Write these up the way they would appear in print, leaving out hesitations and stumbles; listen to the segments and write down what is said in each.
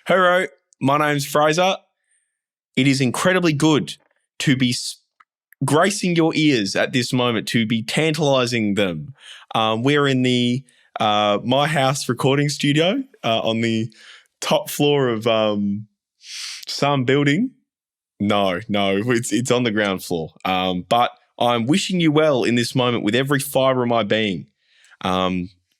Hello, my name's Fraser. It is incredibly good to be gracing your ears at this moment, to be tantalizing them. We're in the my house recording studio on the top floor of some building. No, it's on the ground floor. But I'm wishing you well in this moment with every fibre of my being.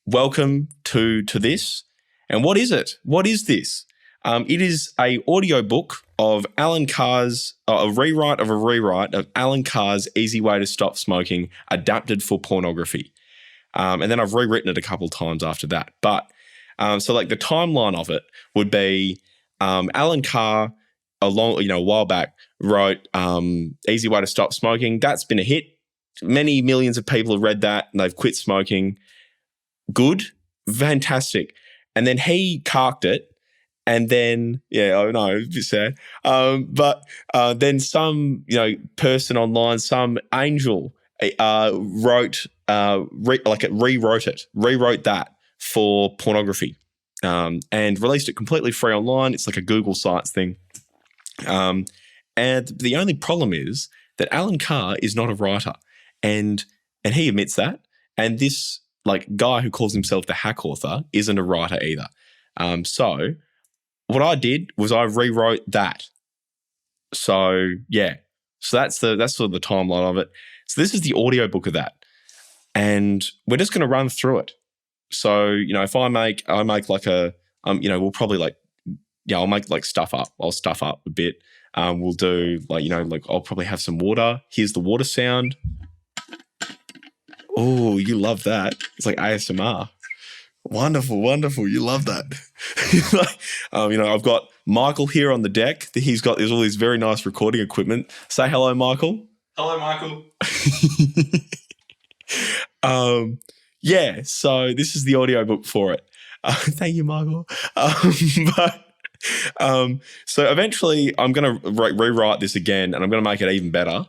Welcome to this. And what is it? What is this? It is a audiobook of Alan Carr's, a rewrite of Alan Carr's Easy Way to Stop Smoking, adapted for pornography. And then I've rewritten it a couple times after that. But so like the timeline of it would be Alan Carr, a while back, wrote Easy Way to Stop Smoking. That's been a hit. Many millions of people have read that and they've quit smoking. Good, fantastic. And then he carked it. And then, I know, a bit sad. But then some, person online, some angel rewrote that for pornography and released it completely free online. It's like a Google Sites thing. And the only problem is that Alan Carr is not a writer, and he admits that. And this guy who calls himself the hack author isn't a writer either. So what I did was I rewrote that. So that's sort of the timeline of it. So this is the audiobook of that, and we're just going to run through it. So if I make like a we'll probably I'll make stuff up. I'll stuff up a bit. We'll do I'll probably have some water. Here's the water sound. Oh, you love that. It's like ASMR. Wonderful. You love that. I've got Michael here on the deck. There's all this very nice recording equipment. Say hello, Michael. Hello, Michael. So this is the audiobook for it. Thank you, Michael. So eventually I'm going to rewrite this again and I'm going to make it even better.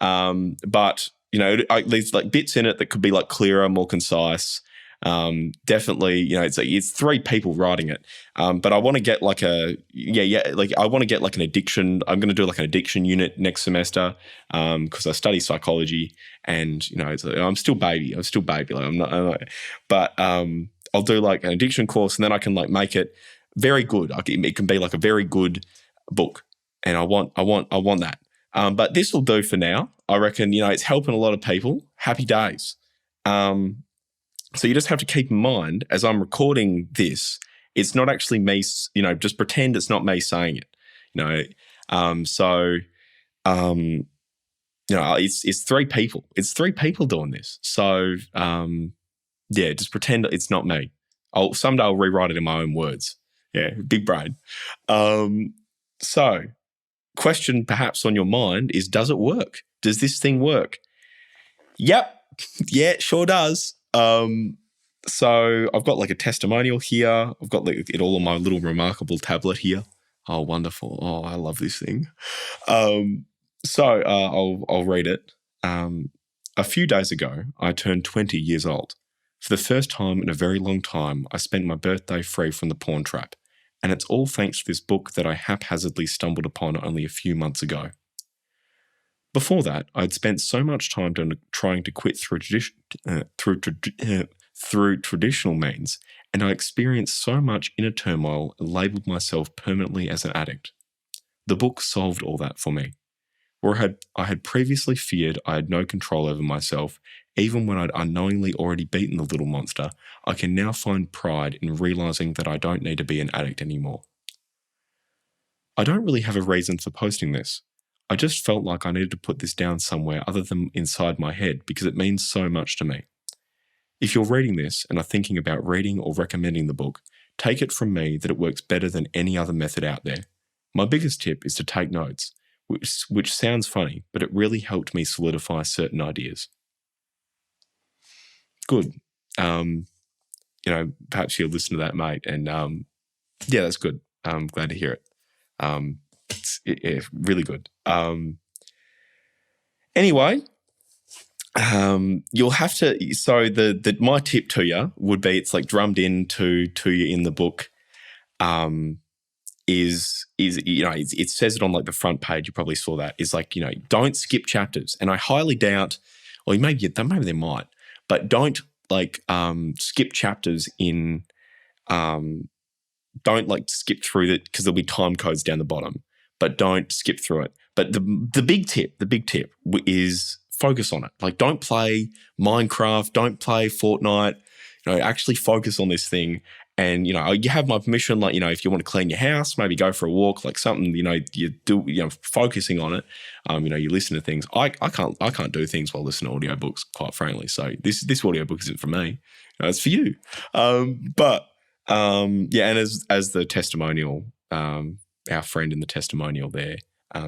But there's bits in it that could be clearer, more concise. Definitely, it's three people writing it. But I want to get I want to get an addiction. I'm going to do an addiction unit next semester. Because I study psychology and, I'm still baby. But I'll do an addiction course and then I can make it very good. It can be a very good book. And I want that. But this will do for now. I reckon, it's helping a lot of people. Happy days. So you just have to keep in mind, as I'm recording this, it's not actually me, just pretend it's not me saying it, it's three people. It's three people doing this. So, just pretend it's not me. Someday I'll rewrite it in my own words. Yeah, big brain. So question perhaps on your mind is, does it work? Does this thing work? Yep. Yeah, it sure does. So I've got a testimonial here. I've got it all on my little remarkable tablet here. Oh, wonderful. Oh, I love this thing. I'll read it. A few days ago, I turned 20 years old. For the first time in a very long time, I spent my birthday free from the porn trap. And it's all thanks to this book that I haphazardly stumbled upon only a few months ago. Before that, I'd spent so much time trying to quit through traditional means, and I experienced so much inner turmoil and labelled myself permanently as an addict. The book solved all that for me. Where I had previously feared I had no control over myself, even when I'd unknowingly already beaten the little monster, I can now find pride in realising that I don't need to be an addict anymore. I don't really have a reason for posting this. I just felt like I needed to put this down somewhere other than inside my head because it means so much to me. If you're reading this and are thinking about reading or recommending the book, take it from me that it works better than any other method out there. My biggest tip is to take notes, which sounds funny, but it really helped me solidify certain ideas. Good. Perhaps you'll listen to that, mate. And that's good. I'm glad to hear it. It's really good. Anyway, you'll have to. So my tip to you would be, it's drummed into you in the book. it says it on like the front page. You probably saw that. Is like, don't skip chapters. And I highly doubt, or maybe they might, but don't like skip chapters in. Don't like skip through it because there'll be time codes down the bottom, but don't skip through it. But the big tip is focus on it. Like, don't play Minecraft, don't play Fortnite. Actually focus on this thing. And, you have my permission, like, if you want to clean your house, maybe go for a walk, like something, you do, focusing on it. You listen to things. I can't do things while listening to audiobooks, quite frankly. So this audiobook isn't for me. It's for you. And as the testimonial, our friend in the testimonial there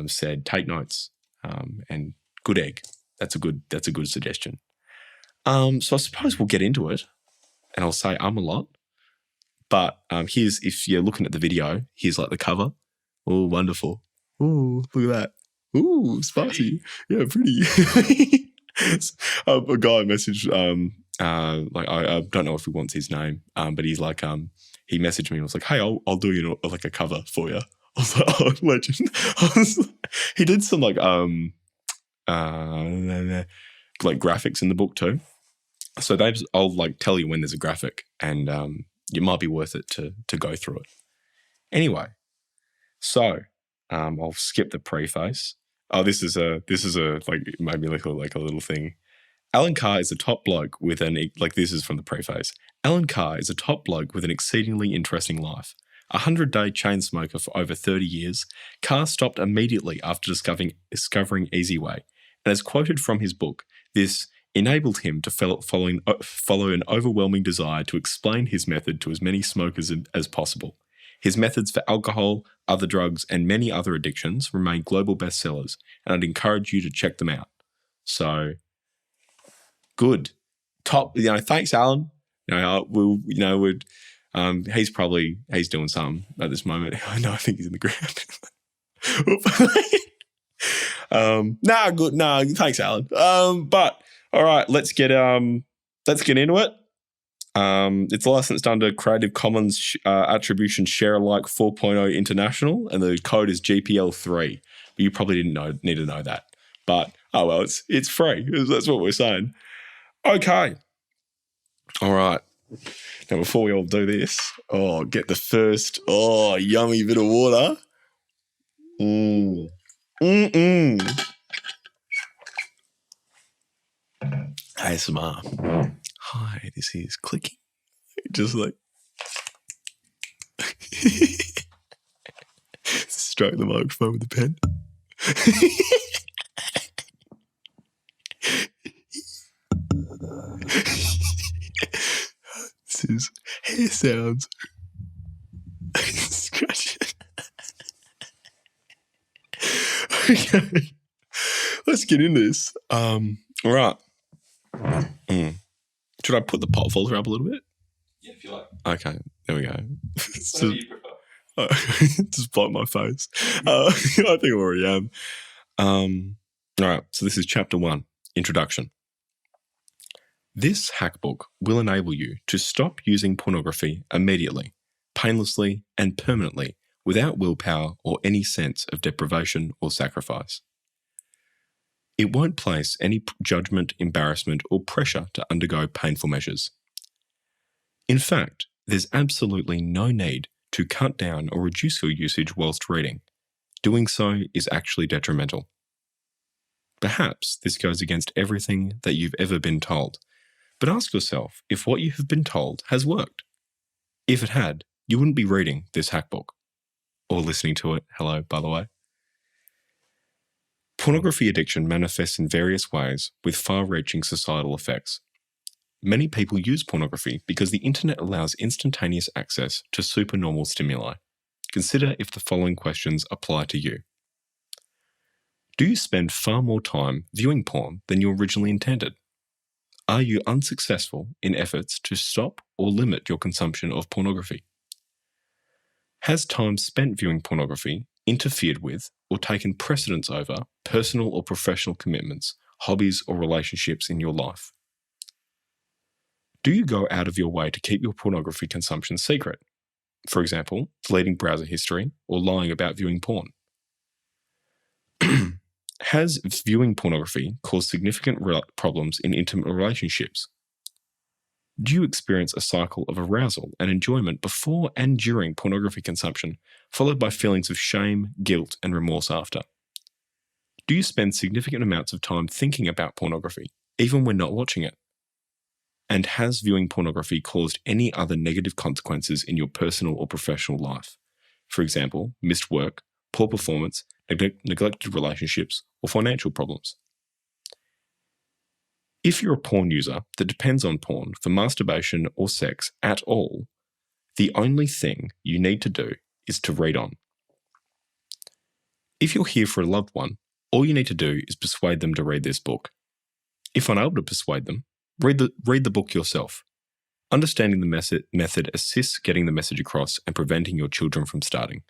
said, take notes and good egg. That's a good suggestion. So I suppose we'll get into it, and I'll say a lot. But here's, if you're looking at the video, here's like the cover. Oh, wonderful. Oh, look at that. Ooh, spicy. Yeah, pretty. A guy messaged, I don't know if he wants his name, but he's like, he messaged me and was like, hey, I'll do like a cover for you. I was like, oh, legend. He did some like graphics in the book too. So I'll like tell you when there's a graphic, and it might be worth it to go through it. Anyway, so I'll skip the preface. Oh, this is a like, it made me look like a little thing. Alan Carr is a top bloke with this is from the preface. Alan Carr is a top bloke with an exceedingly interesting life. 100-day chain smoker for over 30 years, Carr stopped immediately after discovering Easy Way, and as quoted from his book, this enabled him to follow an overwhelming desire to explain his method to as many smokers as possible. His methods for alcohol, other drugs, and many other addictions remain global bestsellers, and I'd encourage you to check them out. So, good. Top, thanks, Alan. He's doing something at this moment. I think he's in the ground. Good. Thanks, Alan. But all right, let's get into it. It's licensed under Creative Commons Attribution Share Alike 4.0 International, and the code is GPL3. But you probably didn't need to know that. But oh well, it's free. That's what we're saying. Okay. All right. Now, before we all do this, get the first yummy bit of water. ASMR. Hi, this is clicking. Just like stroke the microphone with a pen. This is hair sounds. Scratch it. Okay. Let's get into this. All right. Should I put the pot filter up a little bit? Yeah, if you like. Okay, there we go. Whatever you prefer. Just block my face. I think I already am. All right, so this is Chapter 1, Introduction. This hackbook will enable you to stop using pornography immediately, painlessly, and permanently without willpower or any sense of deprivation or sacrifice. It won't place any judgment, embarrassment, or pressure to undergo painful measures. In fact, there's absolutely no need to cut down or reduce your usage whilst reading. Doing so is actually detrimental. Perhaps this goes against everything that you've ever been told, but ask yourself if what you have been told has worked. If it had, you wouldn't be reading this hackbook. Or listening to it, hello, by the way. Pornography addiction manifests in various ways with far-reaching societal effects. Many people use pornography because the internet allows instantaneous access to supernormal stimuli. Consider if the following questions apply to you. Do you spend far more time viewing porn than you originally intended? Are you unsuccessful in efforts to stop or limit your consumption of pornography? Has time spent viewing pornography interfered with or taken precedence over personal or professional commitments, hobbies, or relationships in your life? Do you go out of your way to keep your pornography consumption secret? For example, deleting browser history or lying about viewing porn. Has viewing pornography caused significant problems in intimate relationships? Do you experience a cycle of arousal and enjoyment before and during pornography consumption, followed by feelings of shame, guilt, and remorse after? Do you spend significant amounts of time thinking about pornography, even when not watching it? And has viewing pornography caused any other negative consequences in your personal or professional life? For example, missed work, poor performance, neglected relationships, or financial problems. If you're a porn user that depends on porn for masturbation or sex at all, the only thing you need to do is to read on. If you're here for a loved one, all you need to do is persuade them to read this book. If unable to persuade them, read the book yourself. Understanding the method assists getting the message across and preventing your children from starting.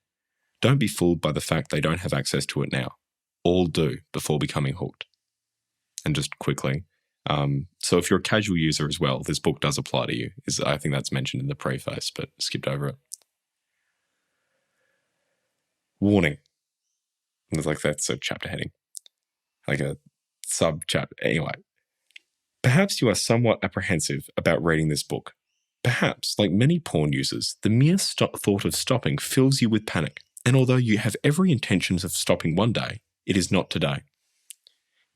Don't be fooled by the fact they don't have access to it now. All do before becoming hooked. And just quickly, so if you're a casual user as well, this book does apply to you. I think that's mentioned in the preface, but skipped over it. Warning. Like that's a chapter heading. Like a sub-chapter. Anyway. Perhaps you are somewhat apprehensive about reading this book. Perhaps, like many porn users, the mere thought of stopping fills you with panic, and although you have every intentions of stopping one day, it is not today.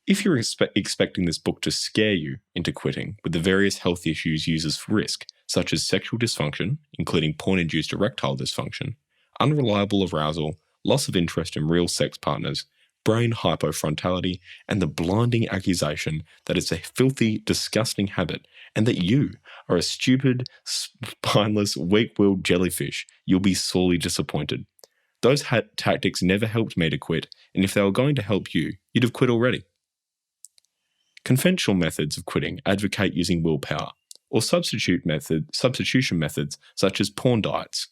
If you're expecting this book to scare you into quitting with the various health issues users risk, such as sexual dysfunction, including porn-induced erectile dysfunction, unreliable arousal, loss of interest in real sex partners, brain hypofrontality, and the blinding accusation that it's a filthy, disgusting habit and that you are a stupid, spineless, weak-willed jellyfish, you'll be sorely disappointed. Those tactics never helped me to quit, and if they were going to help you, you'd have quit already. Conventional methods of quitting advocate using willpower, or substitution methods such as porn diets,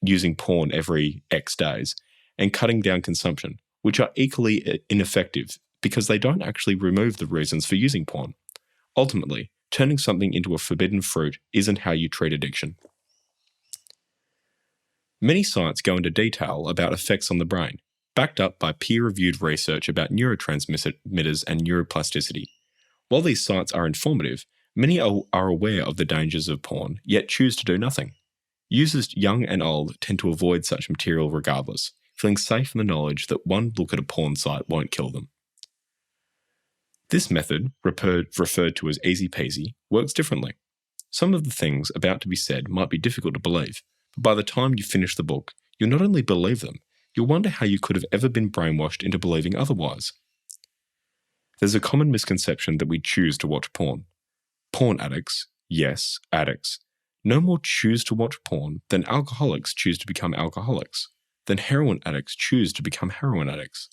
using porn every X days, and cutting down consumption, which are equally ineffective because they don't actually remove the reasons for using porn. Ultimately, turning something into a forbidden fruit isn't how you treat addiction. Many sites go into detail about effects on the brain, backed up by peer-reviewed research about neurotransmitters and neuroplasticity. While these sites are informative, many are aware of the dangers of porn, yet choose to do nothing. Users young and old tend to avoid such material regardless, feeling safe in the knowledge that one look at a porn site won't kill them. This method, referred to as easy peasy, works differently. Some of the things about to be said might be difficult to believe, but by the time you finish the book, you'll not only believe them, you'll wonder how you could have ever been brainwashed into believing otherwise. There's a common misconception that we choose to watch porn. Porn addicts, yes, addicts, no more choose to watch porn than alcoholics choose to become alcoholics, than heroin addicts choose to become heroin addicts.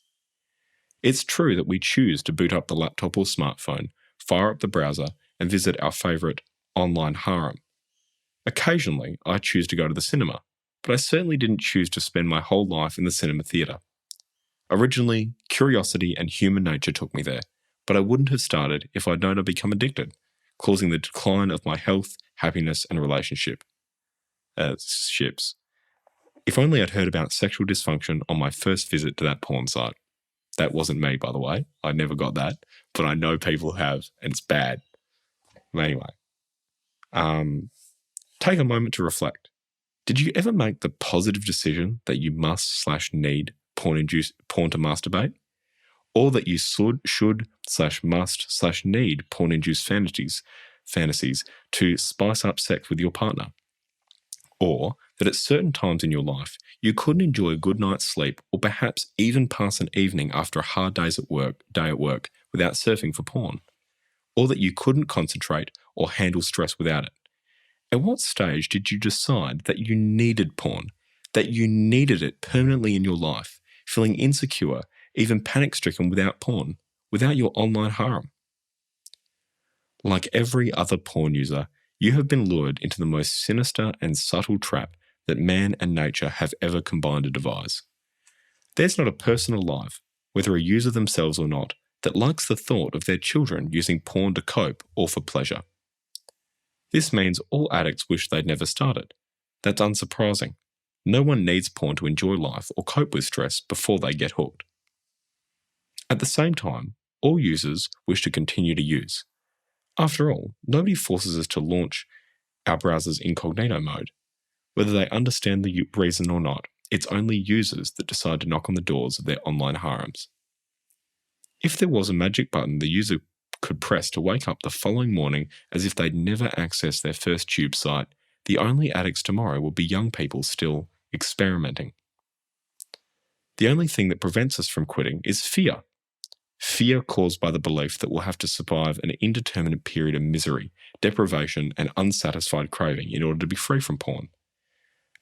It's true that we choose to boot up the laptop or smartphone, fire up the browser, and visit our favourite online harem. Occasionally, I choose to go to the cinema, but I certainly didn't choose to spend my whole life in the cinema theatre. Originally, curiosity and human nature took me there, but I wouldn't have started if I'd known I'd become addicted, causing the decline of my health, happiness, and ships. If only I'd heard about sexual dysfunction on my first visit to that porn site. That wasn't me, by the way. I never got that, but I know people have, and it's bad. Anyway, take a moment to reflect. Did you ever make the positive decision that you must/need porn to masturbate? Or that you should/must/need porn-induced fantasies to spice up sex with your partner? Or that at certain times in your life, you couldn't enjoy a good night's sleep or perhaps even pass an evening after a hard day at work without surfing for porn? Or that you couldn't concentrate or handle stress without it? At what stage did you decide that you needed porn, that you needed it permanently in your life, feeling insecure, even panic-stricken without porn, without your online harem? Like every other porn user, you have been lured into the most sinister and subtle trap that man and nature have ever combined to devise. There's not a person alive, whether a user themselves or not, that likes the thought of their children using porn to cope or for pleasure. This means all addicts wish they'd never started. That's unsurprising. No one needs porn to enjoy life or cope with stress before they get hooked. At the same time, all users wish to continue to use. After all, nobody forces us to launch our browser's incognito mode. Whether they understand the reason or not, it's only users that decide to knock on the doors of their online harems. If there was a magic button the user could press to wake up the following morning as if they'd never accessed their first tube site, the only addicts tomorrow would be young people still experimenting. The only thing that prevents us from quitting is fear. Fear caused by the belief that we'll have to survive an indeterminate period of misery, deprivation, and unsatisfied craving in order to be free from porn.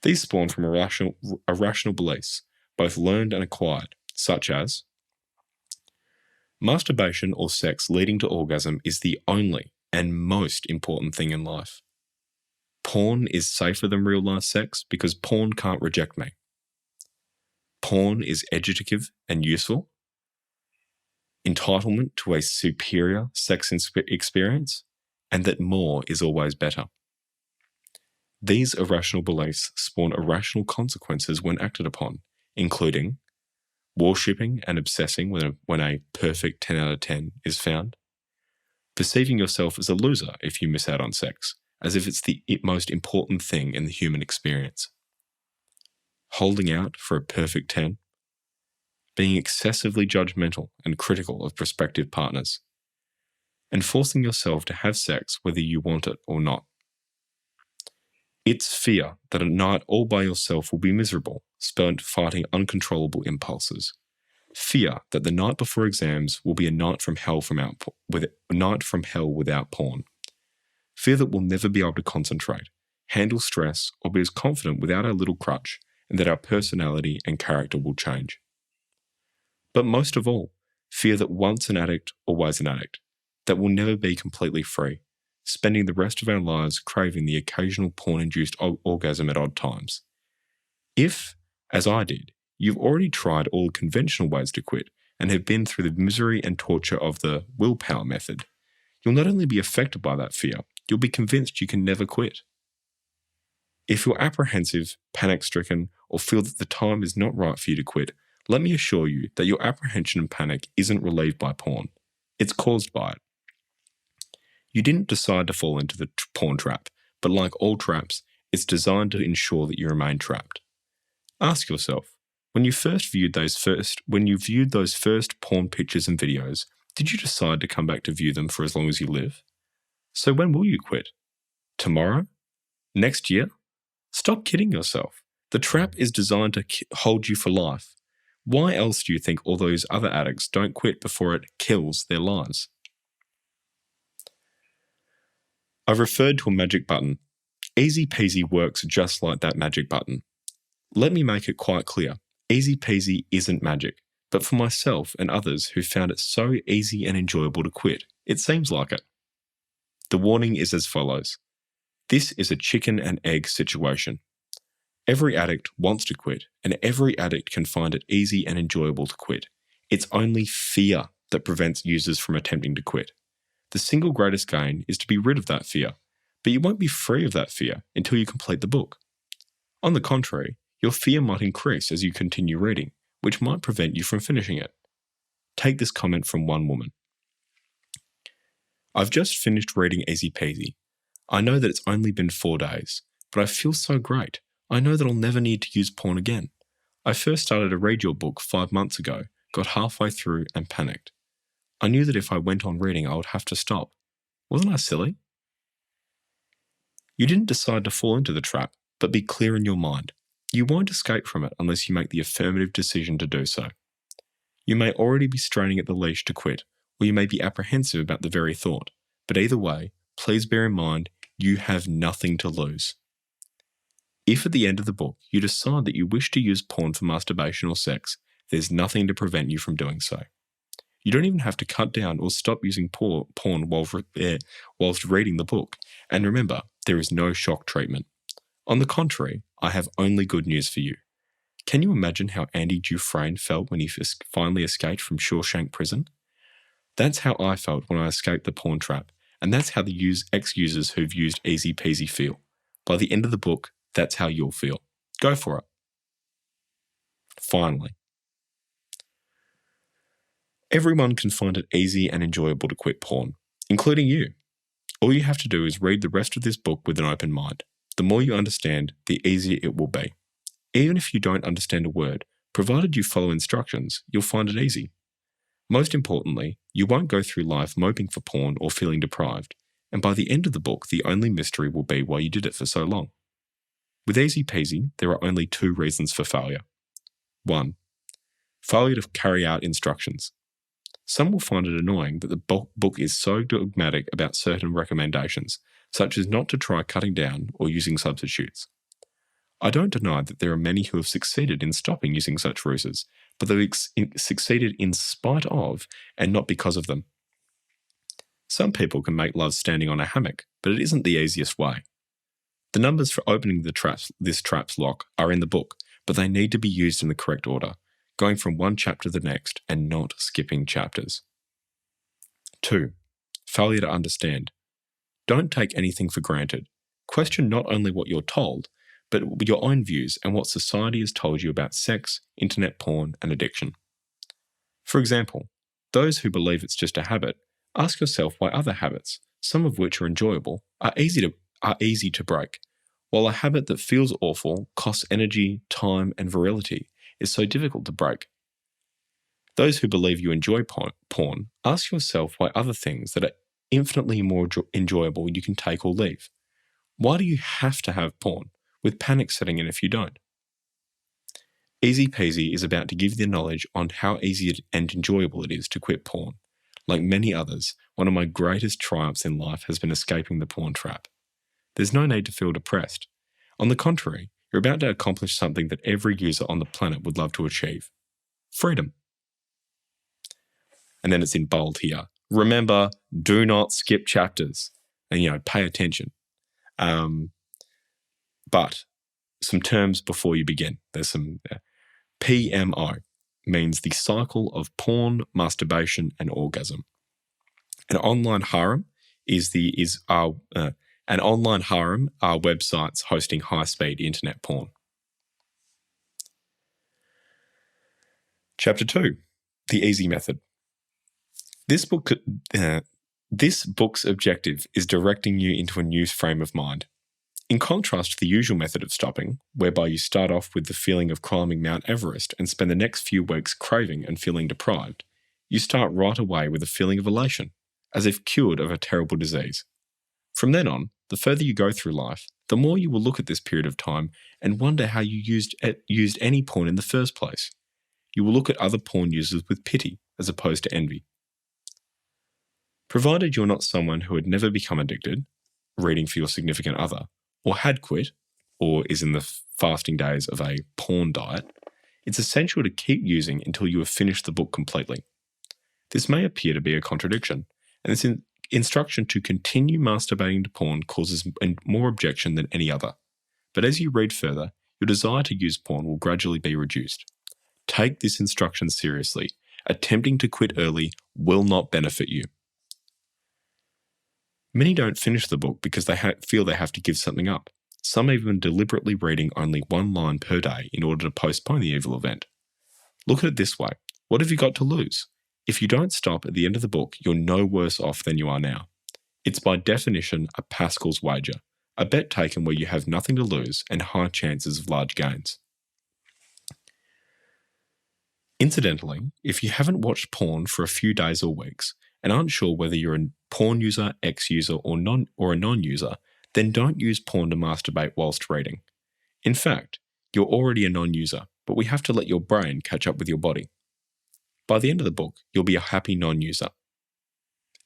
These spawn from irrational beliefs, both learned and acquired, such as masturbation or sex leading to orgasm is the only and most important thing in life. Porn is safer than real-life sex because porn can't reject me. Porn is educative and useful. Entitlement to a superior sex experience, and that more is always better. These irrational beliefs spawn irrational consequences when acted upon, including worshipping and obsessing when a perfect 10 out of 10 is found, perceiving yourself as a loser if you miss out on sex, as if it's the most important thing in the human experience, holding out for a perfect 10, being excessively judgmental and critical of prospective partners, and forcing yourself to have sex whether you want it or not. It's fear that a night all by yourself will be miserable, spent fighting uncontrollable impulses. Fear that the night before exams will be a night from hell without porn. Fear that we'll never be able to concentrate, handle stress, or be as confident without our little crutch, and that our personality and character will change. But most of all, fear that once an addict, always an addict, that we'll never be completely free, spending the rest of our lives craving the occasional porn-induced orgasm at odd times. If, as I did, you've already tried all the conventional ways to quit and have been through the misery and torture of the willpower method, you'll not only be affected by that fear, you'll be convinced you can never quit. If you're apprehensive, panic-stricken, or feel that the time is not right for you to quit, let me assure you that your apprehension and panic isn't relieved by porn. It's caused by it. You didn't decide to fall into the porn trap, but like all traps, it's designed to ensure that you remain trapped. Ask yourself, when you viewed those first porn pictures and videos, did you decide to come back to view them for as long as you live? So when will you quit? Tomorrow? Next year? Stop kidding yourself. The trap is designed to hold you for life. Why else do you think all those other addicts don't quit before it kills their lives? I've referred to a magic button. Easy peasy works just like that magic button. Let me make it quite clear. Easy peasy isn't magic, but for myself and others who found it so easy and enjoyable to quit, it seems like it. The warning is as follows. This is a chicken and egg situation. Every addict wants to quit, and every addict can find it easy and enjoyable to quit. It's only fear that prevents users from attempting to quit. The single greatest gain is to be rid of that fear, but you won't be free of that fear until you complete the book. On the contrary, your fear might increase as you continue reading, which might prevent you from finishing it. Take this comment from one woman. I've just finished reading Easy Peasy. I know that it's only been 4 days, but I feel so great. I know that I'll never need to use porn again. I first started to read your book 5 months ago, got halfway through and panicked. I knew that if I went on reading, I would have to stop. Wasn't I silly? You didn't decide to fall into the trap, but be clear in your mind. You won't escape from it unless you make the affirmative decision to do so. You may already be straining at the leash to quit, or you may be apprehensive about the very thought, but either way, please bear in mind, you have nothing to lose. If at the end of the book you decide that you wish to use porn for masturbation or sex, there's nothing to prevent you from doing so. You don't even have to cut down or stop using porn whilst reading the book. And remember, there is no shock treatment. On the contrary, I have only good news for you. Can you imagine how Andy Dufresne felt when he finally escaped from Shawshank prison? That's how I felt when I escaped the porn trap, and that's how the ex-users who've used Easy Peasy feel. By the end of the book, that's how you'll feel. Go for it. Finally, everyone can find it easy and enjoyable to quit porn, including you. All you have to do is read the rest of this book with an open mind. The more you understand, the easier it will be. Even if you don't understand a word, provided you follow instructions, you'll find it easy. Most importantly, you won't go through life moping for porn or feeling deprived, and by the end of the book, the only mystery will be why you did it for so long. With easy peasy, there are only 2 reasons for failure. 1. Failure to carry out instructions. Some will find it annoying that the book is so dogmatic about certain recommendations, such as not to try cutting down or using substitutes. I don't deny that there are many who have succeeded in stopping using such ruses, but they've succeeded in spite of and not because of them. Some people can make love standing on a hammock, but it isn't the easiest way. The numbers for opening this trap's lock are in the book, but they need to be used in the correct order, going from one chapter to the next and not skipping chapters. 2. Failure to understand. Don't take anything for granted. Question not only what you're told, but your own views and what society has told you about sex, internet porn, and addiction. For example, those who believe it's just a habit, ask yourself why other habits, some of which are enjoyable, are easy to break, while a habit that feels awful, costs energy, time, and virility is so difficult to break. Those who believe you enjoy porn, ask yourself why other things that are infinitely more enjoyable you can take or leave. Why do you have to have porn, with panic setting in if you don't? Easy Peasy is about to give you the knowledge on how easy and enjoyable it is to quit porn. Like many others, one of my greatest triumphs in life has been escaping the porn trap. There's no need to feel depressed. On the contrary, you're about to accomplish something that every user on the planet would love to achieve. Freedom. And then it's in bold here. Remember, do not skip chapters and, pay attention. But some terms before you begin. There's some PMO means the cycle of porn, masturbation, and orgasm. An online harem an online harem are websites hosting high-speed internet porn. Chapter 2, The Easy Method. This book's objective is directing you into a new frame of mind. In contrast to the usual method of stopping, whereby you start off with the feeling of climbing Mount Everest and spend the next few weeks craving and feeling deprived, you start right away with a feeling of elation, as if cured of a terrible disease. From then on, the further you go through life, the more you will look at this period of time and wonder how you used any porn in the first place. You will look at other porn users with pity as opposed to envy. Provided you're not someone who had never become addicted, reading for your significant other, or had quit, or is in the fasting days of a porn diet, it's essential to keep using until you have finished the book completely. This may appear to be a contradiction, and this instruction to continue masturbating to porn causes more objection than any other. But as you read further, your desire to use porn will gradually be reduced. Take this instruction seriously. Attempting to quit early will not benefit you. Many don't finish the book because they feel they have to give something up. Some even deliberately reading only one line per day in order to postpone the evil event. Look at it this way. What have you got to lose? If you don't stop at the end of the book, you're no worse off than you are now. It's by definition a Pascal's wager, a bet taken where you have nothing to lose and high chances of large gains. Incidentally, if you haven't watched porn for a few days or weeks and aren't sure whether you're a porn user, ex-user, or a non-user, then don't use porn to masturbate whilst reading. In fact, you're already a non-user, but we have to let your brain catch up with your body. By the end of the book, you'll be a happy non-user.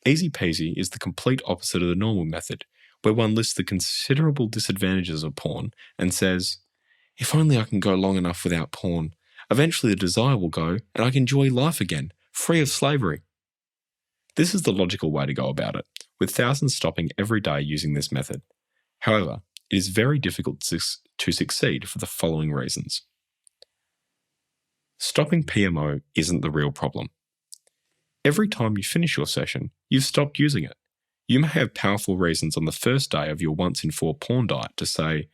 Easy Peasy is the complete opposite of the normal method, where one lists the considerable disadvantages of porn and says, if only I can go long enough without porn, eventually the desire will go and I can enjoy life again, free of slavery. This is the logical way to go about it, with thousands stopping every day using this method. However, it is very difficult to succeed for the following reasons. Stopping PMO isn't the real problem. Every time you finish your session, you've stopped using it. You may have powerful reasons on the first day of your once-in-4 porn diet to say,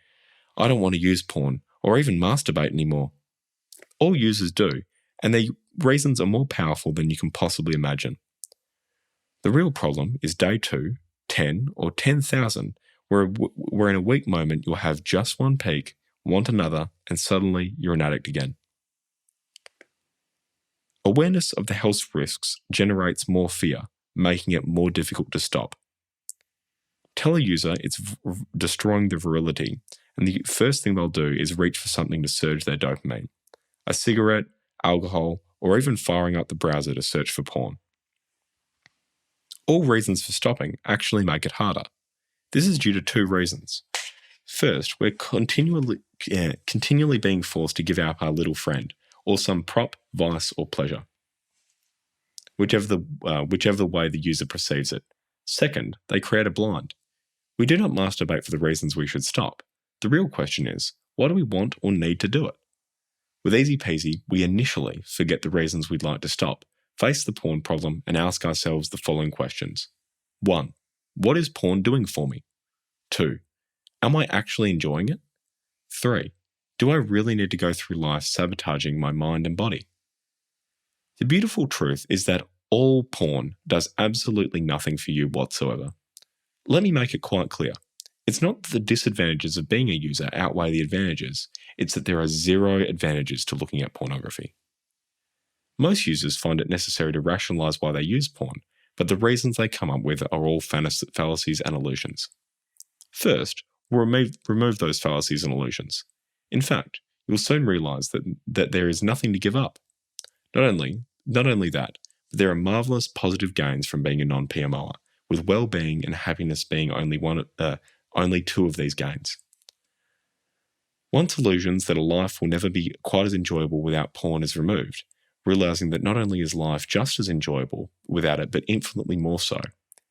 I don't want to use porn or even masturbate anymore. All users do, and their reasons are more powerful than you can possibly imagine. The real problem is day 2, 10, or 10,000, where in a weak moment you'll have just one peak, want another, and suddenly you're an addict again. Awareness of the health risks generates more fear, making it more difficult to stop. Tell a user it's destroying their virility, and the first thing they'll do is reach for something to surge their dopamine. A cigarette, alcohol, or even firing up the browser to search for porn. All reasons for stopping actually make it harder. This is due to 2 reasons. First, we're continually being forced to give up our little friend, or some prop, vice, or pleasure, whichever the way the user perceives it. Second, they create a blind. We do not masturbate for the reasons we should stop. The real question is, why do we want or need to do it? With easy peasy, we initially forget the reasons we'd like to stop, face the porn problem, and ask ourselves the following questions. 1. What is porn doing for me? 2. Am I actually enjoying it? 3. Do I really need to go through life sabotaging my mind and body? The beautiful truth is that all porn does absolutely nothing for you whatsoever. Let me make it quite clear. It's not that the disadvantages of being a user outweigh the advantages, it's that there are 0 advantages to looking at pornography. Most users find it necessary to rationalize why they use porn, but the reasons they come up with are all fallacies and illusions. First, we'll remove those fallacies and illusions. In fact, you'll soon realize that there is nothing to give up. Not only that, but there are marvelous positive gains from being a non-PMOer, with well-being and happiness being only 2 of these gains. Once illusions that a life will never be quite as enjoyable without porn is removed, realizing that not only is life just as enjoyable without it, but infinitely more so,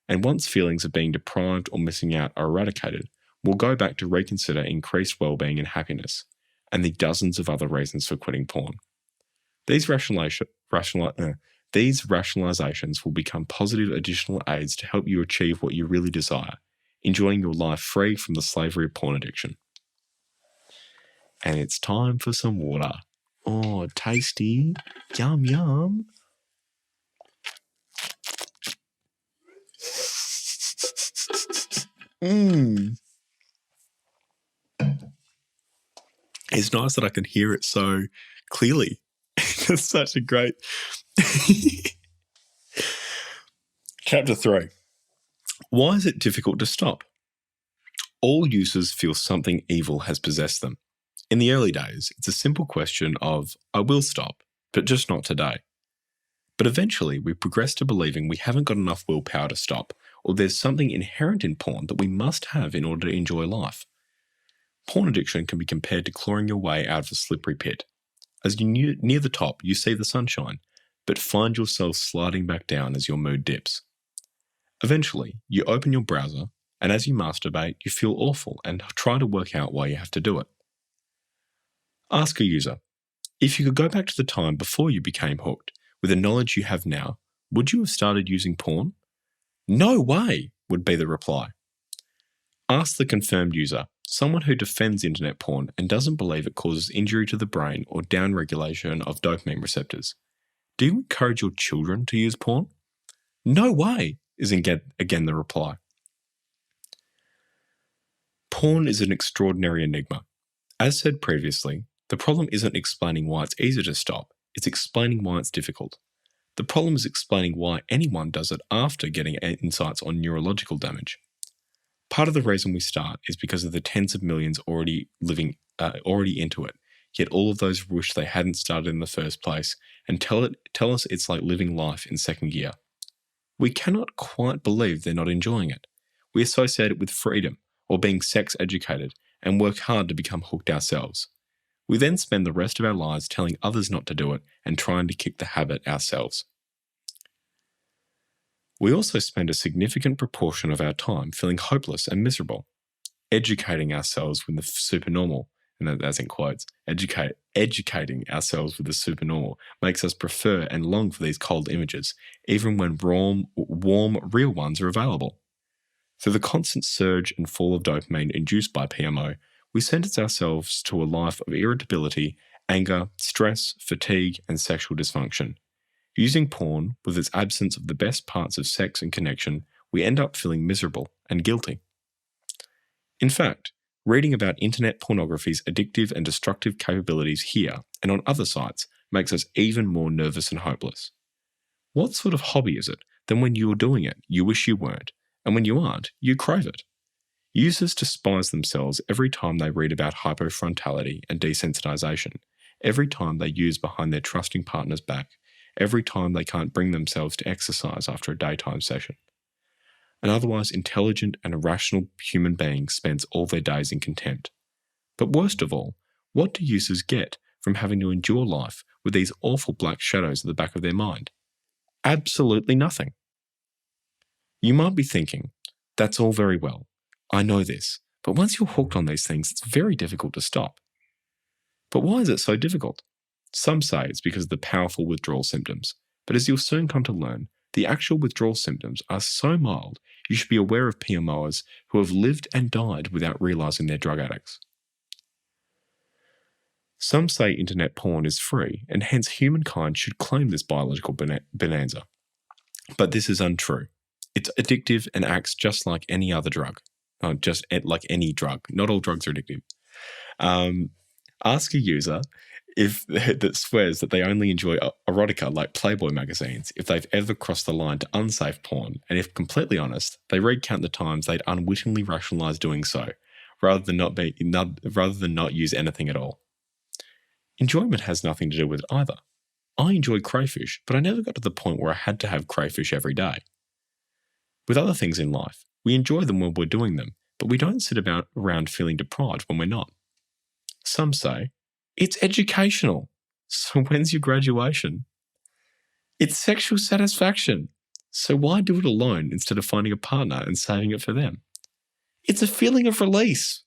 and once feelings of being deprived or missing out are eradicated, we'll go back to reconsider increased well-being and happiness, and the dozens of other reasons for quitting porn. These rationalizations will become positive additional aids to help you achieve what you really desire, enjoying your life free from the slavery of porn addiction. And it's time for some water. Oh, tasty. Yum, yum. It's nice that I can hear it so clearly. It's such a great... Chapter 3. Why is it difficult to stop? All users feel something evil has possessed them. In the early days, it's a simple question of, I will stop, but just not today. But eventually, we progress to believing we haven't got enough willpower to stop, or there's something inherent in porn that we must have in order to enjoy life. Porn addiction can be compared to clawing your way out of a slippery pit. As you near the top, you see the sunshine, but find yourself sliding back down as your mood dips. Eventually, you open your browser, and as you masturbate, you feel awful and try to work out why you have to do it. Ask a user, if you could go back to the time before you became hooked, with the knowledge you have now, would you have started using porn? No way, would be the reply. Ask the confirmed user, someone who defends internet porn and doesn't believe it causes injury to the brain or downregulation of dopamine receptors. Do you encourage your children to use porn? No way, is again the reply. Porn is an extraordinary enigma. As said previously, the problem isn't explaining why it's easy to stop, it's explaining why it's difficult. The problem is explaining why anyone does it after getting insights on neurological damage. Part of the reason we start is because of the tens of millions already into it, yet all of those wish they hadn't started in the first place and tell us it's like living life in second gear. We cannot quite believe they're not enjoying it. We associate it with freedom or being sex educated and work hard to become hooked ourselves. We then spend the rest of our lives telling others not to do it and trying to kick the habit ourselves. We also spend a significant proportion of our time feeling hopeless and miserable, educating ourselves with the supernormal, and that's in quotes, educating ourselves with the supernormal makes us prefer and long for these cold images, even when warm, real ones are available. Through the constant surge and fall of dopamine induced by PMO, we sentence ourselves to a life of irritability, anger, stress, fatigue, and sexual dysfunction. Using porn, with its absence of the best parts of sex and connection, we end up feeling miserable and guilty. In fact, reading about internet pornography's addictive and destructive capabilities here and on other sites makes us even more nervous and hopeless. What sort of hobby is it that when you're doing it, you wish you weren't, and when you aren't, you crave it? Users despise themselves every time they read about hypofrontality and desensitization, every time they use behind their trusting partner's back, every time they can't bring themselves to exercise after a daytime session. An otherwise intelligent and irrational human being spends all their days in contempt. But worst of all, what do users get from having to endure life with these awful black shadows at the back of their mind? Absolutely nothing. You might be thinking, that's all very well. I know this, but once you're hooked on these things, it's very difficult to stop. But why is it so difficult? Some say it's because of the powerful withdrawal symptoms, but as you'll soon come to learn, the actual withdrawal symptoms are so mild you should be aware of PMOers who have lived and died without realizing they're drug addicts. Some say internet porn is free, and hence humankind should claim this biological bonanza. But this is untrue. It's addictive and acts just like any other drug. Just like any drug. Not all drugs are addictive. Ask a user that swears that they only enjoy erotica like Playboy magazines if they've ever crossed the line to unsafe porn, and if completely honest, they recount the times they'd unwittingly rationalize doing so, rather than not use anything at all. Enjoyment has nothing to do with it either. I enjoy crayfish, but I never got to the point where I had to have crayfish every day. With other things in life, we enjoy them when we're doing them, but we don't sit around feeling deprived when we're not. Some say, it's educational. So when's your graduation? It's sexual satisfaction. So why do it alone instead of finding a partner and saving it for them? It's a feeling of release.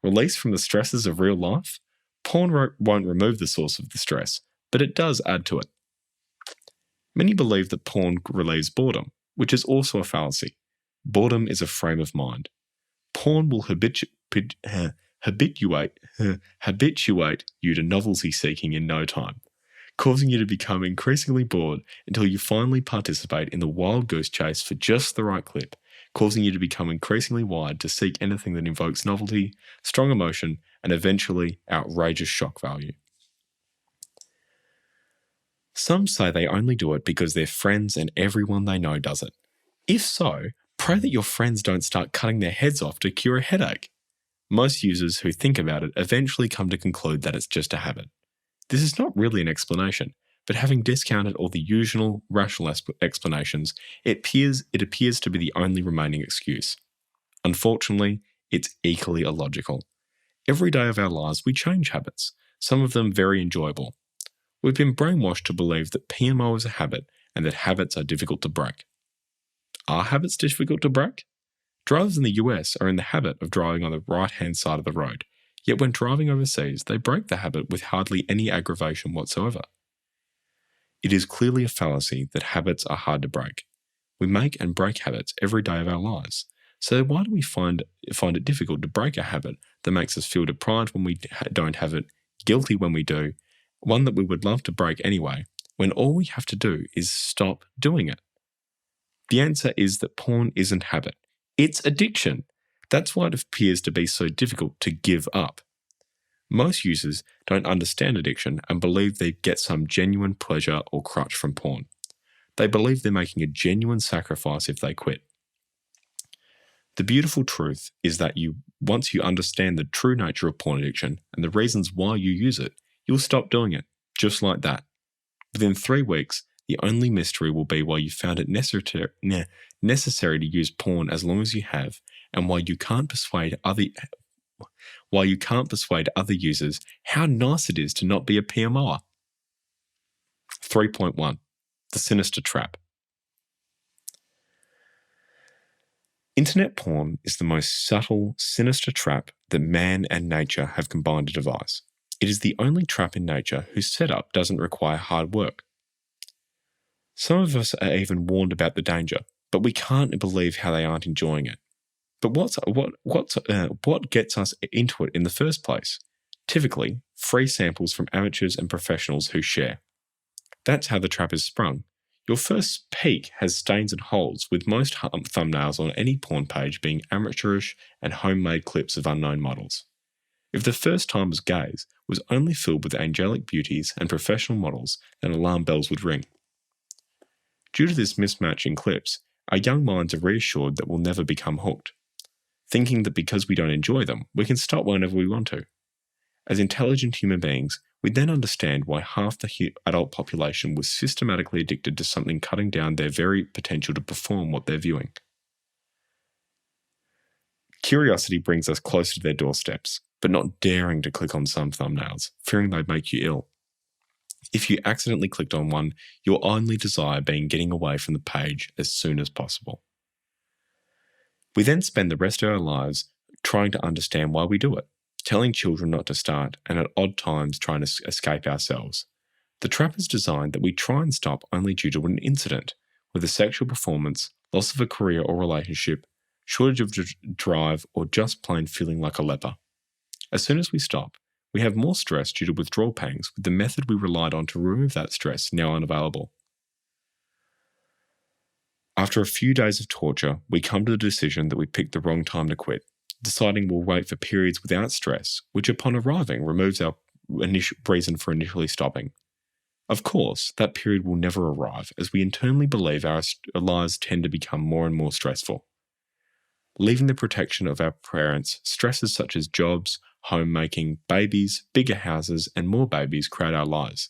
Release from the stresses of real life? Porn won't remove the source of the stress, but it does add to it. Many believe that porn relieves boredom, which is also a fallacy. Boredom is a frame of mind. Porn will habituate you to novelty seeking in no time, causing you to become increasingly bored until you finally participate in the wild goose chase for just the right clip, causing you to become increasingly wired to seek anything that invokes novelty, strong emotion, and eventually outrageous shock value. Some say they only do it because their friends and everyone they know does it. If so, pray that your friends don't start cutting their heads off to cure a headache. Most users who think about it eventually come to conclude that it's just a habit. This is not really an explanation, but having discounted all the usual rational explanations, it appears to be the only remaining excuse. Unfortunately, it's equally illogical. Every day of our lives we change habits, some of them very enjoyable. We've been brainwashed to believe that PMO is a habit and that habits are difficult to break. Are habits difficult to break? Drivers in the US are in the habit of driving on the right-hand side of the road, yet when driving overseas, they break the habit with hardly any aggravation whatsoever. It is clearly a fallacy that habits are hard to break. We make and break habits every day of our lives. So why do we find it difficult to break a habit that makes us feel deprived when we don't have it, guilty when we do, one that we would love to break anyway, when all we have to do is stop doing it? The answer is that porn isn't habit. It's addiction. That's why it appears to be so difficult to give up. Most users don't understand addiction and believe they get some genuine pleasure or crutch from porn. They believe they're making a genuine sacrifice if they quit. The beautiful truth is that once you understand the true nature of porn addiction and the reasons why you use it, you'll stop doing it, just like that. Within 3 weeks, the only mystery will be why you found it necessary to use porn as long as you have, and why you can't persuade other users how nice it is to not be a PMOer. 3.1. The Sinister Trap. Internet porn is the most subtle, sinister trap that man and nature have combined to devise. It is the only trap in nature whose setup doesn't require hard work. Some of us are even warned about the danger, but we can't believe how they aren't enjoying it. But what gets us into it in the first place? Typically, free samples from amateurs and professionals who share. That's how the trap is sprung. Your first peek has stains and holes, with most thumbnails on any porn page being amateurish and homemade clips of unknown models. If the first timer's gaze was only filled with angelic beauties and professional models, then alarm bells would ring. Due to this mismatch in clips, our young minds are reassured that we'll never become hooked, thinking that because we don't enjoy them, we can stop whenever we want to. As intelligent human beings, we then understand why half the adult population was systematically addicted to something cutting down their very potential to perform what they're viewing. Curiosity brings us closer to their doorsteps, but not daring to click on some thumbnails, fearing they'd make you ill. If you accidentally clicked on one, your only desire being getting away from the page as soon as possible. We then spend the rest of our lives trying to understand why we do it, telling children not to start, and at odd times trying to escape ourselves. The trap is designed that we try and stop only due to an incident, whether sexual performance, loss of a career or relationship, shortage of drive, or just plain feeling like a leper. As soon as we stop, we have more stress due to withdrawal pangs, with the method we relied on to remove that stress now unavailable. After a few days of torture, we come to the decision that we picked the wrong time to quit, deciding we'll wait for periods without stress, which upon arriving removes our reason for initially stopping. Of course, that period will never arrive, as we internally believe our lives tend to become more and more stressful. Leaving the protection of our parents, stresses such as jobs, homemaking, babies, bigger houses, and more babies crowd our lives.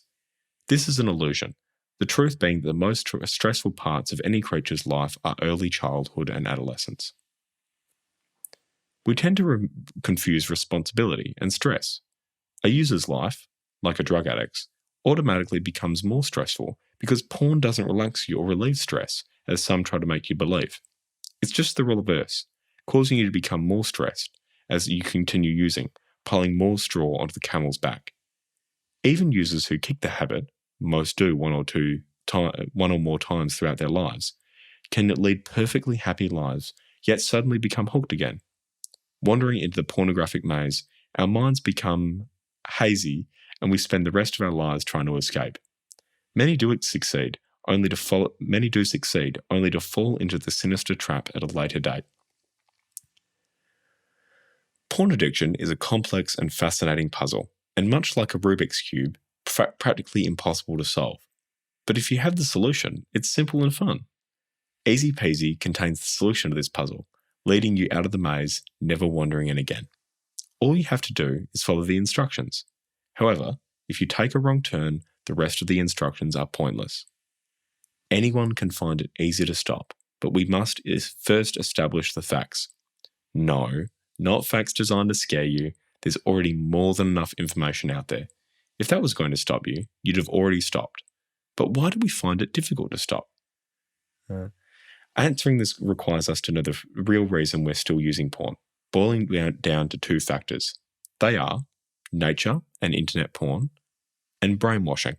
This is an illusion, the truth being that the most stressful parts of any creature's life are early childhood and adolescence. We tend to confuse responsibility and stress. A user's life, like a drug addict's, automatically becomes more stressful because porn doesn't relax you or relieve stress, as some try to make you believe. It's just the reverse, causing you to become more stressed as you continue using, piling more straw onto the camel's back. Even users who kick the habit, most do one or more times throughout their lives, can lead perfectly happy lives, yet suddenly become hooked again. Wandering into the pornographic maze, our minds become hazy and we spend the rest of our lives trying to escape. Many do succeed, only to fall into the sinister trap at a later date. Porn addiction is a complex and fascinating puzzle, and much like a Rubik's Cube, practically impossible to solve. But if you have the solution, it's simple and fun. Easy Peasy contains the solution to this puzzle, leading you out of the maze, never wandering in again. All you have to do is follow the instructions. However, if you take a wrong turn, the rest of the instructions are pointless. Anyone can find it easy to stop, but we must first establish the facts. No, not facts designed to scare you. There's already more than enough information out there. If that was going to stop you, you'd have already stopped. But why do we find it difficult to stop? Answering this requires us to know the real reason we're still using porn, boiling down to two factors. They are nature and internet porn, and brainwashing.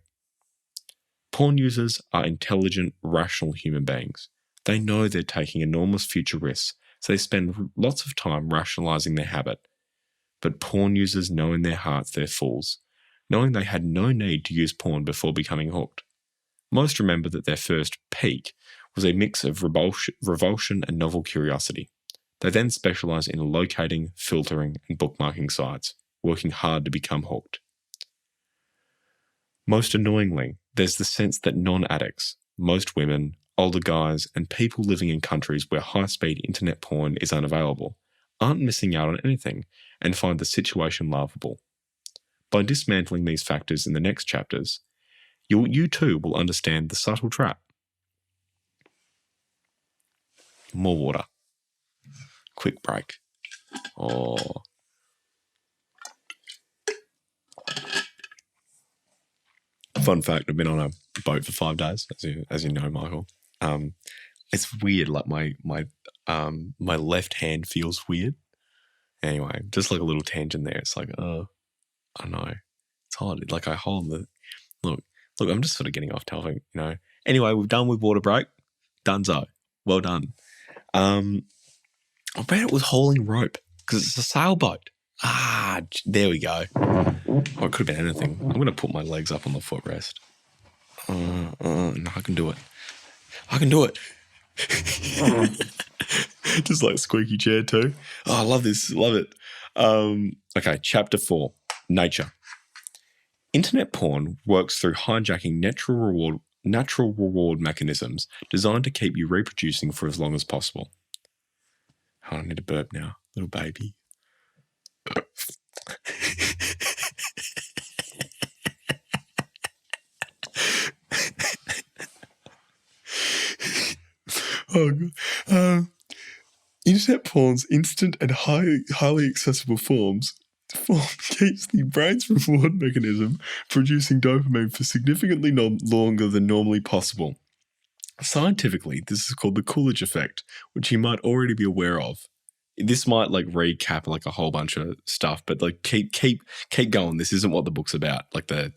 Porn users are intelligent, rational human beings. They know they're taking enormous future risks, so they spend lots of time rationalizing their habit. But porn users know in their hearts they're fools, knowing they had no need to use porn before becoming hooked. Most remember that their first peak was a mix of revulsion and novel curiosity. They then specialize in locating, filtering, and bookmarking sites, working hard to become hooked. Most annoyingly, there's the sense that non-addicts, most women, older guys, and people living in countries where high-speed internet porn is unavailable, aren't missing out on anything and find the situation laughable. By dismantling these factors in the next chapters, you too will understand the subtle trap. More water. Quick break. Fun fact, I've been on a boat for 5 days, as you know, Michael. It's weird, like my left hand feels weird. Anyway, just like a little tangent there. It's like, I don't know. It's hard. Like I hold the look, I'm just sort of getting off topic, you know. Anyway, we're done with water break. Donezo. Well done. I bet it was hauling rope because it's a sailboat. There we go. Oh, it could have been anything. I'm going to put my legs up on the footrest. No, I can do it. I can do it. Just like squeaky chair too. Oh, I love this. Love it. Okay, chapter 4, nature. Internet porn works through hijacking natural reward mechanisms designed to keep you reproducing for as long as possible. Oh, I need a burp now, little baby. Oh, God. Internet porn's instant and highly accessible form keeps the brain's reward mechanism producing dopamine for significantly longer than normally possible. Scientifically, this is called the Coolidge effect, which you might already be aware of. This might like recap like a whole bunch of stuff, but like keep going. This isn't what the book's about, like the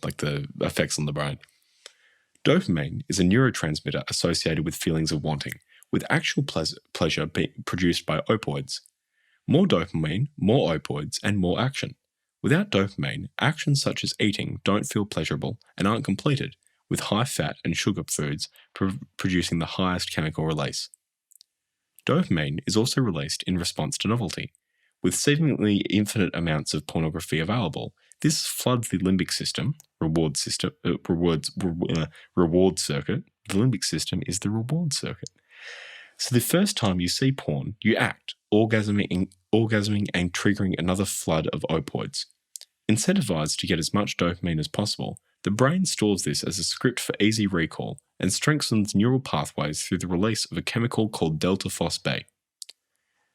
effects on the brain. Dopamine is a neurotransmitter associated with feelings of wanting, with actual pleasure being produced by opioids. More dopamine, more opioids, and more action. Without dopamine, actions such as eating don't feel pleasurable and aren't completed, with high fat and sugar foods producing the highest chemical release. Dopamine is also released in response to novelty. With seemingly infinite amounts of pornography available, this floods the limbic system, reward circuit. The limbic system is the reward circuit. So the first time you see porn, you act, orgasming and triggering another flood of opioids. Incentivized to get as much dopamine as possible, the brain stores this as a script for easy recall and strengthens neural pathways through the release of a chemical called delta phosphate.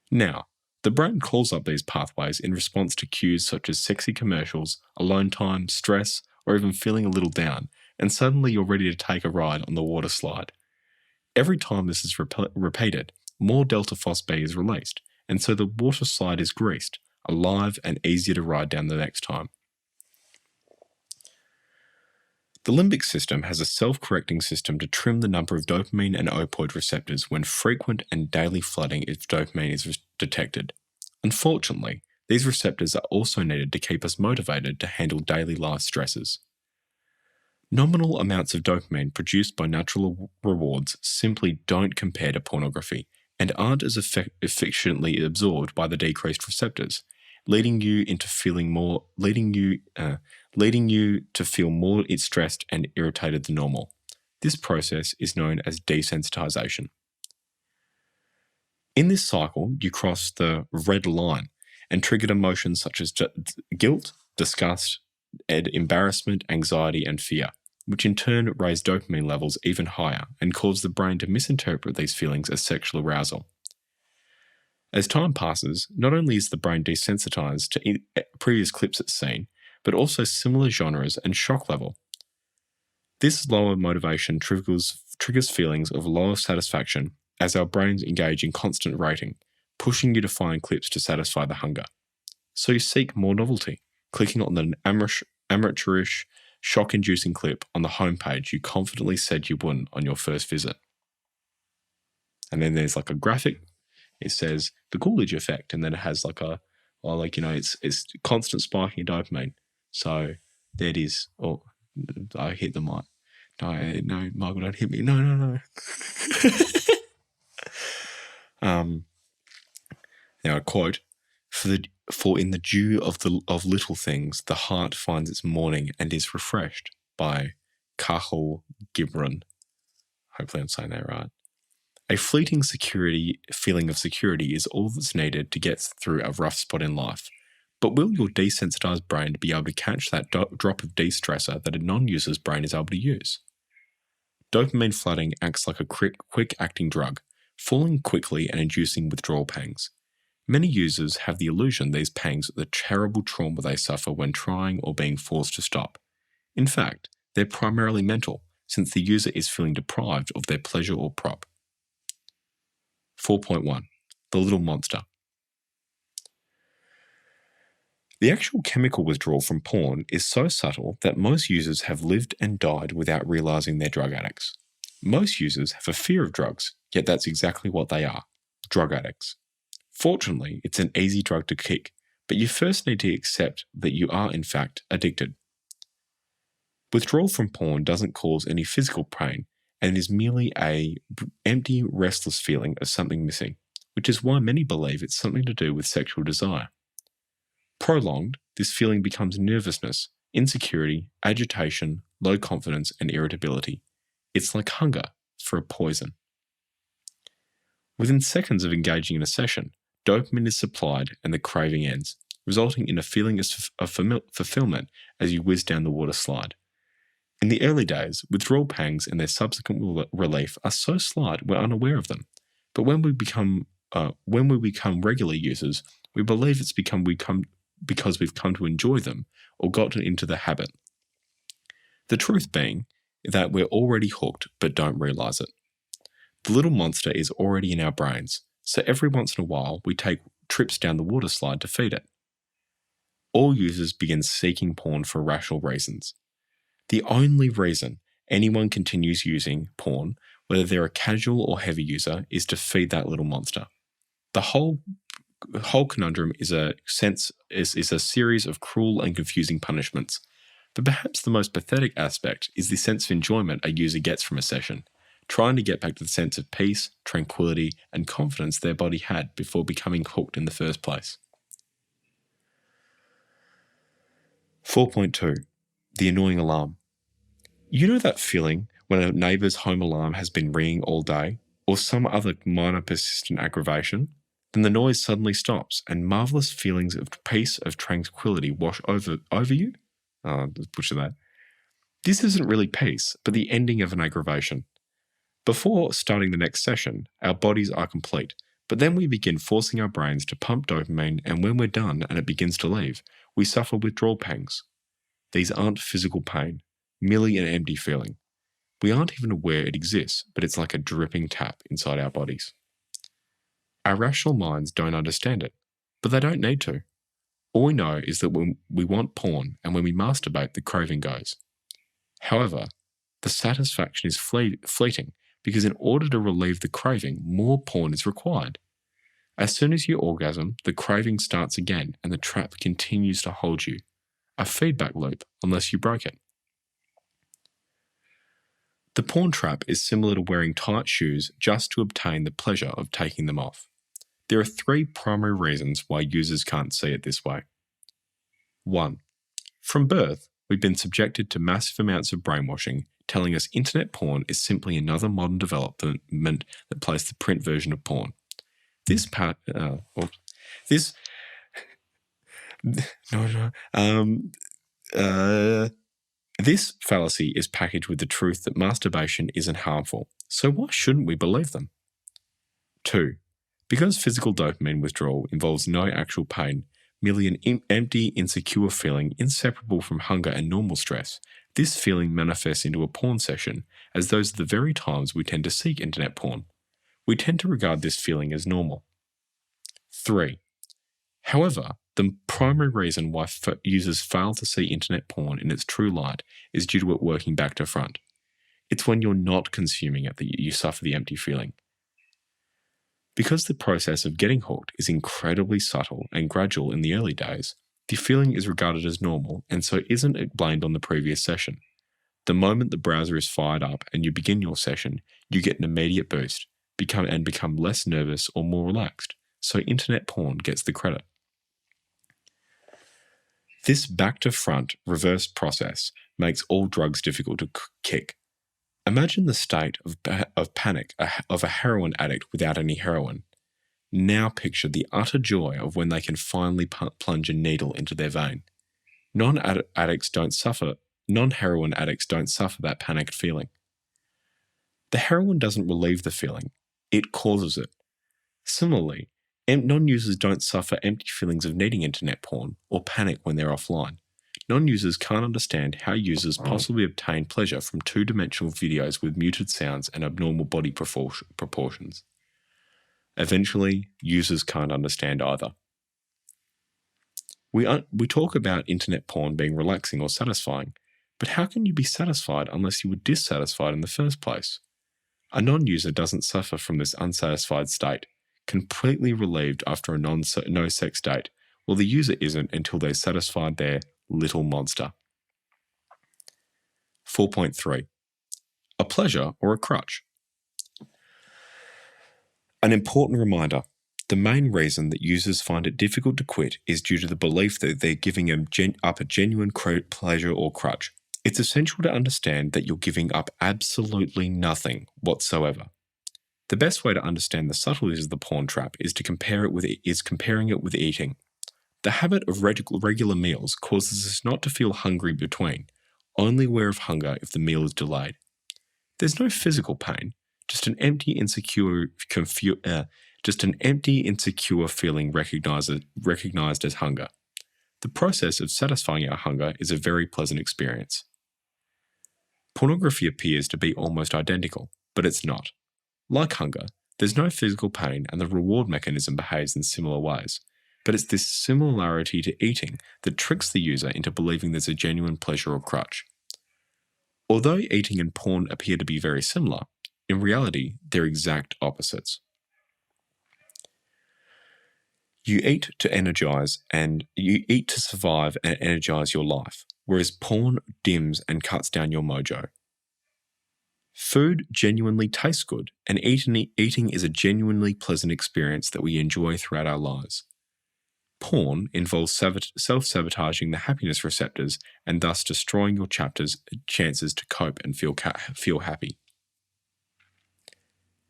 Now, the brain calls up these pathways in response to cues such as sexy commercials, alone time, stress, or even feeling a little down, and suddenly you're ready to take a ride on the water slide. Every time this is repeated, more delta phosphate is released, and so the water slide is greased, alive, and easier to ride down the next time. The limbic system has a self-correcting system to trim the number of dopamine and opioid receptors when frequent and daily flooding of dopamine is detected. Unfortunately, these receptors are also needed to keep us motivated to handle daily life stresses. Nominal amounts of dopamine produced by natural rewards simply don't compare to pornography and aren't as efficiently absorbed by the decreased receptors, leading you to feel more stressed and irritated than normal. This process is known as desensitization. In this cycle, you cross the red line and triggered emotions such as guilt, disgust, embarrassment, anxiety, and fear, which in turn raise dopamine levels even higher and cause the brain to misinterpret these feelings as sexual arousal. As time passes, not only is the brain desensitized to previous clips it's seen, but also similar genres and shock level. This lower motivation triggers feelings of lower satisfaction as our brains engage in constant rating, pushing you to find clips to satisfy the hunger. So you seek more novelty, clicking on an amateurish, shock-inducing clip on the homepage you confidently said you wouldn't on your first visit. And then there's like a graphic. It says the Coolidge effect, and then it has like it's constant spiking of dopamine. So there it is. Oh, I hit the mic. No, Michael, don't hit me. No. Now a quote: "For in the dew of little things, the heart finds its morning and is refreshed." By Cahill Gibran. Hopefully I'm saying that right. A fleeting feeling of security is all that's needed to get through a rough spot in life. But will your desensitized brain be able to catch that drop of de-stressor that a non-user's brain is able to use? Dopamine flooding acts like a quick-acting drug, falling quickly and inducing withdrawal pangs. Many users have the illusion these pangs are the terrible trauma they suffer when trying or being forced to stop. In fact, they're primarily mental, since the user is feeling deprived of their pleasure or prop. 4.1. The Little Monster. The actual chemical withdrawal from porn is so subtle that most users have lived and died without realizing they're drug addicts. Most users have a fear of drugs, yet that's exactly what they are, drug addicts. Fortunately, it's an easy drug to kick, but you first need to accept that you are, in fact, addicted. Withdrawal from porn doesn't cause any physical pain, and it is merely an empty, restless feeling of something missing, which is why many believe it's something to do with sexual desire. Prolonged, this feeling becomes nervousness, insecurity, agitation, low confidence, and irritability. It's like hunger for a poison. Within seconds of engaging in a session, dopamine is supplied and the craving ends, resulting in a feeling of fulfillment as you whiz down the water slide. In the early days, withdrawal pangs and their subsequent relief are so slight we're unaware of them. But when we become regular users, we believe it's because we've come to enjoy them or gotten into the habit. The truth being that we're already hooked but don't realize it. The little monster is already in our brains, so every once in a while we take trips down the water slide to feed it. All users begin seeking porn for rational reasons. The only reason anyone continues using porn, whether they're a casual or heavy user, is to feed that little monster. The whole conundrum is a series of cruel and confusing punishments. But perhaps the most pathetic aspect is the sense of enjoyment a user gets from a session, trying to get back to the sense of peace, tranquility, and confidence their body had before becoming hooked in the first place. 4.2. The annoying alarm. You know that feeling when a neighbour's home alarm has been ringing all day, or some other minor persistent aggravation? Then the noise suddenly stops, and marvellous feelings of peace, of tranquility wash over you? Let's butcher that. This isn't really peace, but the ending of an aggravation. Before starting the next session, our bodies are complete, but then we begin forcing our brains to pump dopamine, and when we're done and it begins to leave, we suffer withdrawal pangs. These aren't physical pain, merely an empty feeling. We aren't even aware it exists, but it's like a dripping tap inside our bodies. Our rational minds don't understand it, but they don't need to. All we know is that when we want porn and when we masturbate, the craving goes. However, the satisfaction is fleeting because in order to relieve the craving, more porn is required. As soon as you orgasm, the craving starts again and the trap continues to hold you. A feedback loop, unless you break it. The porn trap is similar to wearing tight shoes just to obtain the pleasure of taking them off. There are 3 primary reasons why users can't see it this way. 1. From birth, we've been subjected to massive amounts of brainwashing, telling us internet porn is simply another modern development that plays the print version of porn. This fallacy is packaged with the truth that masturbation isn't harmful, so why shouldn't we believe them? 2. Because physical dopamine withdrawal involves no actual pain, merely an empty, insecure feeling inseparable from hunger and normal stress, this feeling manifests into a porn session, as those are the very times we tend to seek internet porn. We tend to regard this feeling as normal. 3. However, the primary reason why users fail to see internet porn in its true light is due to it working back to front. It's when you're not consuming it that you suffer the empty feeling. Because the process of getting hooked is incredibly subtle and gradual in the early days, the feeling is regarded as normal and so isn't blamed on the previous session. The moment the browser is fired up and you begin your session, you get an immediate boost, become less nervous or more relaxed, so internet porn gets the credit. This back-to-front reverse process makes all drugs difficult to kick. Imagine the state of panic of a heroin addict without any heroin. Now picture the utter joy of when they can finally plunge a needle into their vein. Non-heroin addicts don't suffer that panicked feeling. The heroin doesn't relieve the feeling, it causes it. Similarly, non-users don't suffer empty feelings of needing internet porn or panic when they're offline. Non-users can't understand how users possibly obtain pleasure from 2-dimensional videos with muted sounds and abnormal body proportions. Eventually, users can't understand either. We talk about internet porn being relaxing or satisfying, but how can you be satisfied unless you were dissatisfied in the first place? A non-user doesn't suffer from this unsatisfied state. completely relieved after a no-sex date, while the user isn't until they've satisfied their little monster. 4.3. A pleasure or a crutch? An important reminder. The main reason that users find it difficult to quit is due to the belief that they're giving up a genuine pleasure or crutch. It's essential to understand that you're giving up absolutely nothing whatsoever. The best way to understand the subtleties of the porn trap is comparing it with eating. The habit of regular meals causes us not to feel hungry between, only aware of hunger if the meal is delayed. There's no physical pain, just an empty, insecure feeling recognized as hunger. The process of satisfying our hunger is a very pleasant experience. Pornography appears to be almost identical, but it's not. Like hunger, there's no physical pain and the reward mechanism behaves in similar ways, but it's this similarity to eating that tricks the user into believing there's a genuine pleasure or crutch. Although eating and porn appear to be very similar, in reality, they're exact opposites. You eat to survive and energize your life, whereas porn dims and cuts down your mojo. Food genuinely tastes good, and eating is a genuinely pleasant experience that we enjoy throughout our lives. Porn involves self-sabotaging the happiness receptors and thus destroying your chances to cope and feel happy.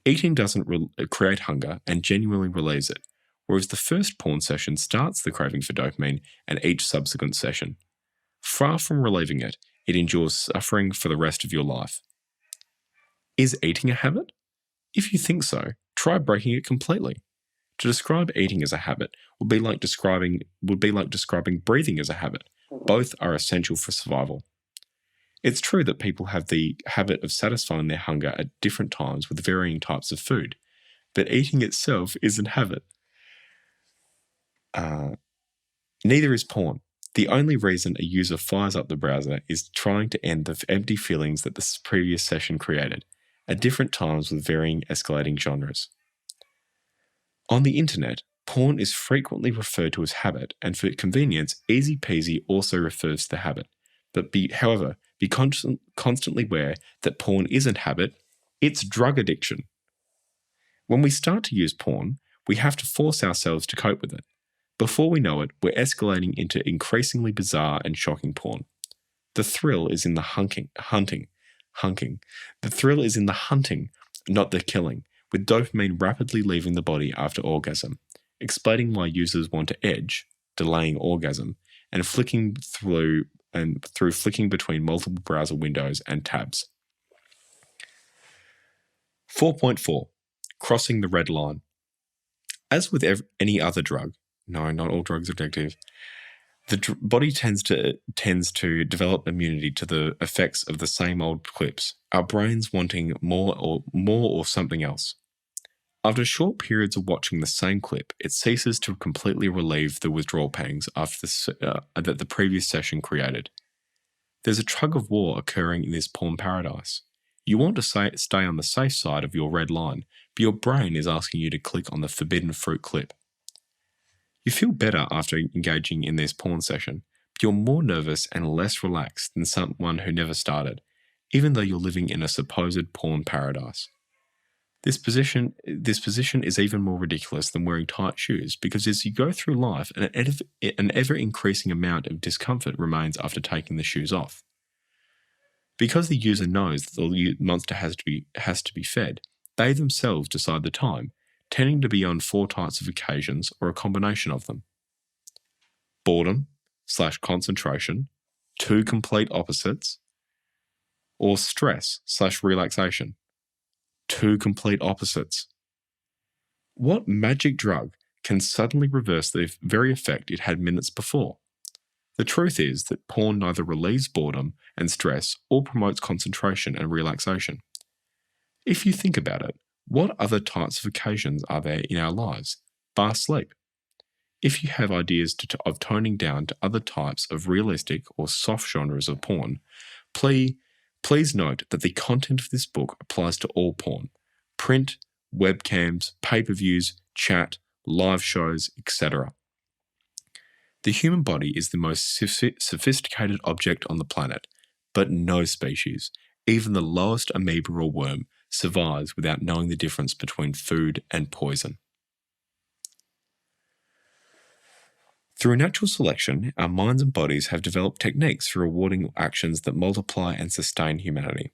Eating doesn't create hunger and genuinely relieves it, whereas the first porn session starts the craving for dopamine and each subsequent session. Far from relieving it, it endures suffering for the rest of your life. Is eating a habit? If you think so, try breaking it completely. To describe eating as a habit would be like describing breathing as a habit. Both are essential for survival. It's true that people have the habit of satisfying their hunger at different times with varying types of food, but eating itself isn't habit. Neither is porn. The only reason a user fires up the browser is trying to end the empty feelings that the previous session created, at different times with varying escalating genres. On the internet, porn is frequently referred to as habit, and for convenience, Easy Peasy also refers to the habit. But be constantly aware that porn isn't habit, it's drug addiction. When we start to use porn, we have to force ourselves to cope with it. Before we know it, we're escalating into increasingly bizarre and shocking porn. The thrill is in the hunting. The thrill is in the hunting, not the killing, with dopamine rapidly leaving the body after orgasm, explaining why users want to edge, delaying orgasm, and flicking between multiple browser windows and tabs. 4.4. Crossing the red line. As with any other drug, no, not all drugs are addictive, the body tends to develop immunity to the effects of the same old clips, our brains wanting more or something else. After short periods of watching the same clip, it ceases to completely relieve the withdrawal pangs that the previous session created. There's a tug of war occurring in this porn paradise. You want to stay on the safe side of your red line, but your brain is asking you to click on the forbidden fruit clip. You feel better after engaging in this porn session, but you're more nervous and less relaxed than someone who never started, even though you're living in a supposed porn paradise. This position is even more ridiculous than wearing tight shoes, because as you go through life, an ever-increasing amount of discomfort remains after taking the shoes off. Because the user knows that the monster has to be fed, they themselves decide the time, tending to be on 4 types of occasions or a combination of them. Boredom / concentration, 2 complete opposites, or stress / relaxation, 2 complete opposites. What magic drug can suddenly reverse the very effect it had minutes before? The truth is that porn neither relieves boredom and stress or promotes concentration and relaxation. If you think about it, what other types of occasions are there in our lives, bar sleep? If you have ideas of toning down to other types of realistic or soft genres of porn, please note that the content of this book applies to all porn, print, webcams, pay-per-views, chat, live shows, etc. The human body is the most sophisticated object on the planet, but no species, even the lowest amoeba or worm, survives without knowing the difference between food and poison. Through natural selection, our minds and bodies have developed techniques for rewarding actions that multiply and sustain humanity.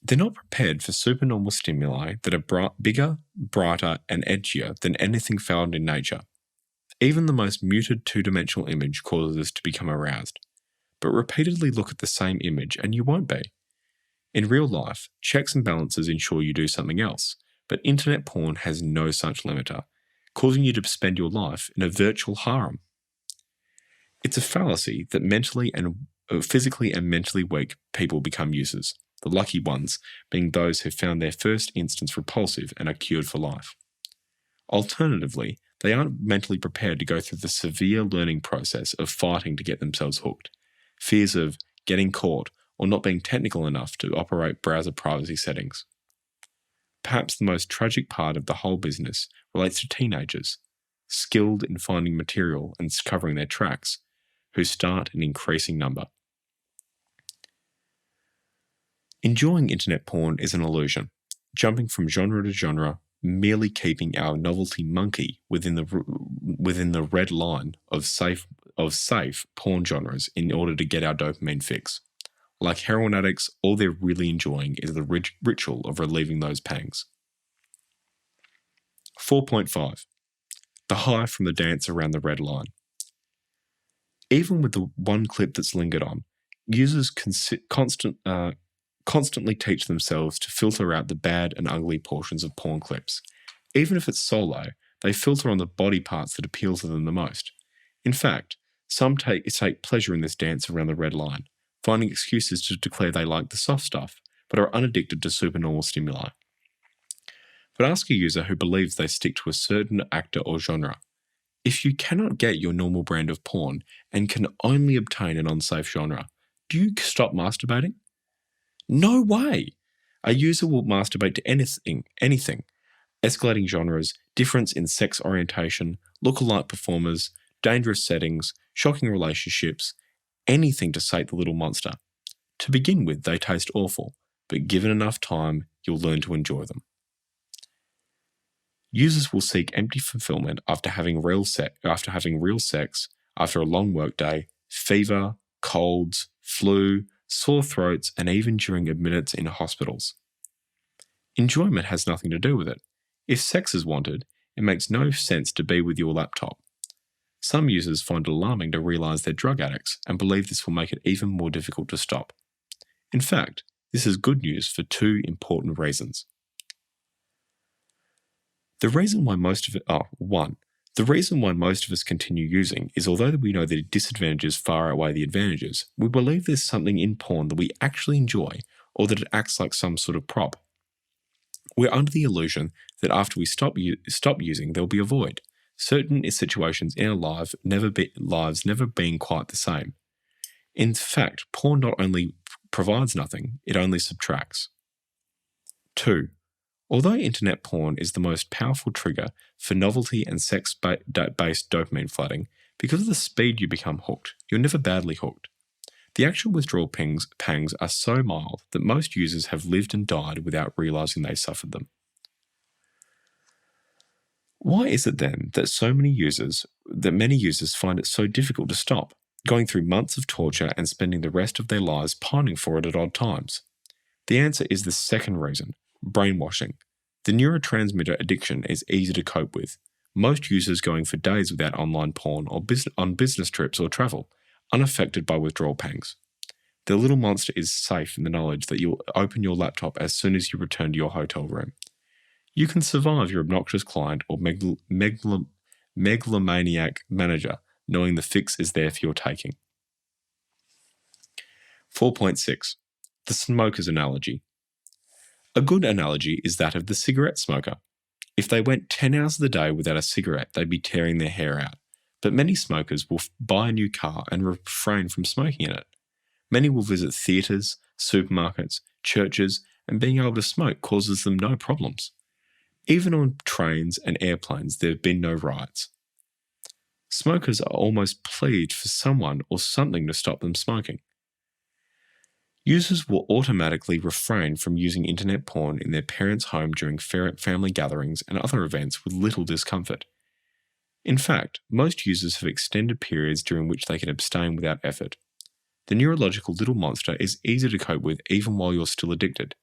They're not prepared for supernormal stimuli that are bigger, brighter, and edgier than anything found in nature. Even the most muted two-dimensional image causes us to become aroused. But repeatedly look at the same image and you won't be. In real life, checks and balances ensure you do something else, but internet porn has no such limiter, causing you to spend your life in a virtual harem. It's a fallacy that physically and mentally weak people become users, the lucky ones being those who found their first instance repulsive and are cured for life. Alternatively, they aren't mentally prepared to go through the severe learning process of fighting to get themselves hooked, fears of getting caught or not being technical enough to operate browser privacy settings. Perhaps the most tragic part of the whole business relates to teenagers, skilled in finding material and covering their tracks, who start in increasing number. Enjoying internet porn is an illusion, jumping from genre to genre, merely keeping our novelty monkey within the red line of safe porn genres in order to get our dopamine fix. Like heroin addicts, all they're really enjoying is the ritual of relieving those pangs. 4.5. The high from the dance around the red line. Even with the one clip that's lingered on, users constantly teach themselves to filter out the bad and ugly portions of porn clips. Even if it's solo, they filter on the body parts that appeal to them the most. In fact, some take pleasure in this dance around the red line, finding excuses to declare they like the soft stuff, but are unaddicted to supernormal stimuli. But ask a user who believes they stick to a certain actor or genre. If you cannot get your normal brand of porn and can only obtain an unsafe genre, do you stop masturbating? No way! A user will masturbate to anything. Escalating genres, difference in sex orientation, lookalike performers, dangerous settings, shocking relationships, anything to sate the little monster. To begin with, they taste awful, but given enough time, you'll learn to enjoy them. Users will seek empty fulfillment after having real sex, after a long workday, fever, colds, flu, sore throats, and even during admittance in hospitals. Enjoyment has nothing to do with it. If sex is wanted, it makes no sense to be with your laptop. Some users find it alarming to realize they're drug addicts and believe this will make it even more difficult to stop. In fact, this is good news for two important reasons. The reason why most of us continue using is although we know the disadvantages far outweigh the advantages, we believe there's something in porn that we actually enjoy or that it acts like some sort of prop. We're under the illusion that after we stop using, there'll be a void, certain situations in our lives never being quite the same. In fact, porn not only provides nothing, it only subtracts. 2. Although internet porn is the most powerful trigger for novelty and sex-based dopamine flooding, because of the speed you become hooked, you're never badly hooked. The actual withdrawal pangs are so mild that most users have lived and died without realizing they suffered them. Why is it then that many users find it so difficult to stop, going through months of torture and spending the rest of their lives pining for it at odd times? The answer is the second reason, brainwashing. The neurotransmitter addiction is easy to cope with. Most users going for days without online porn or on business trips or travel, unaffected by withdrawal pangs. The little monster is safe in the knowledge that you'll open your laptop as soon as you return to your hotel room. You can survive your obnoxious client or megalomaniac manager knowing the fix is there for your taking. 4.6. The smoker's analogy. A good analogy is that of the cigarette smoker. If they went 10 hours of the day without a cigarette, they'd be tearing their hair out. But many smokers will buy a new car and refrain from smoking in it. Many will visit theatres, supermarkets, churches, and being able to smoke causes them no problems. Even on trains and airplanes, there have been no riots. Smokers are almost plead for someone or something to stop them smoking. Users will automatically refrain from using internet porn in their parents' home during family gatherings and other events with little discomfort. In fact, most users have extended periods during which they can abstain without effort. The neurological little monster is easy to cope with even while you're still addicted.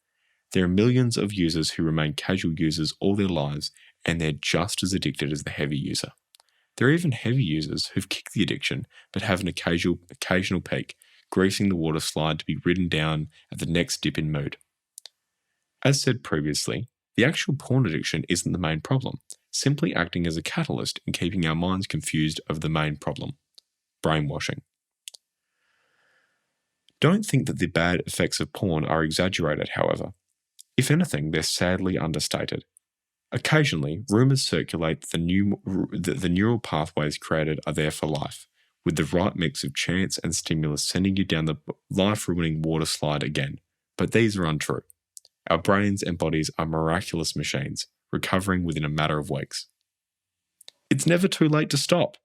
There are millions of users who remain casual users all their lives, and they're just as addicted as the heavy user. There are even heavy users who've kicked the addiction but have an occasional peak, greasing the water slide to be ridden down at the next dip in mood. As said previously, the actual porn addiction isn't the main problem, simply acting as a catalyst in keeping our minds confused over the main problem: brainwashing. Don't think that the bad effects of porn are exaggerated, however. If anything, they're sadly understated. Occasionally, rumours circulate that the neural pathways created are there for life, with the right mix of chance and stimulus sending you down the life-ruining water slide again. But these are untrue. Our brains and bodies are miraculous machines, recovering within a matter of weeks. It's never too late to stop.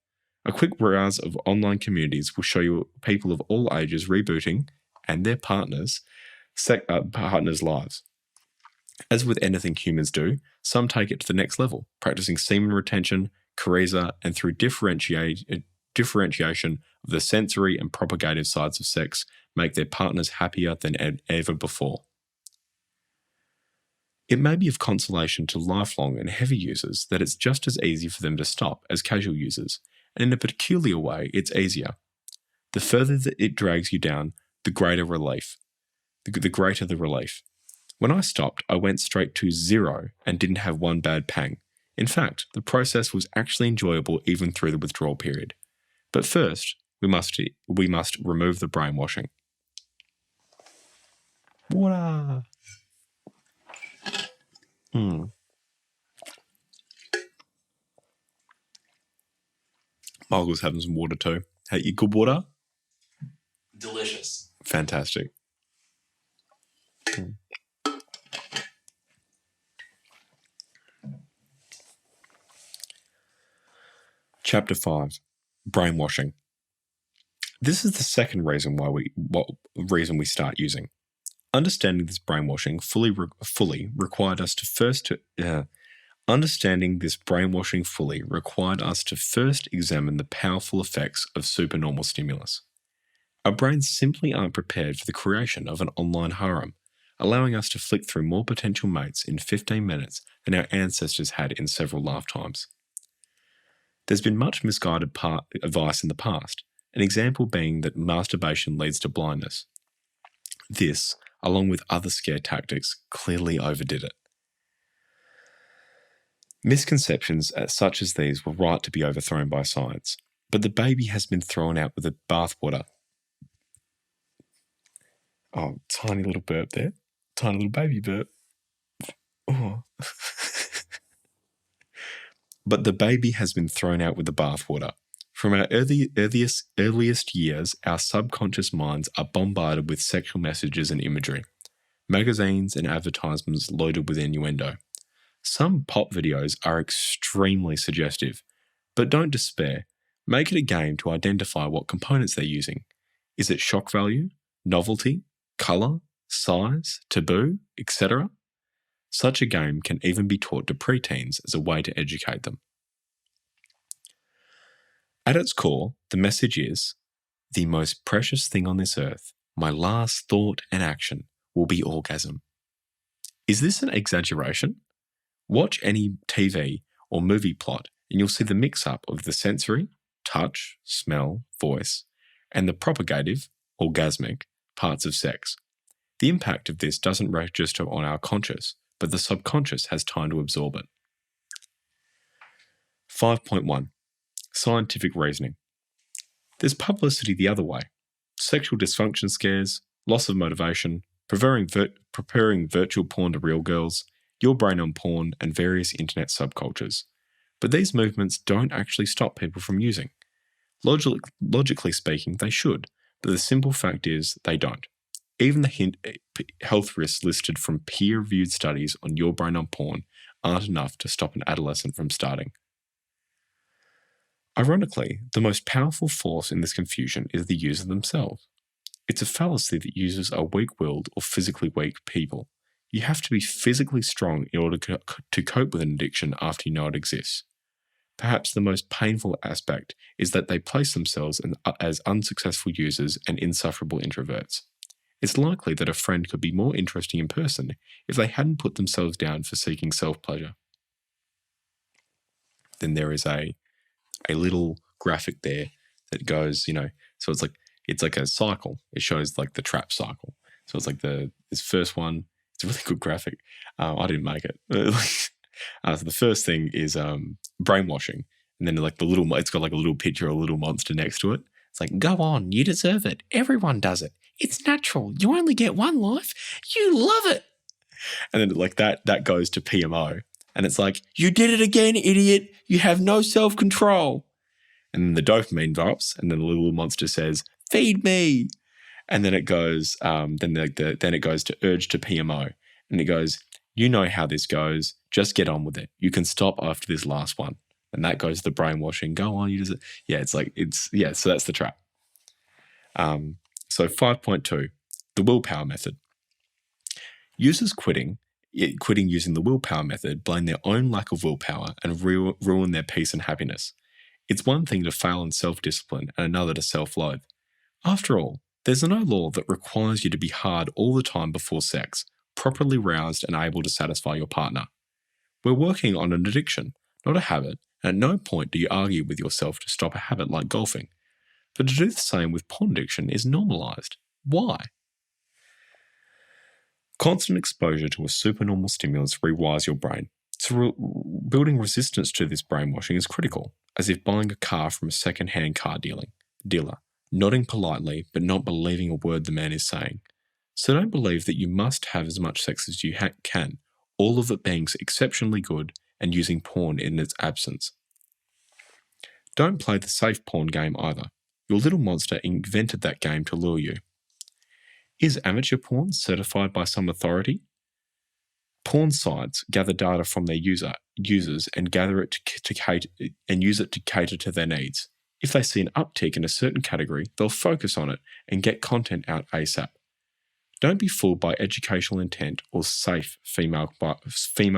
A quick browse of online communities will show you people of all ages rebooting, and their partners' lives. As with anything humans do, some take it to the next level, practicing semen retention, charisma, and through differentiation of the sensory and propagative sides of sex, make their partners happier than ever before. It may be of consolation to lifelong and heavy users that it's just as easy for them to stop as casual users, and in a peculiar way, it's easier. The further that it drags you down, the greater relief. The greater the relief. When I stopped, I went straight to 0 and didn't have one bad pang. In fact, the process was actually enjoyable even through the withdrawal period. But first, we must remove the brainwashing. Water. Margaret's having some water too. Hey, you good water? Delicious. Fantastic. Chapter 5. Brainwashing. This is the second reason we start using. Understanding this brainwashing fully required us to first examine the powerful effects of supernormal stimulus. Our brains simply aren't prepared for the creation of an online harem, allowing us to flick through more potential mates in 15 minutes than our ancestors had in several lifetimes. There's been much misguided advice in the past, an example being that masturbation leads to blindness. This, along with other scare tactics, clearly overdid it. Misconceptions such as these were right to be overthrown by science, but the baby has been thrown out with the bathwater. Oh, tiny little burp there. Tiny little baby burp. Oh. But the baby has been thrown out with the bathwater. From our earliest years, our subconscious minds are bombarded with sexual messages and imagery, magazines and advertisements loaded with innuendo. Some pop videos are extremely suggestive, but don't despair. Make it a game to identify what components they're using. Is it shock value, novelty, colour, size, taboo, etc.? Such a game can even be taught to preteens as a way to educate them. At its core, the message is, the most precious thing on this earth, my last thought and action, will be orgasm. Is this an exaggeration? Watch any TV or movie plot and you'll see the mix-up of the sensory, touch, smell, voice, and the propagative, orgasmic, parts of sex. The impact of this doesn't register on our conscious, but the subconscious has time to absorb it. 5.1. Scientific reasoning. There's publicity the other way. Sexual dysfunction scares, loss of motivation, preparing virtual porn to real girls, your brain on porn, and various internet subcultures. But these movements don't actually stop people from using. Logically speaking, they should, but the simple fact is they don't. Even the health risks listed from peer-reviewed studies on your brain on porn aren't enough to stop an adolescent from starting. Ironically, the most powerful force in this confusion is the user themselves. It's a fallacy that users are weak-willed or physically weak people. You have to be physically strong in order to cope with an addiction after you know it exists. Perhaps the most painful aspect is that they place themselves as unsuccessful users and insufferable introverts. It's likely that a friend could be more interesting in person if they hadn't put themselves down for seeking self-pleasure. Then there is a little graphic there that goes, so it's like a cycle. It shows like the trap cycle. So it's like this first one. It's a really good graphic. I didn't make it. So the first thing is brainwashing, and then like it's got like a little picture of a little monster next to it. It's like, go on, you deserve it. Everyone does it. It's natural. You only get one life. You love it. And then like that goes to PMO, and it's like, you did it again, idiot. You have no self-control. And then the dopamine drops, and then the little monster says, feed me. And then it goes, then it goes to urge to PMO, and it goes, you know how this goes. Just get on with it. You can stop after this last one. And that goes to the brainwashing. Go on, you deserve. Yeah, so that's the trap. So 5.2, the willpower method. Users quitting using the willpower method blame their own lack of willpower and ruin their peace and happiness. It's one thing to fail in self-discipline and another to self-loathe. After all, there's no law that requires you to be hard all the time before sex, properly roused and able to satisfy your partner. We're working on an addiction, not a habit, and at no point do you argue with yourself to stop a habit like golfing. But to do the same with porn addiction is normalized. Why? Constant exposure to a supernormal stimulus rewires your brain. So building resistance to this brainwashing is critical, as if buying a car from a second-hand car dealer, nodding politely but not believing a word the man is saying. So don't believe that you must have as much sex as you can, all of it being exceptionally good and using porn in its absence. Don't play the safe porn game either. Your little monster invented that game to lure you. Is amateur porn certified by some authority? Porn sites gather data from their users and gather it and use it to cater to their needs. If they see an uptick in a certain category, they'll focus on it and get content out ASAP. Don't be fooled by educational intent or safe female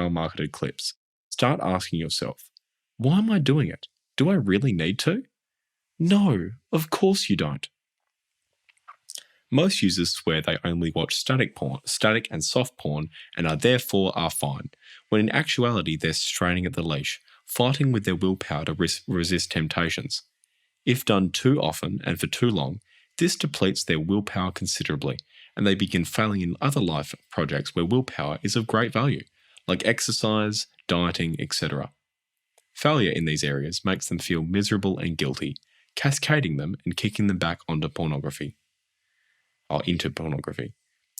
marketed clips. Start asking yourself, why am I doing it? Do I really need to? No, of course you don't. Most users swear they only watch static and soft porn and are therefore fine, when in actuality they're straining at the leash, fighting with their willpower to resist temptations. If done too often and for too long, this depletes their willpower considerably, and they begin failing in other life projects where willpower is of great value, like exercise, dieting, etc. Failure in these areas makes them feel miserable and guilty, cascading them and kicking them back into pornography.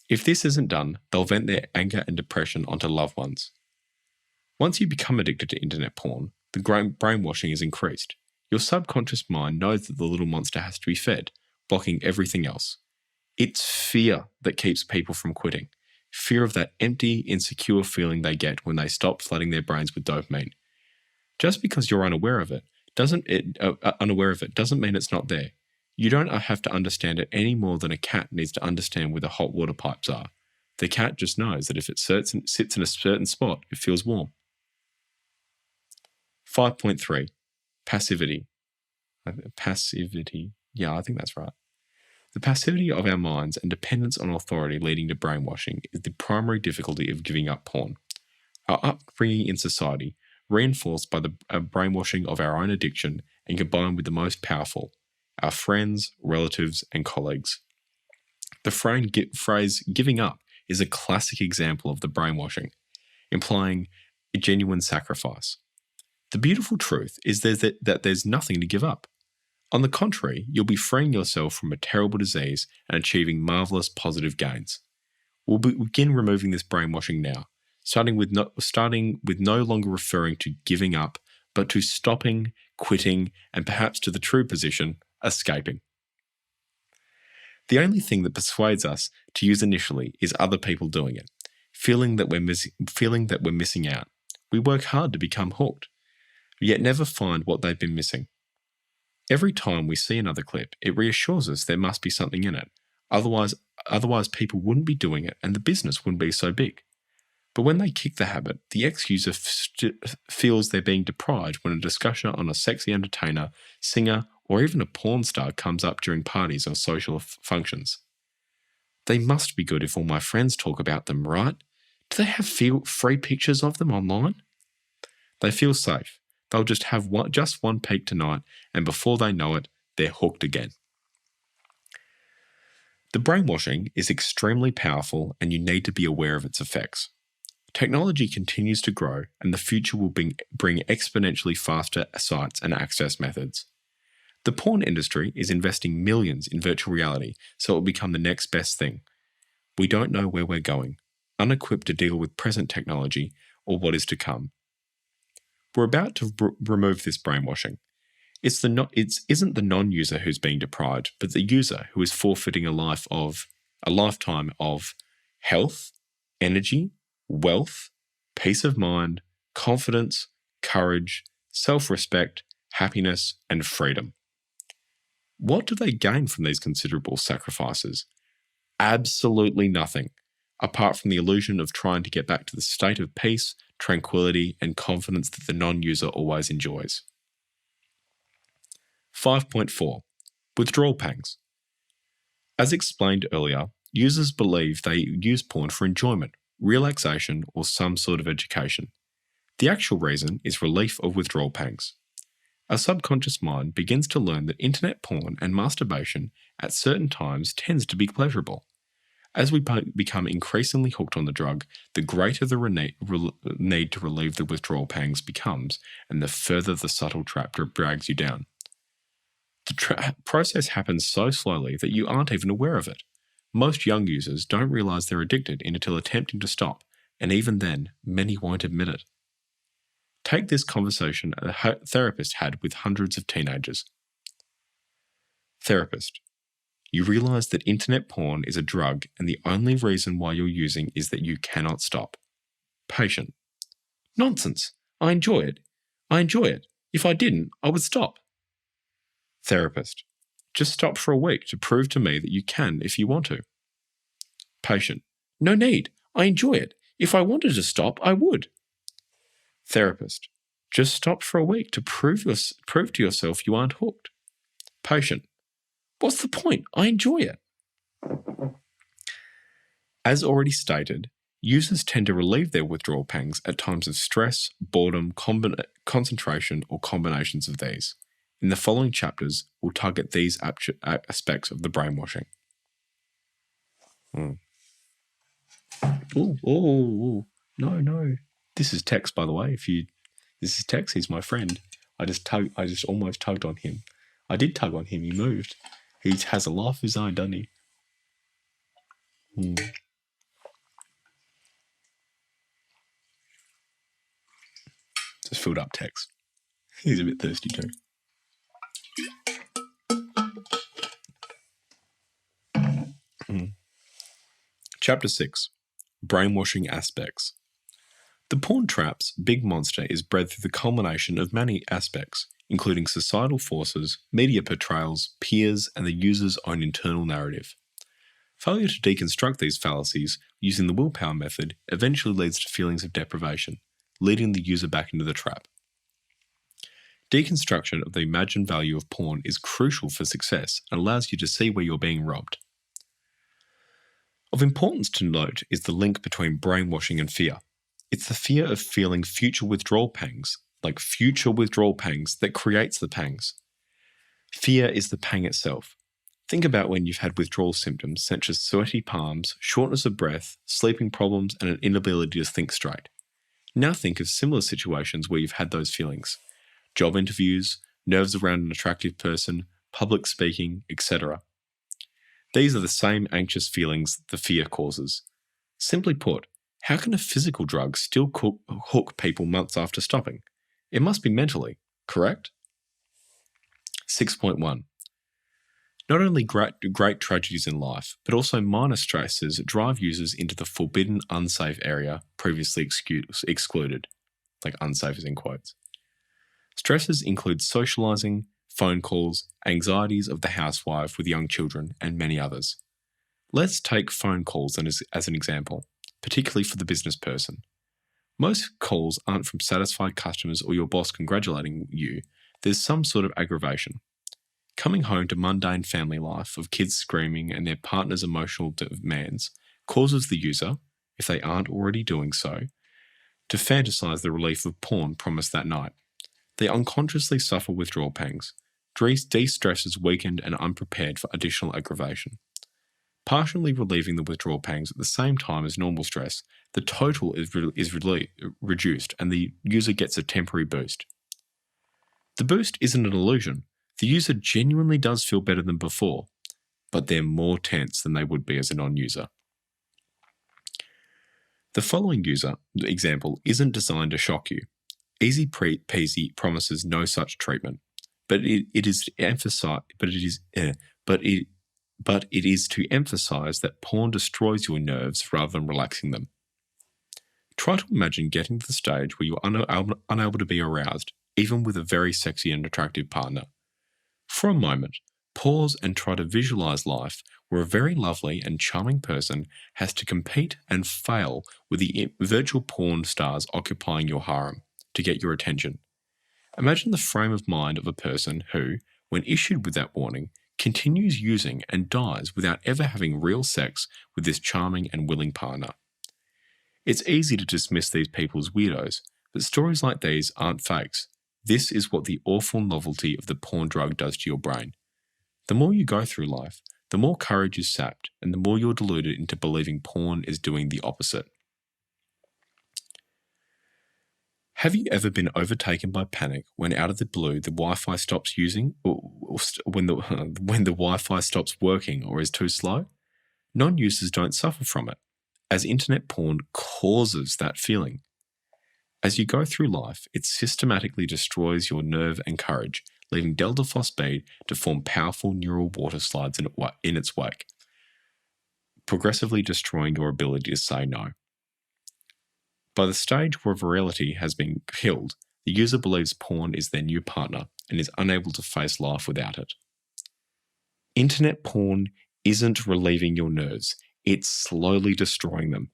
If this isn't done, they'll vent their anger and depression onto loved ones. Once you become addicted to internet porn, the brainwashing is increased. Your subconscious mind knows that the little monster has to be fed, blocking everything else. It's fear that keeps people from quitting. Fear of that empty, insecure feeling they get when they stop flooding their brains with dopamine. Just because you're unaware of it doesn't mean it's not there. You don't have to understand it any more than a cat needs to understand where the hot water pipes are. The cat just knows that if it sits in a certain spot, it feels warm. 5.3. Passivity. Yeah, I think that's right. The passivity of our minds and dependence on authority leading to brainwashing is the primary difficulty of giving up porn. Our upbringing in society, reinforced by the brainwashing of our own addiction and combined with the most powerful, our friends, relatives, and colleagues. The phrase giving up is a classic example of the brainwashing, implying a genuine sacrifice. The beautiful truth is that there's nothing to give up. On the contrary, you'll be freeing yourself from a terrible disease and achieving marvelous positive gains. We'll begin removing this brainwashing now, starting with no longer referring to giving up, but to stopping, quitting, and perhaps to the true position, escaping. The only thing that persuades us to use initially is other people doing it, feeling that we're missing out. We work hard to become hooked, yet never find what they've been missing. Every time we see another clip, it reassures us there must be something in it. Otherwise people wouldn't be doing it and the business wouldn't be so big. But when they kick the habit, the ex-user feels they're being deprived when a discussion on a sexy entertainer, singer, or even a porn star comes up during parties or social functions. They must be good if all my friends talk about them, right? Do they have free pictures of them online? They feel safe. They'll just have one peek tonight, and before they know it, they're hooked again. The brainwashing is extremely powerful, and you need to be aware of its effects. Technology continues to grow, and the future will bring exponentially faster sites and access methods. The porn industry is investing millions in virtual reality, so it will become the next best thing. We don't know where we're going, unequipped to deal with present technology or what is to come. We're about to remove this brainwashing. It isn't the non-user who's being deprived, but the user who is forfeiting a lifetime of health, energy, wealth, peace of mind, confidence, courage, self-respect, happiness, and freedom. What do they gain from these considerable sacrifices? Absolutely nothing, apart from the illusion of trying to get back to the state of peace, tranquility, and confidence that the non-user always enjoys. 5.4. Withdrawal Pangs. As explained earlier, users believe they use porn for enjoyment, relaxation, or some sort of education. The actual reason is relief of withdrawal pangs. Our subconscious mind begins to learn that internet porn and masturbation at certain times tends to be pleasurable. As we become increasingly hooked on the drug, the greater the need to relieve the withdrawal pangs becomes, and the further the subtle trap drags you down. The process happens so slowly that you aren't even aware of it. Most young users don't realize they're addicted until attempting to stop, and even then, many won't admit it. Take this conversation a therapist had with hundreds of teenagers. Therapist: you realize that internet porn is a drug and the only reason why you're using is that you cannot stop. Patient: nonsense. I enjoy it. If I didn't, I would stop. Therapist: just stop for a week to prove to me that you can if you want to. Patient: no need. I enjoy it. If I wanted to stop, I would. Therapist: just stop for a week to prove to yourself you aren't hooked. Patient: what's the point? I enjoy it. As already stated, users tend to relieve their withdrawal pangs at times of stress, boredom, concentration, or combinations of these. In the following chapters, we'll target these aspects of the brainwashing. Oh, no. This is Tex, by the way. This is Tex. He's my friend. I just almost tugged on him. I did tug on him. He moved. He has a life of his own, doesn't he? Just filled up Tex. He's a bit thirsty too. Chapter 6. Brainwashing Aspects. The porn trap's big monster is bred through the culmination of many aspects, including societal forces, media portrayals, peers, and the user's own internal narrative. Failure to deconstruct these fallacies using the willpower method eventually leads to feelings of deprivation, leading the user back into the trap. Deconstruction of the imagined value of porn is crucial for success and allows you to see where you're being robbed. Of importance to note is the link between brainwashing and fear. It's the fear of feeling future withdrawal pangs, that creates the pangs. Fear is the pang itself. Think about when you've had withdrawal symptoms such as sweaty palms, shortness of breath, sleeping problems, and an inability to think straight. Now think of similar situations where you've had those feelings. Job interviews, nerves around an attractive person, public speaking, etc. These are the same anxious feelings the fear causes. Simply put, how can a physical drug still hook people months after stopping? It must be mentally, correct? 6.1. Not only great tragedies in life, but also minor stresses drive users into the forbidden, unsafe area previously excluded. like unsafe is in quotes. Stresses include socializing, phone calls, anxieties of the housewife with young children, and many others. Let's take phone calls as an example, particularly for the business person. Most calls aren't from satisfied customers or your boss congratulating you. There's some sort of aggravation. Coming home to mundane family life of kids screaming and their partner's emotional demands causes the user, if they aren't already doing so, to fantasize the relief of porn promised that night. They unconsciously suffer withdrawal pangs. De-stress is weakened and unprepared for additional aggravation. Partially relieving the withdrawal pangs at the same time as normal stress, the total is reduced and the user gets a temporary boost. The boost isn't an illusion. The user genuinely does feel better than before, but they're more tense than they would be as a non-user. The following user example isn't designed to shock you. Easy peasy promises no such treatment, but it is to emphasize that porn destroys your nerves rather than relaxing them. Try to imagine getting to the stage where you're unable to be aroused, even with a very sexy and attractive partner. For a moment, pause and try to visualize life where a very lovely and charming person has to compete and fail with the virtual porn stars occupying your harem to get your attention. Imagine the frame of mind of a person who, when issued with that warning, continues using and dies without ever having real sex with this charming and willing partner. It's easy to dismiss these people as weirdos, but stories like these aren't fakes. This is what the awful novelty of the porn drug does to your brain. The more you go through life, the more courage is sapped, and the more you're deluded into believing porn is doing the opposite. Have you ever been overtaken by panic when out of the blue the Wi-Fi stops using, or when the Wi-Fi stops working or is too slow? Non-users don't suffer from it, as internet porn causes that feeling. As you go through life, it systematically destroys your nerve and courage, leaving delta phosphate to form powerful neural water slides in its wake, progressively destroying your ability to say no. By the stage where virility has been killed, the user believes porn is their new partner and is unable to face life without it. Internet porn isn't relieving your nerves, it's slowly destroying them.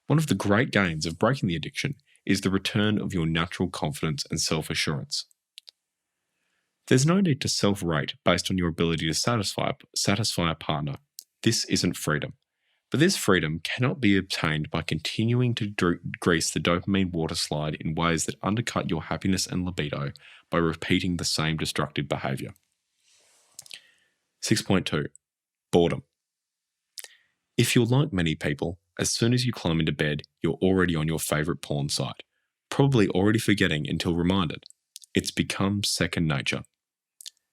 One of the great gains of breaking the addiction is the return of your natural confidence and self-assurance. There's no need to self-rate based on your ability to satisfy a partner. This isn't freedom. But this freedom cannot be obtained by continuing to grease the dopamine water slide in ways that undercut your happiness and libido by repeating the same destructive behavior. 6.2. Boredom. If you're like many people, as soon as you climb into bed, you're already on your favorite porn site, probably already forgetting until reminded. It's become second nature.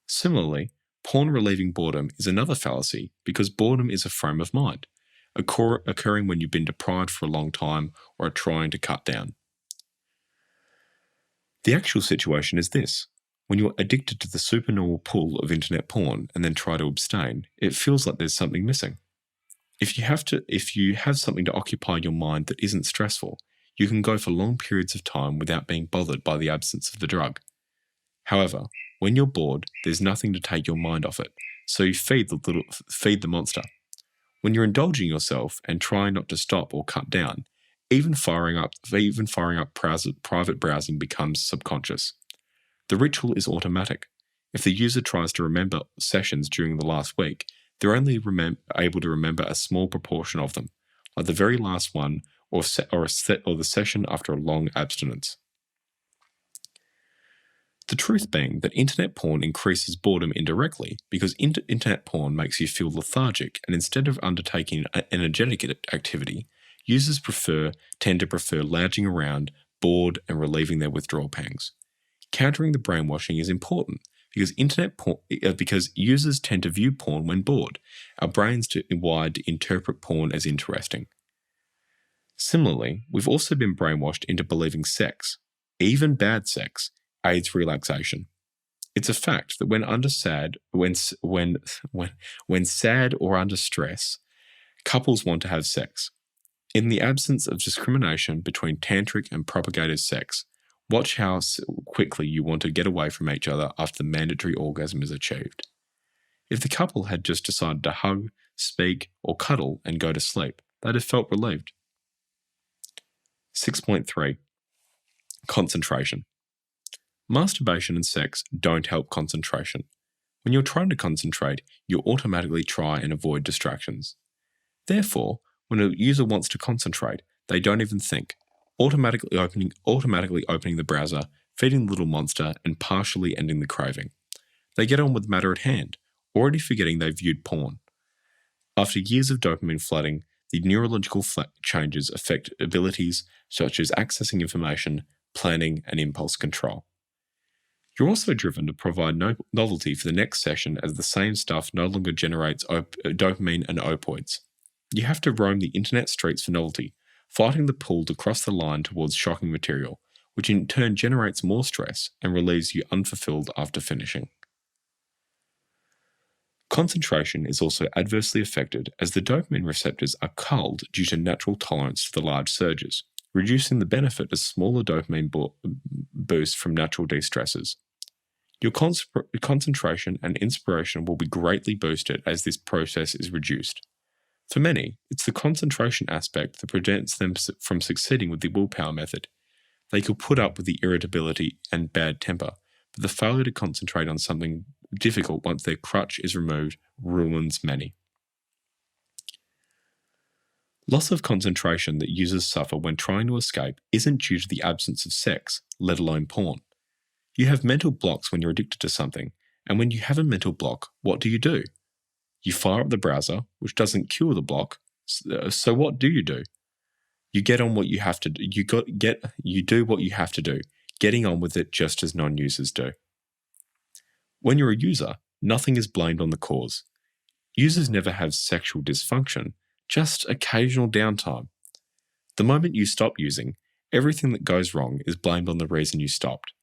Similarly, porn relieving boredom is another fallacy because boredom is a frame of mind, occurring when you've been deprived for a long time or are trying to cut down. The actual situation is this. When you're addicted to the supernormal pull of internet porn and then try to abstain, it feels like there's something missing. If you have something to occupy your mind that isn't stressful, you can go for long periods of time without being bothered by the absence of the drug. However, when you're bored, there's nothing to take your mind off it, so you feed the monster. When you're indulging yourself and trying not to stop or cut down, even firing up private browsing becomes subconscious. The ritual is automatic. If the user tries to remember sessions during the last week, they're only able to remember a small proportion of them, like the very last one or the session after a long abstinence. The truth being that internet porn increases boredom indirectly because internet porn makes you feel lethargic, and instead of undertaking an energetic activity, users tend to prefer lounging around, bored, and relieving their withdrawal pangs. Countering the brainwashing is important because users tend to view porn when bored. Our brains are wired to interpret porn as interesting. Similarly, we've also been brainwashed into believing sex, even bad sex, aids relaxation. It's a fact that when sad or under stress, couples want to have sex. In the absence of discrimination between tantric and propagative sex, watch how quickly you want to get away from each other after the mandatory orgasm is achieved. If the couple had just decided to hug, speak, or cuddle and go to sleep, they'd have felt relieved. 6.3. Concentration. Masturbation and sex don't help concentration. When you're trying to concentrate, you automatically try and avoid distractions. Therefore, when a user wants to concentrate, they don't even think, automatically opening the browser, feeding the little monster, and partially ending the craving. They get on with the matter at hand, already forgetting they viewed porn. After years of dopamine flooding, the neurological changes affect abilities such as accessing information, planning, and impulse control. You're also driven to provide novelty for the next session as the same stuff no longer generates dopamine and opioids. You have to roam the internet streets for novelty, fighting the pull to cross the line towards shocking material, which in turn generates more stress and relieves you unfulfilled after finishing. Concentration is also adversely affected as the dopamine receptors are culled due to natural tolerance to the large surges, reducing the benefit of smaller dopamine boosts from natural de-stressors. Your concentration and inspiration will be greatly boosted as this process is reduced. For many, it's the concentration aspect that prevents them from succeeding with the willpower method. They could put up with the irritability and bad temper, but the failure to concentrate on something difficult once their crutch is removed ruins many. Loss of concentration that users suffer when trying to escape isn't due to the absence of sex, let alone porn. You have mental blocks when you're addicted to something, and when you have a mental block, what do? You fire up the browser, which doesn't cure the block, so what do? You get on what you have to do. You do what you have to do, getting on with it just as non-users do. When you're a user, nothing is blamed on the cause. Users never have sexual dysfunction, just occasional downtime. The moment you stop using, everything that goes wrong is blamed on the reason you stopped.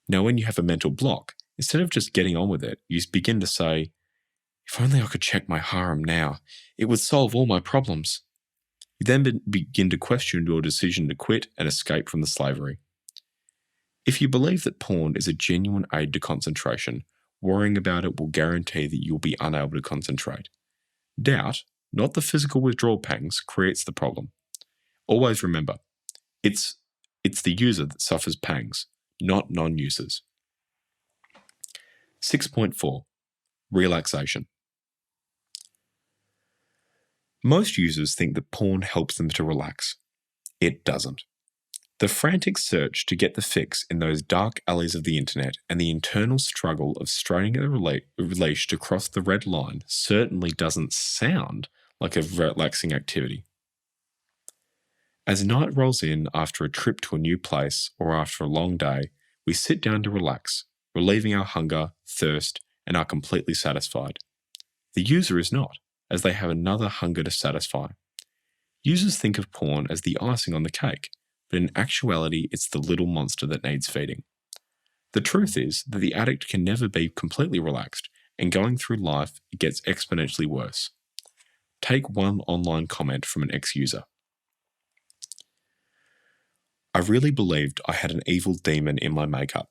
Now, when you have a mental block, instead of just getting on with it, you begin to say, if only I could check my harem now, it would solve all my problems. You then begin to question your decision to quit and escape from the slavery. If you believe that porn is a genuine aid to concentration, worrying about it will guarantee that you'll be unable to concentrate. Doubt, not the physical withdrawal pangs, creates the problem. Always remember, it's the user that suffers pangs, not non-users. 6.4. Relaxation. Most users think that porn helps them to relax. It doesn't. The frantic search to get the fix in those dark alleys of the internet and the internal struggle of straining at the leash to cross the red line certainly doesn't sound like a relaxing activity. As night rolls in after a trip to a new place or after a long day, we sit down to relax, relieving our hunger, thirst, and are completely satisfied. The user is not, as they have another hunger to satisfy. Users think of porn as the icing on the cake, but in actuality it's the little monster that needs feeding. The truth is that the addict can never be completely relaxed, and going through life it gets exponentially worse. Take one online comment from an ex-user. I really believed I had an evil demon in my makeup.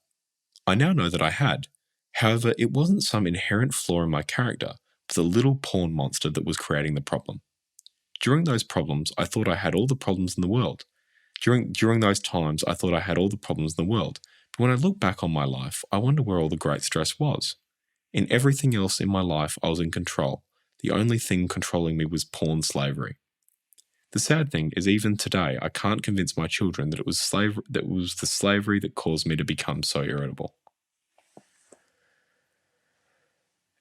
I now know that I had. However, it wasn't some inherent flaw in my character, but the little porn monster that was creating the problem. During those problems, I thought I had all the problems in the world. During those times, I thought I had all the problems in the world. But when I look back on my life, I wonder where all the great stress was. In everything else in my life, I was in control. The only thing controlling me was porn slavery. The sad thing is, even today, I can't convince my children that it was the slavery that caused me to become so irritable.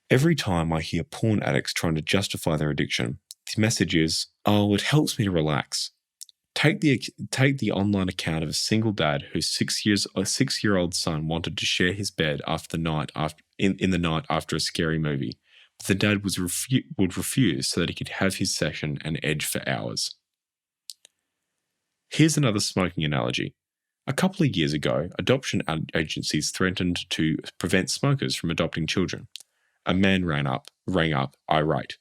Every time I hear porn addicts trying to justify their addiction, the message is, "Oh, it helps me to relax." Take the online account of a single dad whose 6-year-old son wanted to share his bed in the night after a scary movie, but the dad would refuse so that he could have his session and edge for hours. Here's another smoking analogy. A couple of years ago, adoption agencies threatened to prevent smokers from adopting children. A man rang up, irate.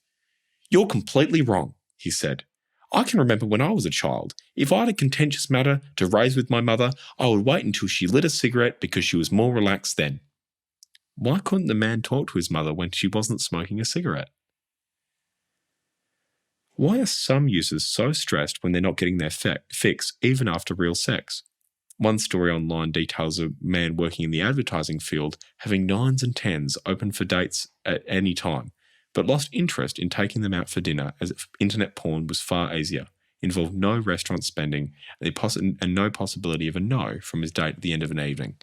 "You're completely wrong," he said. I can remember when I was a child, if I had a contentious matter to raise with my mother, I would wait until she lit a cigarette because she was more relaxed then. Why couldn't the man talk to his mother when she wasn't smoking a cigarette? Why are some users so stressed when they're not getting their fix even after real sex? One story online details a man working in the advertising field having 9s and 10s open for dates at any time, but lost interest in taking them out for dinner as internet porn was far easier, involved no restaurant spending, and no possibility of a no from his date at the end of an evening.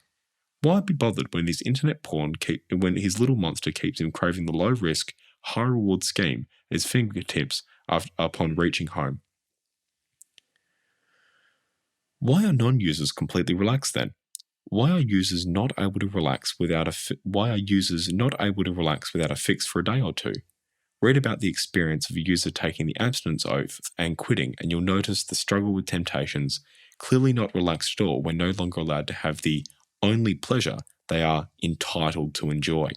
Why be bothered when his internet porn when his little monster keeps him craving the low-risk, high-reward scheme at his fingertips upon reaching home? Why are non-users completely relaxed then? Why are users not able to relax without a fix for a day or two? Read about the experience of a user taking the abstinence oath and quitting, and you'll notice the struggle with temptations, clearly not relaxed at all when no longer allowed to have the only pleasure they are entitled to enjoy.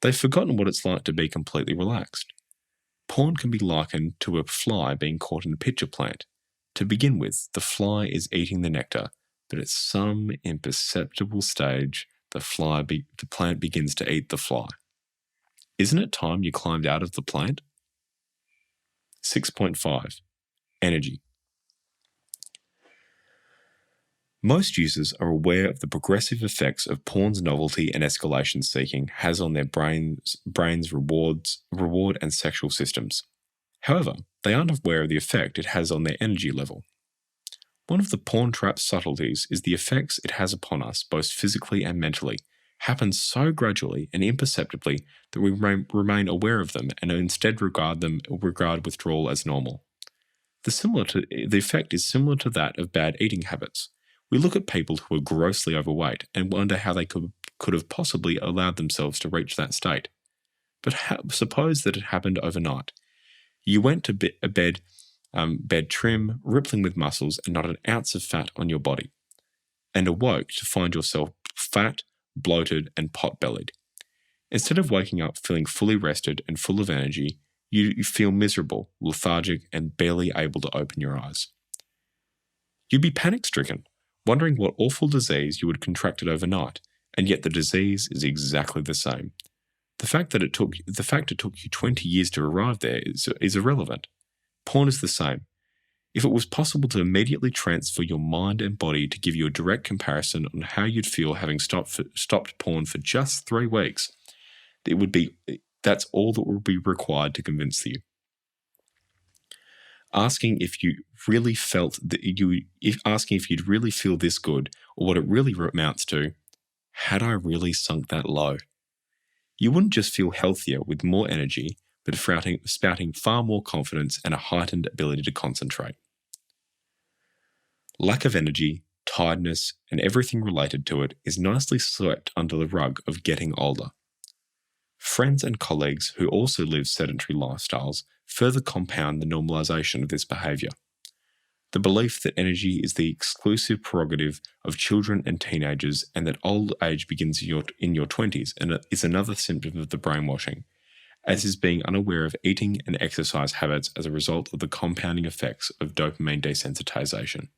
They've forgotten what it's like to be completely relaxed. Porn can be likened to a fly being caught in a pitcher plant. To begin with, the fly is eating the nectar, but at some imperceptible stage, the plant begins to eat the fly. Isn't it time you climbed out of the plant? 6.5. Energy. Most users are aware of the progressive effects of porn's novelty and escalation seeking has on their brain's reward and sexual systems. However, they aren't aware of the effect it has on their energy level. One of the porn trap's subtleties is the effects it has upon us, both physically and mentally, happens so gradually and imperceptibly that we remain aware of them and instead regard withdrawal as normal. The effect is similar to that of bad eating habits. We look at people who are grossly overweight and wonder how they could have possibly allowed themselves to reach that state. But suppose that it happened overnight. You went to bed trim, rippling with muscles, and not an ounce of fat on your body, and awoke to find yourself fat, bloated, and pot-bellied. Instead of waking up feeling fully rested and full of energy, you feel miserable, lethargic, and barely able to open your eyes. You'd be panic-stricken, wondering what awful disease you had contracted overnight, and yet the disease is exactly the same. The fact it took you 20 years to arrive there is irrelevant. Porn is the same. If it was possible to immediately transfer your mind and body to give you a direct comparison on how you'd feel having stopped porn for just 3 weeks, that's all that would be required to convince you. Asking if you'd really feel this good, or what it really amounts to, had I really sunk that low? You wouldn't just feel healthier with more energy, but spouting far more confidence and a heightened ability to concentrate. Lack of energy, tiredness, and everything related to it is nicely swept under the rug of getting older. Friends and colleagues who also live sedentary lifestyles further compound the normalization of this behavior. The belief that energy is the exclusive prerogative of children and teenagers and that old age begins in your 20s is another symptom of the brainwashing, as is being unaware of eating and exercise habits as a result of the compounding effects of dopamine desensitization.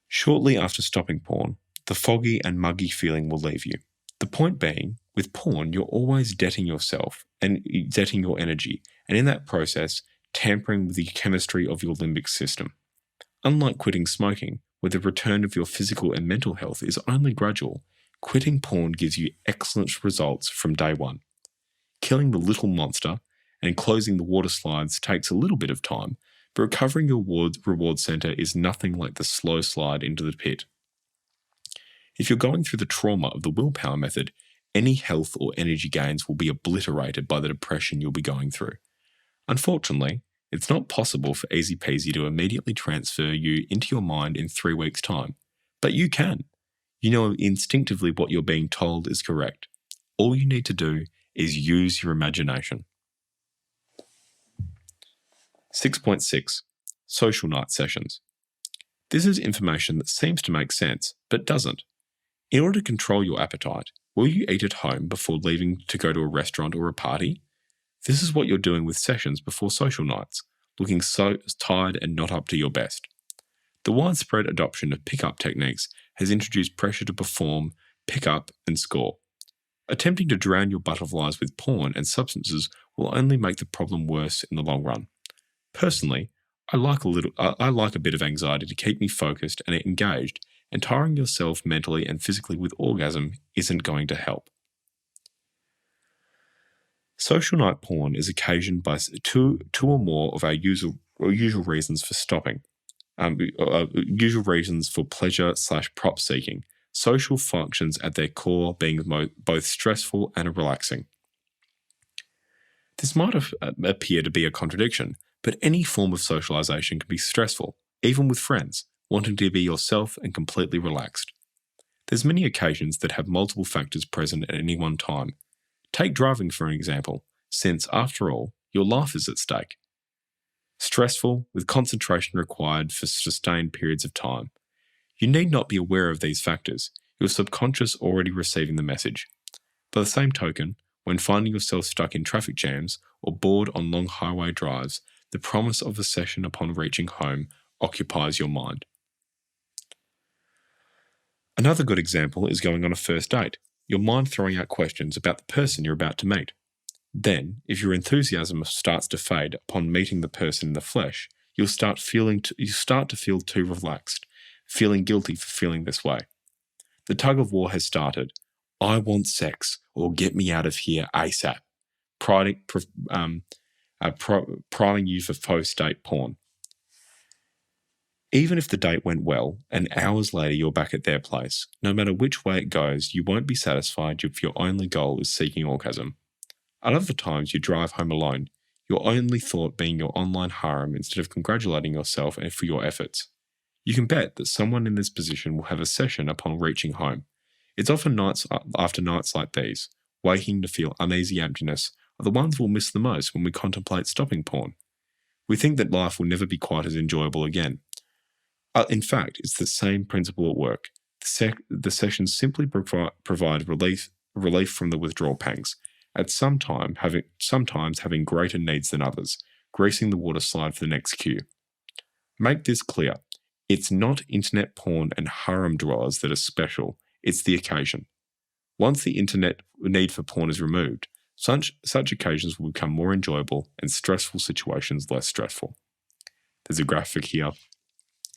Shortly after stopping porn, the foggy and muggy feeling will leave you. The point being, with porn, you're always debting yourself and debting your energy, and in that process, tampering with the chemistry of your limbic system. Unlike quitting smoking, where the return of your physical and mental health is only gradual, quitting porn gives you excellent results from day one. Killing the little monster and closing the water slides takes a little bit of time, but recovering your reward center is nothing like the slow slide into the pit. If you're going through the trauma of the willpower method, any health or energy gains will be obliterated by the depression you'll be going through. Unfortunately, it's not possible for easy peasy to immediately transfer you into your mind in 3 weeks' time, but you can. You know instinctively what you're being told is correct. All you need to do is use your imagination. 6.6. Social night sessions. This is information that seems to make sense, but doesn't. In order to control your appetite, will you eat at home before leaving to go to a restaurant or a party? This is what you're doing with sessions before social nights, looking so tired and not up to your best. The widespread adoption of pickup techniques has introduced pressure to perform, pick up, and score. Attempting to drown your butterflies with porn and substances will only make the problem worse in the long run. Personally, I like a bit of anxiety to keep me focused and engaged, and tiring yourself mentally and physically with orgasm isn't going to help. Social night porn is occasioned by two or more of our usual reasons for stopping. Usual reasons for pleasure/prop seeking. Social functions at their core being both stressful and relaxing. This might appear to be a contradiction, but any form of socialization can be stressful, even with friends, wanting to be yourself and completely relaxed. There's many occasions that have multiple factors present at any one time. Take driving for an example, since, after all, your life is at stake. Stressful, with concentration required for sustained periods of time. You need not be aware of these factors, your subconscious already receiving the message. By the same token, when finding yourself stuck in traffic jams or bored on long highway drives, the promise of a session upon reaching home occupies your mind. Another good example is going on a first date, your mind throwing out questions about the person you're about to meet. Then, if your enthusiasm starts to fade upon meeting the person in the flesh, you start to feel too relaxed, feeling guilty for feeling this way. The tug of war has started. I want sex, or get me out of here ASAP, priming you for post-date porn. Even if the date went well, and hours later you're back at their place, no matter which way it goes, you won't be satisfied if your only goal is seeking orgasm. At other times you drive home alone, your only thought being your online harem instead of congratulating yourself for your efforts. You can bet that someone in this position will have a session upon reaching home. It's often nights after nights like these, waking to feel uneasy emptiness, are the ones we'll miss the most when we contemplate stopping porn. We think that life will never be quite as enjoyable again. In fact, it's the same principle at work. The sessions simply provide relief from the withdrawal pangs, at sometimes having greater needs than others, greasing the water slide for the next cue. Make this clear. It's not internet porn and harem dwellers that are special, it's the occasion. Once the internet need for porn is removed, such occasions will become more enjoyable and stressful situations less stressful. There's a graphic here,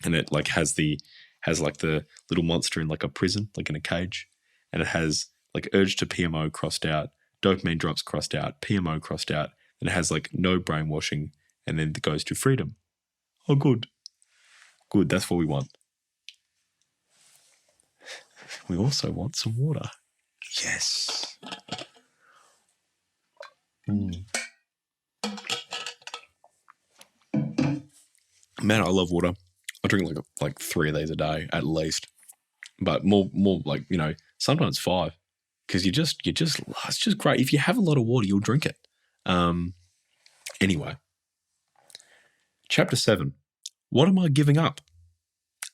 and it has the little monster in a prison, in a cage, and it has urge to PMO crossed out, dopamine drops crossed out, PMO crossed out, and it has no brainwashing, and then it goes to freedom. Oh, good. Good, that's what we want. We also want some water. Yes. Man, I love water. I drink like 3 of these a day at least, but more sometimes 5, because it's just great. If you have a lot of water, you'll drink it. Anyway, chapter 7. What am I giving up?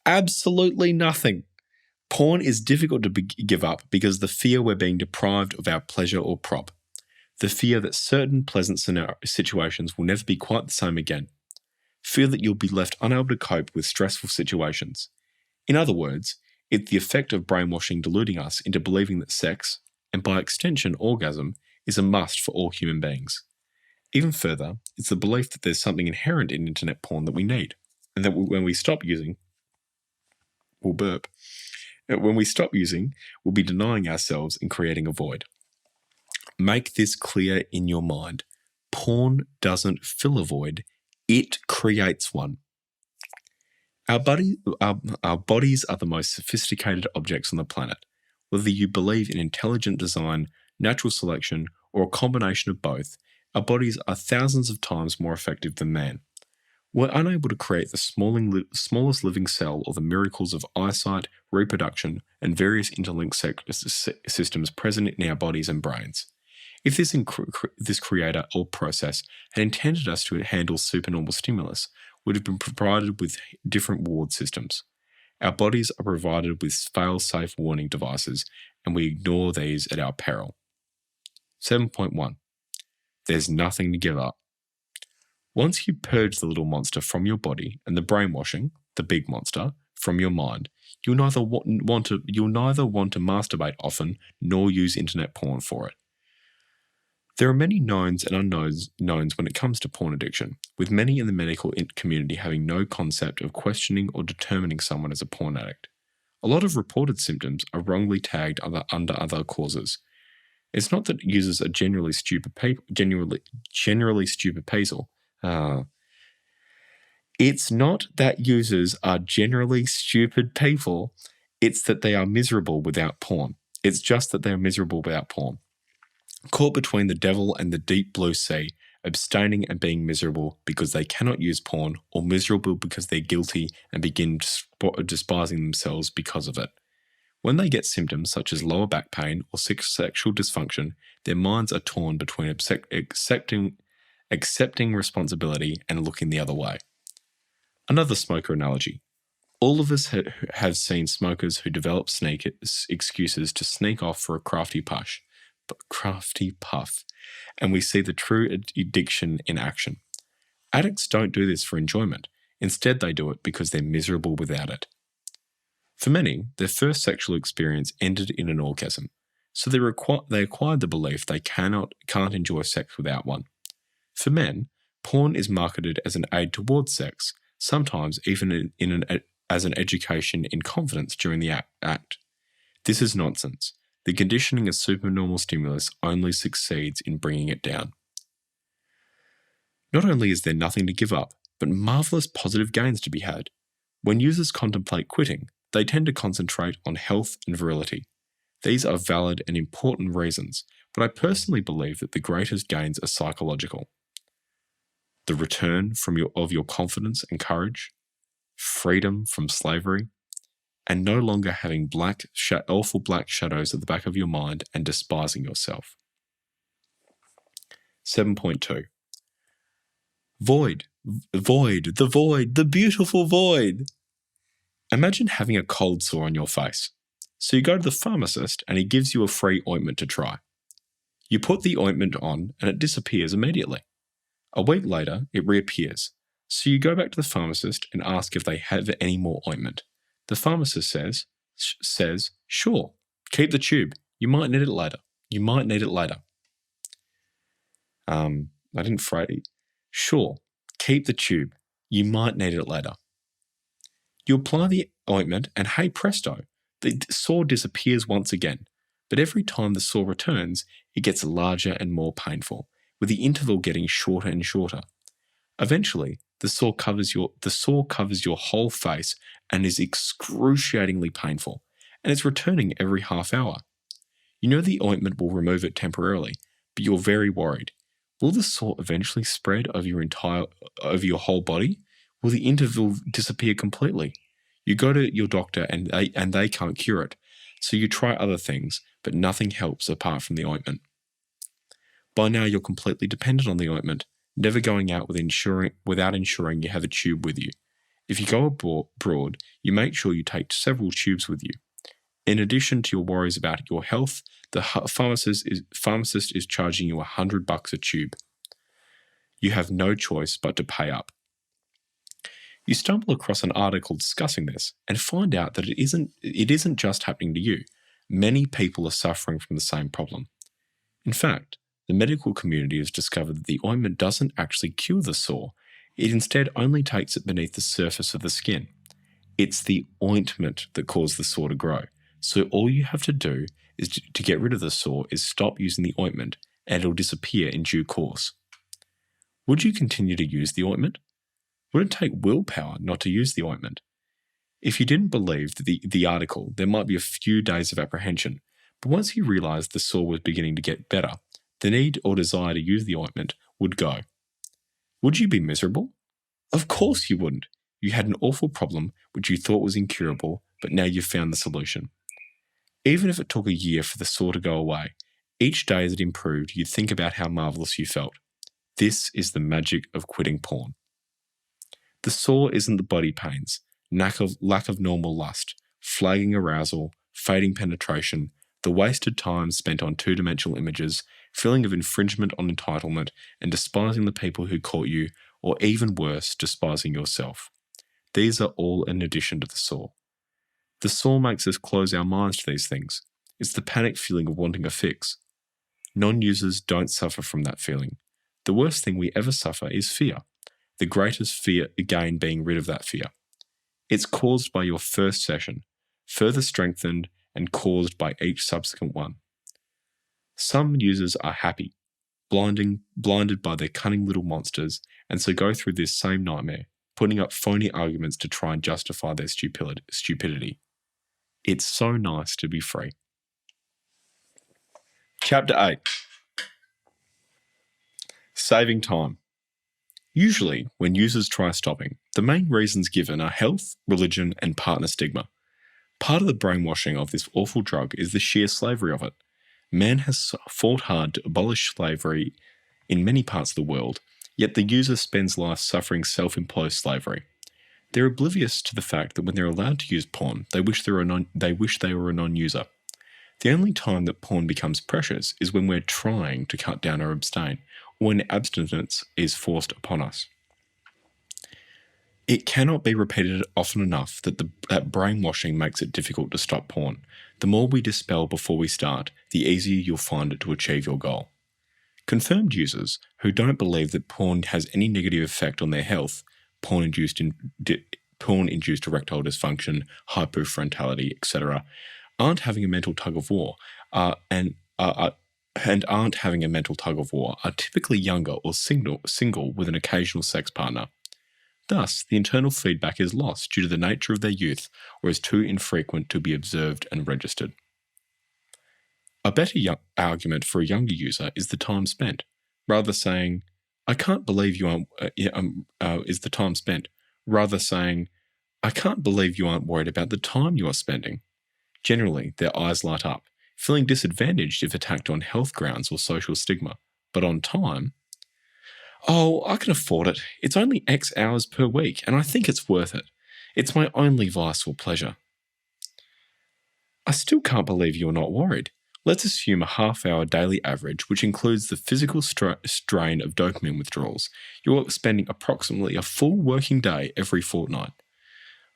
Absolutely nothing. Porn is difficult to give up because the fear we're being deprived of our pleasure or prop. The fear that certain pleasant situations will never be quite the same again. Fear that you'll be left unable to cope with stressful situations. In other words, it's the effect of brainwashing deluding us into believing that sex, and by extension orgasm, is a must for all human beings. Even further, it's the belief that there's something inherent in internet porn that we need, and that when we stop using, we'll burp. When we stop using, we'll be denying ourselves and creating a void. Make this clear in your mind. Porn doesn't fill a void, it creates one. Our bodies are the most sophisticated objects on the planet. Whether you believe in intelligent design, natural selection, or a combination of both, our bodies are thousands of times more effective than man. We're unable to create the smallest living cell or the miracles of eyesight, reproduction, and various interlinked systems present in our bodies and brains. If this creator or process had intended us to handle supernormal stimulus, would have been provided with different ward systems. Our bodies are provided with fail-safe warning devices, and we ignore these at our peril. 7.1. There's nothing to give up. Once you purge the little monster from your body and the brainwashing, the big monster, from your mind, you'll neither want to masturbate often nor use internet porn for it. There are many knowns and unknowns when it comes to porn addiction, with many in the medical community having no concept of questioning or determining someone as a porn addict. A lot of reported symptoms are wrongly tagged under other causes. It's not that users are generally stupid people. It's not that users are generally stupid people. It's that they are miserable without porn. It's just that they are miserable without porn. Caught between the devil and the deep blue sea, abstaining and being miserable because they cannot use porn, or miserable because they're guilty and begin despising themselves because of it. When they get symptoms such as lower back pain or sexual dysfunction, their minds are torn between accepting responsibility and looking the other way. Another smoker analogy. All of us have seen smokers who develop excuses to sneak off for a crafty puff, and we see the true addiction in action. Addicts don't do this for enjoyment. Instead, they do it because they're miserable without it. For many, their first sexual experience ended in an orgasm, so they acquired the belief they can't enjoy sex without one. For men, porn is marketed as an aid towards sex, sometimes even as an education in confidence during the act. This is nonsense. The conditioning of supernormal stimulus only succeeds in bringing it down. Not only is there nothing to give up, but marvelous positive gains to be had. When users contemplate quitting, they tend to concentrate on health and virility. These are valid and important reasons, but I personally believe that the greatest gains are psychological. The return of your confidence and courage, freedom from slavery, and no longer having awful black shadows at the back of your mind and despising yourself. 7.2. Void, the beautiful void. Imagine having a cold sore on your face. So you go to the pharmacist and he gives you a free ointment to try. You put the ointment on and it disappears immediately. A week later, it reappears. So you go back to the pharmacist and ask if they have any more ointment. The pharmacist says, sure, keep the tube. You might need it later. I didn't phrase. Sure, keep the tube. You might need it later. You apply the ointment and hey presto, the sore disappears once again. But every time the sore returns, it gets larger and more painful, with the interval getting shorter and shorter. Eventually, the sore covers your whole face and is excruciatingly painful, and it's returning every half hour. You know the ointment will remove it temporarily, but you're very worried. Will the sore eventually spread over your whole body? Will the interval disappear completely? You go to your doctor and they can't cure it, so you try other things, but nothing helps apart from the ointment. By now, you're completely dependent on the ointment, never going out without ensuring you have a tube with you. If you go abroad, you make sure you take several tubes with you. In addition to your worries about your health, the pharmacist is charging you $100 a tube. You have no choice but to pay up. You stumble across an article discussing this and find out that it isn't just happening to you. Many people are suffering from the same problem. In fact, the medical community has discovered that the ointment doesn't actually cure the sore. It instead only takes it beneath the surface of the skin. It's the ointment that caused the sore to grow. So all you have to do is to get rid of the sore is stop using the ointment and it'll disappear in due course. Would you continue to use the ointment? Would it take willpower not to use the ointment? If you didn't believe the article, there might be a few days of apprehension, but once you realized the sore was beginning to get better, the need or desire to use the ointment would go. Would you be miserable? Of course you wouldn't. You had an awful problem which you thought was incurable, but now you've found the solution. Even if it took a year for the sore to go away, each day as it improved, you'd think about how marvelous you felt. This is the magic of quitting porn. The sore isn't the body pains, lack of normal lust, flagging arousal, fading penetration, the wasted time spent on two-dimensional images, feeling of infringement on entitlement, and despising the people who caught you, or even worse, despising yourself. These are all in addition to the sore. The sore makes us close our minds to these things. It's the panic feeling of wanting a fix. Non-users don't suffer from that feeling. The worst thing we ever suffer is fear, the greatest fear again being rid of that fear. It's caused by your first session, further strengthened and caused by each subsequent one. Some users are happy, blinded by their cunning little monsters, and so go through this same nightmare, putting up phony arguments to try and justify their stupidity. It's so nice to be free. Chapter 8. Saving time. Usually, when users try stopping, the main reasons given are health, religion, and partner stigma. Part of the brainwashing of this awful drug is the sheer slavery of it. Man has fought hard to abolish slavery in many parts of the world, yet the user spends life suffering self-imposed slavery. They're oblivious to the fact that when they're allowed to use porn, they wish they were a non-user. The only time that porn becomes precious is when we're trying to cut down or abstain, or when abstinence is forced upon us. It cannot be repeated often enough that brainwashing makes it difficult to stop porn. The more we dispel before we start, the easier you'll find it to achieve your goal. Confirmed users who don't believe that porn has any negative effect on their health, porn-induced erectile dysfunction, hypofrontality, etc., aren't having a mental tug of war, and aren't having a mental tug of war are typically younger or single with an occasional sex partner. Thus, the internal feedback is lost due to the nature of their youth or is too infrequent to be observed and registered. A better argument for a younger user is the time spent. Rather saying, I can't believe you aren't, is the time spent. Rather saying, I can't believe you aren't worried about the time you are spending. Generally, their eyes light up, feeling disadvantaged if attacked on health grounds or social stigma. But on time, oh, I can afford it. It's only X hours per week, and I think it's worth it. It's my only vice or pleasure. I still can't believe you're not worried. Let's assume a half-hour daily average, which includes the physical strain of dopamine withdrawals. You're spending approximately a full working day every fortnight.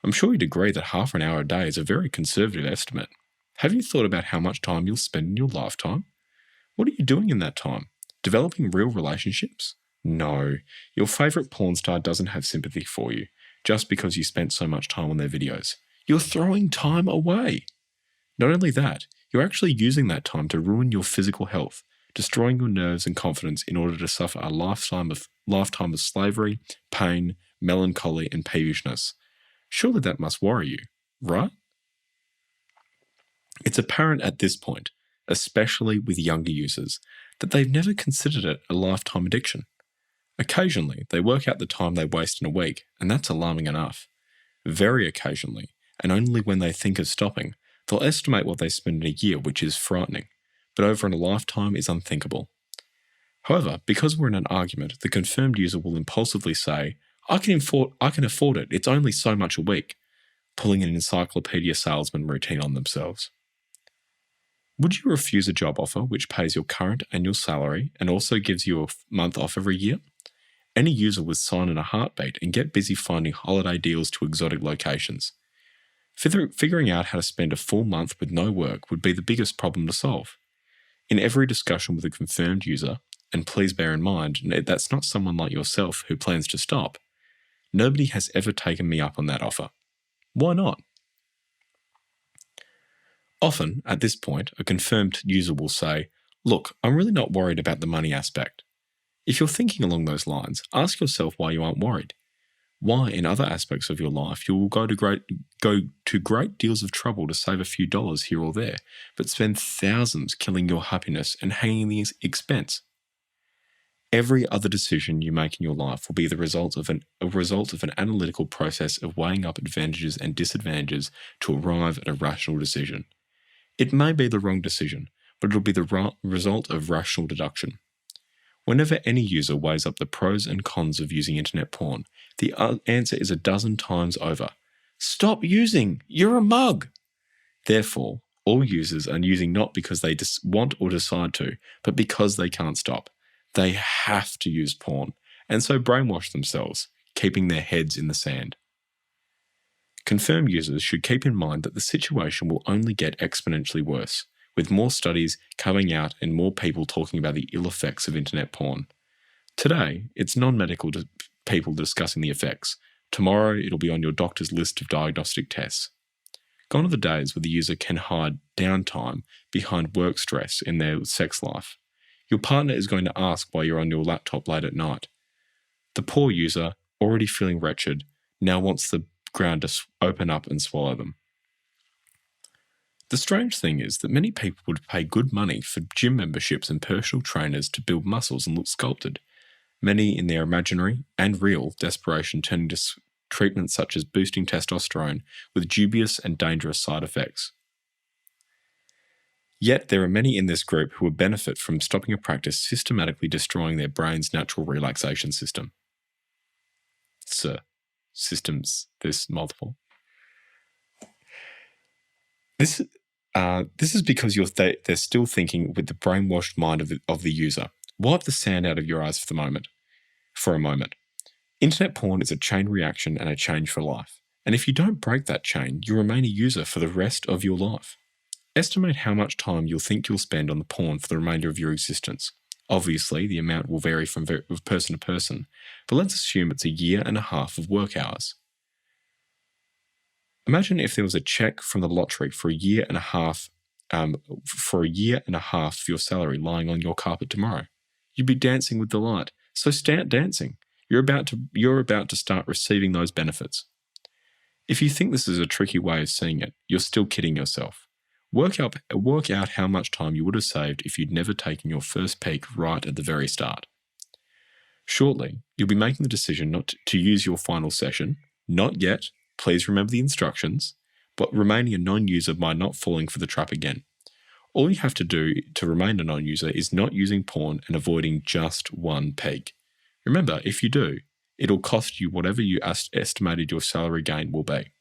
I'm sure you'd agree that half an hour a day is a very conservative estimate. Have you thought about how much time you'll spend in your lifetime? What are you doing in that time? Developing real relationships? No, your favourite porn star doesn't have sympathy for you, just because you spent so much time on their videos. You're throwing time away. Not only that, you're actually using that time to ruin your physical health, destroying your nerves and confidence in order to suffer a lifetime of slavery, pain, melancholy, and peevishness. Surely that must worry you, right? It's apparent at this point, especially with younger users, that they've never considered it a lifetime addiction. Occasionally, they work out the time they waste in a week, and that's alarming enough. Very occasionally, and only when they think of stopping, they'll estimate what they spend in a year, which is frightening, but over in a lifetime is unthinkable. However, because we're in an argument, the confirmed user will impulsively say, I can afford it, it's only so much a week, pulling an encyclopedia salesman routine on themselves. Would you refuse a job offer which pays your current annual salary and also gives you a month off every year? Any user would sign in a heartbeat and get busy finding holiday deals to exotic locations. Figuring out how to spend a full month with no work would be the biggest problem to solve. In every discussion with a confirmed user, and please bear in mind that's not someone like yourself who plans to stop, nobody has ever taken me up on that offer. Why not? Often, at this point, a confirmed user will say, look, I'm really not worried about the money aspect. If you're thinking along those lines, ask yourself why you aren't worried. Why, in other aspects of your life, you will go to great deals of trouble to save a few dollars here or there, but spend thousands killing your happiness and hanging the expense. Every other decision you make in your life will be the result of an analytical process of weighing up advantages and disadvantages to arrive at a rational decision. It may be the wrong decision, but it will be the result of rational deduction. Whenever any user weighs up the pros and cons of using internet porn, the answer is 12 times over. Stop using! You're a mug! Therefore, All users are using not because they want or decide to, but because they can't stop. They have to use porn, and so brainwash themselves, keeping their heads in the sand. Confirmed users should keep in mind that the situation will only get exponentially worse, with more studies coming out and more people talking about the ill effects of internet porn. Today, it's non-medical people discussing the effects. Tomorrow, it'll be on your doctor's list of diagnostic tests. Gone are the days where the user can hide downtime behind work stress in their sex life. Your partner is going to ask why you're on your laptop late at night. The poor user, already feeling wretched, now wants the ground to open up and swallow them. The strange thing is that many people would pay good money for gym memberships and personal trainers to build muscles and look sculpted. Many in their imaginary and real desperation turning to treatments such as boosting testosterone with dubious and dangerous side effects. Yet there are many in this group who would benefit from stopping a practice systematically destroying their brain's natural relaxation system. Systems, there's multiple. This is because they're still thinking with the brainwashed mind of the user. Wipe the sand out of your eyes for a moment. Internet porn is a chain reaction and a change for life. And if you don't break that chain, you remain a user for the rest of your life. Estimate how much time you'll think you'll spend on the porn for the remainder of your existence. Obviously, the amount will vary from person to person, but let's assume it's 1.5 years of work hours. Imagine if there was a check from the lottery for 1.5 years, for 1.5 years of your salary lying on your carpet tomorrow. You'd be dancing with delight. So start dancing. You're about to start receiving those benefits. If you think this is a tricky way of seeing it, you're still kidding yourself. Work out how much time you would have saved if you'd never taken your first peek right at the very start. Shortly, you'll be making the decision not to use your final session. Not yet. Please remember the instructions, but remaining a non-user by not falling for the trap again. All you have to do to remain a non-user is not using porn and avoiding just one peak. Remember, if you do, it'll cost you whatever you estimated your salary gain will be.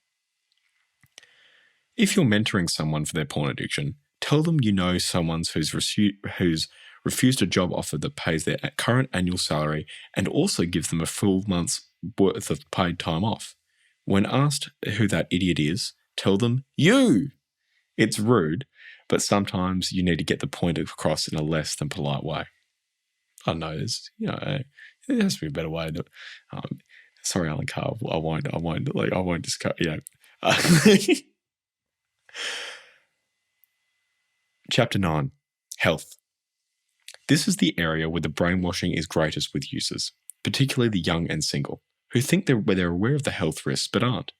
If you're mentoring someone for their porn addiction, tell them you know someone who's refused a job offer that pays their current annual salary and also gives them a full month's worth of paid time off. When asked who that idiot is, tell them you. It's rude, but sometimes you need to get the point across in a less than polite way. I know there's, there has to be a better way. Sorry, Alan Carr, I won't discuss. Chapter 9, Health. This is the area where the brainwashing is greatest with users, particularly the young and single, who think they're aware of the health risks but aren't.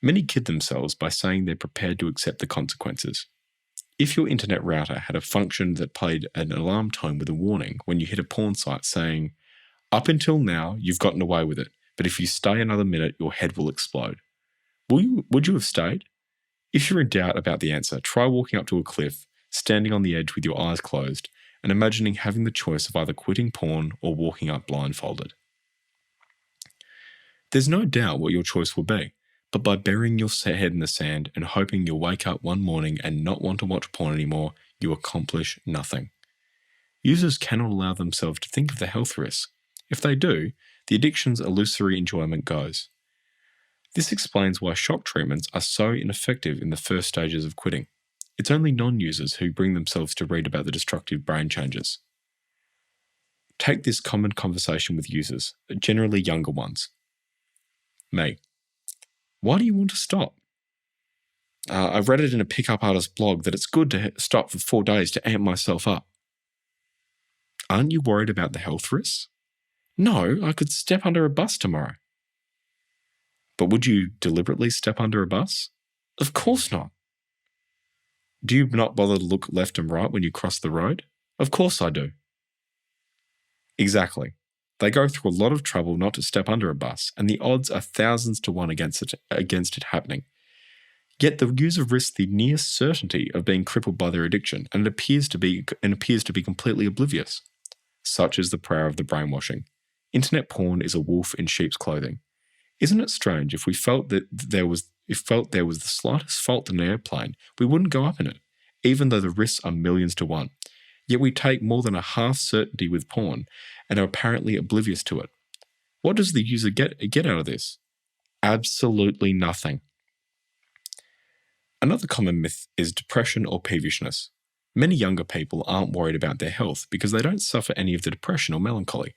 Many kid themselves by saying they're prepared to accept the consequences. If your internet router had a function that played an alarm tone with a warning when you hit a porn site saying, "Up until now, you've gotten away with it, but if you stay another minute, your head will explode," would you have stayed? If you're in doubt about the answer, try walking up to a cliff, standing on the edge with your eyes closed, and imagining having the choice of either quitting porn or walking up blindfolded. There's no doubt what your choice will be, but by burying your head in the sand and hoping you'll wake up one morning and not want to watch porn anymore, you accomplish nothing. Users cannot allow themselves to think of the health risks. If they do, the addiction's illusory enjoyment goes. This explains why shock treatments are so ineffective in the first stages of quitting. It's only non-users who bring themselves to read about the destructive brain changes. Take this common conversation with users, generally younger ones. Me. Why do you want to stop? I've read it in a pickup artist blog that it's good to stop for 4 days to amp myself up. Aren't you worried about the health risks? No, I could step under a bus tomorrow. But would you deliberately step under a bus? Of course not. Do you not bother to look left and right when you cross the road? Of course I do. Exactly. They go through a lot of trouble not to step under a bus, and the odds are thousands to 1 against it happening. Yet the user risks the near certainty of being crippled by their addiction, and appears to be completely oblivious. Such is the power of the brainwashing. Internet porn is a wolf in sheep's clothing. Isn't it strange if we felt that there was if felt there was the slightest fault in an airplane, we wouldn't go up in it, even though the risks are millions to one. Yet we take more than a half certainty with porn and are apparently oblivious to it. What does the user get out of this? Absolutely nothing. Another common myth is depression or peevishness. Many younger people aren't worried about their health because they don't suffer any of the depression or melancholy.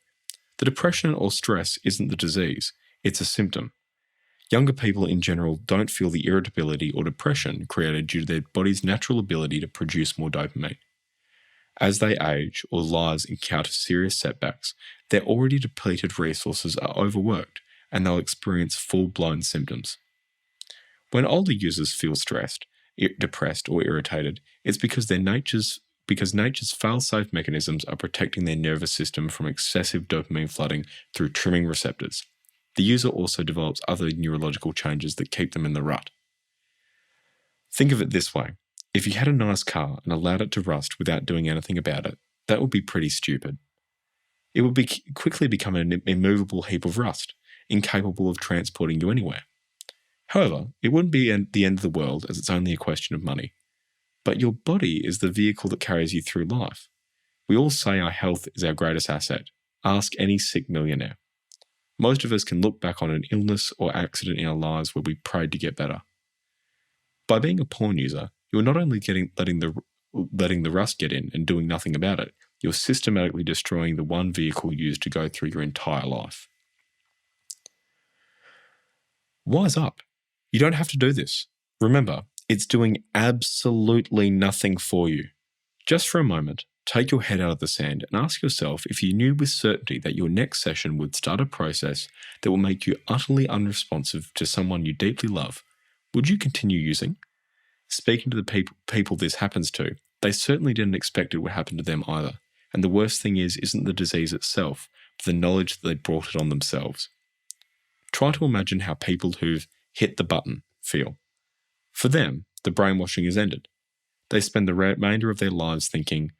The depression or stress isn't the disease, it's a symptom. Younger people in general don't feel the irritability or depression created due to their body's natural ability to produce more dopamine. As they age or lives encounter serious setbacks, their already depleted resources are overworked and they'll experience full-blown symptoms. When older users feel stressed, depressed, or irritated, it's because nature's fail-safe mechanisms are protecting their nervous system from excessive dopamine flooding through trimming receptors. The user also develops other neurological changes that keep them in the rut. Think of it this way. If you had a nice car and allowed it to rust without doing anything about it, that would be pretty stupid. It would quickly become an immovable heap of rust, incapable of transporting you anywhere. However, it wouldn't be the end of the world as it's only a question of money. But your body is the vehicle that carries you through life. We all say our health is our greatest asset. Ask any sick millionaire. Most of us can look back on an illness or accident in our lives where we prayed to get better. By being a porn user, you're not only letting the rust get in and doing nothing about it, you're systematically destroying the one vehicle used to go through your entire life. Wise up. You don't have to do this. Remember, it's doing absolutely nothing for you. Just for a moment, take your head out of the sand and ask yourself if you knew with certainty that your next session would start a process that will make you utterly unresponsive to someone you deeply love. Would you continue using? Speaking to the people this happens to, they certainly didn't expect it would happen to them either. And the worst thing isn't the disease itself, but the knowledge that they brought it on themselves. Try to imagine how people who've hit the button feel. For them, the brainwashing is ended. They spend the remainder of their lives thinking,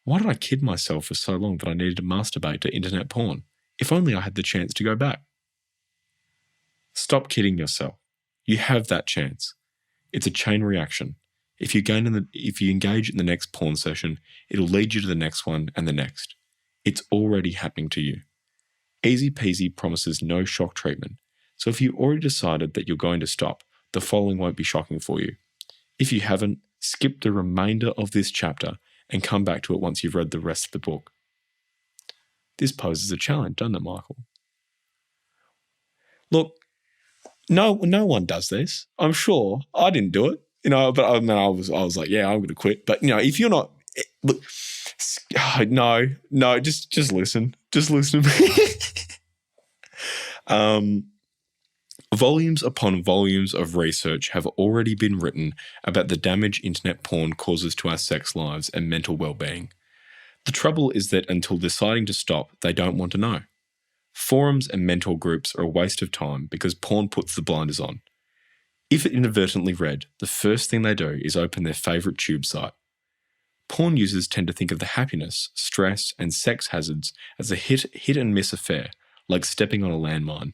why did I kid myself for so long that I needed to masturbate to internet porn? If only I had the chance to go back. Stop kidding yourself. You have that chance. It's a chain reaction. If you engage in the next porn session, it'll lead you to the next one and the next. It's already happening to you. Easy peasy promises no shock treatment. So if you already decided that you're going to stop, the following won't be shocking for you. If you haven't, skip the remainder of this chapter and come back to it once you've read the rest of the book. This poses a challenge, doesn't it, Michael? Look, no one does this. I'm sure I didn't do it, but I was like, yeah, I'm going to quit. But if you're not, look, no, just listen. Just listen to me. Volumes upon volumes of research have already been written about the damage internet porn causes to our sex lives and mental well-being. The trouble is that until deciding to stop, they don't want to know. Forums and mentor groups are a waste of time because porn puts the blinders on. If inadvertently read, the first thing they do is open their favourite tube site. Porn users tend to think of the happiness, stress, and sex hazards as a hit and miss affair, like stepping on a landmine.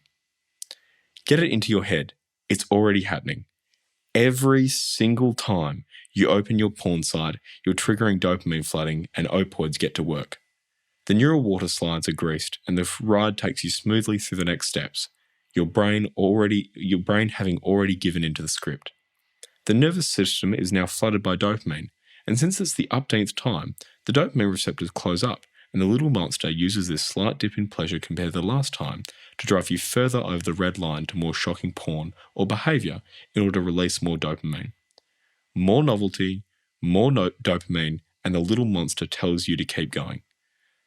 Get it into your head. It's already happening. Every single time you open your porn site, you're triggering dopamine flooding and opioids get to work. The neural water slides are greased and the ride takes you smoothly through the next steps, your brain having already given into the script. The nervous system is now flooded by dopamine, and since it's the upteenth time, the dopamine receptors close up, and the little monster uses this slight dip in pleasure compared to the last time to drive you further over the red line to more shocking porn or behaviour in order to release more dopamine. More novelty, more dopamine, and the little monster tells you to keep going.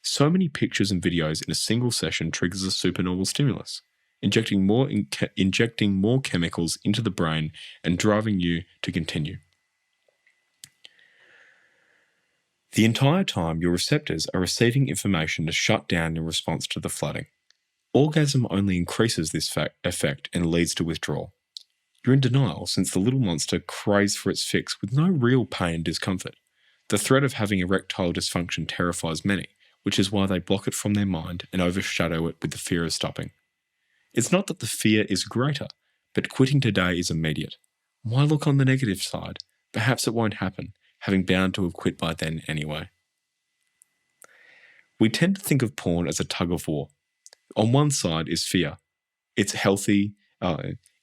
So many pictures and videos in a single session triggers a supernormal stimulus, injecting more chemicals into the brain and driving you to continue. The entire time, your receptors are receiving information to shut down in response to the flooding. Orgasm only increases this effect and leads to withdrawal. You're in denial since the little monster craves for its fix with no real pain and discomfort. The threat of having erectile dysfunction terrifies many, which is why they block it from their mind and overshadow it with the fear of stopping. It's not that the fear is greater, but quitting today is immediate. Why look on the negative side? Perhaps it won't happen, having bound to have quit by then anyway. We tend to think of porn as a tug of war. On one side is fear. It's healthy,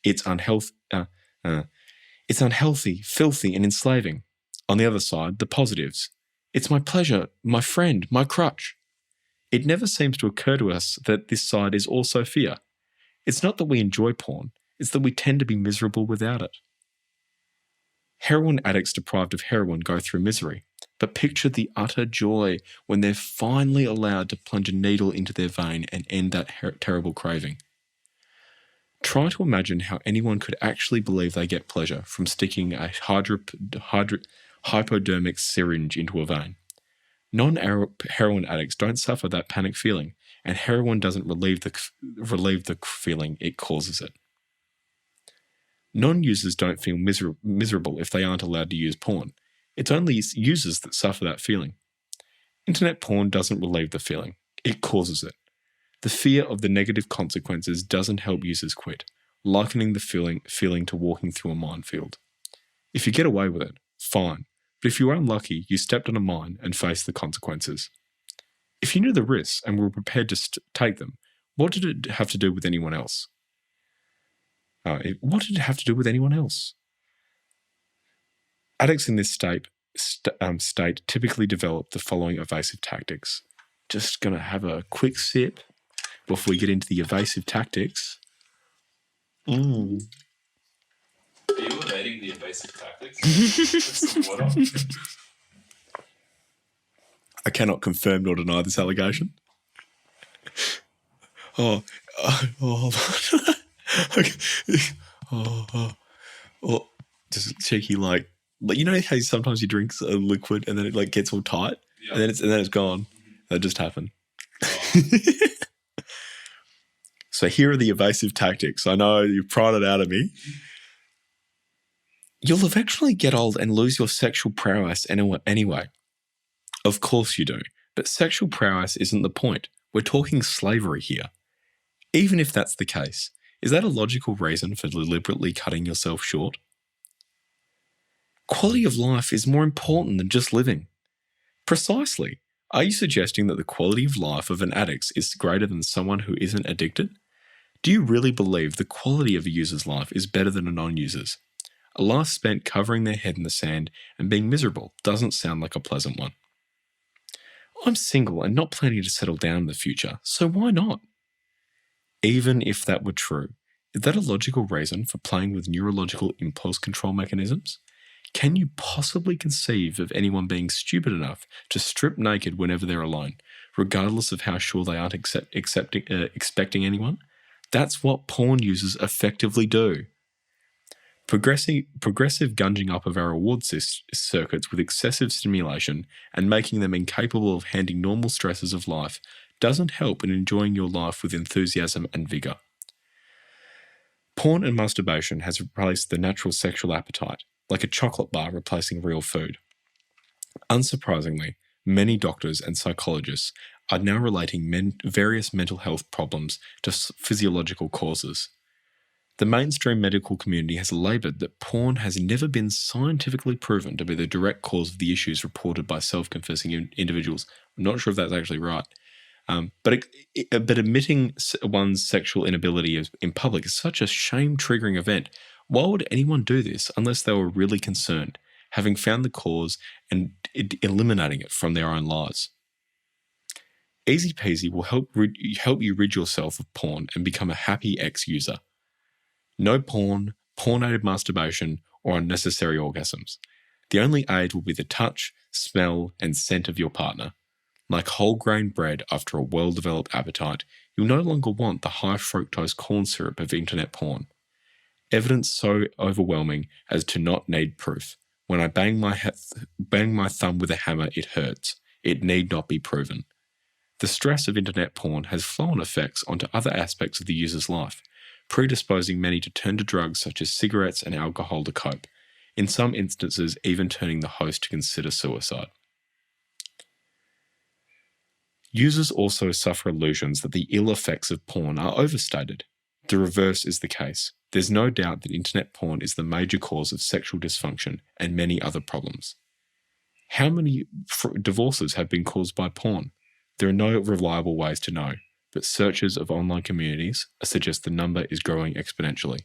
it's unhealthy, filthy, and enslaving. On the other side, the positives. It's my pleasure, my friend, my crutch. It never seems to occur to us that this side is also fear. It's not that we enjoy porn, it's that we tend to be miserable without it. Heroin addicts deprived of heroin go through misery, but picture the utter joy when they're finally allowed to plunge a needle into their vein and end that terrible craving. Try to imagine how anyone could actually believe they get pleasure from sticking a hypodermic syringe into a vein. Non-heroin addicts don't suffer that panic feeling, and heroin doesn't relieve the feeling, it causes it. Non-users don't feel miserable if they aren't allowed to use porn. It's only users that suffer that feeling. Internet porn doesn't relieve the feeling, it causes it. The fear of the negative consequences doesn't help users quit, likening the feeling to walking through a minefield. If you get away with it, fine, but if you were unlucky, you stepped on a mine and faced the consequences. If you knew the risks and were prepared to take them, what did it have to do with anyone else? Addicts in this state typically develop the following evasive tactics. Just going to have a quick sip before we get into the evasive tactics. Are you evading the evasive tactics? With some water? I cannot confirm nor deny this allegation. Okay. Just cheeky, like you know how sometimes you drink a liquid and then it like gets all tight, Yeah. and then it's gone. That just happened. So here are the evasive tactics. I know you pried it out of me. You'll eventually get old and lose your sexual prowess anyway. Of course you do, but sexual prowess isn't the point. We're talking slavery here. Even if that's the case, is that a logical reason for deliberately cutting yourself short? Quality of life is more important than just living. Precisely. Are you suggesting that the quality of life of an addict is greater than someone who isn't addicted? Do you really believe the quality of a user's life is better than a non-user's? A life spent covering their head in the sand and being miserable doesn't sound like a pleasant one. I'm single and not planning to settle down in the future, so why not? Even if that were true, is that a logical reason for playing with neurological impulse control mechanisms? Can you possibly conceive of anyone being stupid enough to strip naked whenever they're alone, regardless of how sure they aren't expecting anyone? That's what porn users effectively do. Progressive gunging up of our reward circuits with excessive stimulation and making them incapable of handling normal stresses of life doesn't help in enjoying your life with enthusiasm and vigour. Porn and masturbation has replaced the natural sexual appetite, like a chocolate bar replacing real food. Unsurprisingly, many doctors and psychologists are now relating various mental health problems to physiological causes. The mainstream medical community has laboured that porn has never been scientifically proven to be the direct cause of the issues reported by self-confessing individuals. I'm not sure if that's actually right. But admitting one's sexual inability in public is such a shame-triggering event. Why would anyone do this unless they were really concerned, having found the cause and eliminating it from their own lives? Easy peasy will help you rid yourself of porn and become a happy ex-user. No porn, porn-aided masturbation, or unnecessary orgasms. The only aid will be the touch, smell, and scent of your partner. Like whole grain bread after a well-developed appetite, you'll no longer want the high-fructose corn syrup of internet porn. Evidence so overwhelming as to not need proof. When I bang my thumb with a hammer, it hurts. It need not be proven. The stress of internet porn has flow-on effects onto other aspects of the user's life, predisposing many to turn to drugs such as cigarettes and alcohol to cope, in some instances even turning the host to consider suicide. Users also suffer illusions that the ill effects of porn are overstated. The reverse is the case. there's no doubt that internet porn is the major cause of sexual dysfunction and many other problems. How many divorces have been caused by porn? There are no reliable ways to know, but searches of online communities suggest the number is growing exponentially.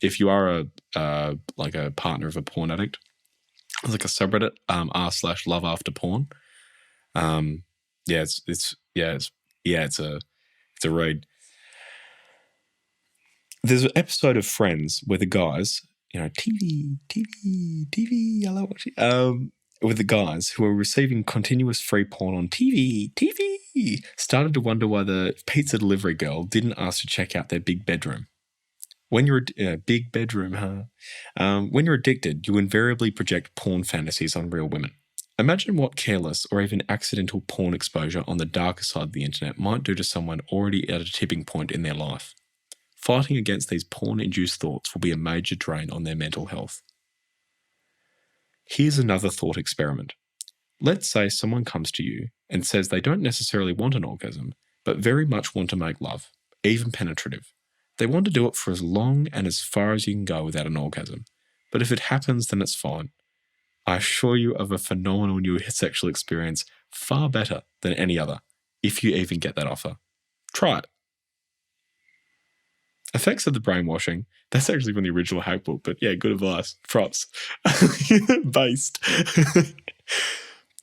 If you are a partner of a porn addict, there's like a subreddit r/love after porn. It's a read. There's an episode of Friends where the guys, TV, I love watching. With the guys who are receiving continuous free porn on TV, started to wonder why the pizza delivery girl didn't ask to check out their big bedroom. When you're big bedroom, when you're addicted, you invariably project porn fantasies on real women. Imagine what careless or even accidental porn exposure on the darker side of the internet might do to someone already at a tipping point in their life. Fighting against these porn-induced thoughts will be a major drain on their mental health. Here's another thought experiment. Let's say someone comes to you and says they don't necessarily want an orgasm, but very much want to make love, even penetrative. They want to do it for as long and as far as you can go without an orgasm. But if it happens, then it's fine. I assure you of a phenomenal new sexual experience, far better than any other, if you even get that offer. Try it. Effects of the Brainwashing. That's actually from the original hack book, but yeah, good advice. Props. Based.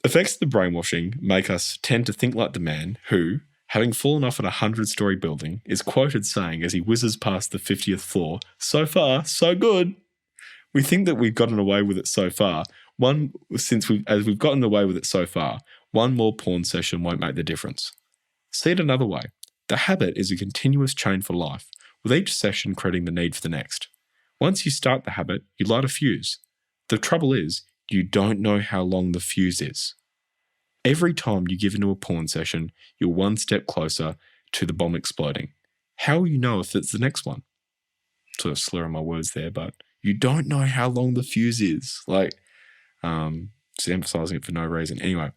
Effects of the Brainwashing make us tend to think like the man who, having fallen off at a 100-story building, is quoted saying as he whizzes past the 50th floor, "So far, so good." We think that we've gotten away with it so far. As we've gotten away with it so far, one more porn session won't make the difference. See it another way. The habit is a continuous chain for life, with each session creating the need for the next. Once you start the habit, you light a fuse. The trouble is, you don't know how long the fuse is. Every time you give into a porn session, you're one step closer to the bomb exploding. How will you know if it's the next one? Sort of slurring my words there, but you don't know how long the fuse is. Just emphasizing it for no reason. Anyway.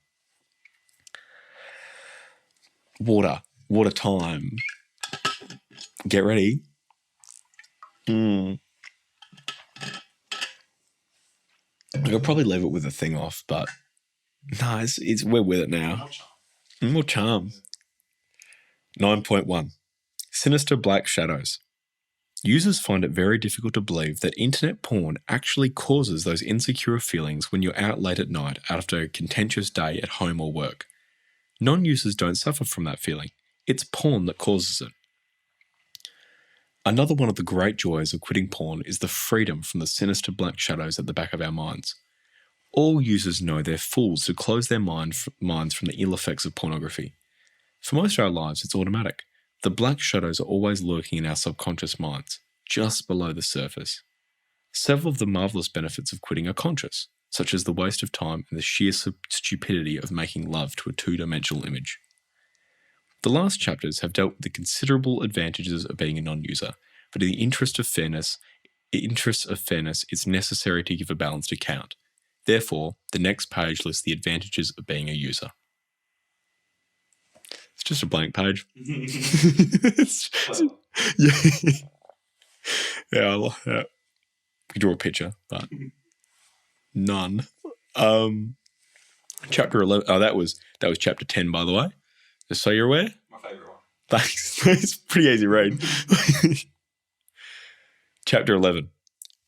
Water time. Get ready. I could probably leave it with a thing off, but no, we're with it now. More charm. 9.1. Sinister black shadows. Users find it very difficult to believe that internet porn actually causes those insecure feelings when you're out late at night after a contentious day at home or work. Non-users don't suffer from that feeling. It's porn that causes it. Another one of the great joys of quitting porn is the freedom from the sinister black shadows at the back of our minds. All users know they're fools to close their minds from the ill effects of pornography. For most of our lives, it's automatic. The black shadows are always lurking in our subconscious minds, just below the surface. Several of the marvellous benefits of quitting are conscious, such as the waste of time and the sheer stupidity of making love to a two-dimensional image. The last chapters have dealt with the considerable advantages of being a non-user, but in the interest of fairness, it's necessary to give a balanced account. Therefore, the next page lists the advantages of being a user. It's just a blank page. Yeah, I like that. We draw a picture, but none. Chapter 11. Oh, that was chapter 10, by the way. Just so you're aware. My favourite one. Thanks. It's a pretty easy read. Chapter 11.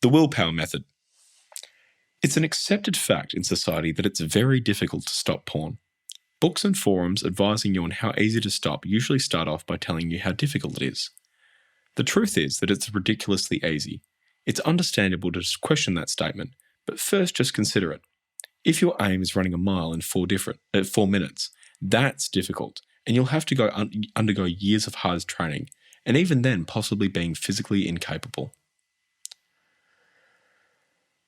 The Willpower Method. It's an accepted fact in society that it's very difficult to stop porn. Books and forums advising you on how easy to stop usually start off by telling you how difficult it is. The truth is that it's ridiculously easy. It's understandable to question that statement, but first just consider it. If your aim is running a mile in 4 minutes, that's difficult, and you'll have to undergo years of hard training, and even then possibly being physically incapable.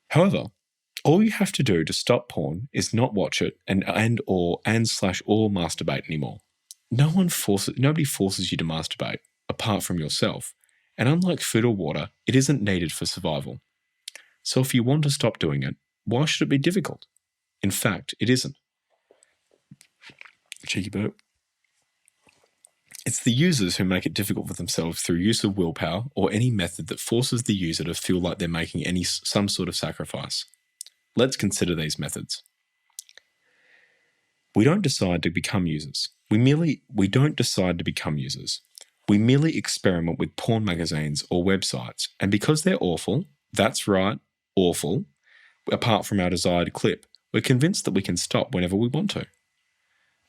However, all you have to do to stop porn is not watch it and/or masturbate anymore. Nobody forces you to masturbate, apart from yourself, and unlike food or water, it isn't needed for survival. So if you want to stop doing it, why should it be difficult? In fact, it isn't. Cheeky burp. It's the users who make it difficult for themselves through use of willpower or any method that forces the user to feel like they're making some sort of sacrifice. Let's consider these methods. We don't decide to become users. We don't decide to become users. We merely experiment with porn magazines or websites, and because they're awful, that's right, awful, apart from our desired clip, we're convinced that we can stop whenever we want to.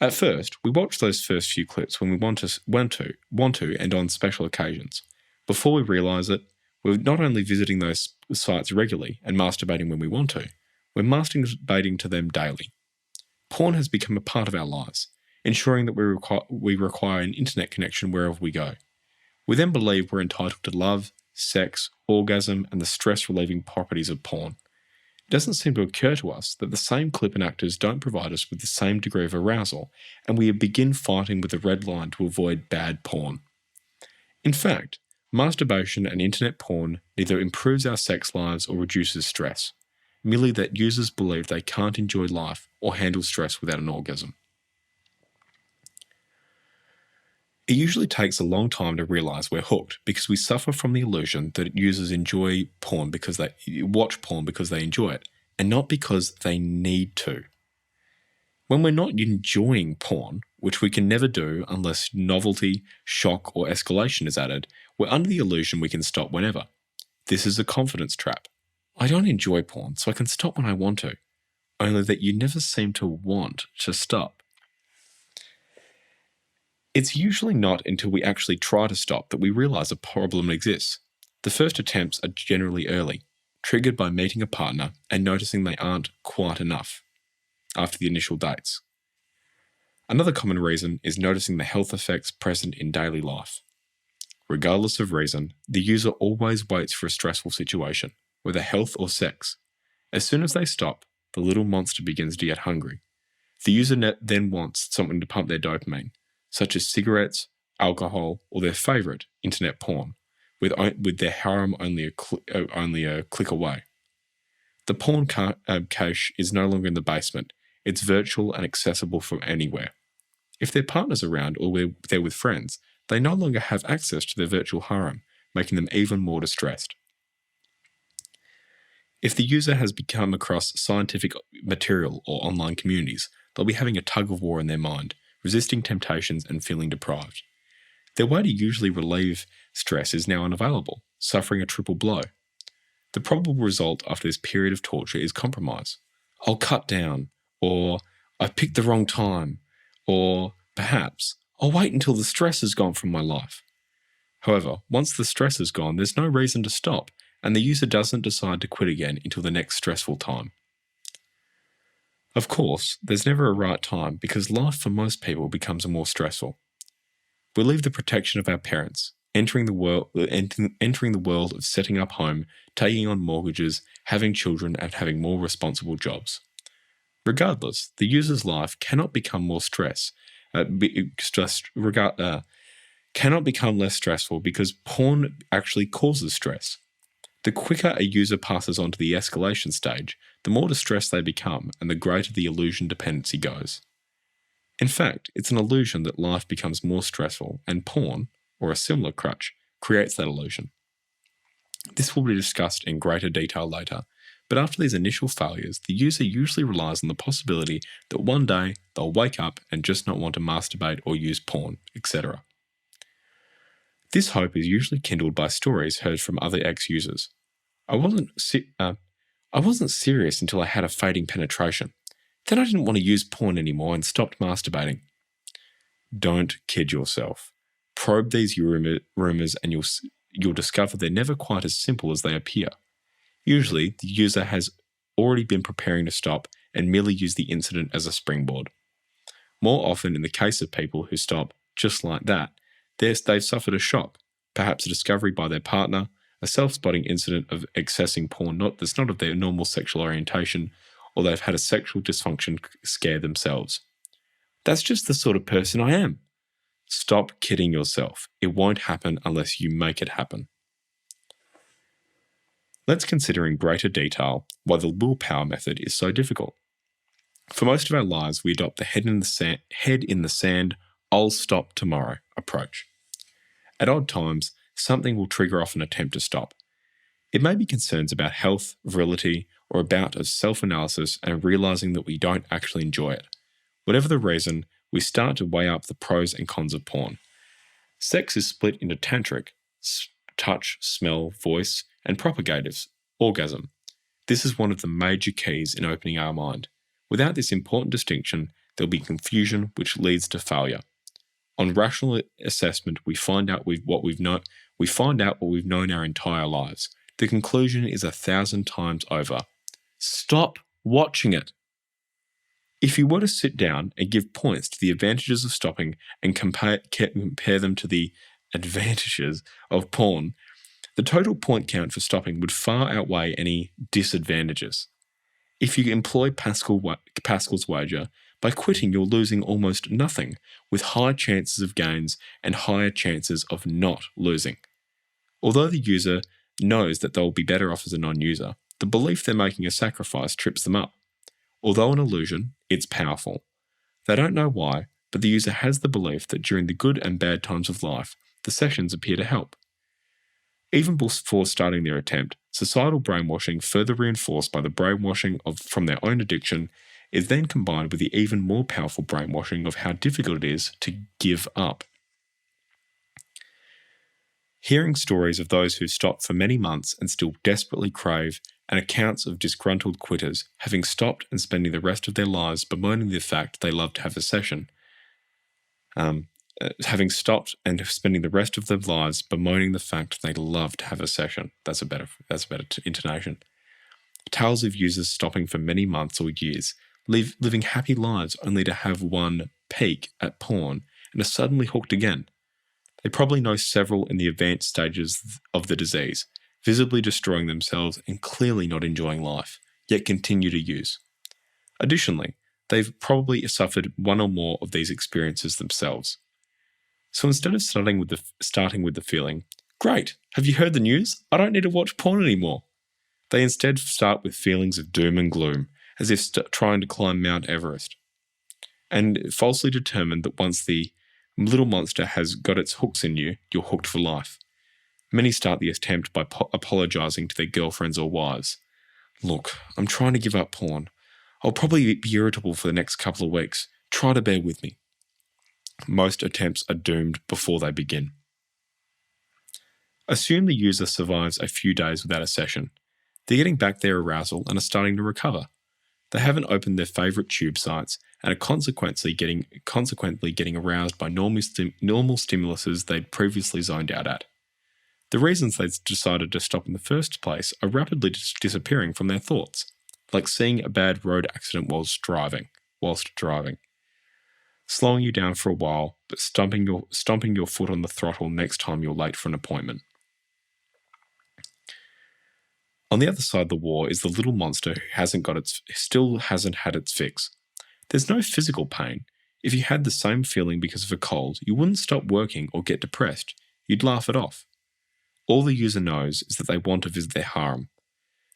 At first, we watch those first few clips when we want to, and on special occasions. Before we realise it, we're not only visiting those sites regularly and masturbating when we want to, we're masturbating to them daily. Porn has become a part of our lives, ensuring that we require an internet connection wherever we go. We then believe we're entitled to love, sex, orgasm, and the stress-relieving properties of porn. It doesn't seem to occur to us that the same clip and actors don't provide us with the same degree of arousal, and we begin fighting with a red line to avoid bad porn. In fact, masturbation and internet porn neither improves our sex lives or reduces stress, merely that users believe they can't enjoy life or handle stress without an orgasm. It usually takes a long time to realize we're hooked because we suffer from the illusion that users enjoy porn because they watch porn because they enjoy it, and not because they need to. When we're not enjoying porn, which we can never do unless novelty, shock, or escalation is added, we're under the illusion we can stop whenever. This is a confidence trap. I don't enjoy porn, so I can stop when I want to, only that you never seem to want to stop. It's usually not until we actually try to stop that we realize a problem exists. The first attempts are generally early, triggered by meeting a partner and noticing they aren't quite enough after the initial dates. Another common reason is noticing the health effects present in daily life. Regardless of reason, the user always waits for a stressful situation, whether health or sex. As soon as they stop, the little monster begins to get hungry. The user then wants something to pump their dopamine, such as cigarettes, alcohol, or their favourite, internet porn, with their harem only a click away. The porn cache is no longer in the basement. It's virtual and accessible from anywhere. If their partner's around or they're with friends, they no longer have access to their virtual harem, making them even more distressed. If the user has come across scientific material or online communities, they'll be having a tug of war in their mind, resisting temptations and feeling deprived. Their way to usually relieve stress is now unavailable, suffering a triple blow. The probable result after this period of torture is compromise. I'll cut down, or I've picked the wrong time, or perhaps I'll wait until the stress is gone from my life. However, once the stress is gone, there's no reason to stop, and the user doesn't decide to quit again until the next stressful time. Of course, there's never a right time because life for most people becomes more stressful. We leave the protection of our parents, entering the world of setting up home, taking on mortgages, having children, and having more responsible jobs. Regardless, the user's life cannot become cannot become less stressful because porn actually causes stress. The quicker a user passes on to the escalation stage, the more distressed they become and the greater the illusion dependency goes. In fact, it's an illusion that life becomes more stressful, and porn, or a similar crutch, creates that illusion. This will be discussed in greater detail later, but after these initial failures, the user usually relies on the possibility that one day they'll wake up and just not want to masturbate or use porn, etc. This hope is usually kindled by stories heard from other ex-users. I wasn't serious until I had a fading penetration. Then I didn't want to use porn anymore and stopped masturbating. Don't kid yourself. Probe these rumors and you'll discover they're never quite as simple as they appear. Usually, the user has already been preparing to stop and merely use the incident as a springboard. More often, in the case of people who stop just like that, they've suffered a shock, perhaps a discovery by their partner, a self-spotting incident of accessing porn that's not of their normal sexual orientation, or they've had a sexual dysfunction scare themselves. That's just the sort of person I am. Stop kidding yourself. It won't happen unless you make it happen. Let's consider in greater detail why the willpower method is so difficult. For most of our lives, we adopt the head in the sand, I'll stop tomorrow approach. At odd times, something will trigger off an attempt to stop. It may be concerns about health, virility, or a bout of self-analysis and realizing that we don't actually enjoy it. Whatever the reason, we start to weigh up the pros and cons of porn. Sex is split into tantric, touch, smell, voice, and propagatives, orgasm. This is one of the major keys in opening our mind. Without this important distinction, there'll be confusion which leads to failure. On rational assessment, we find out what we've known our entire lives. The conclusion is 1,000 times over. Stop watching it. If you were to sit down and give points to the advantages of stopping and compare them to the advantages of porn, the total point count for stopping would far outweigh any disadvantages. If you employ Pascal's wager, by quitting you're losing almost nothing, with high chances of gains and higher chances of not losing. Although the user knows that they'll be better off as a non-user, the belief they're making a sacrifice trips them up. Although an illusion, it's powerful. They don't know why, but the user has the belief that during the good and bad times of life, the sessions appear to help. Even before starting their attempt, societal brainwashing, further reinforced by the brainwashing from their own addiction, is then combined with the even more powerful brainwashing of how difficult it is to give up. Hearing stories of those who stopped for many months and still desperately crave, and accounts of disgruntled quitters having stopped and spending the rest of their lives bemoaning the fact they love to have a session, having stopped and spending the rest of their lives bemoaning the fact they love to have a session. That's a better intonation. Tales of users stopping for many months or years, living happy lives only to have one peak at porn and are suddenly hooked again. They probably know several in the advanced stages of the disease, visibly destroying themselves and clearly not enjoying life, yet continue to use. Additionally, they've probably suffered one or more of these experiences themselves. So instead of starting with the feeling, great, have you heard the news? I don't need to watch porn anymore. They instead start with feelings of doom and gloom, as if trying to climb Mount Everest, and falsely determined that once the little monster has got its hooks in you, you're hooked for life. Many start the attempt by apologising to their girlfriends or wives. Look, I'm trying to give up porn. I'll probably be irritable for the next couple of weeks. Try to bear with me. Most attempts are doomed before they begin. Assume the user survives a few days without a session. They're getting back their arousal and are starting to recover. They haven't opened their favourite tube sites and are consequently getting aroused by normal stimuluses they'd previously zoned out at. The reasons they decided to stop in the first place are rapidly disappearing from their thoughts, like seeing a bad road accident whilst driving, slowing you down for a while, but stomping your foot on the throttle next time you're late for an appointment. On the other side of the war is the little monster who still hasn't had its fix. There's no physical pain. If you had the same feeling because of a cold, you wouldn't stop working or get depressed. You'd laugh it off. All the user knows is that they want to visit their harem.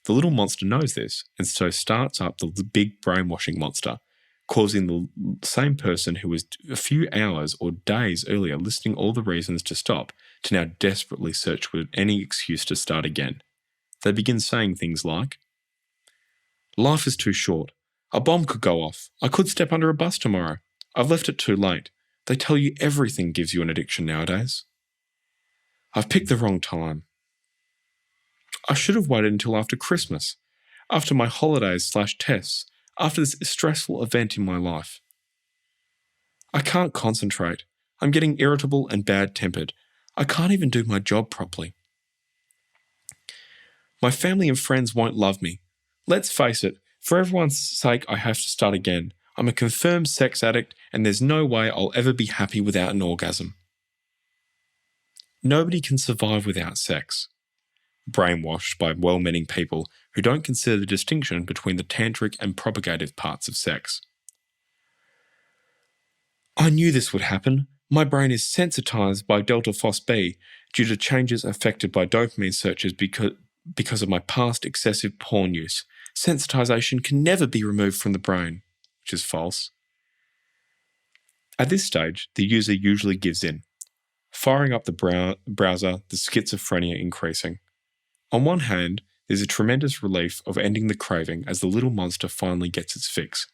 The little monster knows this, and so starts up the big brainwashing monster, causing the same person who was a few hours or days earlier listing all the reasons to stop to now desperately search for any excuse to start again. They begin saying things like, life is too short. A bomb could go off. I could step under a bus tomorrow. I've left it too late. They tell you everything gives you an addiction nowadays. I've picked the wrong time. I should have waited until after Christmas, after my holidays/tests, after this stressful event in my life. I can't concentrate. I'm getting irritable and bad-tempered. I can't even do my job properly. My family and friends won't love me. Let's face it, for everyone's sake, I have to start again. I'm a confirmed sex addict, and there's no way I'll ever be happy without an orgasm. Nobody can survive without sex. Brainwashed by well-meaning people who don't consider the distinction between the tantric and propagative parts of sex. I knew this would happen. My brain is sensitized by delta phos B due to changes affected by dopamine searches because of my past excessive porn use. Sensitization can never be removed from the brain, which is false. At this stage, the user usually gives in, firing up the browser, the schizophrenia increasing. On one hand, there's a tremendous relief of ending the craving as the little monster finally gets its fix.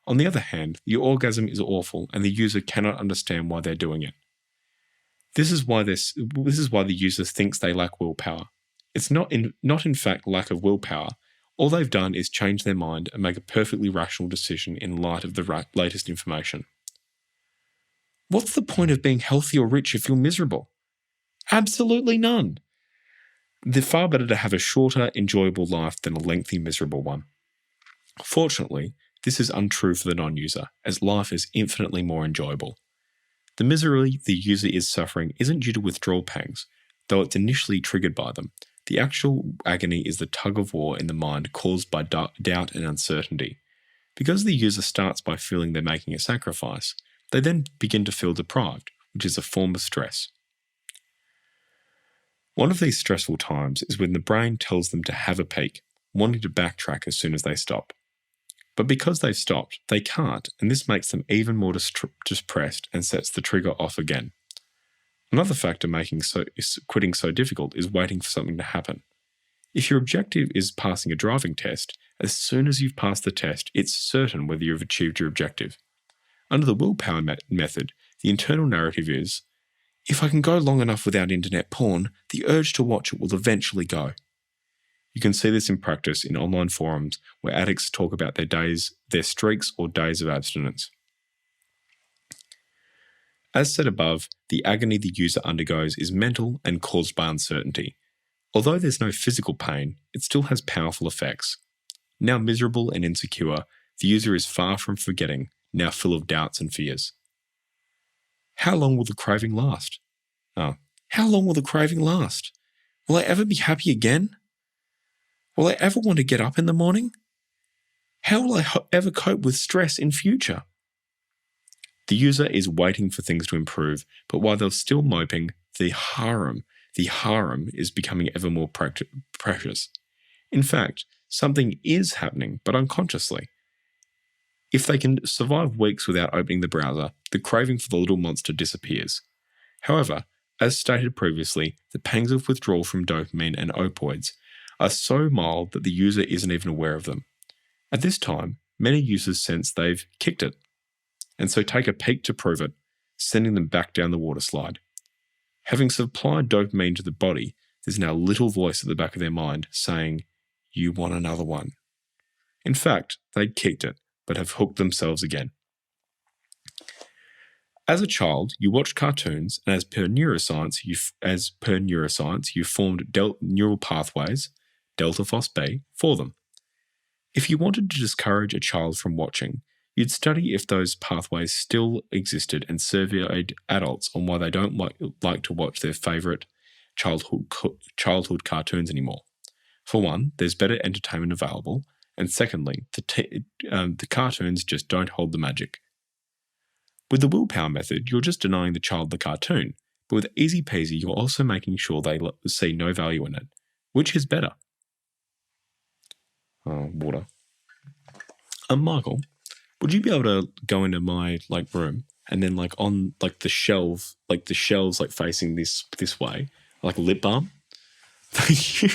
On the other hand, the orgasm is awful and the user cannot understand why they're doing it. This is why the user thinks they lack willpower. It's not in fact lack of willpower. All they've done is change their mind and make a perfectly rational decision in light of the latest information. What's the point of being healthy or rich if you're miserable? Absolutely none. They're far better to have a shorter, enjoyable life than a lengthy, miserable one. Fortunately, this is untrue for the non-user, as life is infinitely more enjoyable. The misery the user is suffering isn't due to withdrawal pangs, though it's initially triggered by them. The actual agony is the tug of war in the mind caused by doubt and uncertainty. Because the user starts by feeling they're making a sacrifice, they then begin to feel deprived, which is a form of stress. One of these stressful times is when the brain tells them to have a peek, wanting to backtrack as soon as they stop. But because they've stopped, they can't, and this makes them even more depressed and sets the trigger off again. Another factor making quitting so difficult is waiting for something to happen. If your objective is passing a driving test, as soon as you've passed the test, it's certain whether you've achieved your objective. Under the willpower method, the internal narrative is, if I can go long enough without internet porn, the urge to watch it will eventually go. You can see this in practice in online forums where addicts talk about their streaks or days of abstinence. As said above, the agony the user undergoes is mental and caused by uncertainty. Although there's no physical pain, it still has powerful effects. Now miserable and insecure, the user is far from forgetting, now full of doubts and fears. How long will the craving last? How long will the craving last? Will I ever be happy again? Will I ever want to get up in the morning? How will I ever cope with stress in future? The user is waiting for things to improve, but while they're still moping, the harem is becoming ever more precious. In fact, something is happening, but unconsciously. If they can survive weeks without opening the browser, the craving for the little monster disappears. However, as stated previously, the pangs of withdrawal from dopamine and opioids are so mild that the user isn't even aware of them. At this time, many users sense they've kicked it, and so take a peek to prove it, sending them back down the water slide. Having supplied dopamine to the body, there's now a little voice at the back of their mind saying, "You want another one." In fact, they'd kicked it, but have hooked themselves again. As a child, you watched cartoons, and as per neuroscience, you formed neural pathways, delta phos B, for them. If you wanted to discourage a child from watching, you'd study if those pathways still existed and surveyed adults on why they don't like to watch their favourite childhood cartoons anymore. For one, there's better entertainment available, and secondly, the cartoons just don't hold the magic. With the willpower method, you're just denying the child the cartoon, but with easy peasy, you're also making sure they see no value in it. Which is better? Water. Michael, would you be able to go into my room and then on the shelves facing this way, like a lip balm? Thank you.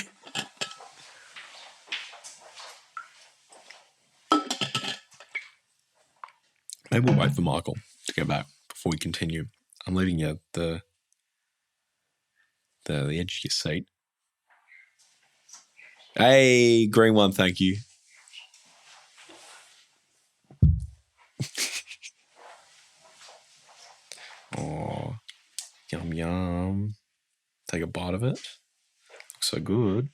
Maybe we'll wait for Michael to get back before we continue. I'm leaving you the edge of your seat. Hey, green one, thank you. Oh, yum yum. Take a bite of it. Looks so good.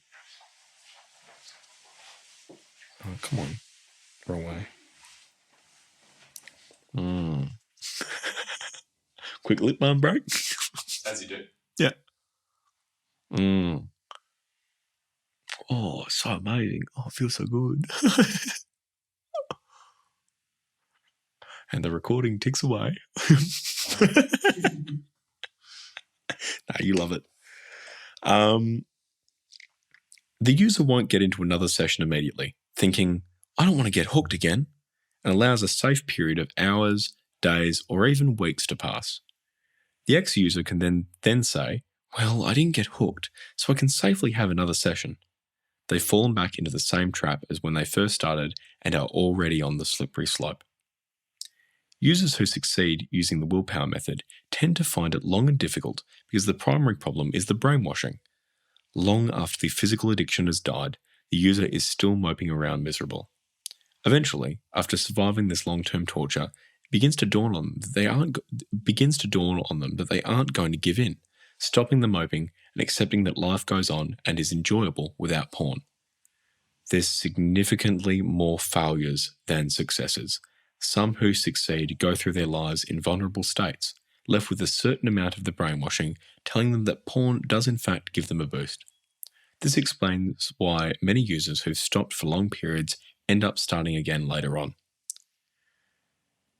Oh, come on. Wrong way. Quick lip balm break. As you do. Yeah. Oh, so amazing. Oh, it feels so good. And the recording ticks away. You love it. The user won't get into another session immediately, thinking, I don't want to get hooked again, and allows a safe period of hours, days, or even weeks to pass. The ex-user can then say, well, I didn't get hooked, so I can safely have another session. They've fallen back into the same trap as when they first started and are already on the slippery slope. Users who succeed using the willpower method tend to find it long and difficult because the primary problem is the brainwashing. Long after the physical addiction has died, the user is still moping around miserable. Eventually, after surviving this long-term torture, it begins to dawn on them that they aren't going to give in, stopping the moping and accepting that life goes on and is enjoyable without porn. There's significantly more failures than successes. Some who succeed go through their lives in vulnerable states, left with a certain amount of the brainwashing telling them that porn does in fact give them a boost. This explains why many users who've stopped for long periods end up starting again later on.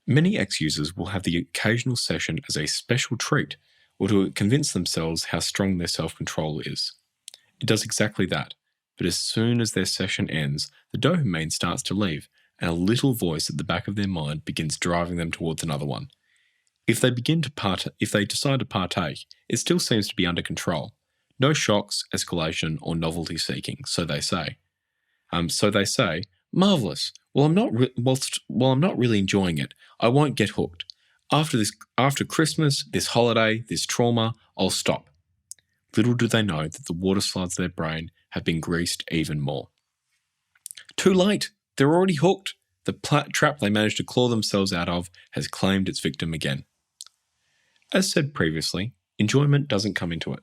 Many ex-users will have the occasional session as a special treat or to convince themselves how strong their self-control is. It does exactly that, but as soon as their session ends, the dopamine starts to leave and a little voice at the back of their mind begins driving them towards another one. If they decide to partake, it still seems to be under control. No shocks, escalation, or novelty seeking, so they say. Marvelous. Well, I'm not really enjoying it, I won't get hooked. After Christmas, this holiday, this trauma, I'll stop. Little do they know that the water slides of their brain have been greased even more. Too late. They're already hooked. The trap they managed to claw themselves out of has claimed its victim again. As said previously, enjoyment doesn't come into it.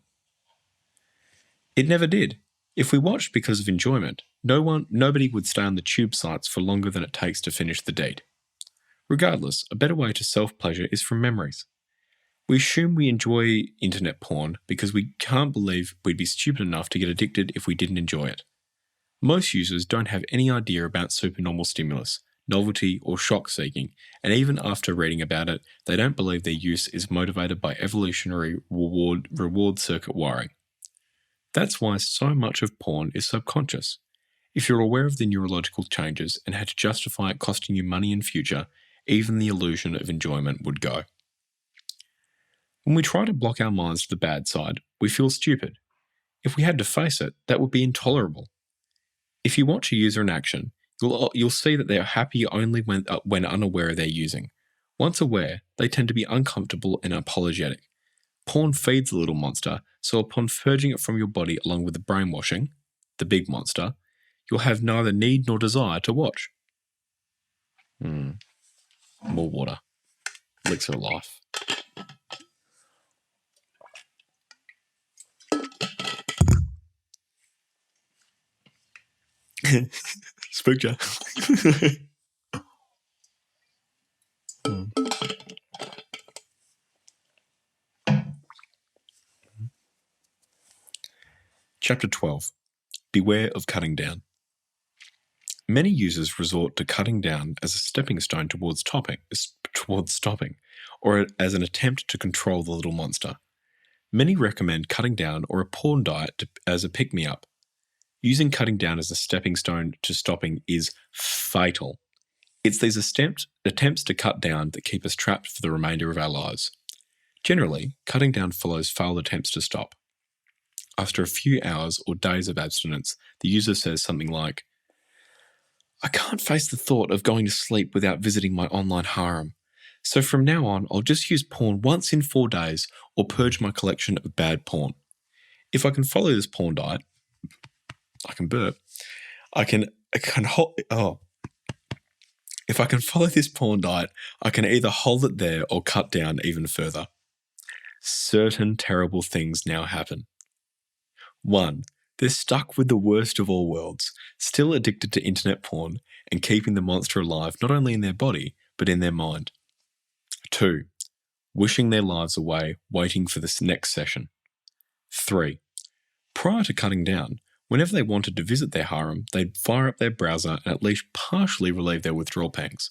It never did. If we watched because of enjoyment, nobody would stay on the tube sites for longer than it takes to finish the deed. Regardless, a better way to self-pleasure is from memories. We assume we enjoy internet porn because we can't believe we'd be stupid enough to get addicted if we didn't enjoy it. Most users don't have any idea about supernormal stimulus, novelty, or shock seeking, and even after reading about it, they don't believe their use is motivated by evolutionary reward circuit wiring. That's why so much of porn is subconscious. If you're aware of the neurological changes and had to justify it costing you money in future, even the illusion of enjoyment would go. When we try to block our minds to the bad side, we feel stupid. If we had to face it, that would be intolerable. If you watch a user in action, you'll see that they are happy only when unaware of their using. Once aware, they tend to be uncomfortable and apologetic. Porn feeds the little monster, so upon purging it from your body along with the brainwashing, the big monster, you'll have neither need nor desire to watch. More water. Elixir of life. Spooked ya. Chapter 12. Beware of cutting down. Many users resort to cutting down as a stepping stone towards stopping, or as an attempt to control the little monster. Many recommend cutting down or a porn diet as a pick-me-up. Using cutting down as a stepping stone to stopping is fatal. It's these attempts to cut down that keep us trapped for the remainder of our lives. Generally, cutting down follows failed attempts to stop. After a few hours or days of abstinence, the user says something like, I can't face the thought of going to sleep without visiting my online harem. So from now on, I'll just use porn once in 4 days or purge my collection of bad porn. If I can follow this porn diet, I can burp. If I can follow this porn diet, I can either hold it there or cut down even further. Certain terrible things now happen. 1. They're stuck with the worst of all worlds, still addicted to internet porn and keeping the monster alive not only in their body, but in their mind. 2. Wishing their lives away, waiting for this next session. 3. Prior to cutting down, whenever they wanted to visit their harem, they'd fire up their browser and at least partially relieve their withdrawal pangs.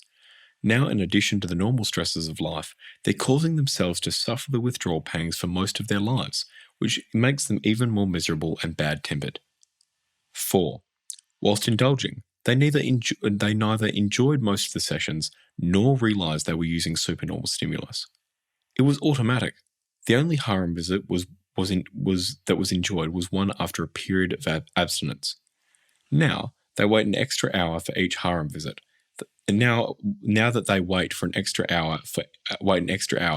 Now, in addition to the normal stresses of life, they're causing themselves to suffer the withdrawal pangs for most of their lives, which makes them even more miserable and bad-tempered. 4. Whilst indulging, They neither enjoyed most of the sessions nor realized they were using supernormal stimulus. It was automatic. The only harem visit that was enjoyed was one after a period of abstinence. Now they wait an extra hour for each harem visit. And now that they wait an extra hour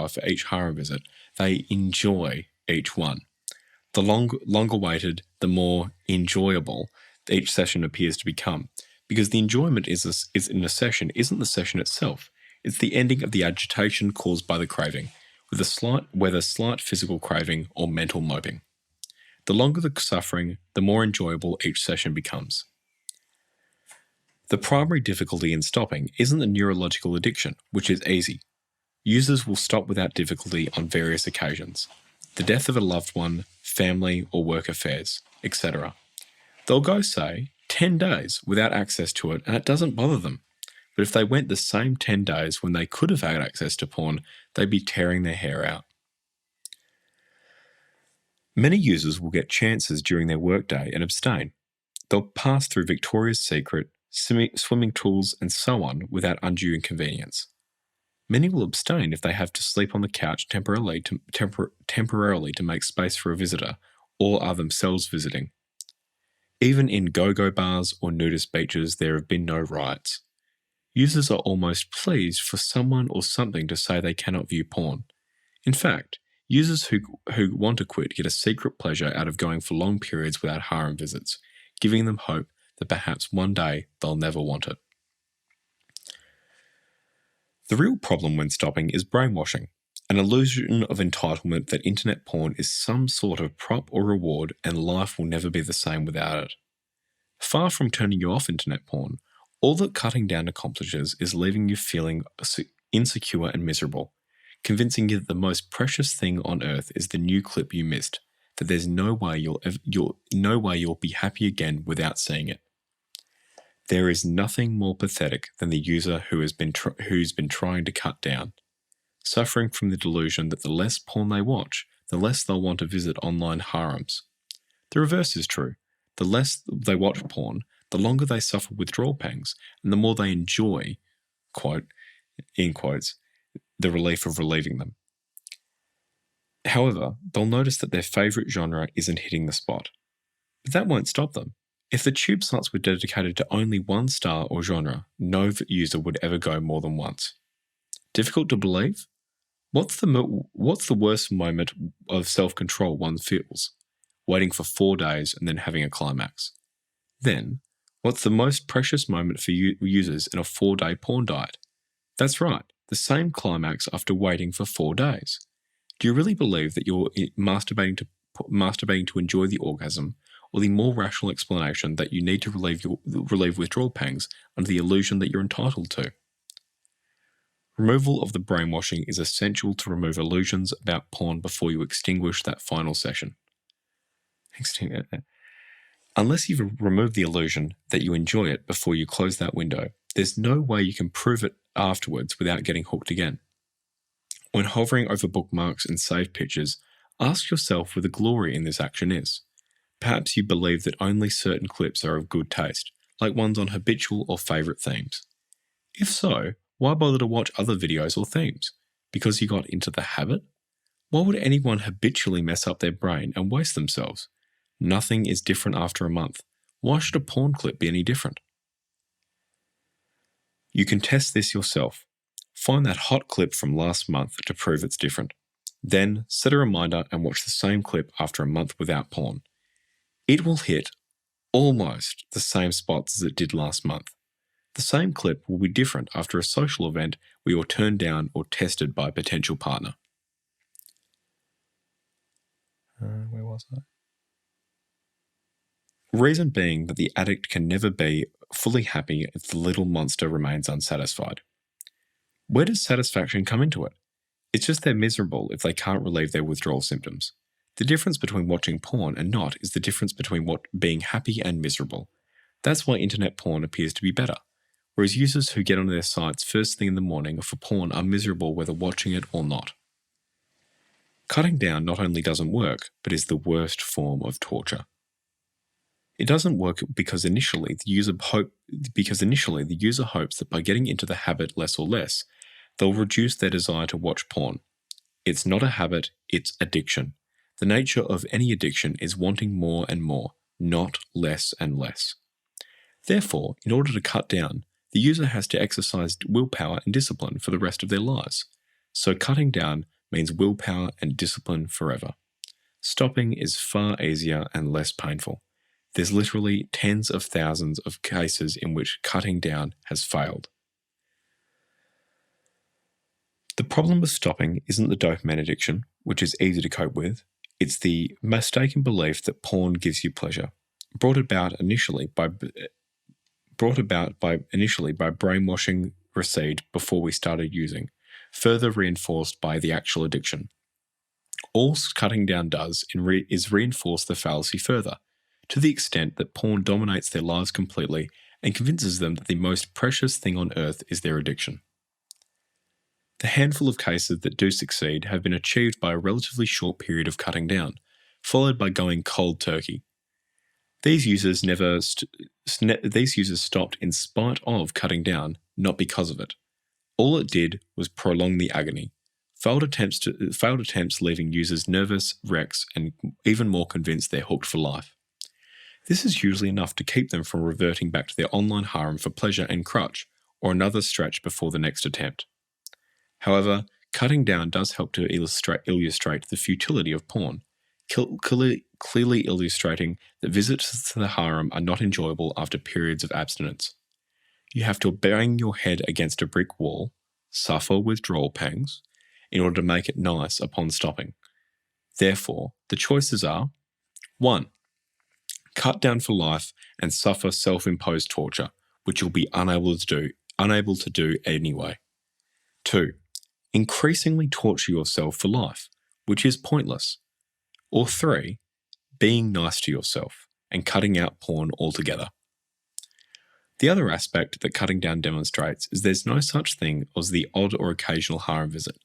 for each harem visit, they enjoy each one. The longer waited, the more enjoyable each session appears to become, because the enjoyment is in a session isn't the session itself. It's the ending of the agitation caused by the craving, whether slight physical craving or mental moping. The longer the suffering, the more enjoyable each session becomes. The primary difficulty in stopping isn't the neurological addiction, which is easy. Users will stop without difficulty on various occasions: the death of a loved one, family or work affairs, etc. They'll go, say, 10 days without access to it, and it doesn't bother them. But if they went the same 10 days when they could have had access to porn, they'd be tearing their hair out. Many users will get chances during their workday and abstain. They'll pass through Victoria's Secret, swimming pools, and so on without undue inconvenience. Many will abstain if they have to sleep on the couch temporarily to make space for a visitor, or are themselves visiting. Even in go-go bars or nudist beaches, there have been no riots. Users are almost pleased for someone or something to say they cannot view porn. In fact, users who want to quit get a secret pleasure out of going for long periods without harem visits, giving them hope that perhaps one day they'll never want it. The real problem when stopping is brainwashing, an illusion of entitlement that internet porn is some sort of prop or reward and life will never be the same without it. Far from turning you off internet porn, all that cutting down accomplishes is leaving you feeling insecure and miserable, convincing you that the most precious thing on earth is the new clip you missed, that there's no way you'll be happy again without seeing it. There is nothing more pathetic than the user who's been trying to cut down, suffering from the delusion that the less porn they watch, the less they'll want to visit online harems. The reverse is true. The less they watch porn, the longer they suffer withdrawal pangs, and the more they enjoy, quote, in quotes, the relief of relieving them. However, they'll notice that their favourite genre isn't hitting the spot. But that won't stop them. If the tube sites were dedicated to only one star or genre, no user would ever go more than once. Difficult to believe? What's the worst moment of self-control one feels? Waiting for 4 days and then having a climax. Then, what's the most precious moment for users in a 4-day porn diet? That's right, the same climax after waiting for 4 days. Do you really believe that you're masturbating to enjoy the orgasm, or the more rational explanation that you need to relieve withdrawal pangs under the illusion that you're entitled to? Removal of the brainwashing is essential to remove illusions about porn before you extinguish that final session. Unless you've removed the illusion that you enjoy it before you close that window, there's no way you can prove it afterwards without getting hooked again. When hovering over bookmarks and saved pictures, ask yourself where the glory in this action is. Perhaps you believe that only certain clips are of good taste, like ones on habitual or favourite themes. If so, why bother to watch other videos or themes? Because you got into the habit? Why would anyone habitually mess up their brain and waste themselves? Nothing is different after a month. Why should a porn clip be any different? You can test this yourself. Find that hot clip from last month to prove it's different. Then set a reminder and watch the same clip after a month without porn. It will hit almost the same spots as it did last month. The same clip will be different after a social event where you're turned down or tested by a potential partner. Where was I? Reason being that the addict can never be fully happy if the little monster remains unsatisfied. Where does satisfaction come into it? It's just they're miserable if they can't relieve their withdrawal symptoms. The difference between watching porn and not is the difference between being happy and miserable. That's why internet porn appears to be better, whereas users who get onto their sites first thing in the morning for porn are miserable whether watching it or not. Cutting down not only doesn't work, but is the worst form of torture. It doesn't work because initially the user hopes that by getting into the habit less or less, they'll reduce their desire to watch porn. It's not a habit, it's addiction. The nature of any addiction is wanting more and more, not less and less. Therefore, in order to cut down, the user has to exercise willpower and discipline for the rest of their lives. So cutting down means willpower and discipline forever. Stopping is far easier and less painful. There's literally tens of thousands of cases in which cutting down has failed. The problem with stopping isn't the dopamine addiction, which is easy to cope with. It's the mistaken belief that porn gives you pleasure, brought about initially by brainwashing received before we started using, further reinforced by the actual addiction. All cutting down does is reinforce the fallacy further, to the extent that porn dominates their lives completely and convinces them that the most precious thing on earth is their addiction. The handful of cases that do succeed have been achieved by a relatively short period of cutting down, followed by going cold turkey. These users stopped in spite of cutting down, not because of it. All it did was prolong the agony. Failed attempts leaving users nervous, wrecks, and even more convinced they're hooked for life. This is usually enough to keep them from reverting back to their online harem for pleasure and crutch, or another stretch before the next attempt. However, cutting down does help to illustrate the futility of porn, clearly illustrating that visits to the harem are not enjoyable after periods of abstinence. You have to bang your head against a brick wall, suffer withdrawal pangs, in order to make it nice upon stopping. Therefore, the choices are 1. Cut down for life and suffer self-imposed torture, which you'll be unable to do anyway. 2. Increasingly torture yourself for life, which is pointless. Or 3. Being nice to yourself and cutting out porn altogether. The other aspect that cutting down demonstrates is there's no such thing as the odd or occasional harem visit.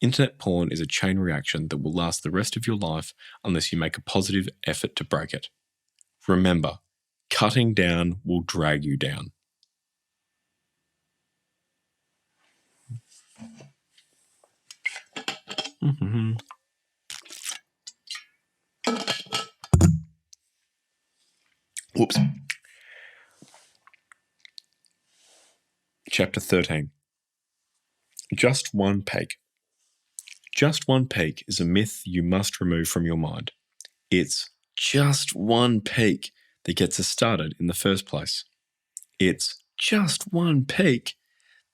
Internet porn is a chain reaction that will last the rest of your life unless you make a positive effort to break it. Remember, cutting down will drag you down. Whoops. Chapter 13. Just one peak. Just one peak is a myth you must remove from your mind. It's just one peak that gets us started in the first place. It's just one peak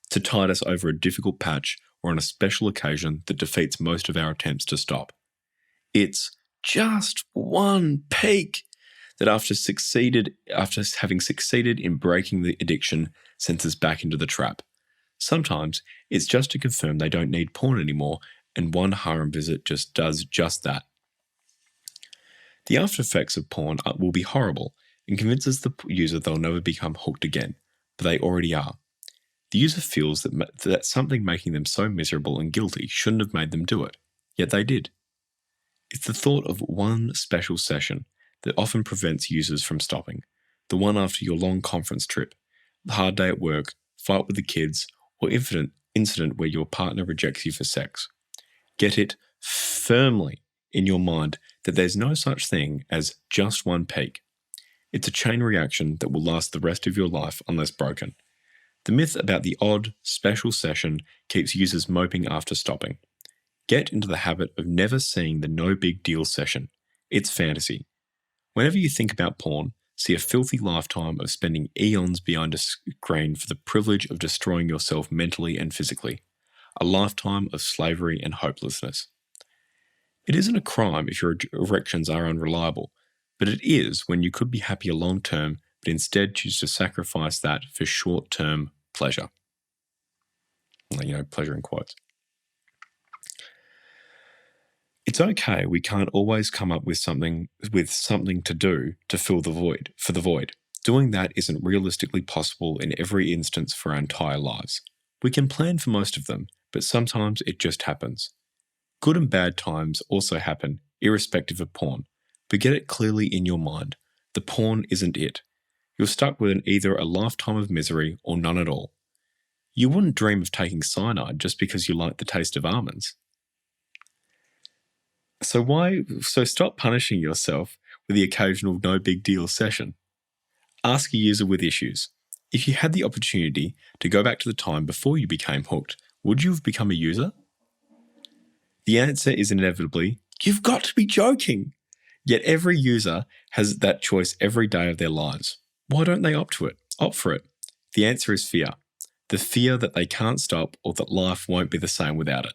to tide us over a difficult patch or on a special occasion that defeats most of our attempts to stop. It's just one peak that after having succeeded in breaking the addiction, sends us back into the trap. Sometimes it's just to confirm they don't need porn anymore, and one harem visit just does just that. The after effects of porn will be horrible and convinces the user they'll never become hooked again, but they already are. The user feels that something making them so miserable and guilty shouldn't have made them do it, yet they did. It's the thought of one special session that often prevents users from stopping, the one after your long conference trip, the hard day at work, fight with the kids, or incident where your partner rejects you for sex. Get it firmly in your mind that there's no such thing as just one peak. It's a chain reaction that will last the rest of your life unless broken. The myth about the odd, special session keeps users moping after stopping. Get into the habit of never seeing the no big deal session. It's fantasy. Whenever you think about porn, see a filthy lifetime of spending eons behind a screen for the privilege of destroying yourself mentally and physically. A lifetime of slavery and hopelessness. It isn't a crime if your erections are unreliable, but it is when you could be happier long term, but instead choose to sacrifice that for short-term pleasure. Pleasure in quotes. It's okay we can't always come up with something to do to fill the void. Doing that isn't realistically possible in every instance for our entire lives. We can plan for most of them, but sometimes it just happens. Good and bad times also happen, irrespective of porn, but get it clearly in your mind. The porn isn't it. You're stuck with either a lifetime of misery or none at all. You wouldn't dream of taking cyanide just because you like the taste of almonds. So stop punishing yourself with the occasional no big deal session. Ask a user with issues. If you had the opportunity to go back to the time before you became hooked, would you have become a user? The answer is inevitably, you've got to be joking. Yet every user has that choice every day of their lives. Why don't they opt for it? The answer is fear. The fear that they can't stop or that life won't be the same without it.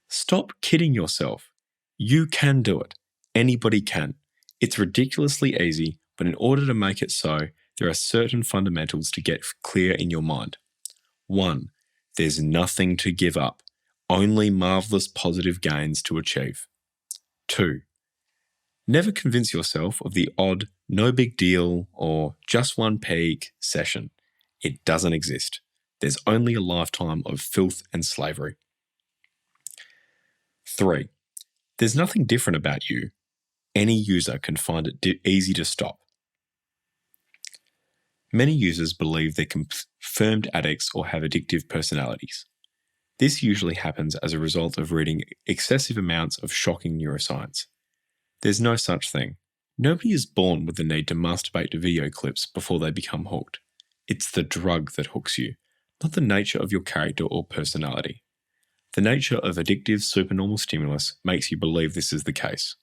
Stop kidding yourself. You can do it. Anybody can. It's ridiculously easy, but in order to make it so, there are certain fundamentals to get clear in your mind. 1. There's nothing to give up, only marvelous positive gains to achieve. 2. Never convince yourself of the odd, no big deal or just one peak session. It doesn't exist. There's only a lifetime of filth and slavery. 3. There's nothing different about you. Any user can find it easy to stop. Many users believe they're confirmed addicts or have addictive personalities. This usually happens as a result of reading excessive amounts of shocking neuroscience. There's no such thing. Nobody is born with the need to masturbate to video clips before they become hooked. It's the drug that hooks you, not the nature of your character or personality. The nature of addictive supernormal stimulus makes you believe this is the case.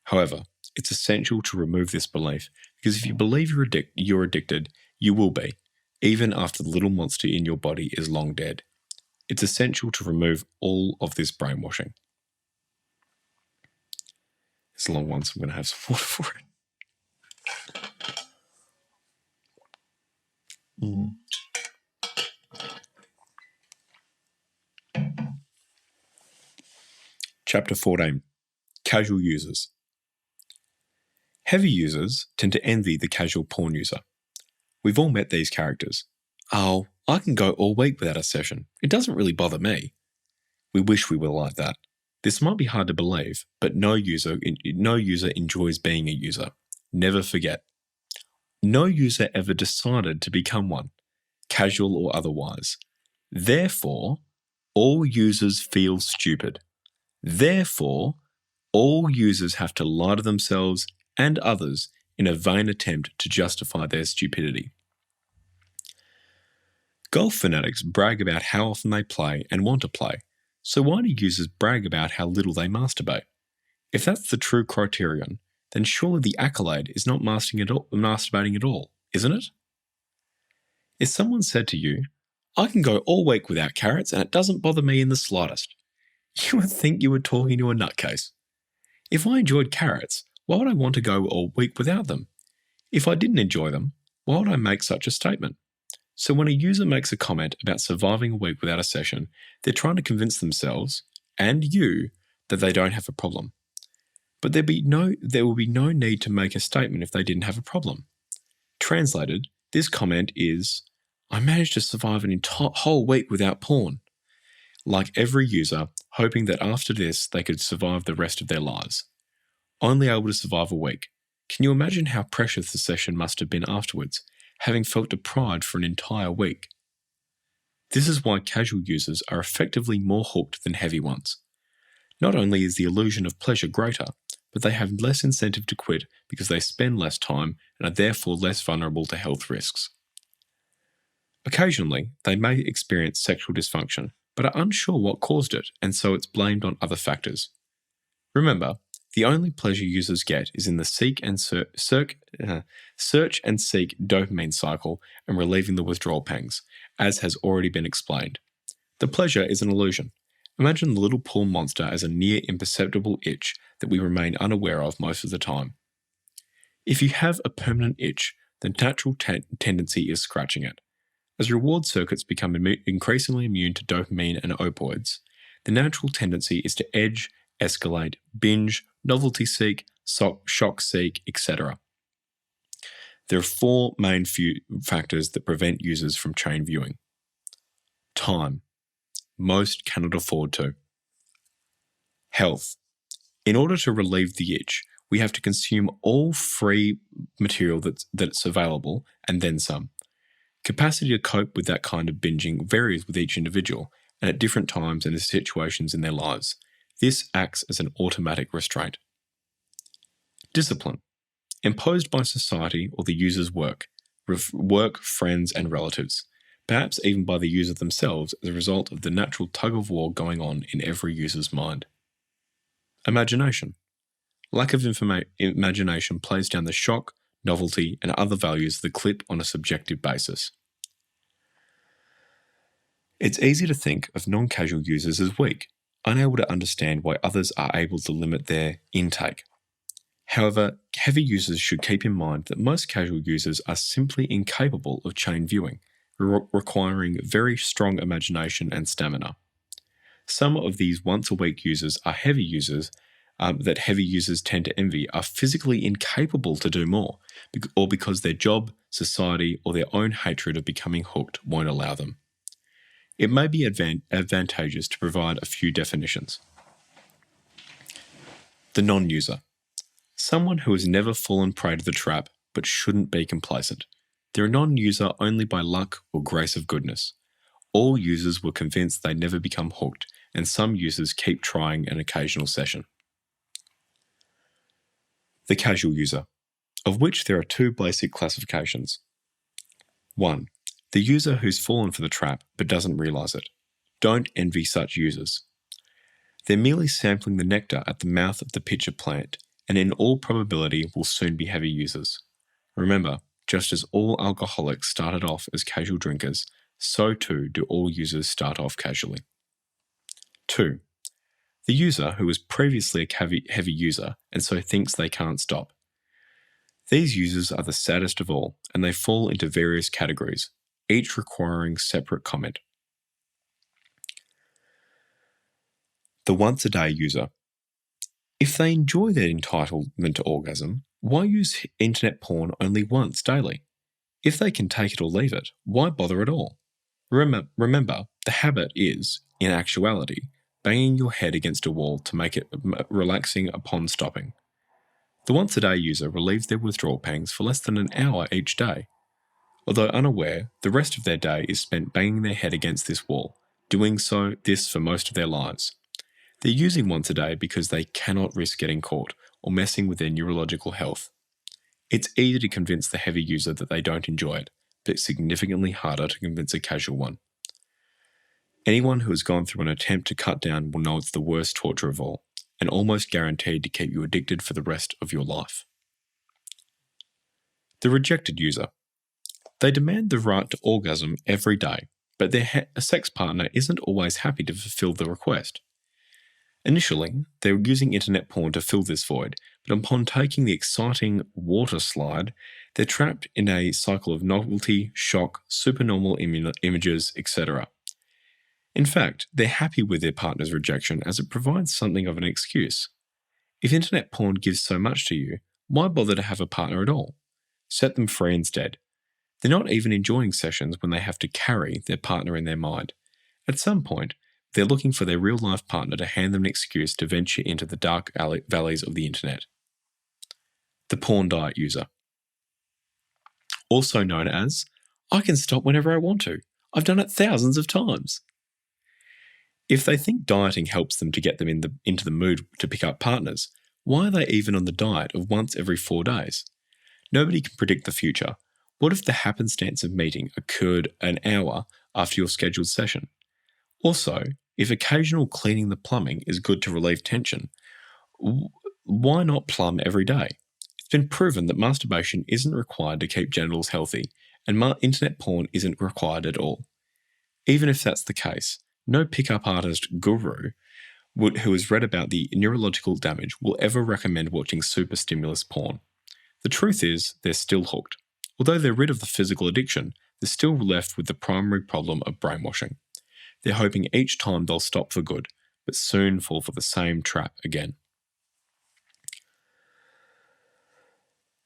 However, it's essential to remove this belief because if you believe you're addicted, you will be, even after the little monster in your body is long dead. It's essential to remove all of this brainwashing. It's a long one, so I'm going to have some water for it. Chapter 14. Casual users. Heavy users tend to envy the casual porn user. We've all met these characters. Oh, I can go all week without a session. It doesn't really bother me. We wish we were like that. This might be hard to believe, but no user enjoys being a user. Never forget. No user ever decided to become one, casual or otherwise. Therefore, all users feel stupid. Therefore, all users have to lie to themselves and others in a vain attempt to justify their stupidity. Golf fanatics brag about how often they play and want to play, so why do users brag about how little they masturbate? If that's the true criterion, then surely the accolade is not masturbating at all, isn't it? If someone said to you, I can go all week without carrots and it doesn't bother me in the slightest, you would think you were talking to a nutcase. If I enjoyed carrots, why would I want to go all week without them? If I didn't enjoy them, why would I make such a statement? So when a user makes a comment about surviving a week without a session, they're trying to convince themselves, and you, that they don't have a problem. But there will be no need to make a statement if they didn't have a problem. Translated, this comment is, I managed to survive an entire whole week without porn. Like every user, hoping that after this they could survive the rest of their lives. Only able to survive a week. Can you imagine how precious the session must have been afterwards, having felt deprived for an entire week? This is why casual users are effectively more hooked than heavy ones. Not only is the illusion of pleasure greater, but they have less incentive to quit because they spend less time and are therefore less vulnerable to health risks. Occasionally, they may experience sexual dysfunction, but are unsure what caused it, and so it's blamed on other factors. Remember, the only pleasure users get is in the search and seek dopamine cycle and relieving the withdrawal pangs, as has already been explained. The pleasure is an illusion. Imagine the little pool monster as a near imperceptible itch that we remain unaware of most of the time. If you have a permanent itch, the natural tendency is scratching it. As reward circuits become increasingly immune to dopamine and opioids, the natural tendency is to edge, escalate, binge, novelty seek, shock seek, etc. There are four main factors that prevent users from chain viewing. Time. Most cannot afford to. Health. In order to relieve the itch, We have to consume all free material that's available and then some. Capacity to cope with that kind of binging varies with each individual and at different times and situations in their lives. This acts as an automatic restraint. Discipline. Imposed by society or the user's work, friends, and relatives, perhaps even by the user themselves as a result of the natural tug-of-war going on in every user's mind. Imagination. Lack of imagination plays down the shock, novelty, and other values of the clip on a subjective basis. It's easy to think of non-casual users as weak, unable to understand why others are able to limit their intake. However, heavy users should keep in mind that most casual users are simply incapable of chain viewing, requiring very strong imagination and stamina. Some of these once-a-week users are heavy users that heavy users tend to envy are physically incapable to do more, or because their job, society, or their own hatred of becoming hooked won't allow them. It may be advantageous to provide a few definitions. The non-user. Someone who has never fallen prey to the trap but shouldn't be complacent. They're a non-user only by luck or grace of goodness. All users were convinced they never become hooked, and some users keep trying an occasional session. The casual user, of which there are two basic classifications. 1. The user who's fallen for the trap but doesn't realise it. Don't envy such users. They're merely sampling the nectar at the mouth of the pitcher plant, and in all probability will soon be heavy users. Remember, just as all alcoholics started off as casual drinkers, so too do all users start off casually. 2. The user who was previously a heavy user and so thinks they can't stop. These users are the saddest of all, and they fall into various categories, each requiring separate comment. The once-a-day user. If they enjoy their entitlement to orgasm, why use internet porn only once daily? If they can take it or leave it, why bother at all? Remember, the habit is, in actuality, banging your head against a wall to make it relaxing upon stopping. The once-a-day user relieves their withdrawal pangs for less than an hour each day. Although unaware, the rest of their day is spent banging their head against this wall, doing this for most of their lives. They're using once a day because they cannot risk getting caught or messing with their neurological health. It's easy to convince the heavy user that they don't enjoy it, but significantly harder to convince a casual one. Anyone who has gone through an attempt to cut down will know it's the worst torture of all, and almost guaranteed to keep you addicted for the rest of your life. The rejected user. They demand the right to orgasm every day, but their sex partner isn't always happy to fulfill the request. Initially, they were using internet porn to fill this void, but upon taking the exciting water slide, they're trapped in a cycle of novelty, shock, supernormal images, etc. In fact, they're happy with their partner's rejection as it provides something of an excuse. If internet porn gives so much to you, why bother to have a partner at all? Set them free instead. They're not even enjoying sessions when they have to carry their partner in their mind. At some point, they're looking for their real-life partner to hand them an excuse to venture into the dark valleys of the internet. The porn diet user. Also known as, I can stop whenever I want to. I've done it thousands of times. If they think dieting helps them to get them into the mood to pick up partners, why are they even on the diet of once every 4 days? Nobody can predict the future. What if the happenstance of meeting occurred an hour after your scheduled session? Also, if occasional cleaning the plumbing is good to relieve tension, why not plumb every day? It's been proven that masturbation isn't required to keep genitals healthy, and internet porn isn't required at all. Even if that's the case, no pickup artist guru who has read about the neurological damage will ever recommend watching super stimulus porn. The truth is, they're still hooked. Although they're rid of the physical addiction, they're still left with the primary problem of brainwashing. They're hoping each time they'll stop for good, but soon fall for the same trap again.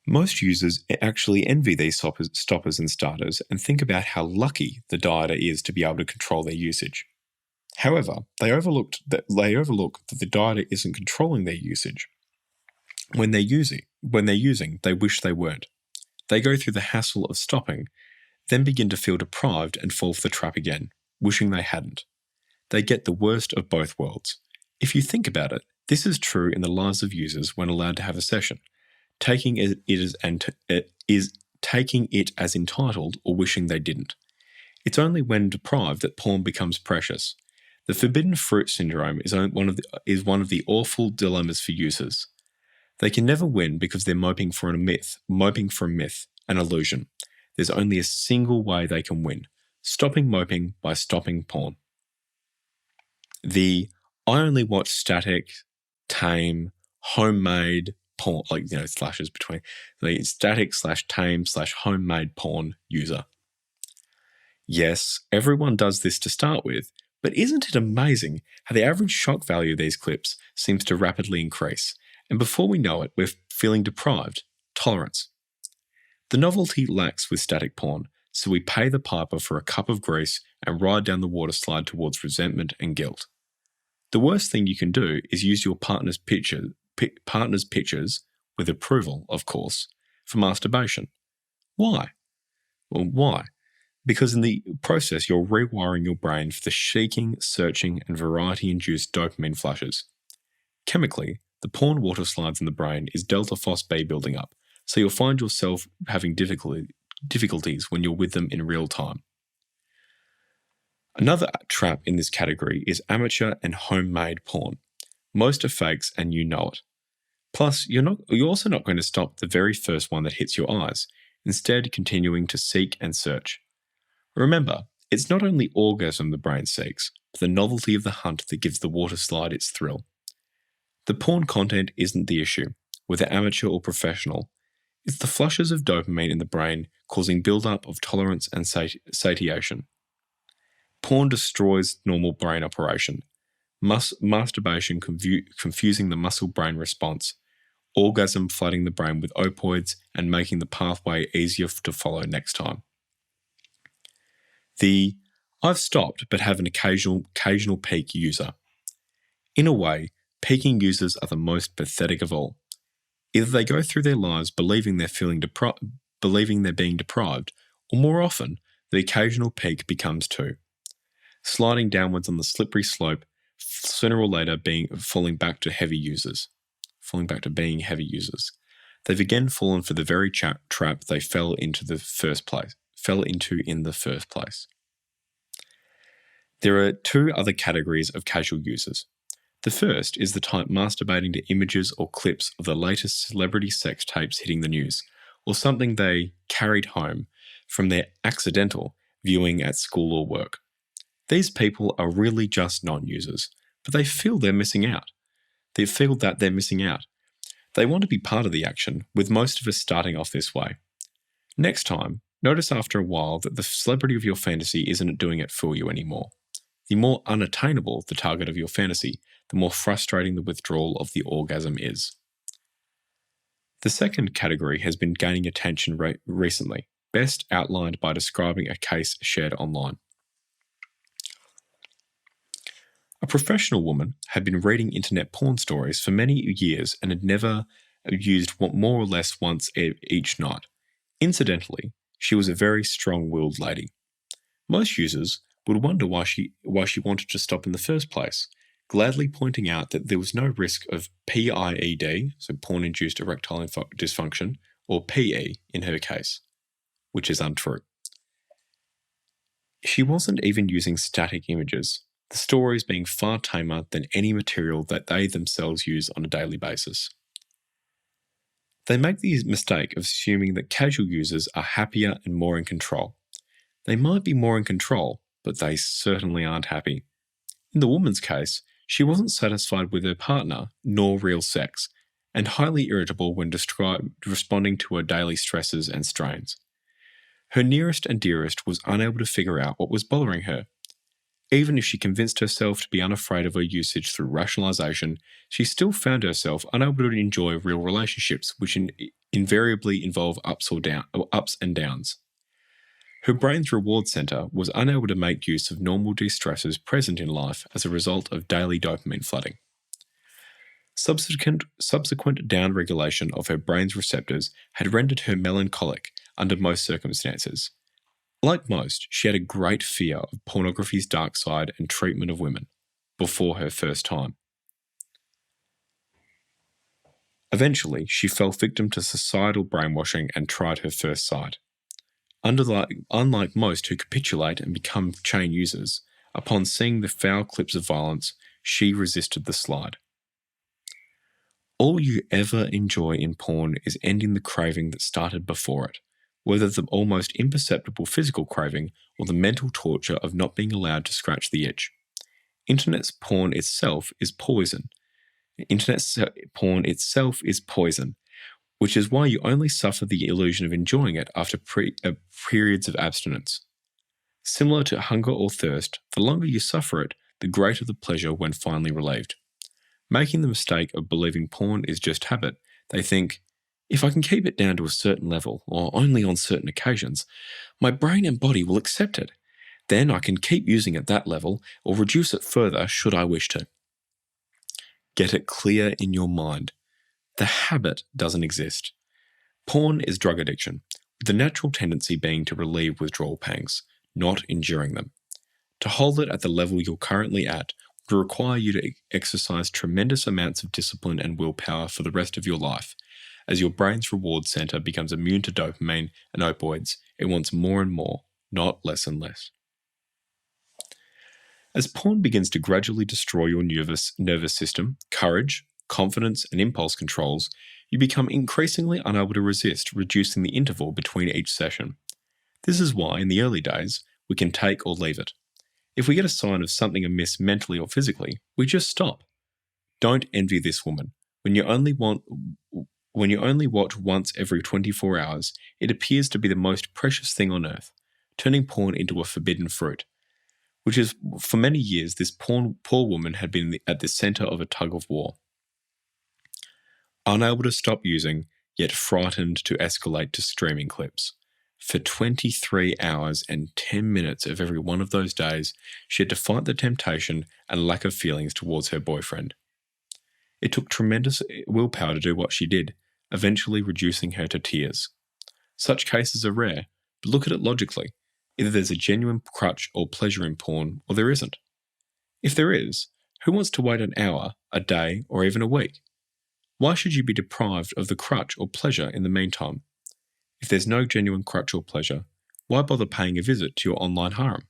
Most users actually envy these stoppers and starters and think about how lucky the dieter is to be able to control their usage. However, they overlook that the dieter isn't controlling their usage. When they're using, they wish they weren't. They go through the hassle of stopping, then begin to feel deprived and fall for the trap again, wishing they hadn't. They get the worst of both worlds. If you think about it, this is true in the lives of users when allowed to have a session, taking it as entitled or wishing they didn't. It's only when deprived that porn becomes precious. The forbidden fruit syndrome is one of the awful dilemmas for users. They can never win because they're moping for a myth, an illusion. There's only a single way they can win: stopping moping by stopping porn. I only watch static, tame, homemade porn, slashes between the static /tame /homemade porn user. Yes, everyone does this to start with, but isn't it amazing how the average shock value of these clips seems to rapidly increase, and before we know it, we're feeling deprived, tolerance. The novelty lacks with static porn, so we pay the piper for a cup of grease and ride down the water slide towards resentment and guilt. The worst thing you can do is use your partner's pictures, with approval, of course, for masturbation. Why? Well, why? Because in the process, you're rewiring your brain for the seeking, searching, and variety-induced dopamine flushes. Chemically, the porn water slides in the brain is delta phos B building up, so you'll find yourself having difficulties when you're with them in real time. Another trap in this category is amateur and homemade porn. Most are fakes and you know it. Plus, you're also not going to stop the very first one that hits your eyes, instead continuing to seek and search. Remember, it's not only orgasm the brain seeks, but the novelty of the hunt that gives the water slide its thrill. The porn content isn't the issue, whether amateur or professional. It's the flushes of dopamine in the brain causing build-up of tolerance and satiation. Porn destroys normal brain operation. Masturbation confusing the muscle-brain response. Orgasm flooding the brain with opioids and making the pathway easier to follow next time. I've stopped but have an occasional peak user. In a way, peaking users are the most pathetic of all. Either they go through their lives believing they're being deprived, or more often, the occasional peak becomes too. Sliding downwards on the slippery slope, sooner or later falling back to being heavy users. They've again fallen for the very trap they fell into in the first place. There are two other categories of casual users. The first is the type masturbating to images or clips of the latest celebrity sex tapes hitting the news, or something they carried home from their accidental viewing at school or work. These people are really just non-users, but they feel they're missing out. They feel that they're missing out. They want to be part of the action, with most of us starting off this way. Next time, notice after a while that the celebrity of your fantasy isn't doing it for you anymore. The more unattainable the target of your fantasy, the more frustrating the withdrawal of the orgasm is. The second category has been gaining attention recently, best outlined by describing a case shared online. A professional woman had been reading internet porn stories for many years and had never used more or less once each night. Incidentally, she was a very strong-willed lady. Most users would wonder why she wanted to stop in the first place, gladly pointing out that there was no risk of PIED, so porn-induced erectile dysfunction, or PE in her case, which is untrue. She wasn't even using static images, the stories being far tamer than any material that they themselves use on a daily basis. They make the mistake of assuming that casual users are happier and more in control. They might be more in control, but they certainly aren't happy. In the woman's case, she wasn't satisfied with her partner, nor real sex, and highly irritable when responding to her daily stresses and strains. Her nearest and dearest was unable to figure out what was bothering her. Even if she convinced herself to be unafraid of her usage through rationalization, she still found herself unable to enjoy real relationships, which invariably involve ups and downs. Her brain's reward center was unable to make use of normal de-stressors present in life as a result of daily dopamine flooding. Subsequent down-regulation of her brain's receptors had rendered her melancholic under most circumstances. Like most, she had a great fear of pornography's dark side and treatment of women before her first time. Eventually, she fell victim to societal brainwashing and tried her first sight. Unlike most who capitulate and become chain users, upon seeing the foul clips of violence, she resisted the slide. All you ever enjoy in porn is ending the craving that started before it, whether the almost imperceptible physical craving or the mental torture of not being allowed to scratch the itch. Internet porn itself is poison. Which is why you only suffer the illusion of enjoying it after periods of abstinence. Similar to hunger or thirst, the longer you suffer it, the greater the pleasure when finally relieved. Making the mistake of believing porn is just habit, they think, if I can keep it down to a certain level, or only on certain occasions, my brain and body will accept it. Then I can keep using at that level, or reduce it further should I wish to. Get it clear in your mind. The habit doesn't exist. Porn is drug addiction, with the natural tendency being to relieve withdrawal pangs, not enduring them. To hold it at the level you're currently at would require you to exercise tremendous amounts of discipline and willpower for the rest of your life. As your brain's reward center becomes immune to dopamine and opioids, it wants more and more, not less and less. As porn begins to gradually destroy your nervous system, courage, confidence, and impulse controls, you become increasingly unable to resist, reducing the interval between each session. This is why, in the early days, we can take or leave it. If we get a sign of something amiss mentally or physically, we just stop. Don't envy this woman. When you only watch once every 24 hours, it appears to be the most precious thing on earth, turning porn into a forbidden fruit, which is, for many years, this poor woman had been at the center of a tug of war. Unable to stop using, yet frightened to escalate to streaming clips. For 23 hours and 10 minutes of every one of those days, she had to fight the temptation and lack of feelings towards her boyfriend. It took tremendous willpower to do what she did, eventually reducing her to tears. Such cases are rare, but look at it logically. Either there's a genuine crutch or pleasure in porn, or there isn't. If there is, who wants to wait an hour, a day, or even a week? Why should you be deprived of the crutch or pleasure in the meantime? If there's no genuine crutch or pleasure, why bother paying a visit to your online harem?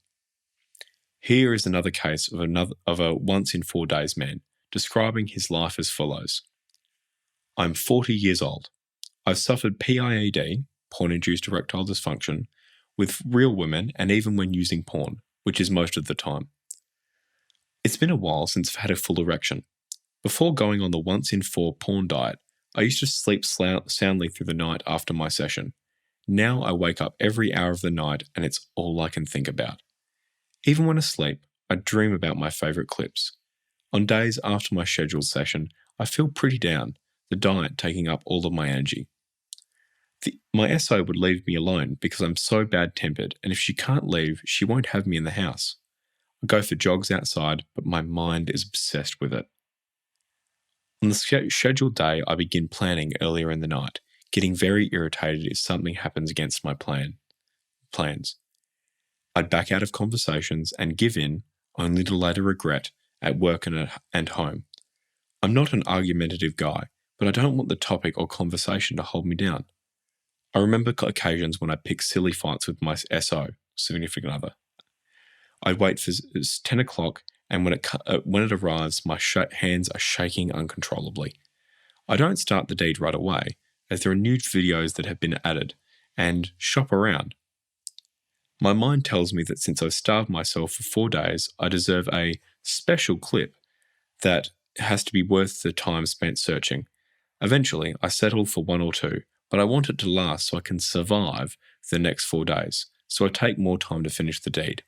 Here is another case of a once in 4 days man, describing his life as follows. I'm 40 years old. I've suffered PIED, porn-induced erectile dysfunction, with real women and even when using porn, which is most of the time. It's been a while since I've had a full erection. Before going on the once in 4 porn diet, I used to sleep soundly through the night after my session. Now I wake up every hour of the night and it's all I can think about. Even when asleep, I dream about my favourite clips. On days after my scheduled session, I feel pretty down, the diet taking up all of my energy. My SO would leave me alone because I'm so bad-tempered, and if she can't leave, she won't have me in the house. I go for jogs outside, but my mind is obsessed with it. On the scheduled day, I begin planning earlier in the night, getting very irritated if something happens against my plans. I'd back out of conversations and give in, only to later regret, at work and home. I'm not an argumentative guy, but I don't want the topic or conversation to hold me down. I remember occasions when I picked silly fights with my SO, significant other. I'd wait for 10 o'clock, and when it arrives, my hands are shaking uncontrollably. I don't start the deed right away, as there are new videos that have been added, and shop around. My mind tells me that since I've starved myself for 4 days, I deserve a special clip that has to be worth the time spent searching. Eventually, I settle for 1 or 2, but I want it to last so I can survive the next 4 days, so I take more time to finish the deed.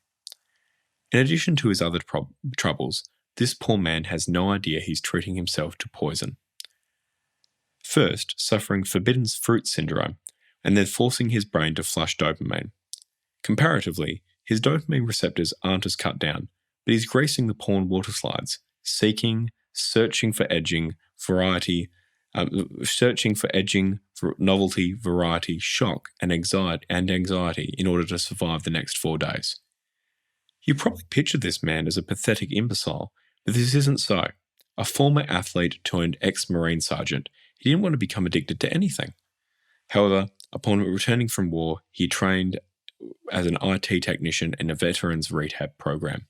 In addition to his other troubles, this poor man has no idea he's treating himself to poison. First, suffering forbidden fruit syndrome, and then forcing his brain to flush dopamine. Comparatively, his dopamine receptors aren't as cut down, but he's gracing the porn water slides, searching for edging, edging, for novelty, variety, shock, and anxiety in order to survive the next 4 days. You probably pictured this man as a pathetic imbecile, but this isn't so. A former athlete turned ex-Marine sergeant, he didn't want to become addicted to anything. However, upon returning from war, he trained as an IT technician in a veterans rehab program.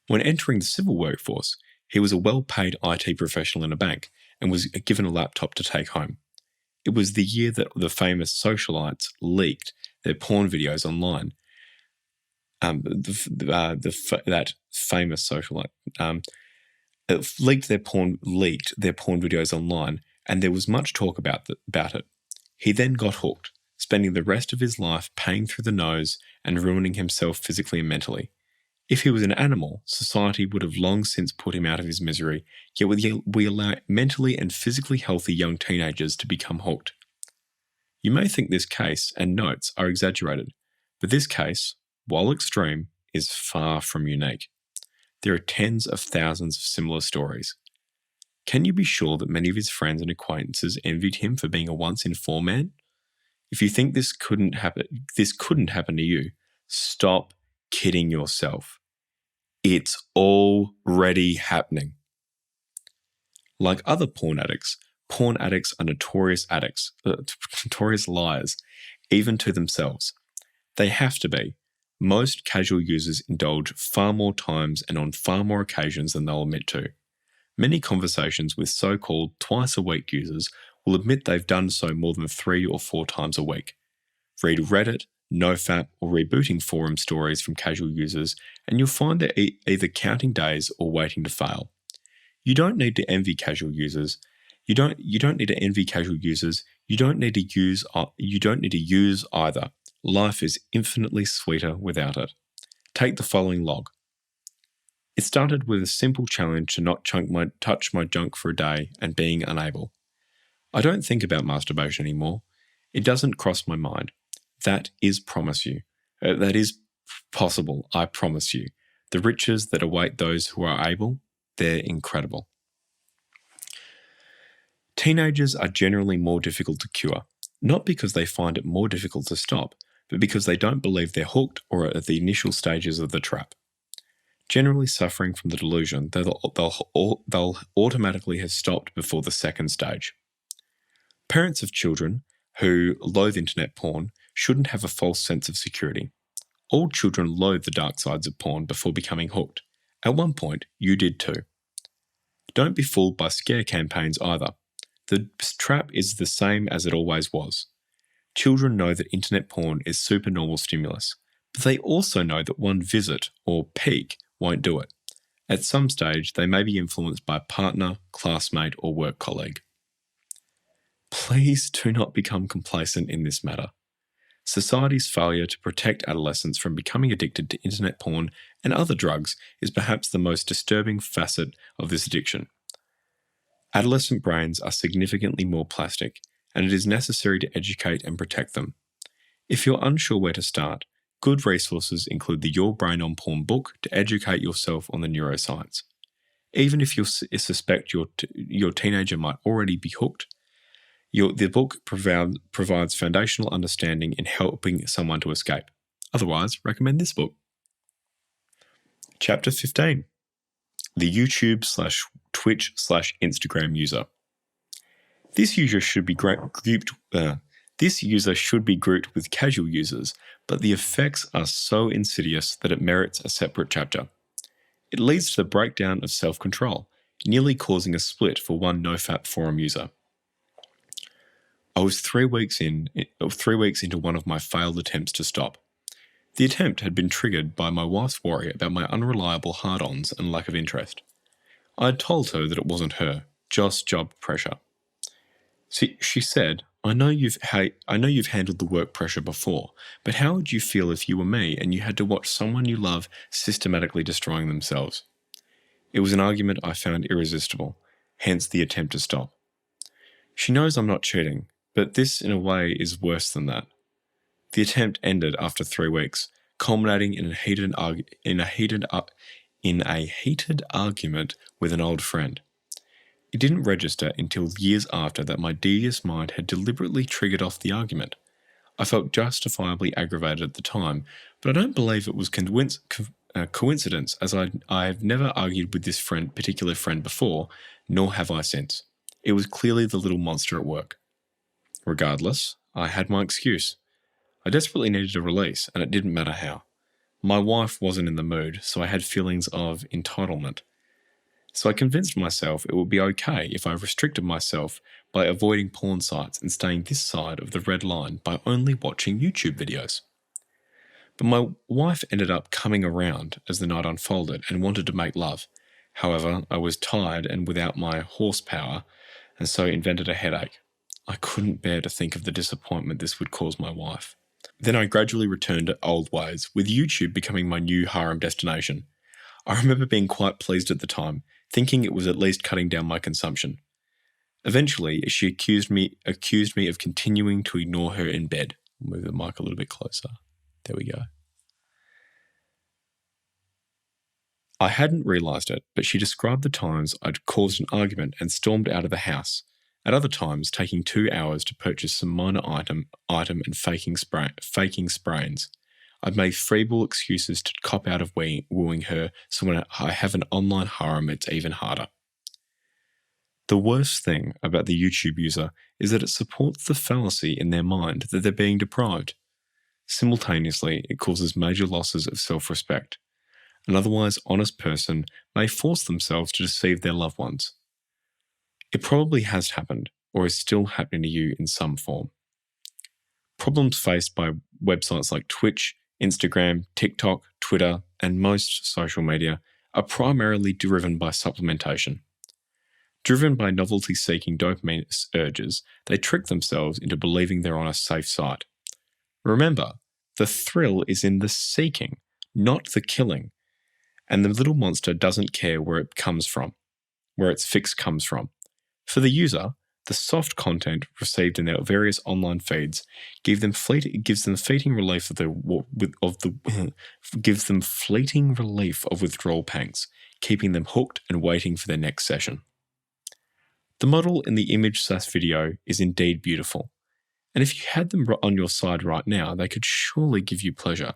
When entering the civil workforce, he was a well-paid IT professional in a bank and was given a laptop to take home. It was the year that the famous socialites leaked their porn videos online. That famous socialite leaked their porn videos online, and there was much talk about it. He then got hooked, spending the rest of his life paying through the nose and ruining himself physically and mentally. If he was an animal, society would have long since put him out of his misery, yet we allow mentally and physically healthy young teenagers to become hooked. You may think this case and notes are exaggerated, but this case, while extreme, is far from unique. There are tens of thousands of similar stories. Can you be sure that many of his friends and acquaintances envied him for being a once-in-4 man? If you think this couldn't happen to you, stop kidding yourself. It's already happening. Like other porn addicts are notorious liars, even to themselves. They have to be. Most casual users indulge far more times and on far more occasions than they'll admit to. Many conversations with so-called twice-a-week users will admit they've done so more than 3 or 4 times a week. Read Reddit, NoFap, or rebooting forum stories from casual users, and you'll find they're either counting days or waiting to fail. You don't need to envy casual users. You don't need to envy casual users. You don't need to use either. Life is infinitely sweeter without it. Take the following log. It started with a simple challenge to not touch my junk for a day and being unable. I don't think about masturbation anymore. It doesn't cross my mind. That is possible, I promise you. The riches that await those who are able, they're incredible. Teenagers are generally more difficult to cure, not because they find it more difficult to stop, but because they don't believe they're hooked or are at the initial stages of the trap. Generally suffering from the delusion that they'll automatically have stopped before the second stage. Parents of children who loathe internet porn shouldn't have a false sense of security. All children loathe the dark sides of porn before becoming hooked. At one point, you did too. Don't be fooled by scare campaigns either. The trap is the same as it always was. Children know that internet porn is supernormal stimulus, but they also know that one visit or peek won't do it. At some stage, they may be influenced by a partner, classmate, or work colleague. Please do not become complacent in this matter. Society's failure to protect adolescents from becoming addicted to internet porn and other drugs is perhaps the most disturbing facet of this addiction. Adolescent brains are significantly more plastic, and it is necessary to educate and protect them. If you're unsure where to start, good resources include the Your Brain on Porn book to educate yourself on the neuroscience. Even if you suspect your teenager might already be hooked, the book provides foundational understanding in helping someone to escape. Otherwise, recommend this book. Chapter 15. The YouTube/Twitch/Instagram user. This user should be grouped with casual users, but the effects are so insidious that it merits a separate chapter. It leads to the breakdown of self-control, nearly causing a split for one NoFap forum user. I was 3 weeks into one of my failed attempts to stop. The attempt had been triggered by my wife's worry about my unreliable hard-ons and lack of interest. I had told her that it wasn't her, just job pressure. She said, I know you've handled the work pressure before, but how would you feel if you were me and you had to watch someone you love systematically destroying themselves? It was an argument I found irresistible, hence the attempt to stop. She knows I'm not cheating, but this in a way is worse than that. The attempt ended after 3 weeks, culminating in a heated argument with an old friend. It didn't register until years after that my devious mind had deliberately triggered off the argument. I felt justifiably aggravated at the time, but I don't believe it was coincidence, as I have never argued with this particular friend before, nor have I since. It was clearly the little monster at work. Regardless, I had my excuse. I desperately needed a release, and it didn't matter how. My wife wasn't in the mood, so I had feelings of entitlement. So I convinced myself it would be okay if I restricted myself by avoiding porn sites and staying this side of the red line by only watching YouTube videos. But my wife ended up coming around as the night unfolded and wanted to make love. However, I was tired and without my horsepower, and so invented a headache. I couldn't bear to think of the disappointment this would cause my wife. Then I gradually returned to old ways, with YouTube becoming my new harem destination. I remember being quite pleased at the time, thinking it was at least cutting down my consumption. Eventually, she accused me of continuing to ignore her in bed. I'll move the mic a little bit closer. There we go. I hadn't realised it, but she described the times I'd caused an argument and stormed out of the house. At other times, taking 2 hours to purchase some minor item and faking sprains. I've made feeble excuses to cop out of wooing her, so when I have an online harem, it's even harder. The worst thing about the YouTube user is that it supports the fallacy in their mind that they're being deprived. Simultaneously, it causes major losses of self-respect. An otherwise honest person may force themselves to deceive their loved ones. It probably has happened, or is still happening to you in some form. Problems faced by websites like Twitch, Instagram, TikTok, Twitter, and most social media are primarily driven by supplementation. Driven by novelty-seeking dopamine urges, they trick themselves into believing they're on a safe site. Remember, the thrill is in the seeking, not the killing, and the little monster doesn't care where it comes from, where its fix comes from. For the user, the soft content received in their various online feeds gives them fleeting relief of withdrawal pangs, keeping them hooked and waiting for their next session. The model in the image / video is indeed beautiful, and if you had them on your side right now, they could surely give you pleasure.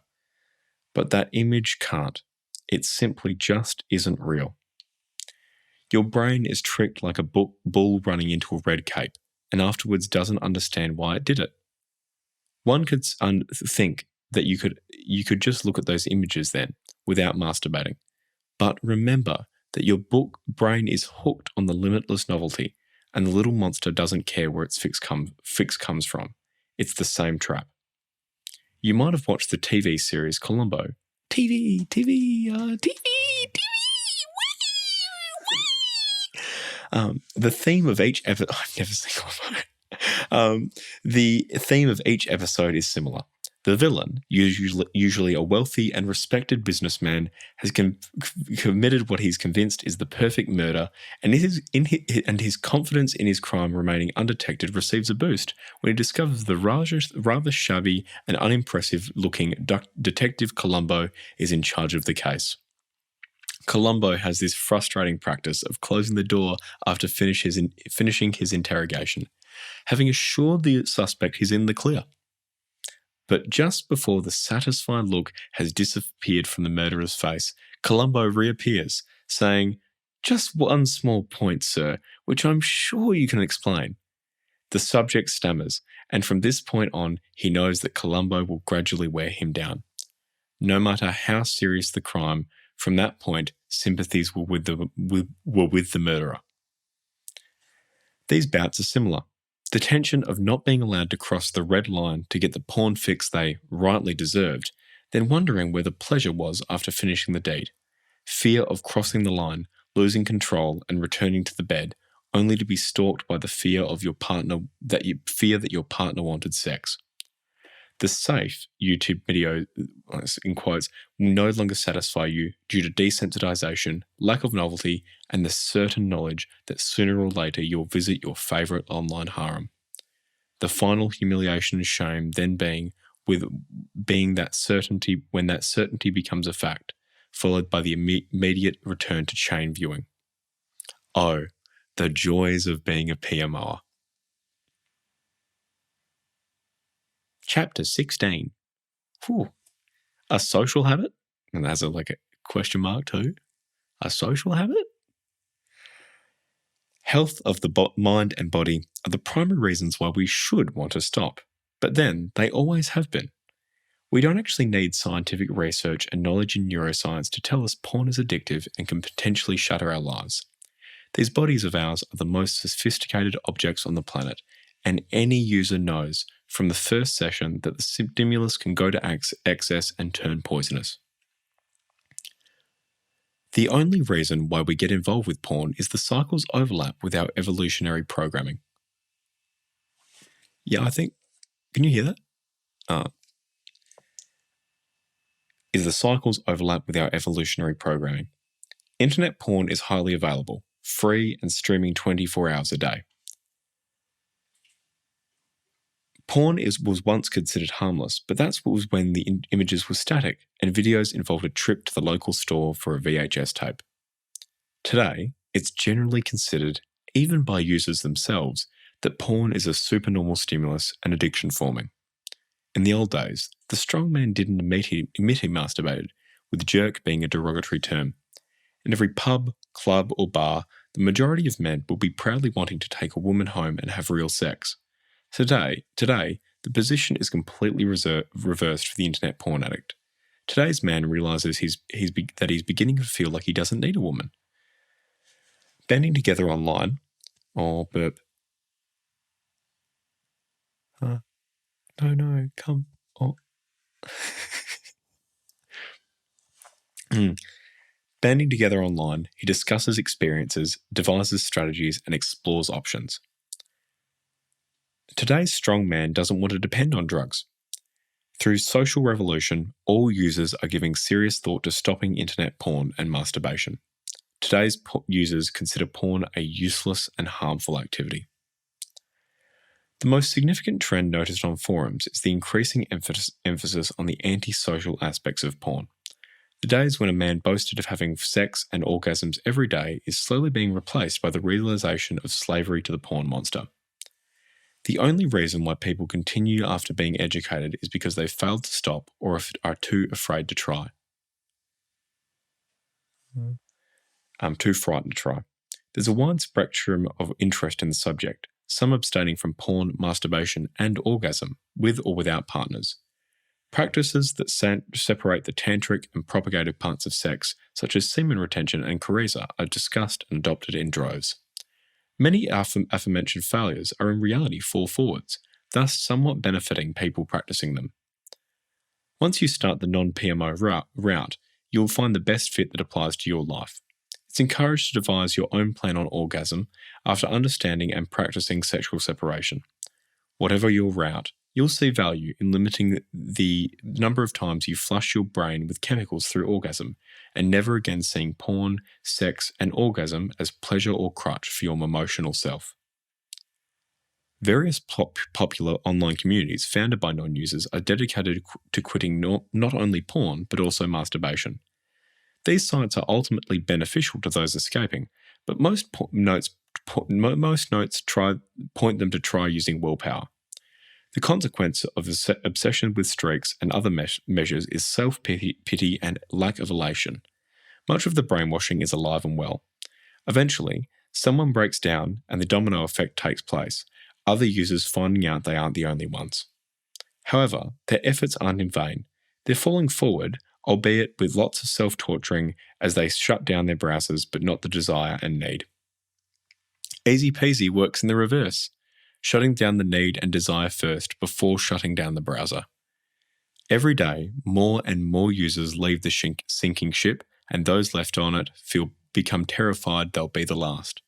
But that image can't. It simply just isn't real. Your brain is tricked like a bull running into a red cape, and afterwards doesn't understand why it did it. One could think that you could just look at those images then, without masturbating. But remember that your brain is hooked on the limitless novelty, and the little monster doesn't care where its fix comes from. It's the same trap. You might have watched the TV series Columbo. TV. The theme of each episode, I've never seen Columbo. The theme of each episode is similar. The villain, usually a wealthy and respected businessman, has committed what he's convinced is the perfect murder, and his confidence in his crime remaining undetected receives a boost when he discovers the rather shabby and unimpressive-looking Detective Columbo is in charge of the case. Columbo has this frustrating practice of closing the door after finishing his interrogation, having assured the suspect he's in the clear. But just before the satisfied look has disappeared from the murderer's face, Columbo reappears, saying, "Just one small point, sir, which I'm sure you can explain." The subject stammers, and from this point on, he knows that Columbo will gradually wear him down. No matter how serious the crime, from that point, sympathies were with the murderer. These bouts are similar. The tension of not being allowed to cross the red line to get the porn fix they rightly deserved, then wondering where the pleasure was after finishing the deed. Fear of crossing the line, losing control, and returning to the bed, only to be stalked by the fear of your partner that your partner wanted sex. The safe YouTube video, in quotes, will no longer satisfy you due to desensitization, lack of novelty, and the certain knowledge that sooner or later you'll visit your favorite online harem. The final humiliation and shame then being that certainty when that certainty becomes a fact, followed by the immediate return to chain viewing. Oh, The joys of being a PMR. Chapter 16. Whew. A social habit? And that's a question mark too. A social habit? Health of the mind and body are the primary reasons why we should want to stop, but then they always have been. We don't actually need scientific research and knowledge in neuroscience to tell us porn is addictive and can potentially shatter our lives. These bodies of ours are the most sophisticated objects on the planet, and any user knows from the first session that the stimulus can go to excess and turn poisonous. The only reason why we get involved with porn is the cycles overlap with our evolutionary programming. Yeah, I think, can you hear that? Is the cycles overlap with our evolutionary programming. Internet porn is highly available, free and streaming 24 hours a day. Porn was once considered harmless, but that was when the images were static and videos involved a trip to the local store for a VHS tape. Today, it's generally considered, even by users themselves, that porn is a supernormal stimulus and addiction forming. In the old days, the strong man didn't admit he masturbated, with jerk being a derogatory term. In every pub, club, or bar, the majority of men will be proudly wanting to take a woman home and have real sex. Today, the position is completely reversed for the internet porn addict. Today's man realizes that he's beginning to feel like he doesn't need a woman. Banding together online, burp. No, come. Oh. Banding together online, he discusses experiences, devises strategies, and explores options. Today's strong man doesn't want to depend on drugs. Through social revolution, all users are giving serious thought to stopping internet porn and masturbation. Today's users consider porn a useless and harmful activity. The most significant trend noticed on forums is the increasing emphasis on the antisocial aspects of porn. The days when a man boasted of having sex and orgasms every day is slowly being replaced by the realization of slavery to the porn monster. The only reason why people continue after being educated is because they've failed to stop or are too afraid to try. Too frightened to try. There's a wide spectrum of interest in the subject, some abstaining from porn, masturbation, and orgasm, with or without partners. Practices that separate the tantric and propagative parts of sex, such as semen retention and caresa, are discussed and adopted in droves. Many aforementioned failures are in reality fall forwards, thus somewhat benefiting people practicing them. Once you start the non-PMO route, you'll find the best fit that applies to your life. It's encouraged to devise your own plan on orgasm after understanding and practicing sexual separation. Whatever your route, you'll see value in limiting the number of times you flush your brain with chemicals through orgasm, and never again seeing porn, sex, and orgasm as pleasure or crutch for your emotional self. Various popular online communities founded by non-users are dedicated to quitting not only porn, but also masturbation. These sites are ultimately beneficial to those escaping, but most notes point them to try using willpower. The consequence of obsession with streaks and other measures is self-pity and lack of elation. Much of the brainwashing is alive and well. Eventually, someone breaks down and the domino effect takes place, other users finding out they aren't the only ones. However, their efforts aren't in vain. They're falling forward, albeit with lots of self-torturing as they shut down their browsers but not the desire and need. Easy peasy works in the reverse, shutting down the need and desire first before shutting down the browser. Every day, more and more users leave the sinking ship, and those left on it become terrified they'll be the last.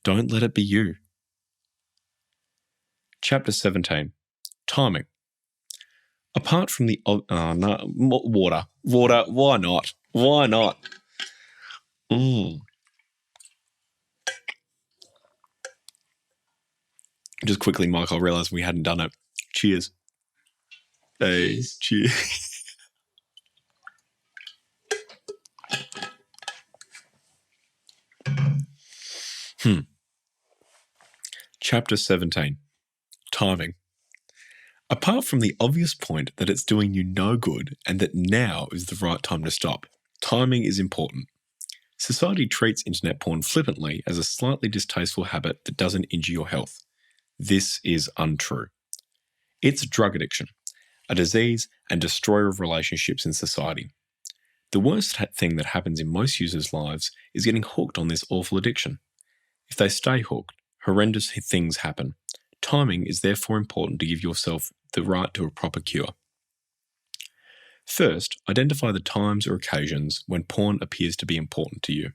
Don't let it be you. Chapter 17. Timing. Apart from the... water. Why not? Why not? Just quickly, Mike, I realised we hadn't done it. Cheers. Hey, cheers. Chapter 17. Timing. Apart from the obvious point that it's doing you no good and that now is the right time to stop, timing is important. Society treats internet porn flippantly as a slightly distasteful habit that doesn't injure your health. This is untrue. It's a drug addiction, a disease and destroyer of relationships in society. The worst thing that happens in most users' lives is getting hooked on this awful addiction. If they stay hooked, horrendous things happen. Timing is therefore important to give yourself the right to a proper cure. First, identify the times or occasions when porn appears to be important to you.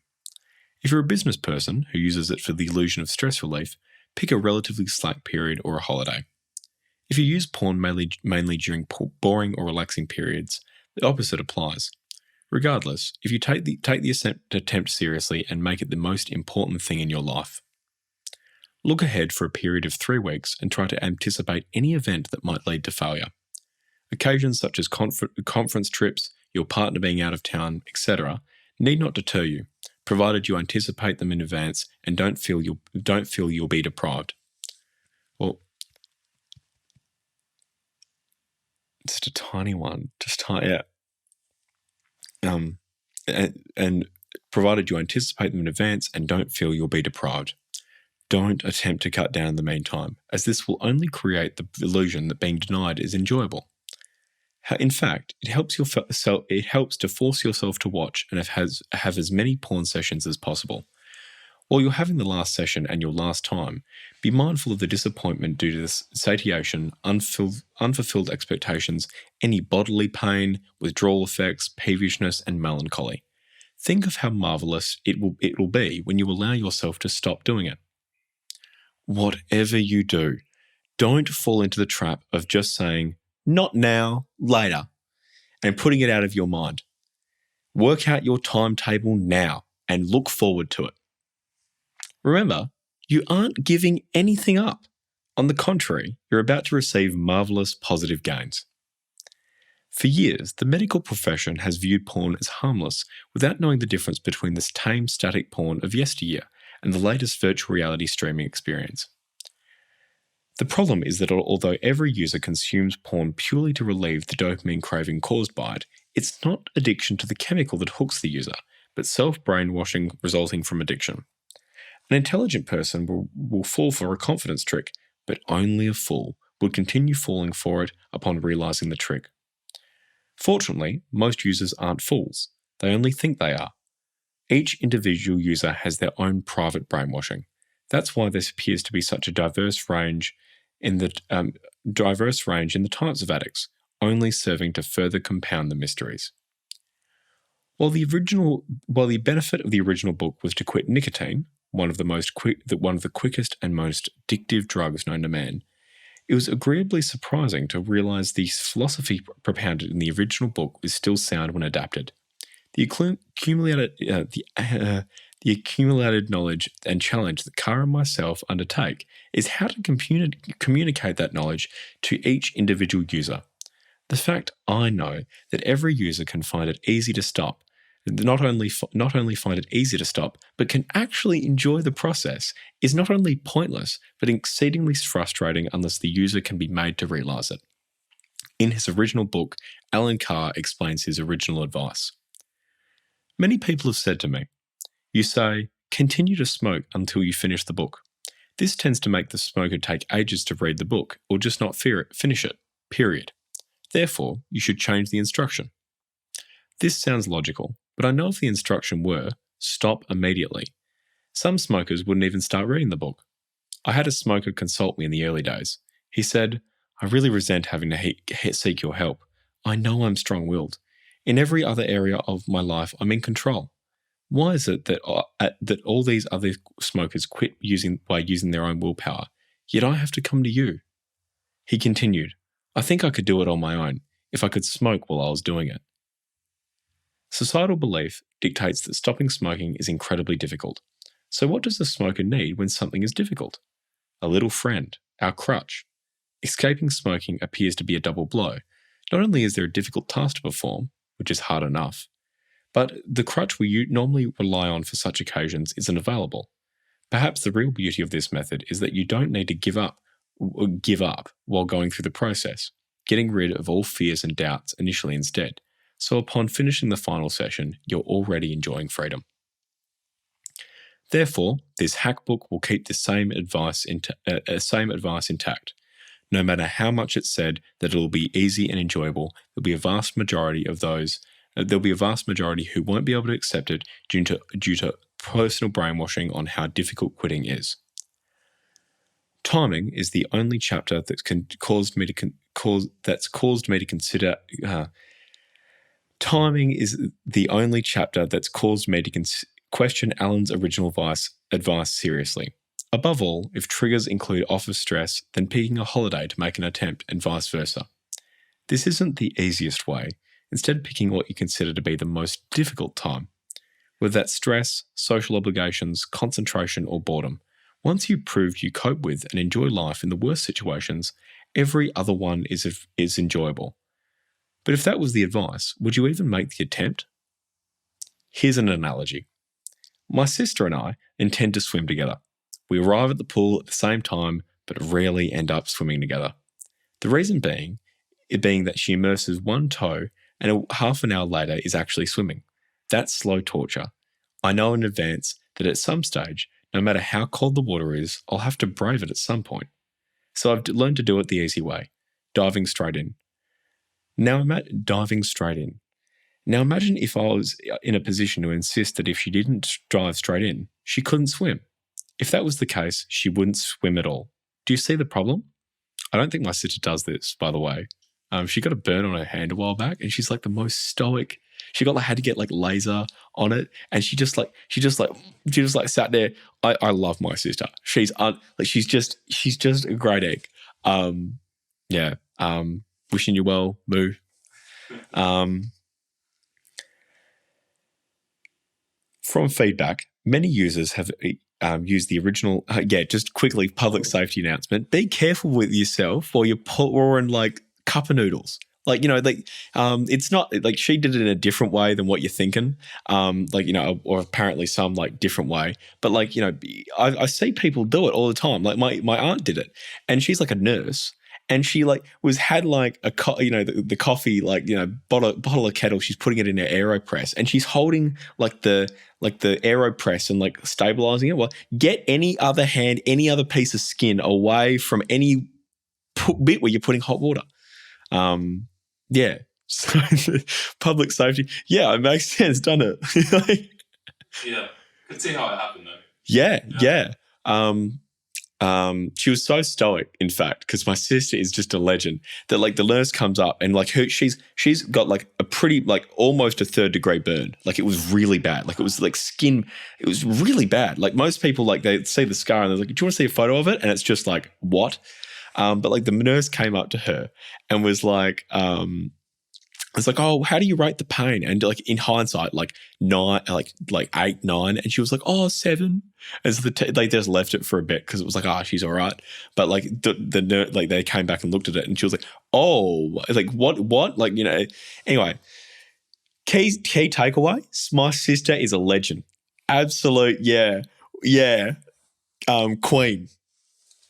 If you're a business person who uses it for the illusion of stress relief, pick a relatively slack period or a holiday. If you use porn mainly during boring or relaxing periods, the opposite applies. Regardless, if you take the attempt seriously and make it the most important thing in your life. Look ahead for a period of 3 weeks and try to anticipate any event that might lead to failure. Occasions such as conference trips, your partner being out of town, etc., need not deter you, provided you anticipate them in advance and don't feel you'll be deprived. Well, just a tiny one, and provided you anticipate them in advance and don't feel you'll be deprived. Don't attempt to cut down in the meantime, as this will only create the illusion that being denied is enjoyable. In fact, it helps to force yourself to watch and have as many porn sessions as possible. While you're having the last session and your last time, be mindful of the disappointment due to this satiation, unfulfilled expectations, any bodily pain, withdrawal effects, peevishness, and melancholy. Think of how marvelous it will be when you allow yourself to stop doing it. Whatever you do, don't fall into the trap of just saying, "Not now, later," and putting it out of your mind. Work out your timetable now and look forward to it. Remember, you aren't giving anything up. On the contrary, you're about to receive marvelous positive gains. For years, the medical profession has viewed porn as harmless without knowing the difference between this tame static porn of yesteryear and the latest virtual reality streaming experience. The problem is that although every user consumes porn purely to relieve the dopamine craving caused by it, it's not addiction to the chemical that hooks the user, but self-brainwashing resulting from addiction. An intelligent person will fall for a confidence trick, but only a fool would continue falling for it upon realizing the trick. Fortunately, most users aren't fools. They only think they are. Each individual user has their own private brainwashing. That's why there appears to be such a diverse range in the types of addicts, only serving to further compound the mysteries. While the benefit of the original book was to quit nicotine, one of the quickest and most addictive drugs known to man, it was agreeably surprising to realize the philosophy propounded in the original book was still sound when adapted. The accumulated knowledge and challenge that Kara and myself undertake is how to communicate that knowledge to each individual user. The fact I know that every user can find it easy to stop, not only find it easy to stop, but can actually enjoy the process, is not only pointless, but exceedingly frustrating unless the user can be made to realize it. In his original book, Alan Carr explains his original advice. Many people have said to me, "You say, continue to smoke until you finish the book. This tends to make the smoker take ages to read the book or just not finish it, period. Therefore, you should change the instruction." This sounds logical, but I know if the instruction were, stop immediately, some smokers wouldn't even start reading the book. I had a smoker consult me in the early days. He said, "I really resent having to seek your help. I know I'm strong-willed. In every other area of my life, I'm in control. Why is it that all these other smokers quit by using their own willpower, yet I have to come to you?" He continued, "I think I could do it on my own, if I could smoke while I was doing it." Societal belief dictates that stopping smoking is incredibly difficult. So what does the smoker need when something is difficult? A little friend, our crutch. Escaping smoking appears to be a double blow. Not only is there a difficult task to perform, which is hard enough, but the crutch we normally rely on for such occasions isn't available. Perhaps the real beauty of this method is that you don't need to give up while going through the process, getting rid of all fears and doubts initially instead. So upon finishing the final session, you're already enjoying freedom. Therefore, this hack book will keep the same advice intact. No matter how much it's said that it'll be easy and enjoyable, there'll be a vast majority who won't be able to accept it due to personal brainwashing on how difficult quitting is. Timing is the only chapter that's caused me to consider. Timing is the only chapter that's caused me to question Alan's original advice seriously. Above all, if triggers include office stress, then picking a holiday to make an attempt and vice versa. This isn't the easiest way. Instead, picking what you consider to be the most difficult time, whether that's stress, social obligations, concentration, or boredom. Once you've proved you cope with and enjoy life in the worst situations, every other one is enjoyable. But if that was the advice, would you even make the attempt? Here's an analogy. My sister and I intend to swim together. We arrive at the pool at the same time, but rarely end up swimming together. The reason being that she immerses one toe and half an hour later is actually swimming. That's slow torture. I know in advance that at some stage, no matter how cold the water is, I'll have to brave it at some point. So I've learned to do it the easy way, diving straight in. Now imagine if I was in a position to insist that if she didn't dive straight in, she couldn't swim. If that was the case, she wouldn't swim at all. Do you see the problem? I don't think my sister does this, by the way. She got a burn on her hand a while back, and she's like the most stoic. She had to get like laser on it, and she just sat there. I love my sister. She's just a great egg. Wishing you well, Moo. From feedback, many users have used the original. Just quickly, public safety announcement. Be careful with yourself while you're pouring like cup of noodles. It's not like she did it in a different way than what you're thinking. Or apparently some like different way. But I see people do it all the time. Like my aunt did it, and she's like a nurse. And she had the coffee bottle of kettle. She's putting it in her AeroPress, and she's holding the AeroPress and like stabilizing it. Well, get any other piece of skin away from any bit where you're putting hot water. So public safety. Yeah, it makes sense, doesn't it? Yeah, could see how it happened though. Yeah. She was so stoic, in fact, because my sister is just a legend that the nurse comes up and she's got a pretty almost a 3rd degree burn. It was really bad. It was skin. It was really bad. Most people they see the scar and they're like, "Do you want to see a photo of it?" And it's just what? But the nurse came up to her and was it's "Oh, how do you rate the pain?" And in hindsight, 9, 8, 9, and she was 7. And so they just left it for a bit because it was she's all right. But the nurse, they came back and looked at it, and she was "Oh, what?" Anyway, key takeaway: my sister is a legend, absolute, queen.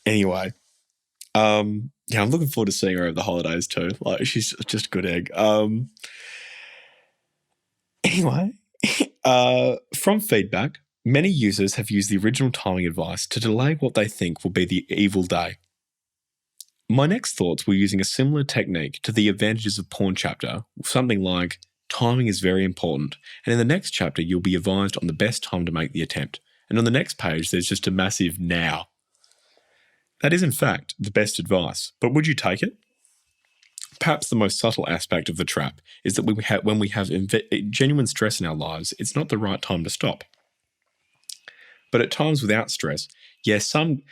Anyway, I'm looking forward to seeing her over the holidays too. She's just a good egg. Anyway, from feedback, many users have used the original timing advice to delay what they think will be the evil day. My next thoughts were using a similar technique to the advantages of porn chapter, something like timing is very important, and in the next chapter you'll be advised on the best time to make the attempt, and on the next page there's just a massive now. That is, in fact, the best advice, but would you take it? Perhaps the most subtle aspect of the trap is that when we have genuine stress in our lives, it's not the right time to stop. But at times without stress, some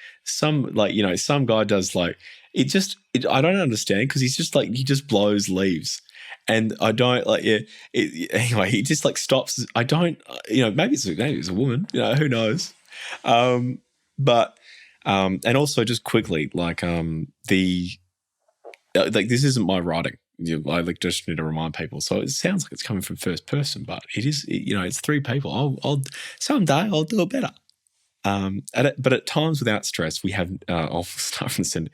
guy does I don't understand because he's just he just blows leaves. And I don't anyway, he just stops. I don't, maybe it's a woman, who knows? And also just quickly, this isn't my writing. I just need to remind people. So it sounds like it's coming from first person, but it is, it's 3 people. Someday I'll do it better. But at times without stress, we have, I'll start from the center.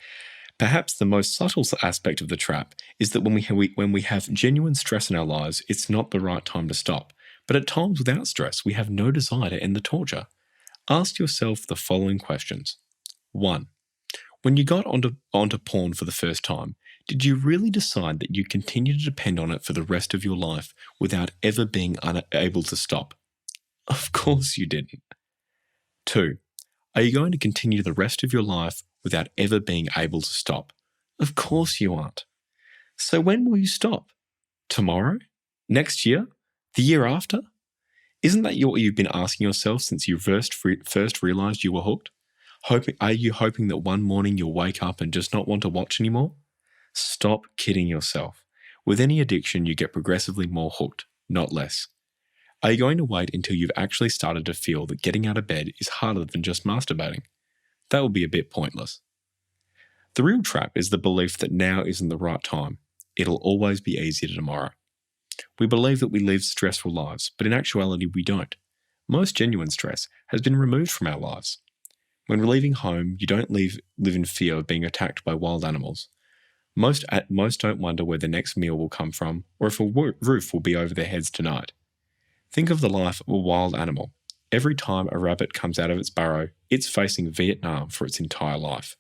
Perhaps the most subtle aspect of the trap is that when we have genuine stress in our lives, it's not the right time to stop. But at times without stress, we have no desire to end the torture. Ask yourself the following questions. 1. When you got onto porn for the first time, did you really decide that you continue to depend on it for the rest of your life without ever being unable to stop? Of course you didn't. 2. Are you going to continue the rest of your life without ever being able to stop? Of course you aren't. So when will you stop? Tomorrow? Next year? The year after? Isn't that what you've been asking yourself since you first realized you were hooked? Are you hoping that one morning you'll wake up and just not want to watch anymore? Stop kidding yourself. With any addiction, you get progressively more hooked, not less. Are you going to wait until you've actually started to feel that getting out of bed is harder than just masturbating? That will be a bit pointless. The real trap is the belief that now isn't the right time. It'll always be easier tomorrow. We believe that we live stressful lives, but in actuality we don't. Most genuine stress has been removed from our lives. When we're leaving home, you don't live in fear of being attacked by wild animals. Most don't wonder where the next meal will come from or if a roof will be over their heads tonight. Think of the life of a wild animal. Every time a rabbit comes out of its burrow, it's facing Vietnam for its entire life.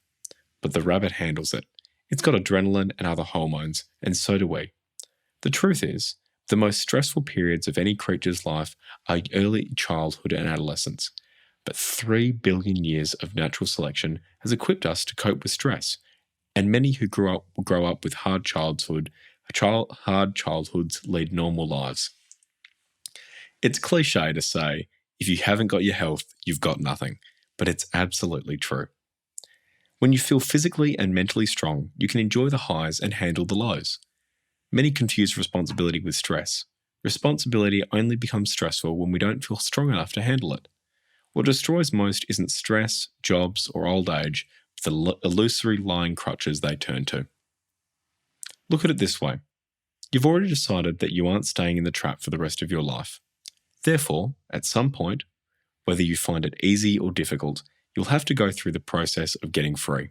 But the rabbit handles it. It's got adrenaline and other hormones, and so do we. The truth is, the most stressful periods of any creature's life are early childhood and adolescence. But 3 billion years of natural selection has equipped us to cope with stress, and many who grow up with hard childhoods lead normal lives. It's cliche to say, if you haven't got your health, you've got nothing, but it's absolutely true. When you feel physically and mentally strong, you can enjoy the highs and handle the lows. Many confuse responsibility with stress. Responsibility only becomes stressful when we don't feel strong enough to handle it. What destroys most isn't stress, jobs, or old age, but the illusory lying crutches they turn to. Look at it this way. You've already decided that you aren't staying in the trap for the rest of your life. Therefore, at some point, whether you find it easy or difficult, you'll have to go through the process of getting free.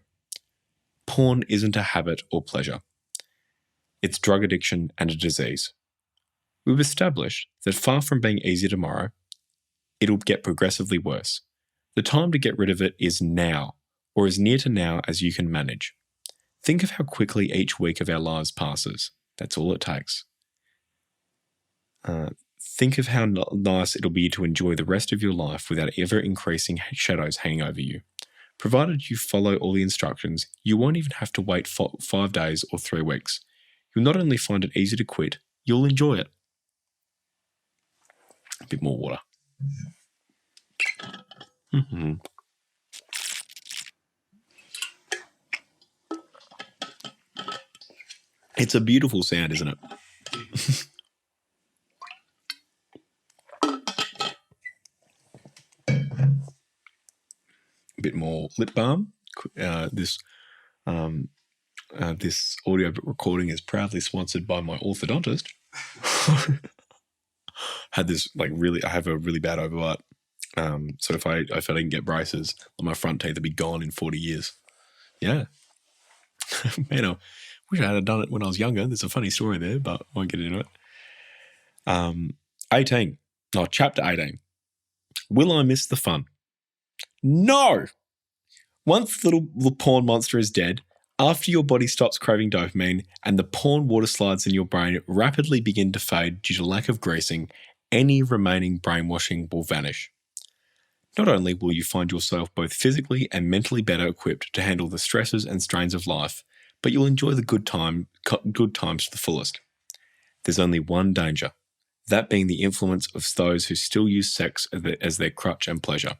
Porn isn't a habit or pleasure. It's drug addiction and a disease. We've established that far from being easy tomorrow, it'll get progressively worse. The time to get rid of it is now, or as near to now as you can manage. Think of how quickly each week of our lives passes. That's all it takes. Think of how nice it'll be to enjoy the rest of your life without ever-increasing shadows hanging over you. Provided you follow all the instructions, you won't even have to wait 5 days or 3 weeks. You'll not only find it easy to quit, you'll enjoy it. A bit more water. Mm-hmm. It's a beautiful sound, isn't it? A bit more lip balm. This audiobook recording is proudly sponsored by my orthodontist. I have a really bad overbite. So if I didn't get braces, my front teeth would be gone in 40 years. Yeah. Man, I wish I had done it when I was younger. There's a funny story there, but I won't get into it. Chapter 18. Will I miss the fun? No! Once the little porn monster is dead, after your body stops craving dopamine and the porn water slides in your brain rapidly begin to fade due to lack of greasing, any remaining brainwashing will vanish. Not only will you find yourself both physically and mentally better equipped to handle the stresses and strains of life, but you'll enjoy the good times to the fullest. There's only one danger, that being the influence of those who still use sex as their crutch and pleasure.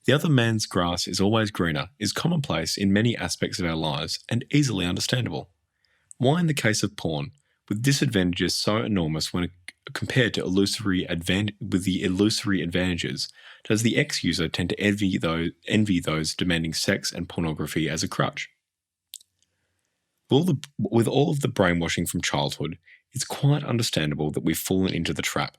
The other man's grass is always greener is commonplace in many aspects of our lives and easily understandable. Why in the case of porn, with disadvantages so enormous when compared to the illusory advantages, does the ex-user tend to envy those demanding sex and pornography as a crutch? With all of the brainwashing from childhood, it's quite understandable that we've fallen into the trap.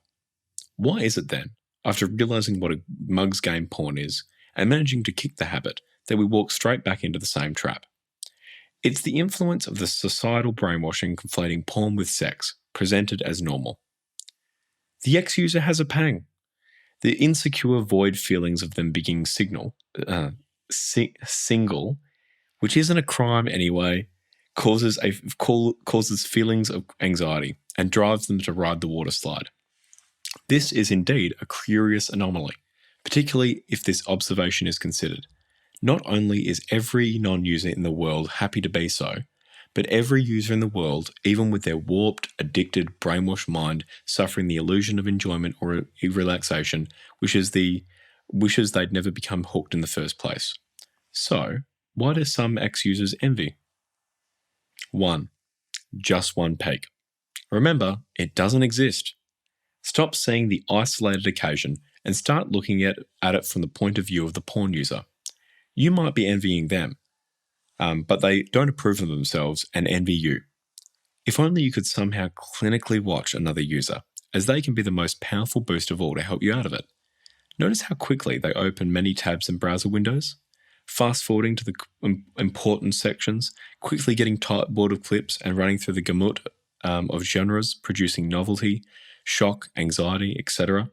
Why is it then, after realizing what a mug's game porn is, and managing to kick the habit that we walk straight back into the same trap. It's the influence of the societal brainwashing conflating porn with sex, presented as normal. The ex-user has a pang. The insecure void feelings of them being single, which isn't a crime anyway, causes feelings of anxiety and drives them to ride the water slide. This is indeed a curious anomaly, particularly if this observation is considered. Not only is every non-user in the world happy to be so, but every user in the world, even with their warped, addicted, brainwashed mind, suffering the illusion of enjoyment or relaxation, wishes they'd never become hooked in the first place. So, why do some ex-users envy? 1. Just one peg. Remember, it doesn't exist. Stop seeing the isolated occasion and start looking at it from the point of view of the porn user. You might be envying them, but they don't approve of themselves and envy you. If only you could somehow clinically watch another user, as they can be the most powerful boost of all to help you out of it. Notice how quickly they open many tabs and browser windows, fast-forwarding to the important sections, quickly getting bored of clips and running through the gamut of genres, producing novelty, shock, anxiety, etc.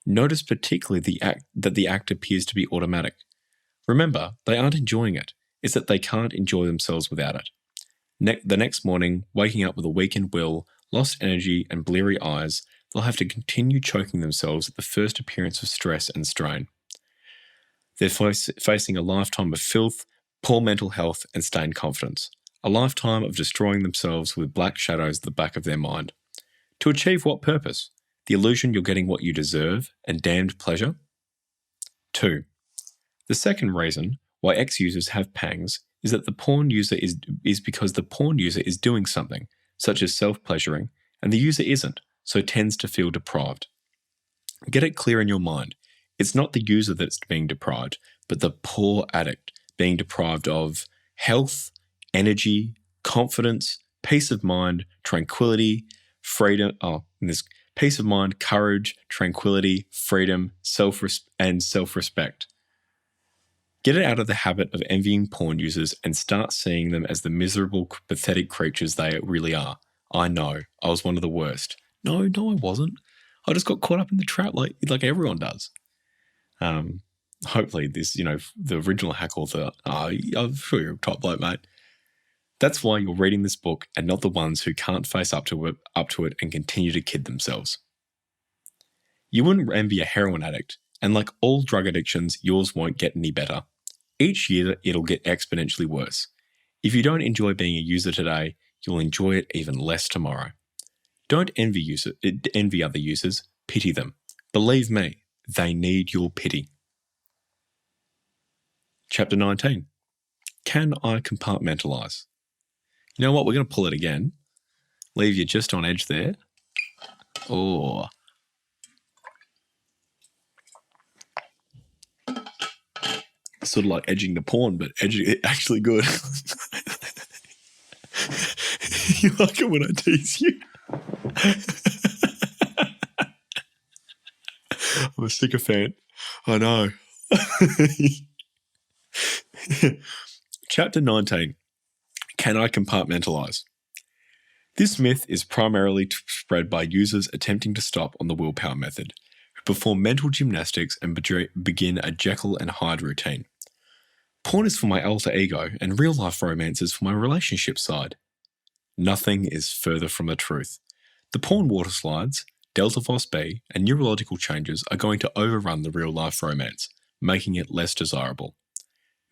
Notice particularly that the act appears to be automatic. Remember, they aren't enjoying it. It's that they can't enjoy themselves without it. The next morning, waking up with a weakened will, lost energy, and bleary eyes, they'll have to continue choking themselves at the first appearance of stress and strain. They're facing a lifetime of filth, poor mental health, and stained confidence. A lifetime of destroying themselves with black shadows at the back of their mind. To achieve what purpose? The illusion you're getting what you deserve and damned pleasure? 2. The second reason why ex-users have pangs is that the porn user is because the porn user is doing something, such as self-pleasuring, and the user isn't, so tends to feel deprived. Get it clear in your mind. It's not the user that's being deprived, but the poor addict being deprived of health, energy, confidence, peace of mind, tranquility, freedom. Peace of mind, courage, tranquility, freedom, self-respect. Get it out of the habit of envying porn users and start seeing them as the miserable, pathetic creatures they really are. I know, I was one of the worst. No, I wasn't. I just got caught up in the trap like everyone does. Hopefully this, the original hack author, I'm sure you're a top bloke, mate. That's why you're reading this book and not the ones who can't face up to it and continue to kid themselves. You wouldn't envy a heroin addict, and like all drug addictions, yours won't get any better. Each year, it'll get exponentially worse. If you don't enjoy being a user today, you'll enjoy it even less tomorrow. Don't envy other users, pity them. Believe me, they need your pity. Chapter 19. Can I compartmentalize? You know what? We're going to pull it again. Leave you just on edge there. Oh. Sort of like edging the porn, but edging it actually good. You like it when I tease you? I'm a sycophant. I know. Chapter 19. Can I compartmentalize? This myth is primarily spread by users attempting to stop on the willpower method, who perform mental gymnastics and begin a Jekyll and Hyde routine. Porn is for my alter ego and real-life romance is for my relationship side. Nothing is further from the truth. The porn water slides, Delta Vos B, and neurological changes are going to overrun the real-life romance, making it less desirable.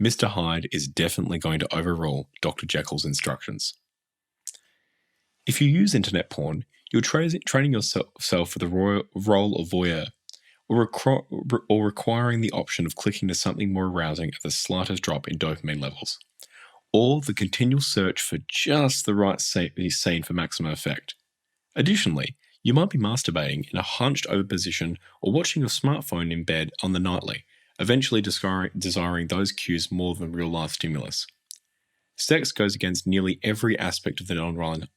Mr. Hyde is definitely going to overrule Dr. Jekyll's instructions. If you use internet porn, you're training yourself for the role of voyeur, or requiring the option of clicking to something more arousing at the slightest drop in dopamine levels, or the continual search for just the right scene for maximum effect. Additionally, you might be masturbating in a hunched over position or watching your smartphone in bed on the nightly, eventually desiring those cues more than real-life stimulus. Sex goes against nearly every aspect of the online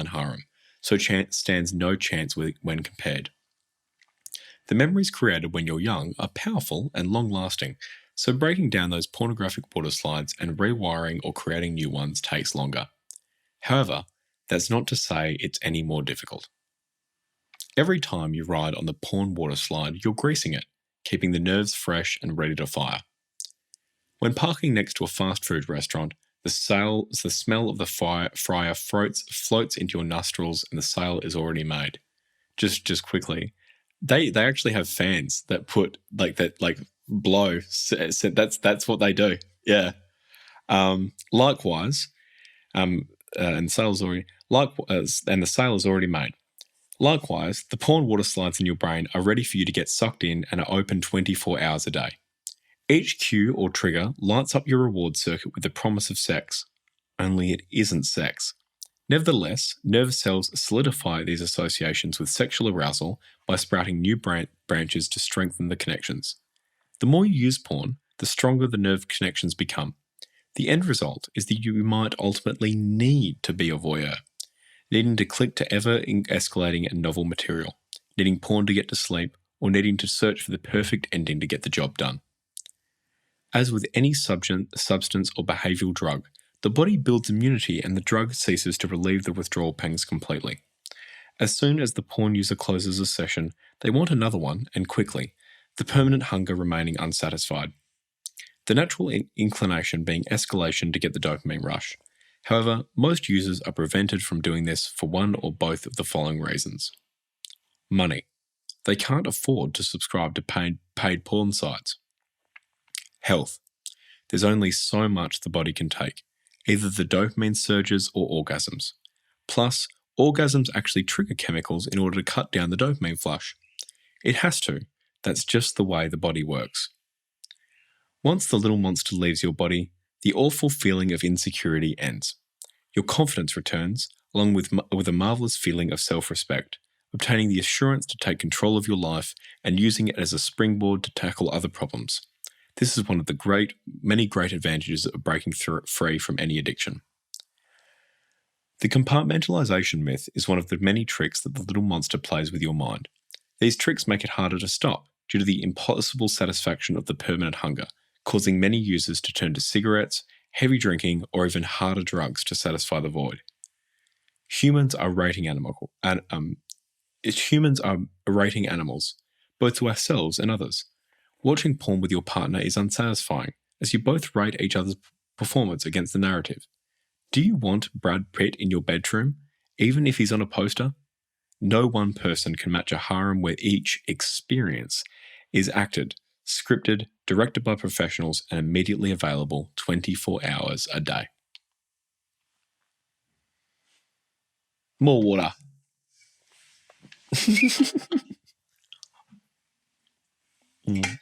harem, so stands no chance when compared. The memories created when you're young are powerful and long-lasting, so breaking down those pornographic water slides and rewiring or creating new ones takes longer. However, that's not to say it's any more difficult. Every time you ride on the porn water slide, you're greasing it, keeping the nerves fresh and ready to fire. When parking next to a fast food restaurant, the smell of the fryer floats into your nostrils and the sale is already made. Just quickly, they actually have fans that put blow. So that's what they do. Yeah. Likewise, and the sale is already made. Likewise, the porn water slides in your brain are ready for you to get sucked in and are open 24 hours a day. Each cue or trigger lights up your reward circuit with the promise of sex, only it isn't sex. Nevertheless, nerve cells solidify these associations with sexual arousal by sprouting new branches to strengthen the connections. The more you use porn, the stronger the nerve connections become. The end result is that you might ultimately need to be a voyeur, needing to click to ever-escalating and novel material, needing porn to get to sleep, or needing to search for the perfect ending to get the job done. As with any substance or behavioural drug, the body builds immunity and the drug ceases to relieve the withdrawal pangs completely. As soon as the porn user closes a session, they want another one, and quickly, the permanent hunger remaining unsatisfied. The natural inclination being escalation to get the dopamine rush. However, most users are prevented from doing this for one or both of the following reasons. Money. They can't afford to subscribe to paid porn sites. Health. There's only so much the body can take, either the dopamine surges or orgasms. Plus, orgasms actually trigger chemicals in order to cut down the dopamine flush. It has to. That's just the way the body works. Once the little monster leaves your body, the awful feeling of insecurity ends. Your confidence returns, along with a marvelous feeling of self-respect, obtaining the assurance to take control of your life and using it as a springboard to tackle other problems. This is one of the many great advantages of breaking free from any addiction. The compartmentalization myth is one of the many tricks that the little monster plays with your mind. These tricks make it harder to stop due to the impossible satisfaction of the permanent hunger, causing many users to turn to cigarettes, heavy drinking, or even harder drugs to satisfy the void. Humans are rating animals, both to ourselves and others. Watching porn with your partner is unsatisfying, as you both rate each other's performance against the narrative. Do you want Brad Pitt in your bedroom, even if he's on a poster? No one person can match a harem where each experience is acted, scripted, directed by professionals, and immediately available 24 hours a day. More water. Mm.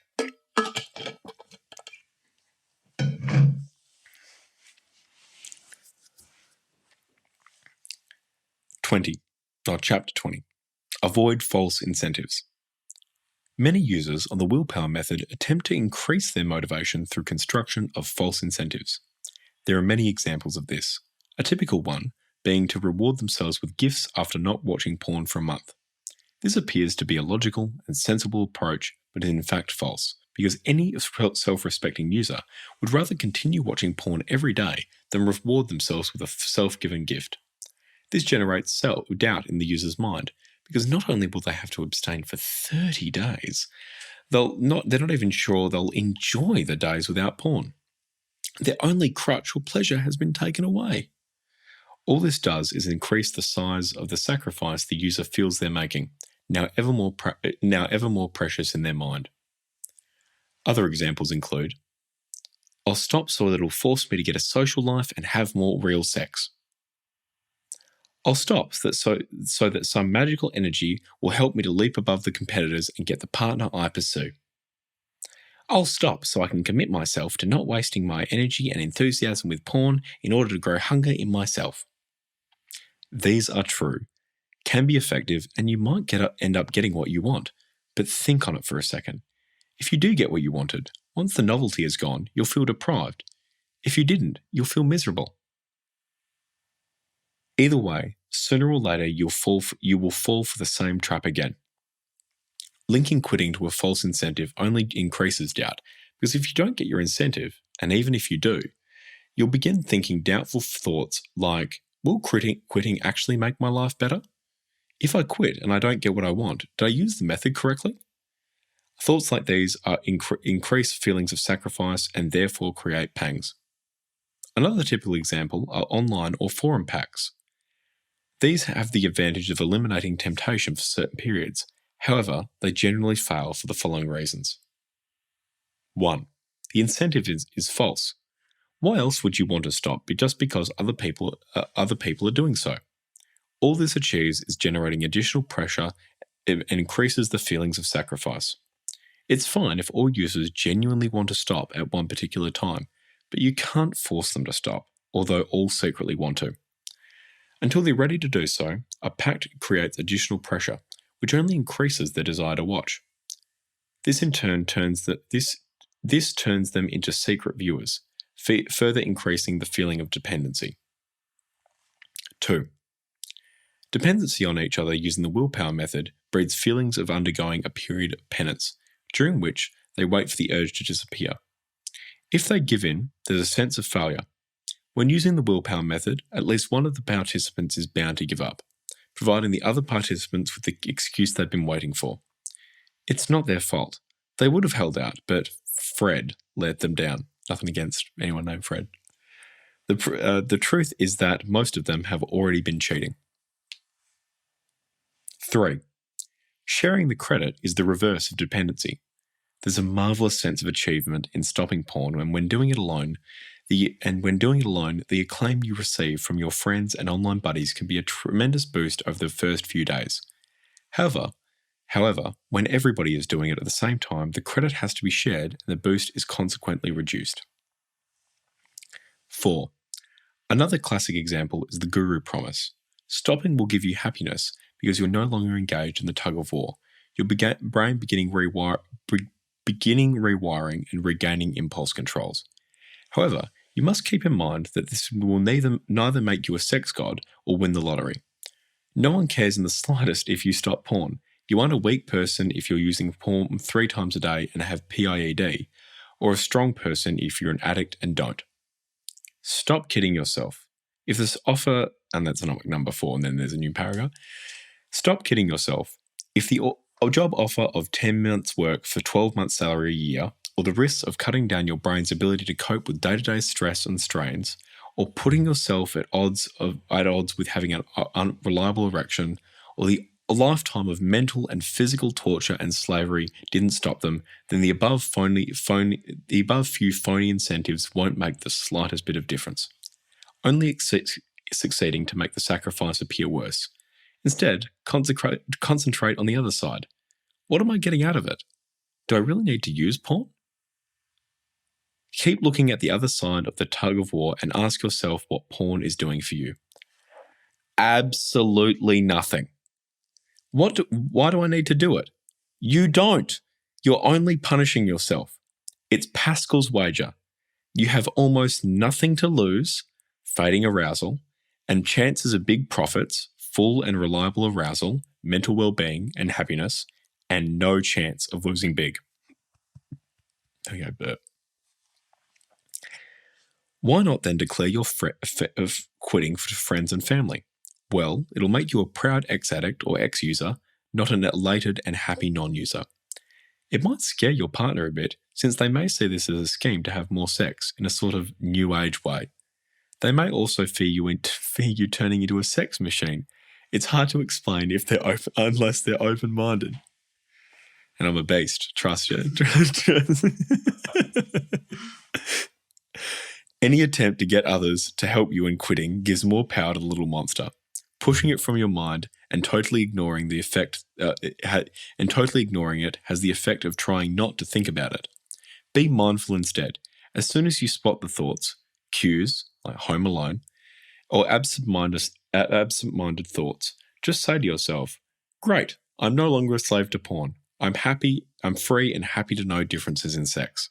20. Avoid false incentives. Many users of the willpower method attempt to increase their motivation through construction of false incentives. There are many examples of this, a typical one being to reward themselves with gifts after not watching porn for a month. This appears to be a logical and sensible approach, but is in fact false, because any self-respecting user would rather continue watching porn every day than reward themselves with a self-given gift. This generates self-doubt in the user's mind, because not only will they have to abstain for 30 days, they're not even sure they'll enjoy the days without porn. Their only crutch or pleasure has been taken away. All this does is increase the size of the sacrifice the user feels they're making, now ever more precious in their mind. Other examples include, I'll stop so that it'll force me to get a social life and have more real sex. I'll stop so that some magical energy will help me to leap above the competitors and get the partner I pursue. I'll stop so I can commit myself to not wasting my energy and enthusiasm with porn in order to grow hunger in myself. These are true, can be effective, and you might end up getting what you want, but think on it for a second. If you do get what you wanted, once the novelty is gone, you'll feel deprived. If you didn't, you'll feel miserable. Either way, sooner or later you will fall for the same trap again. Linking quitting to a false incentive only increases doubt, because if you don't get your incentive, and even if you do, you'll begin thinking doubtful thoughts like, will quitting actually make my life better? If I quit and I don't get what I want, did I use the method correctly? Thoughts like these are increase feelings of sacrifice and therefore create pangs. Another typical example are online or forum packs. These have the advantage of eliminating temptation for certain periods. However, they generally fail for the following reasons. 1. The incentive is false. Why else would you want to stop just because other people are doing so? All this achieves is generating additional pressure and increases the feelings of sacrifice. It's fine if all users genuinely want to stop at one particular time, but you can't force them to stop, although all secretly want to. Until they're ready to do so, a pact creates additional pressure, which only increases their desire to watch. This in turn turns them into secret viewers, further increasing the feeling of dependency. 2. Dependency on each other using the willpower method breeds feelings of undergoing a period of penance, during which they wait for the urge to disappear. If they give in, there's a sense of failure. When using the willpower method, at least one of the participants is bound to give up, providing the other participants with the excuse they've been waiting for. It's not their fault. They would have held out, but Fred let them down. Nothing against anyone named Fred. The truth is that most of them have already been cheating. 3. Sharing the credit is the reverse of dependency. There's a marvelous sense of achievement in stopping porn, and when doing it alone, the acclaim you receive from your friends and online buddies can be a tremendous boost over the first few days. However, when everybody is doing it at the same time, the credit has to be shared and the boost is consequently reduced. 4. Another classic example is the guru promise. Stopping will give you happiness because you're no longer engaged in the tug of war. Your brain beginning rewiring and regaining impulse controls. However, you must keep in mind that this will neither make you a sex god or win the lottery. No one cares in the slightest if you stop porn. You aren't a weak person if you're using porn 3 times a day and have PIED, or a strong person if you're an addict and don't. Stop kidding yourself. If this offer, and that's number 4, and then there's a new paragraph. Stop kidding yourself. If the job offer of 10 months work for 12 months salary a year, or the risks of cutting down your brain's ability to cope with day-to-day stress and strains, or putting yourself at odds with having an unreliable erection, or a lifetime of mental and physical torture and slavery didn't stop them, then the above few phony incentives won't make the slightest bit of difference, only succeeding to make the sacrifice appear worse. Instead, concentrate on the other side. What am I getting out of it? Do I really need to use porn? Keep looking at the other side of the tug of war and ask yourself what porn is doing for you. Absolutely nothing. Why do I need to do it? You don't. You're only punishing yourself. It's Pascal's wager. You have almost nothing to lose, fading arousal, and chances of big profits, full and reliable arousal, mental well-being and happiness, and no chance of losing big. There we go, burp. Why not then declare your of quitting for friends and family? Well, it'll make you a proud ex-addict or ex-user, not an elated and happy non-user. It might scare your partner a bit, since they may see this as a scheme to have more sex in a sort of new age way. They may also fear you turning into a sex machine. It's hard to explain unless they're open-minded. And I'm a beast, trust you. Any attempt to get others to help you in quitting gives more power to the little monster. Pushing it from your mind and totally ignoring it has the effect of trying not to think about it. Be mindful instead. As soon as you spot the thoughts, cues like home alone, or absent-minded thoughts, just say to yourself, "Great, I'm no longer a slave to porn. I'm free and happy to know differences in sex."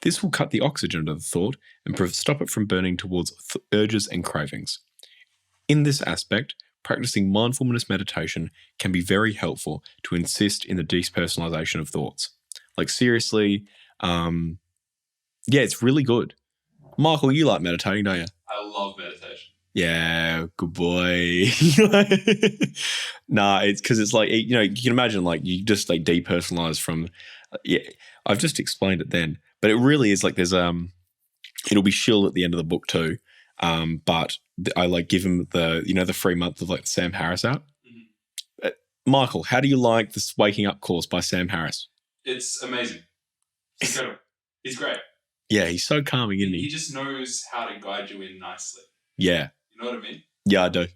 This will cut the oxygen to the thought and stop it from burning towards urges and cravings. In this aspect, practicing mindfulness meditation can be very helpful to assist in the depersonalization of thoughts. Like seriously, it's really good. Michael, you like meditating, don't you? I love meditation. Yeah, good boy. Nah, it's because it's like, you can imagine like you just like depersonalize from, I've just explained it then, but it really is like there's, it'll be shill at the end of the book too. But I like give him the free month of like the Sam Harris app. Mm-hmm. Michael, how do you like this Waking Up course by Sam Harris? It's amazing. It's incredible. He's great. Yeah, he's so calming, isn't he? He just knows how to guide you in nicely. Yeah. You know what I mean? Yeah, I do.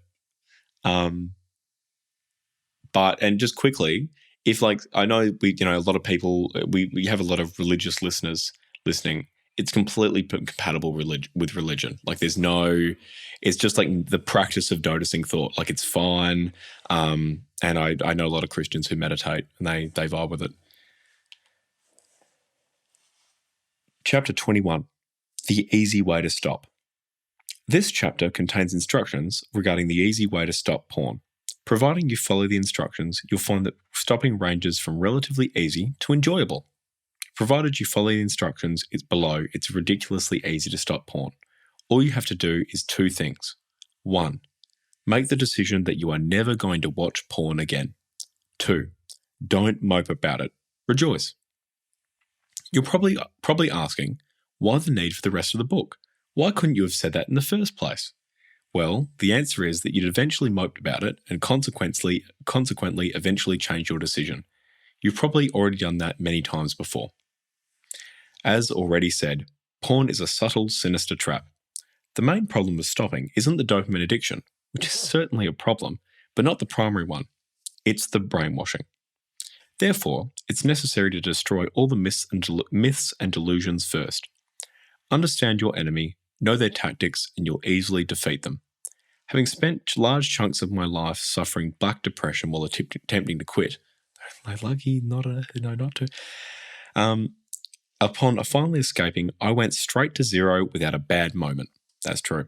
And just quickly, if like, I know a lot of people, we have a lot of religious listeners listening. It's completely compatible with religion. Like it's just like the practice of noticing thought. Like it's fine. And I know a lot of Christians who meditate and they vibe with it. Chapter 21, The Easy Way to Stop. This chapter contains instructions regarding the easy way to stop porn. Providing you follow the instructions, you'll find that stopping ranges from relatively easy to enjoyable. Provided you follow the instructions below, it's ridiculously easy to stop porn. All you have to do is 2 things. 1, make the decision that you are never going to watch porn again. 2, don't mope about it. Rejoice. You're probably asking, why the need for the rest of the book? Why couldn't you have said that in the first place? Well, the answer is that you'd eventually moped about it and consequently eventually change your decision. You've probably already done that many times before. As already said, porn is a subtle, sinister trap. The main problem with stopping isn't the dopamine addiction, which is certainly a problem, but not the primary one. It's the brainwashing. Therefore, it's necessary to destroy all the myths and delusions first. Understand your enemy, know their tactics, and you'll easily defeat them. Having spent large chunks of my life suffering black depression while attempting to quit, lucky not to. Upon finally escaping, I went straight to zero without a bad moment. That's true.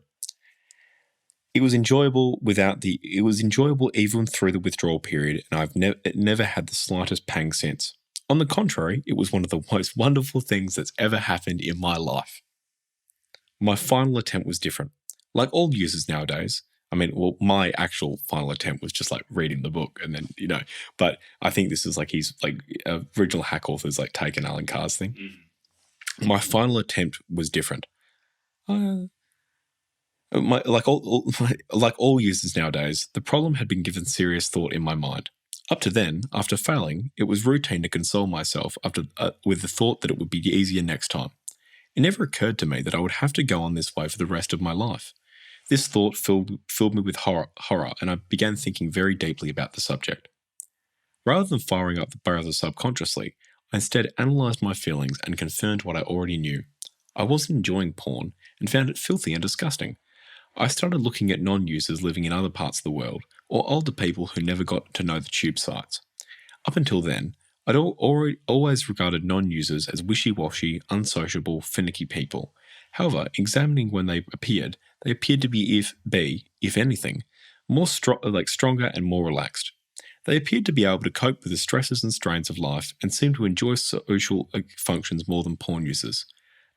It was enjoyable even through the withdrawal period, and I've never had the slightest pang since. On the contrary, it was one of the most wonderful things that's ever happened in my life. My final attempt was different. Like all users nowadays, my actual final attempt was just like reading the book and then, but I think this is like he's like original hack authors like taken Alan Carr's thing. Mm-hmm. My final attempt was different. Like all users nowadays, the problem had been given serious thought in my mind. Up to then, after failing, it was routine to console myself with the thought that it would be easier next time. It never occurred to me that I would have to go on this way for the rest of my life. This thought filled me with horror, and I began thinking very deeply about the subject. Rather than firing up the browser subconsciously, I instead analysed my feelings and confirmed what I already knew. I wasn't enjoying porn and found it filthy and disgusting. I started looking at non-users living in other parts of the world, or older people who never got to know the tube sites. Up until then, I'd always regarded non-users as wishy-washy, unsociable, finicky people. However, examining when they appeared to be, if anything, more stronger and more relaxed. They appeared to be able to cope with the stresses and strains of life and seemed to enjoy social functions more than porn users.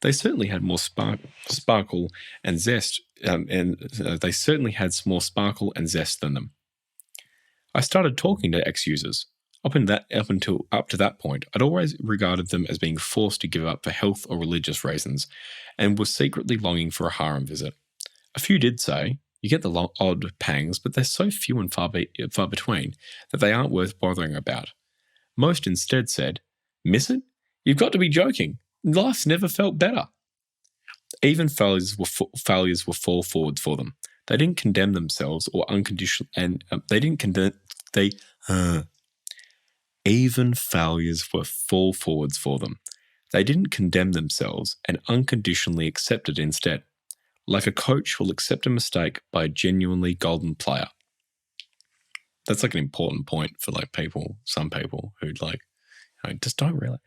They certainly had more sparkle and zest, they certainly had more sparkle and zest than them. I started talking to ex-users. Up to that point, I'd always regarded them as being forced to give up for health or religious reasons, and were secretly longing for a harem visit. A few did say, "You get the odd pangs, but they're so few and far between that they aren't worth bothering about." Most instead said, "Miss it? You've got to be joking. Life's never felt better." Even failures were fall forwards for them. They didn't condemn themselves or unconditionally, and even failures were fall forwards for them. They didn't condemn themselves and unconditionally accepted instead, like a coach will accept a mistake by a genuinely golden player. That's like an important point for like some people who'd like, just don't really.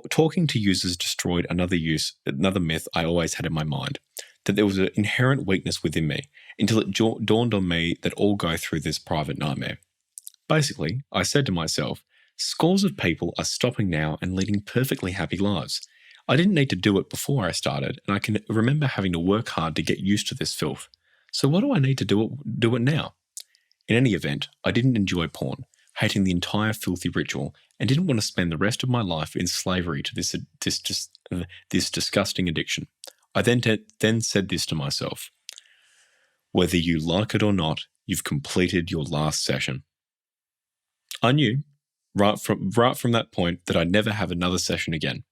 Talking to users destroyed another myth I always had in my mind. that there was an inherent weakness within me until it dawned on me that all go through this private nightmare. Basically, I said to myself, scores of people are stopping now and leading perfectly happy lives. I didn't need to do it before I started, and I can remember having to work hard to get used to this filth. So what do I need to do it now? In any event, I didn't enjoy porn, hating the entire filthy ritual, and didn't want to spend the rest of my life in slavery to this disgusting addiction. I then said this to myself: whether you like it or not, you've completed your last session. I knew, right from that point, that I'd never have another session again.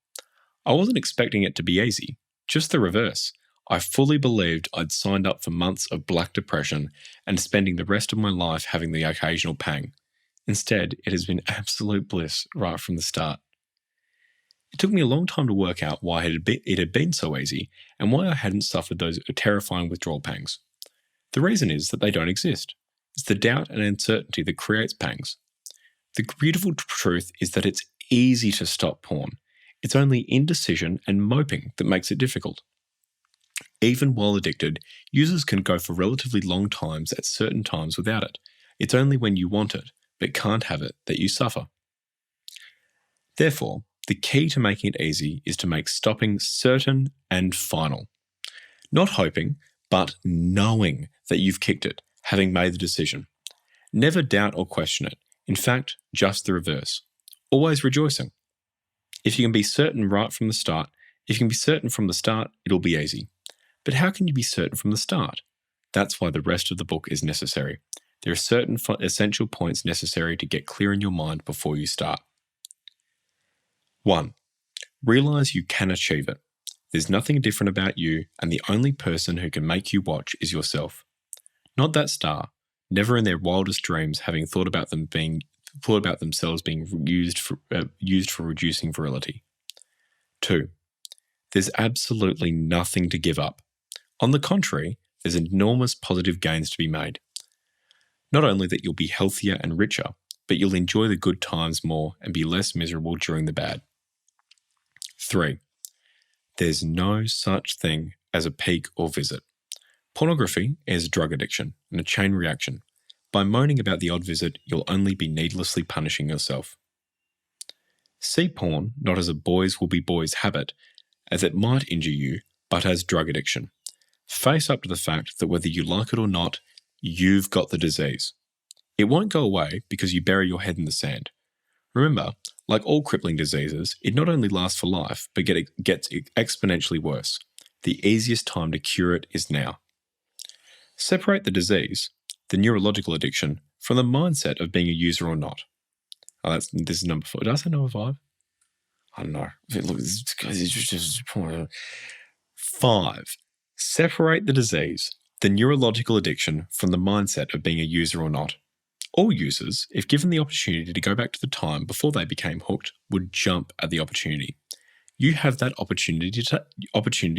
I wasn't expecting it to be easy, just the reverse. I fully believed I'd signed up for months of black depression and spending the rest of my life having the occasional pang. Instead, it has been absolute bliss right from the start. It took me a long time to work out why it had been so easy and why I hadn't suffered those terrifying withdrawal pangs. The reason is that they don't exist. It's the doubt and uncertainty that creates pangs. The beautiful truth is that it's easy to stop porn. It's only indecision and moping that makes it difficult. Even while addicted, users can go for relatively long times at certain times without it. It's only when you want it, but can't have it, that you suffer. Therefore, the key to making it easy is to make stopping certain and final. Not hoping, but knowing that you've kicked it, having made the decision. Never doubt or question it. In fact, just the reverse. Always rejoicing. If you can be certain from the start, it'll be easy. But how can you be certain from the start? That's why the rest of the book is necessary. There are certain essential points necessary to get clear in your mind before you start. 1. Realize you can achieve it. There's nothing different about you, and the only person who can make you watch is yourself. Not that star, never in their wildest dreams having thought about themselves being used for reducing virility. 2. There's absolutely nothing to give up. On the contrary, there's enormous positive gains to be made. Not only that you'll be healthier and richer, but you'll enjoy the good times more and be less miserable during the bad. 3. There's no such thing as a peak or visit. Pornography is drug addiction and a chain reaction. By moaning about the odd visit, you'll only be needlessly punishing yourself. See porn not as a boys will be boys habit, as it might injure you, but as drug addiction. Face up to the fact that whether you like it or not, you've got the disease. It won't go away because you bury your head in the sand. Remember, like all crippling diseases, it not only lasts for life, but gets exponentially worse. The easiest time to cure it is now. Separate the disease, the neurological addiction, from the mindset of being a user or not. This is number 4. Did I say number 5? I don't know. Look, it's just 5. Separate the disease, the neurological addiction, from the mindset of being a user or not. All users, if given the opportunity to go back to the time before they became hooked, would jump at the opportunity. You have that opportunity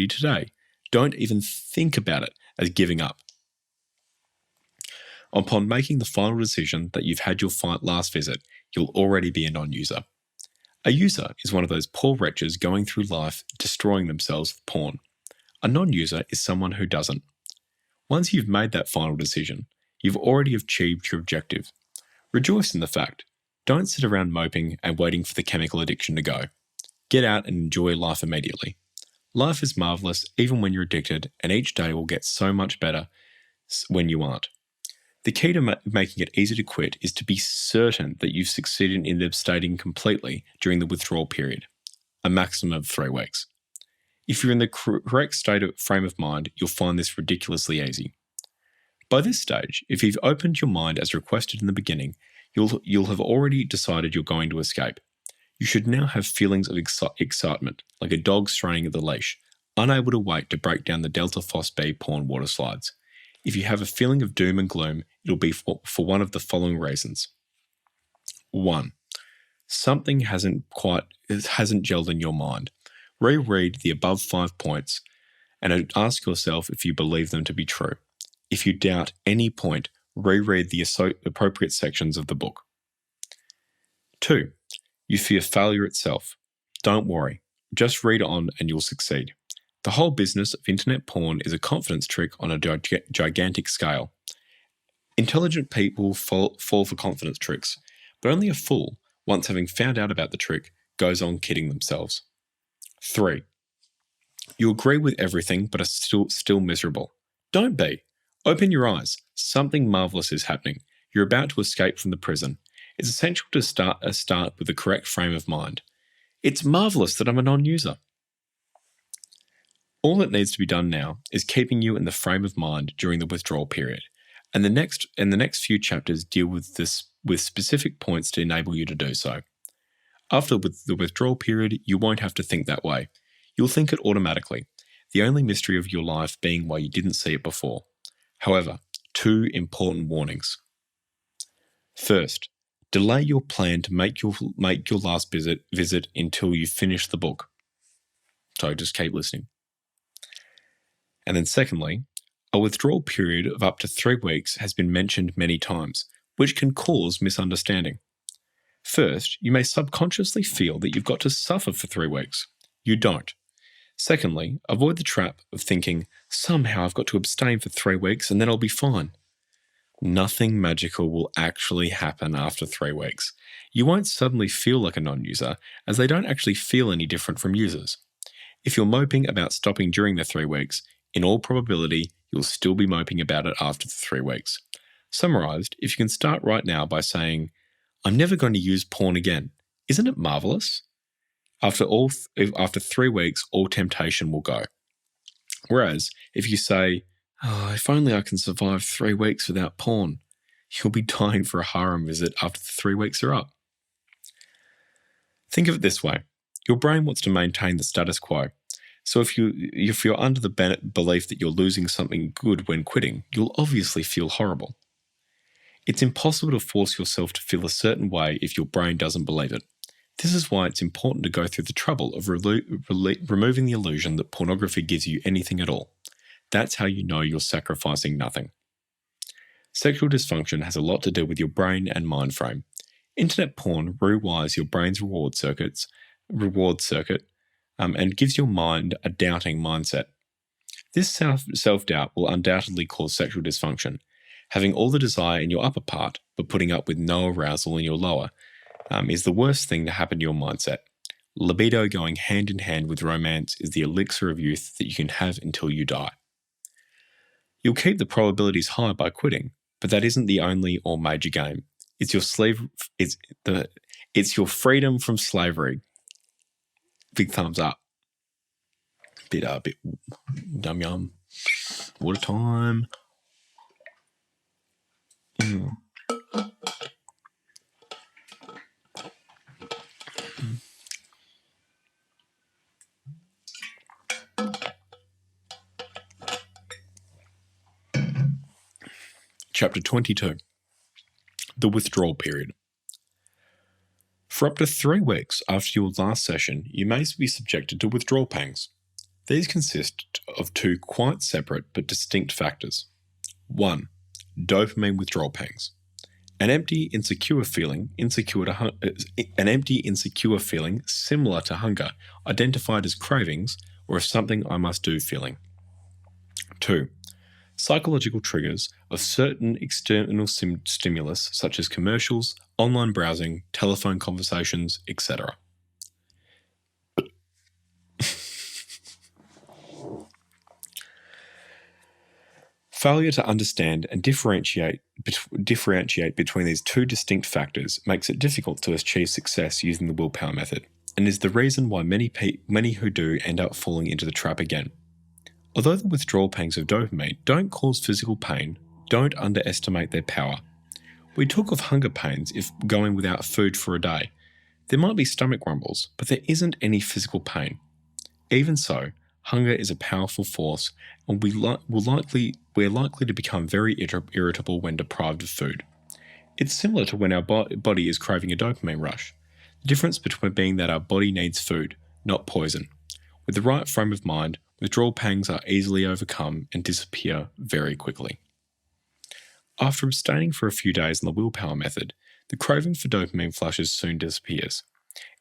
today. Don't even think about it as giving up. Upon making the final decision that you've had your last visit, you'll already be a non-user. A user is one of those poor wretches going through life destroying themselves with porn. A non-user is someone who doesn't. Once you've made that final decision, you've already achieved your objective. Rejoice in the fact. Don't sit around moping and waiting for the chemical addiction to go. Get out and enjoy life immediately. Life is marvelous even when you're addicted, and each day will get so much better when you aren't. The key to making it easy to quit is to be certain that you've succeeded in abstaining completely during the withdrawal period, a maximum of 3 weeks. If you're in the correct frame of mind, you'll find this ridiculously easy. By this stage, if you've opened your mind as requested in the beginning, you'll have already decided you're going to escape. You should now have feelings of excitement, like a dog straining at the leash, unable to wait to break down the Delta Phos B porn water slides. If you have a feeling of doom and gloom, it'll be for one of the following reasons. 1. Something hasn't gelled in your mind. Reread the above 5 points and ask yourself if you believe them to be true. If you doubt any point, reread the appropriate sections of the book. 2. You fear failure itself. Don't worry. Just read on and you'll succeed. The whole business of internet porn is a confidence trick on a gigantic scale. Intelligent people fall for confidence tricks, but only a fool, once having found out about the trick, goes on kidding themselves. 3. You agree with everything but are still miserable. Don't be. Open your eyes. Something marvelous is happening. You're about to escape from the prison. It's essential to start with the correct frame of mind. It's marvelous that I'm a non-user. All that needs to be done now is keeping you in the frame of mind during the withdrawal period, and the next few chapters deal with this with specific points to enable you to do so. After the withdrawal period, you won't have to think that way. You'll think it automatically, the only mystery of your life being why you didn't see it before. However, 2 important warnings. First, delay your plan to make your last visit until you finish the book. So just keep listening. And then secondly, a withdrawal period of up to 3 weeks has been mentioned many times, which can cause misunderstanding. First, you may subconsciously feel that you've got to suffer for 3 weeks. You don't. Secondly, avoid the trap of thinking, somehow I've got to abstain for 3 weeks and then I'll be fine. Nothing magical will actually happen after 3 weeks. You won't suddenly feel like a non-user, as they don't actually feel any different from users. If you're moping about stopping during the 3 weeks, in all probability, you'll still be moping about it after the 3 weeks. Summarized, if you can start right now by saying, I'm never going to use porn again. Isn't it marvelous? After 3 weeks, all temptation will go. Whereas, if you say, if only I can survive 3 weeks without porn, you'll be dying for a harem visit after the 3 weeks are up. Think of it this way. Your brain wants to maintain the status quo. So if you're under the belief that you're losing something good when quitting, you'll obviously feel horrible. It's impossible to force yourself to feel a certain way if your brain doesn't believe it. This is why it's important to go through the trouble of removing the illusion that pornography gives you anything at all. That's how you know you're sacrificing nothing. Sexual dysfunction has a lot to do with your brain and mind frame. Internet porn rewires your brain's reward circuit, and gives your mind a doubting mindset. This self-doubt will undoubtedly cause sexual dysfunction. Having all the desire in your upper part, but putting up with no arousal in your lower, is the worst thing to happen to your mindset. Libido going hand in hand with romance is the elixir of youth that you can have until you die. You'll keep the probabilities high by quitting, but that isn't the only or major game. It's your freedom from slavery. Big thumbs up. Bit yum. Water time. Chapter 22. The Withdrawal Period. For up to 3 weeks after your last session, you may be subjected to withdrawal pangs. These consist of 2 quite separate but distinct factors. 1. Dopamine withdrawal pangs. An empty, insecure feeling similar to hunger, identified as cravings or a something I must do feeling. 2. Psychological triggers of certain external stimulus such as commercials, online browsing, telephone conversations, etc. Failure to understand and differentiate between these 2 distinct factors makes it difficult to achieve success using the willpower method, and is the reason why many who do end up falling into the trap again. Although the withdrawal pangs of dopamine don't cause physical pain, don't underestimate their power. We talk of hunger pains if going without food for a day. There might be stomach rumbles, but there isn't any physical pain. Even so, hunger is a powerful force, and we're likely to become very irritable when deprived of food. It's similar to when our body is craving a dopamine rush. The difference being that our body needs food, not poison. With the right frame of mind, withdrawal pangs are easily overcome and disappear very quickly. After abstaining for a few days on the willpower method, the craving for dopamine flushes soon disappears.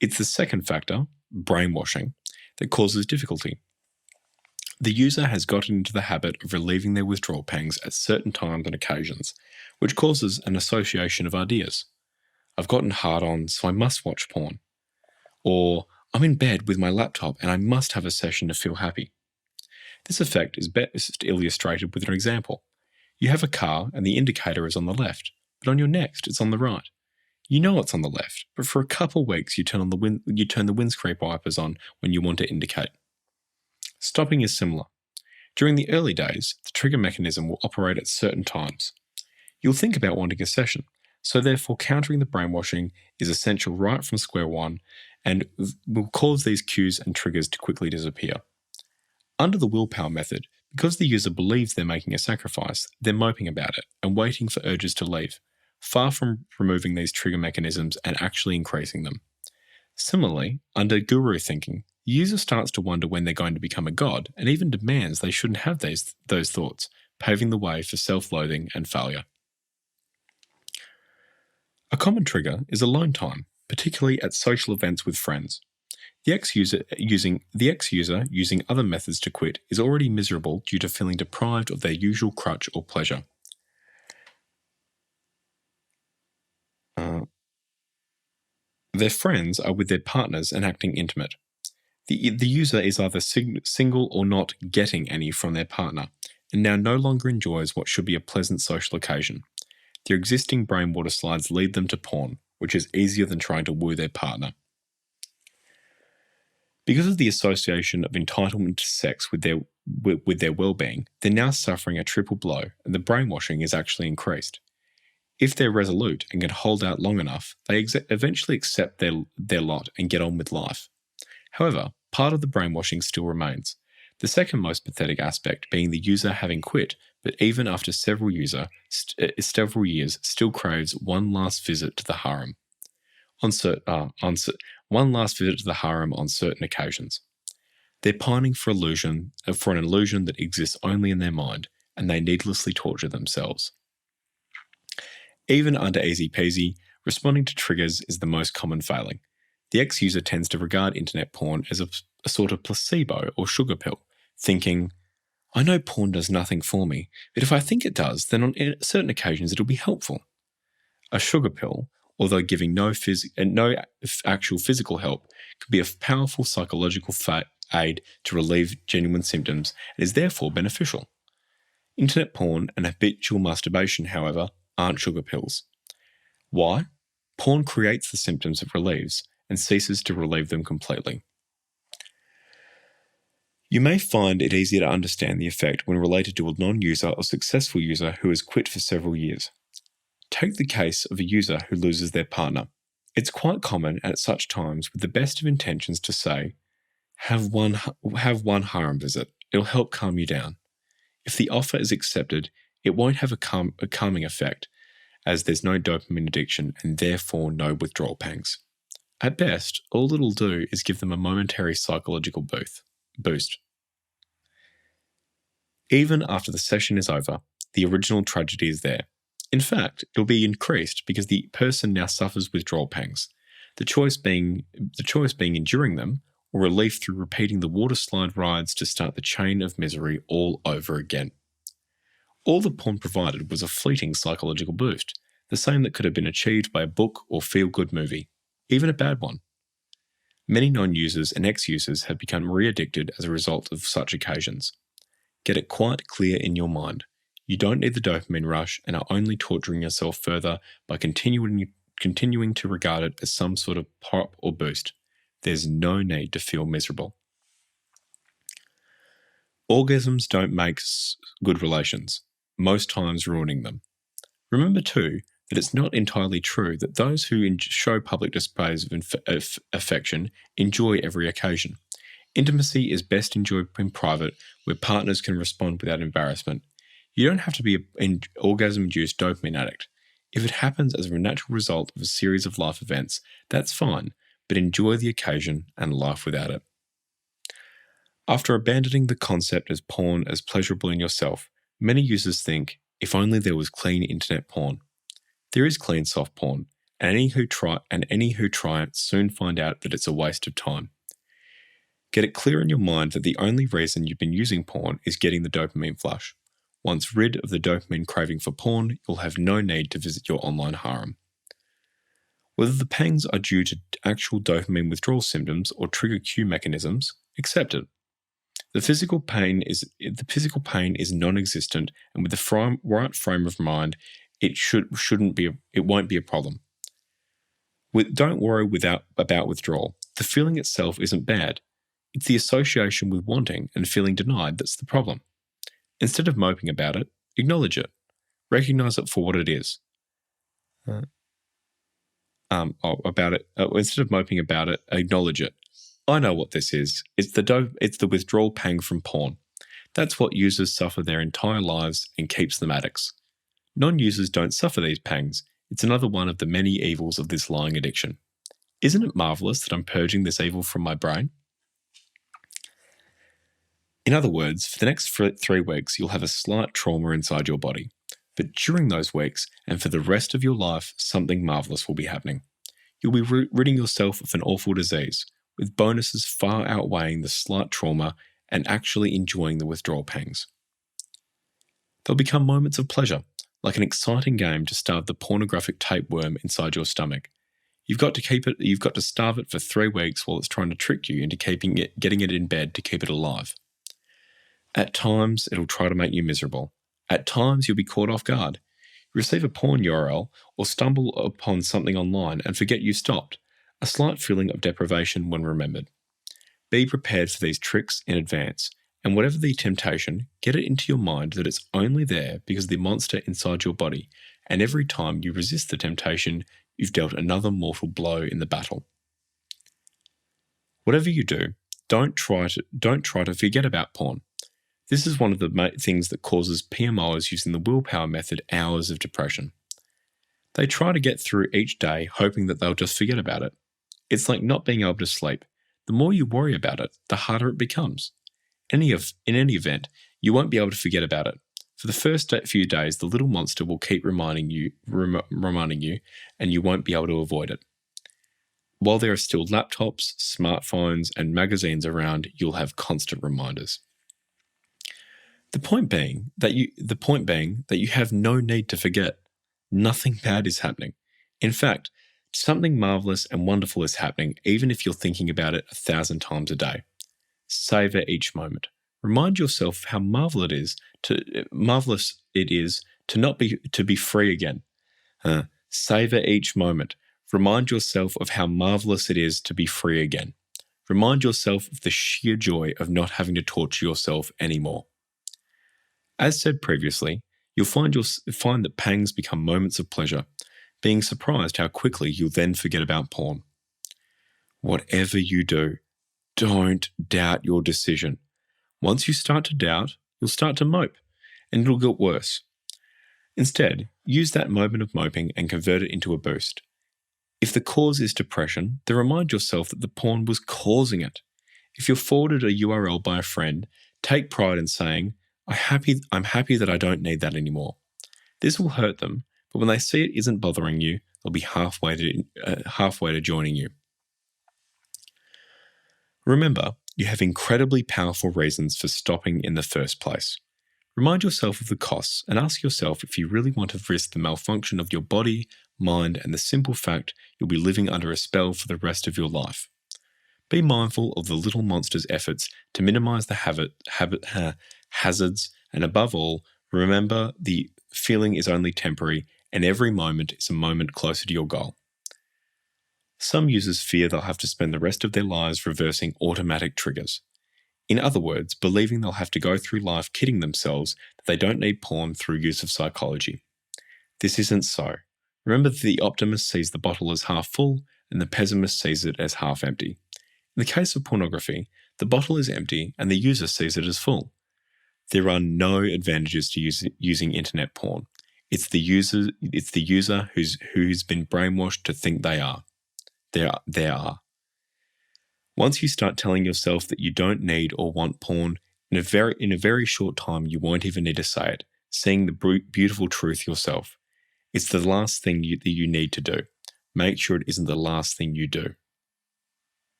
It's the second factor, brainwashing, that causes difficulty. The user has gotten into the habit of relieving their withdrawal pangs at certain times and occasions, which causes an association of ideas. I've gotten hard on, so I must watch porn. Or, I'm in bed with my laptop and I must have a session to feel happy. This effect is best illustrated with an example. You have a car and the indicator is on the left, but on your next it's on the right. You know it's on the left, but for a couple weeks you turn the windscreen wipers on when you want to indicate. Stopping is similar. During the early days, the trigger mechanism will operate at certain times. You'll think about wanting a session, so therefore countering the brainwashing is essential right from square one and will cause these cues and triggers to quickly disappear. Under the willpower method, because the user believes they're making a sacrifice, they're moping about it and waiting for urges to leave, far from removing these trigger mechanisms and actually increasing them. Similarly, under guru thinking, the user starts to wonder when they're going to become a god and even demands they shouldn't have those thoughts, paving the way for self-loathing and failure. A common trigger is alone time, particularly at social events with friends. The ex-user using other methods to quit is already miserable due to feeling deprived of their usual crutch or pleasure. Their friends are with their partners and acting intimate. The user is either single or not getting any from their partner, and now no longer enjoys what should be a pleasant social occasion. Their existing brain water slides lead them to porn, which is easier than trying to woo their partner. Because of the association of entitlement to sex with their well-being, they're now suffering a triple blow, and the brainwashing is actually increased. If they're resolute and can hold out long enough, they eventually accept their lot and get on with life. However, part of the brainwashing still remains, the second most pathetic aspect being the user having quit, but even after several years still craves one last visit to the harem. One last visit to the harem on certain occasions. They're pining for an illusion that exists only in their mind, and they needlessly torture themselves. Even under easy peasy, responding to triggers is the most common failing. The ex-user tends to regard internet porn as a sort of placebo or sugar pill, thinking, I know porn does nothing for me, but if I think it does, then on certain occasions it'll be helpful. A sugar pill, although giving no actual physical help, could be a powerful psychological aid to relieve genuine symptoms and is therefore beneficial. Internet porn and habitual masturbation, however, aren't sugar pills. Why? Porn creates the symptoms it relieves and ceases to relieve them completely. You may find it easier to understand the effect when related to a non-user or successful user who has quit for several years. Take the case of a user who loses their partner. It's quite common at such times with the best of intentions to say, have one harem visit, it'll help calm you down. If the offer is accepted, it won't have a calming effect, as there's no dopamine addiction and therefore no withdrawal pangs. At best, all it'll do is give them a momentary psychological boost. Even after the session is over, the original tragedy is there. In fact, it'll be increased because the person now suffers withdrawal pangs, the choice being enduring them or relief through repeating the water slide rides to start the chain of misery all over again. All the porn provided was a fleeting psychological boost, the same that could have been achieved by a book or feel-good movie, even a bad one. Many non-users and ex-users have become re-addicted as a result of such occasions. Get it quite clear in your mind. You don't need the dopamine rush and are only torturing yourself further by continuing to regard it as some sort of pop or boost. There's no need to feel miserable. Orgasms don't make good relations, most times ruining them. Remember too that it's not entirely true that those who show public displays of affection enjoy every occasion. Intimacy is best enjoyed in private, where partners can respond without embarrassment. You don't have to be an orgasm-induced dopamine addict. If it happens as a natural result of a series of life events, that's fine, but enjoy the occasion and life without it. After abandoning the concept of porn as pleasurable in yourself, many users think, if only there was clean internet porn. There is clean soft porn, and any who try it soon find out that it's a waste of time. Get it clear in your mind that the only reason you've been using porn is getting the dopamine flush. Once rid of the dopamine craving for porn, you'll have no need to visit your online harem. Whether the pangs are due to actual dopamine withdrawal symptoms or trigger cue mechanisms, accept it. The physical pain is non-existent, and with the right frame of mind, it won't be a problem. Don't worry about withdrawal. The feeling itself isn't bad. It's the association with wanting and feeling denied that's the problem. Instead of moping about it, acknowledge it. Recognize it for what it is. Instead of moping about it, acknowledge it. I know what this is. It's the withdrawal pang from porn. That's what users suffer their entire lives and keeps them addicts. Non-users don't suffer these pangs. It's another one of the many evils of this lying addiction. Isn't it marvelous that I'm purging this evil from my brain? In other words, for the next 3 weeks, you'll have a slight trauma inside your body. But during those weeks, and for the rest of your life, something marvelous will be happening. You'll be ridding yourself of an awful disease, with bonuses far outweighing the slight trauma and actually enjoying the withdrawal pangs. They'll become moments of pleasure, like an exciting game to starve the pornographic tapeworm inside your stomach. You've got to starve it for 3 weeks while it's trying to trick you into getting it in bed to keep it alive. At times, it'll try to make you miserable. At times, you'll be caught off guard. You receive a porn URL or stumble upon something online and forget you stopped. A slight feeling of deprivation when remembered. Be prepared for these tricks in advance, and whatever the temptation, get it into your mind that it's only there because of the monster inside your body, and every time you resist the temptation, you've dealt another mortal blow in the battle. Whatever you do, don't try to forget about porn. This is one of the things that causes PMOs using the willpower method hours of depression. They try to get through each day hoping that they'll just forget about it. It's like not being able to sleep. The more you worry about it, the harder it becomes. In any event, you won't be able to forget about it. For the first few days, the little monster will keep reminding you, and you won't be able to avoid it. While there are still laptops, smartphones, and magazines around, you'll have constant reminders. The point being that you have no need to forget. Nothing bad is happening. In fact, something marvelous and wonderful is happening, even if you're thinking about it 1,000 times a day. Savor each moment. Remind yourself how marvelous it is to be free again. Savor each moment. Remind yourself of how marvelous it is to be free again. Remind yourself of the sheer joy of not having to torture yourself anymore. As said previously, you'll find that pangs become moments of pleasure, being surprised how quickly you'll then forget about porn. Whatever you do, don't doubt your decision. Once you start to doubt, you'll start to mope, and it'll get worse. Instead, use that moment of moping and convert it into a boost. If the cause is depression, then remind yourself that the porn was causing it. If you're forwarded a URL by a friend, take pride in saying, I'm happy that I don't need that anymore. This will hurt them, but when they see it isn't bothering you, they'll be halfway to joining you. Remember, you have incredibly powerful reasons for stopping in the first place. Remind yourself of the costs and ask yourself if you really want to risk the malfunction of your body, mind, and the simple fact you'll be living under a spell for the rest of your life. Be mindful of the little monster's efforts to minimize the hazards, and above all, remember the feeling is only temporary and every moment is a moment closer to your goal. Some users fear they'll have to spend the rest of their lives reversing automatic triggers. In other words, believing they'll have to go through life kidding themselves that they don't need porn through use of psychology. This isn't so. Remember that the optimist sees the bottle as half full and the pessimist sees it as half empty. In the case of pornography, the bottle is empty and the user sees it as full. There are no advantages to using internet porn. It's the user who's been brainwashed to think they are. There are. Once you start telling yourself that you don't need or want porn, in a very short time you won't even need to say it, seeing the beautiful truth yourself. It's the last thing that you need to do. Make sure it isn't the last thing you do.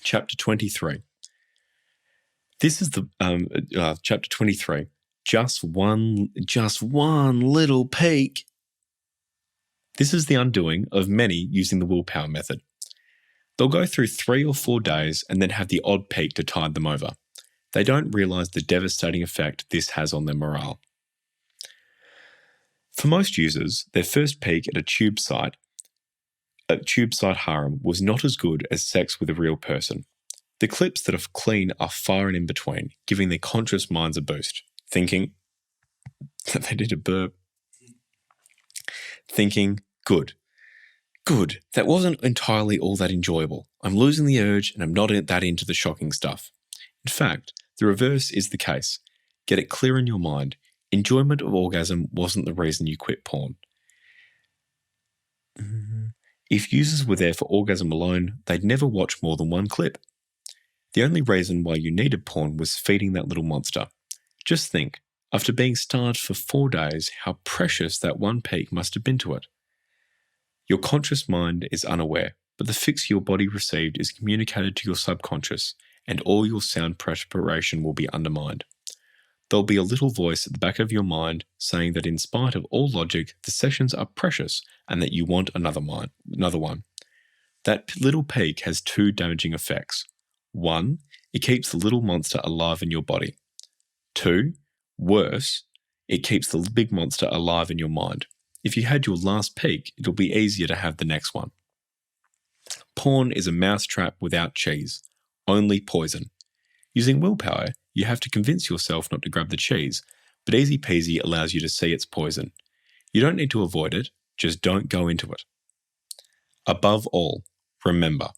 Chapter 23. This is the chapter 23. Just one little peek. This is the undoing of many using the willpower method. They'll go through 3 or 4 days and then have the odd peak to tide them over. They don't realize the devastating effect this has on their morale. For most users, their first peak at a tube site harem was not as good as sex with a real person. The clips that are clean are far and in between, giving their conscious minds a boost. Thinking, they did a burp. Thinking, good, that wasn't entirely all that enjoyable. I'm losing the urge and I'm not that into the shocking stuff. In fact, the reverse is the case. Get it clear in your mind. Enjoyment of orgasm wasn't the reason you quit porn. If users were there for orgasm alone, they'd never watch more than one clip. The only reason why you needed porn was feeding that little monster. Just think, after being starved for 4 days, how precious that one peak must have been to it. Your conscious mind is unaware, but the fix your body received is communicated to your subconscious, and all your sound preparation will be undermined. There'll be a little voice at the back of your mind saying that in spite of all logic, the sessions are precious and that you want another one. That little peak has 2 damaging effects. 1, it keeps the little monster alive in your body. 2, worse, it keeps the big monster alive in your mind. If you had your last peak, it'll be easier to have the next one. Porn is a mousetrap without cheese, only poison. Using willpower, you have to convince yourself not to grab the cheese, but easy peasy allows you to see its poison. You don't need to avoid it, just don't go into it. Above all, remember,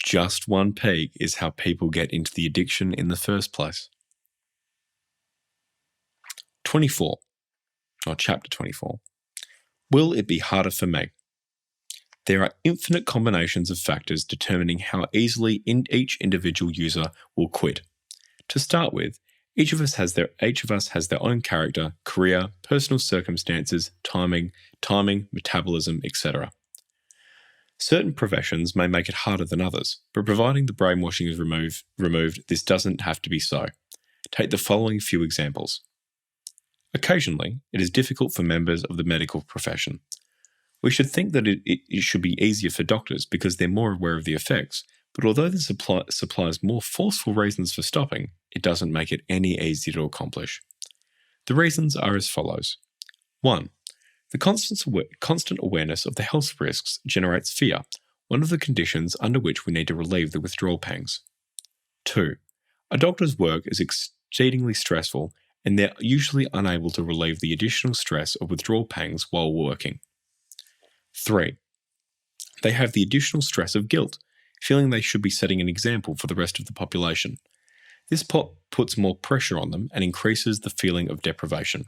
just one peak is how people get into the addiction in the first place. 24. Chapter 24. Will it be harder for me? There are infinite combinations of factors determining how easily each individual user will quit. To start with, each of us has their own character, career, personal circumstances, timing, metabolism, etc. Certain professions may make it harder than others, but providing the brainwashing is removed, this doesn't have to be so. Take the following few examples. Occasionally, it is difficult for members of the medical profession. We should think that it should be easier for doctors because they're more aware of the effects, but although this supplies more forceful reasons for stopping, it doesn't make it any easier to accomplish. The reasons are as follows. 1. The constant awareness of the health risks generates fear, one of the conditions under which we need to relieve the withdrawal pangs. 2. A doctor's work is exceedingly stressful, and they're usually unable to relieve the additional stress of withdrawal pangs while working. 3. They have the additional stress of guilt, feeling they should be setting an example for the rest of the population. This puts more pressure on them and increases the feeling of deprivation.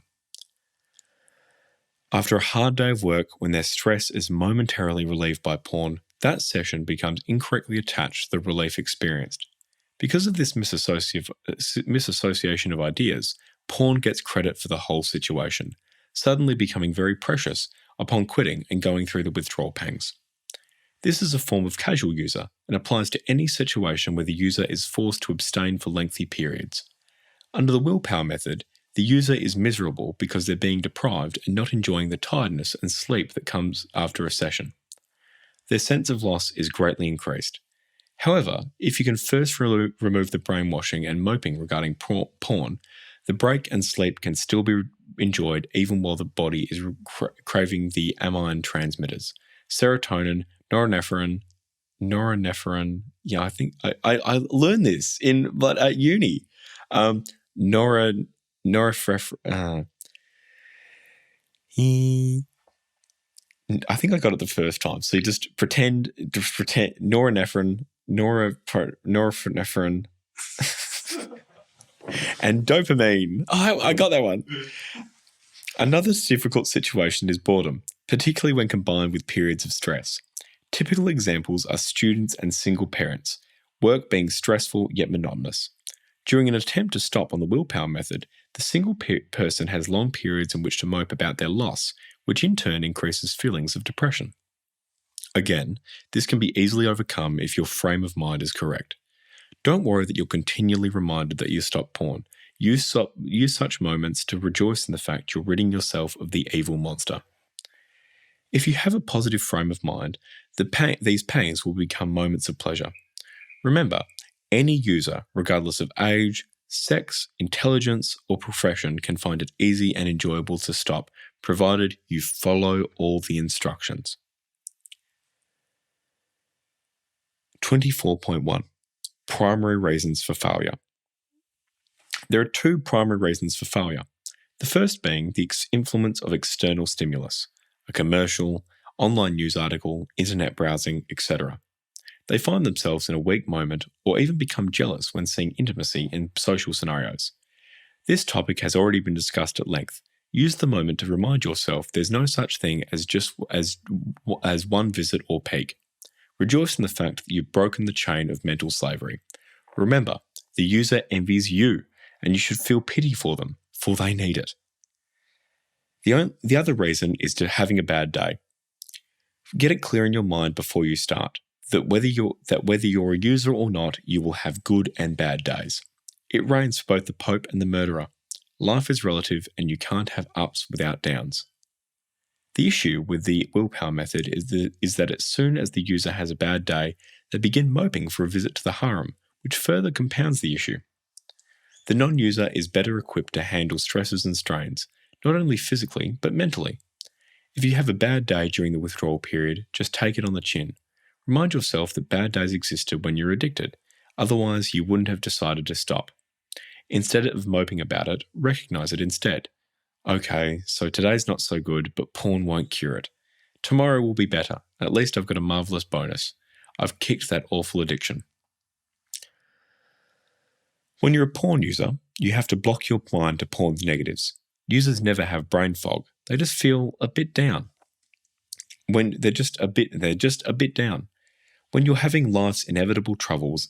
After a hard day of work, when their stress is momentarily relieved by porn, that session becomes incorrectly attached to the relief experienced. Because of this misassociation of ideas, porn gets credit for the whole situation, suddenly becoming very precious upon quitting and going through the withdrawal pangs. This is a form of casual user and applies to any situation where the user is forced to abstain for lengthy periods. Under the willpower method, the user is miserable because they're being deprived and not enjoying the tiredness and sleep that comes after a session. Their sense of loss is greatly increased. However, if you can first remove the brainwashing and moping regarding porn, the break and sleep can still be enjoyed even while the body is craving the amine transmitters, serotonin, norepinephrine. Yeah, I think I learned this at uni. Norepinephrine. I think I got it the first time. So you just pretend norepinephrine, and dopamine. Oh, I got that one. Another difficult situation is boredom, particularly when combined with periods of stress. Typical examples are students and single parents, work being stressful yet monotonous. During an attempt to stop on the willpower method, the single person has long periods in which to mope about their loss, which in turn increases feelings of depression. Again, this can be easily overcome if your frame of mind is correct. Don't worry that you're continually reminded that you stop porn. Use such moments to rejoice in the fact you're ridding yourself of the evil monster. If you have a positive frame of mind, these pangs will become moments of pleasure. Remember, any user, regardless of age, sex, intelligence, or profession, can find it easy and enjoyable to stop, provided you follow all the instructions. 24.1. Primary reasons for failure. There are two primary reasons for failure. The first being the influence of external stimulus, a commercial, online news article, internet browsing, etc. They find themselves in a weak moment or even become jealous when seeing intimacy in social scenarios. This topic has already been discussed at length. Use the moment to remind yourself there's no such thing as just as one visit or peak. Rejoice in the fact that you've broken the chain of mental slavery. Remember, the user envies you, and you should feel pity for them, for they need it. The other reason is to having a bad day. Get it clear in your mind before you start that whether you're a user or not, you will have good and bad days. It rains for both the Pope and the murderer. Life is relative, and you can't have ups without downs. The issue with the willpower method is that as soon as the user has a bad day, they begin moping for a visit to the harem, which further compounds the issue. The non-user is better equipped to handle stresses and strains, not only physically, but mentally. If you have a bad day during the withdrawal period, just take it on the chin. Remind yourself that bad days existed when you're addicted, otherwise you wouldn't have decided to stop. Instead of moping about it, recognize it instead. Okay, so today's not so good, but porn won't cure it. Tomorrow will be better. At least I've got a marvelous bonus. I've kicked that awful addiction. When you're a porn user, you have to block your mind to porn's negatives. Users never have brain fog. They just feel a bit down. They're just a bit down. When you're having life's inevitable troubles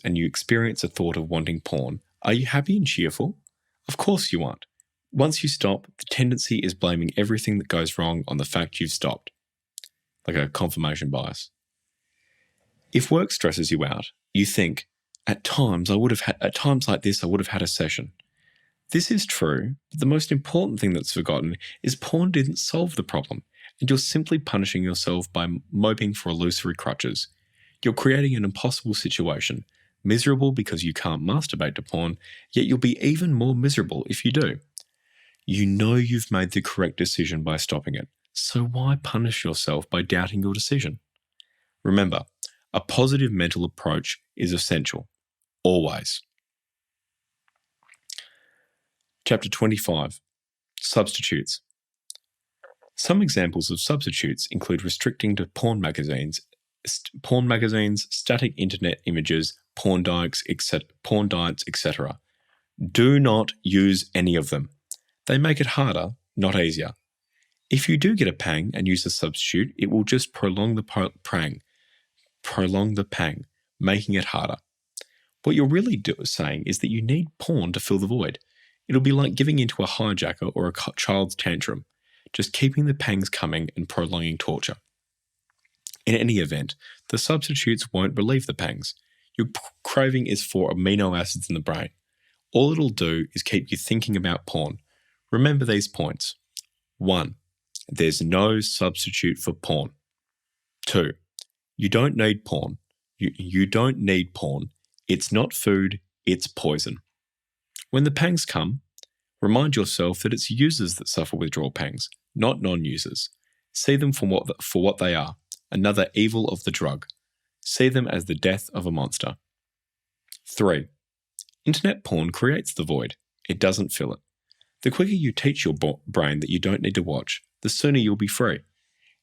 and you experience a thought of wanting porn, are you happy and cheerful? Of course you aren't. Once you stop, the tendency is blaming everything that goes wrong on the fact you've stopped, like a confirmation bias. If work stresses you out, you think, at times like this, I would have had a session. This is true, but the most important thing that's forgotten is porn didn't solve the problem, and you're simply punishing yourself by moping for illusory crutches. You're creating an impossible situation, miserable because you can't masturbate to porn, yet you'll be even more miserable if you do. You know you've made the correct decision by stopping it, so why punish yourself by doubting your decision? Remember, a positive mental approach is essential, always. Chapter 25. Substitutes. Some examples of substitutes include restricting to porn magazines, static internet images, porn diets, etc. Do not use any of them. They make it harder, not easier. If you do get a pang and use a substitute, it will just prolong the pang, making it harder. What you're really saying is that you need porn to fill the void. It'll be like giving into a hijacker or a child's tantrum, just keeping the pangs coming and prolonging torture. In any event, the substitutes won't relieve the pangs. Your craving is for amino acids in the brain. All it'll do is keep you thinking about porn. Remember these points. 1. There's no substitute for porn. 2. You don't need porn. You don't need porn. It's not food, it's poison. When the pangs come, remind yourself that it's users that suffer withdrawal pangs, not non-users. See them for what they are, another evil of the drug. See them as the death of a monster. 3. Internet porn creates the void. It doesn't fill it. The quicker you teach your brain that you don't need to watch, the sooner you'll be free.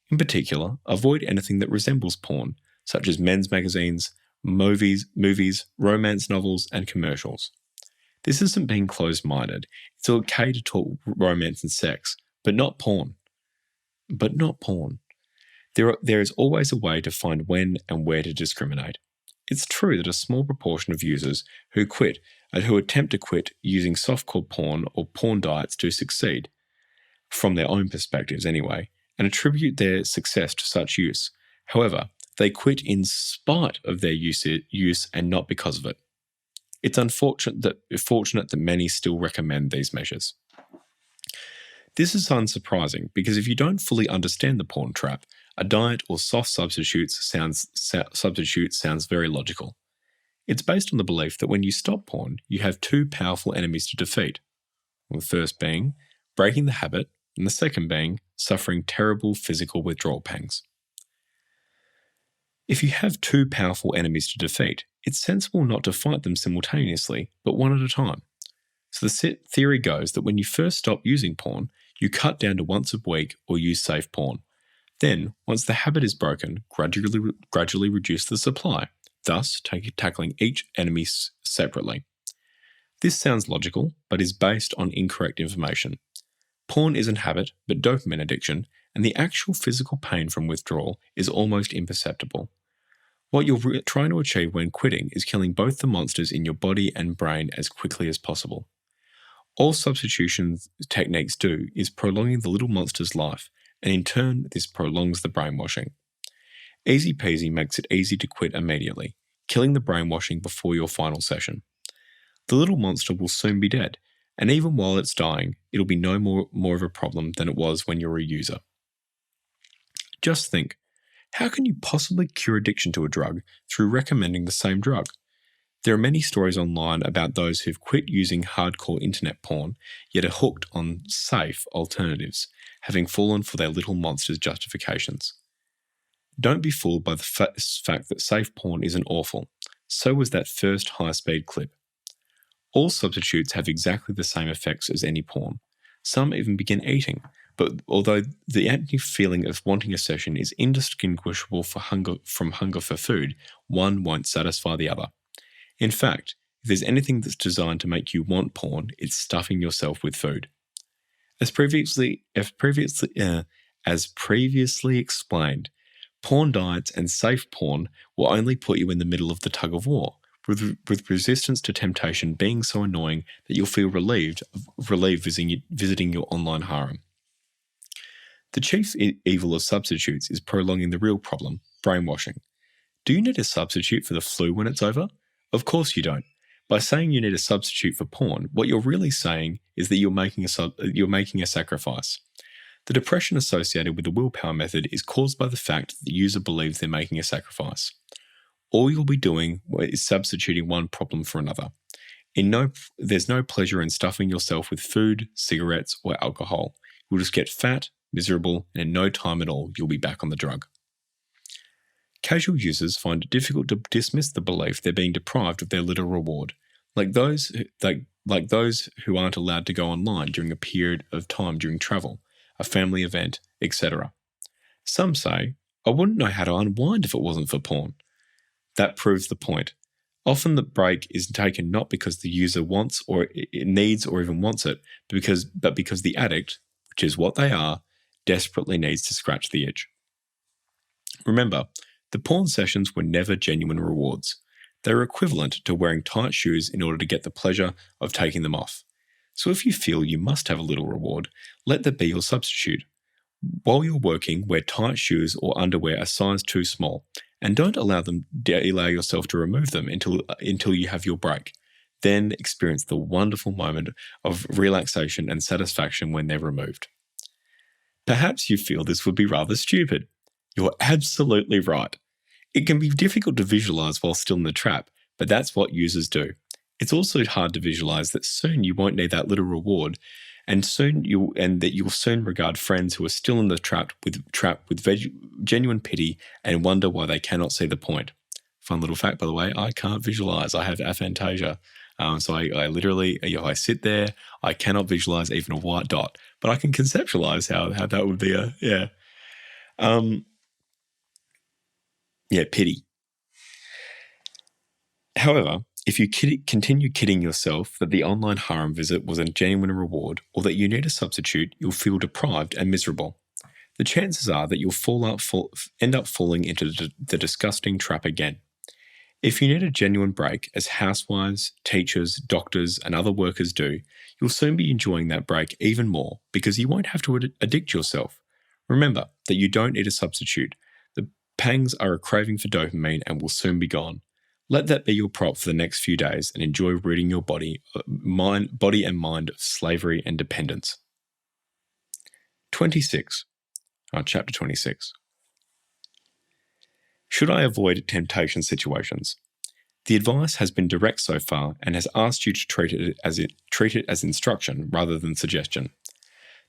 In particular, avoid anything that resembles porn, such as men's magazines, movies, romance novels, and commercials. This isn't being closed-minded. It's okay to talk romance and sex, but not porn. There is always a way to find when and where to discriminate. It's true that a small proportion of users who attempt to quit using softcore porn or porn diets do succeed, from their own perspectives anyway, and attribute their success to such use. However, they quit in spite of their use and not because of it. It's fortunate that many still recommend these measures. This is unsurprising because if you don't fully understand the porn trap, a diet or soft substitute sounds very logical. It's based on the belief that when you stop porn, you have two powerful enemies to defeat. The first being breaking the habit, and the second being suffering terrible physical withdrawal pangs. If you have two powerful enemies to defeat, it's sensible not to fight them simultaneously, but one at a time. So the theory goes that when you first stop using porn, you cut down to once a week or use safe porn. Then, once the habit is broken, gradually reduce the supply, thus tackling each enemy separately. This sounds logical, but is based on incorrect information. Porn isn't habit, but dopamine addiction, and the actual physical pain from withdrawal is almost imperceptible. What you're trying to achieve when quitting is killing both the monsters in your body and brain as quickly as possible. All substitution techniques do is prolonging the little monster's life, and in turn, this prolongs the brainwashing. Easy peasy makes it easy to quit immediately, killing the brainwashing before your final session. The little monster will soon be dead, and even while it's dying, it'll be no more of a problem than it was when you're a user. Just think, how can you possibly cure addiction to a drug through recommending the same drug? There are many stories online about those who've quit using hardcore internet porn, yet are hooked on safe alternatives, having fallen for their little monster's justifications. Don't be fooled by the fact that safe porn isn't awful. So was that first high-speed clip. All substitutes have exactly the same effects as any porn. Some even begin eating, but although the empty feeling of wanting a session is indistinguishable from hunger for food, one won't satisfy the other. In fact, if there's anything that's designed to make you want porn, it's stuffing yourself with food. As previously explained, porn diets and safe porn will only put you in the middle of the tug of war, with resistance to temptation being so annoying that you'll feel relieved visiting your online harem. The chief evil of substitutes is prolonging the real problem, brainwashing. Do you need a substitute for the flu when it's over? Of course you don't. By saying you need a substitute for porn, what you're really saying is that you're making a sacrifice. The depression associated with the willpower method is caused by the fact that the user believes they're making a sacrifice. All you'll be doing is substituting one problem for another. There's no pleasure in stuffing yourself with food, cigarettes, or alcohol. You'll just get fat, miserable, and in no time at all, you'll be back on the drug. Casual users find it difficult to dismiss the belief they're being deprived of their little reward, like those who aren't allowed to go online during a period of time during travel, a family event, etc. Some say, I wouldn't know how to unwind if it wasn't for porn. That proves the point. Often the break is taken not because the user wants or it needs or even wants it, but because the addict, which is what they are, desperately needs to scratch the itch. Remember, the porn sessions were never genuine rewards. They were equivalent to wearing tight shoes in order to get the pleasure of taking them off. So if you feel you must have a little reward, let that be your substitute. While you're working, wear tight shoes or underwear a size too small, and don't allow yourself to remove them until you have your break. Then experience the wonderful moment of relaxation and satisfaction when they're removed. Perhaps you feel this would be rather stupid. You're absolutely right. It can be difficult to visualize while still in the trap, but that's what users do. It's also hard to visualize that soon you won't need that little reward, and that you'll soon regard friends who are still in the trap with genuine pity and wonder why they cannot see the point. Fun little fact, by the way, I can't visualize. I have aphantasia. So I literally, I sit there, I cannot visualize even a white dot, but I can conceptualize how that would be pity. However, if you continue kidding yourself that the online harem visit was a genuine reward or that you need a substitute, you'll feel deprived and miserable. The chances are that you'll end up falling into the disgusting trap again. If you need a genuine break, as housewives, teachers, doctors, and other workers do, you'll soon be enjoying that break even more because you won't have to addict yourself. Remember that you don't need a substitute. The pangs are a craving for dopamine and will soon be gone. Let that be your prop for the next few days and enjoy ridding your body and mind of slavery and dependence. Chapter 26. Should I avoid temptation situations? The advice has been direct so far and has asked you to treat it as instruction rather than suggestion.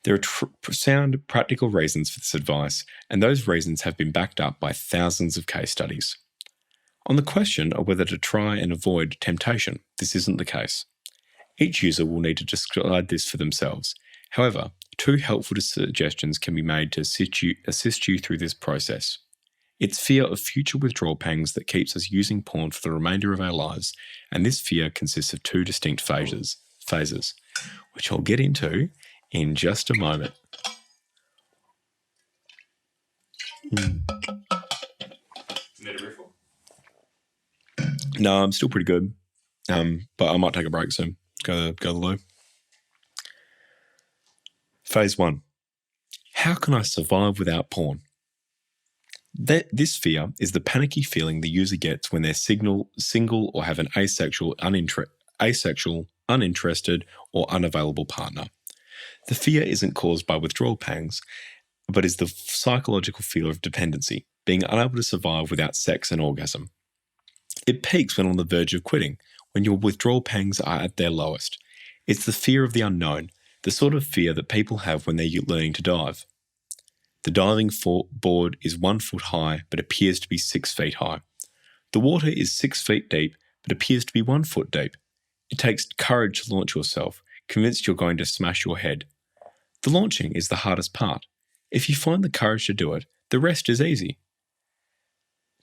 There are sound, practical reasons for this advice, and those reasons have been backed up by thousands of case studies. On the question of whether to try and avoid temptation, this isn't the case. Each user will need to decide this for themselves. However, 2 helpful suggestions can be made to assist you through this process. It's fear of future withdrawal pangs that keeps us using porn for the remainder of our lives, and this fear consists of 2 distinct phases, which I'll get into in just a moment. Need a refill? No, I'm still pretty good, but I might take a break soon. Go to the loo. Phase 1. How can I survive without porn? This fear is the panicky feeling the user gets when they're single or have an asexual, uninterested, or unavailable partner. The fear isn't caused by withdrawal pangs, but is the psychological fear of dependency, being unable to survive without sex and orgasm. It peaks when on the verge of quitting, when your withdrawal pangs are at their lowest. It's the fear of the unknown, the sort of fear that people have when they're learning to dive. The diving board is 1 foot high but appears to be 6 feet high. The water is 6 feet deep but appears to be 1 foot deep. It takes courage to launch yourself, convinced you're going to smash your head. The launching is the hardest part. If you find the courage to do it, the rest is easy.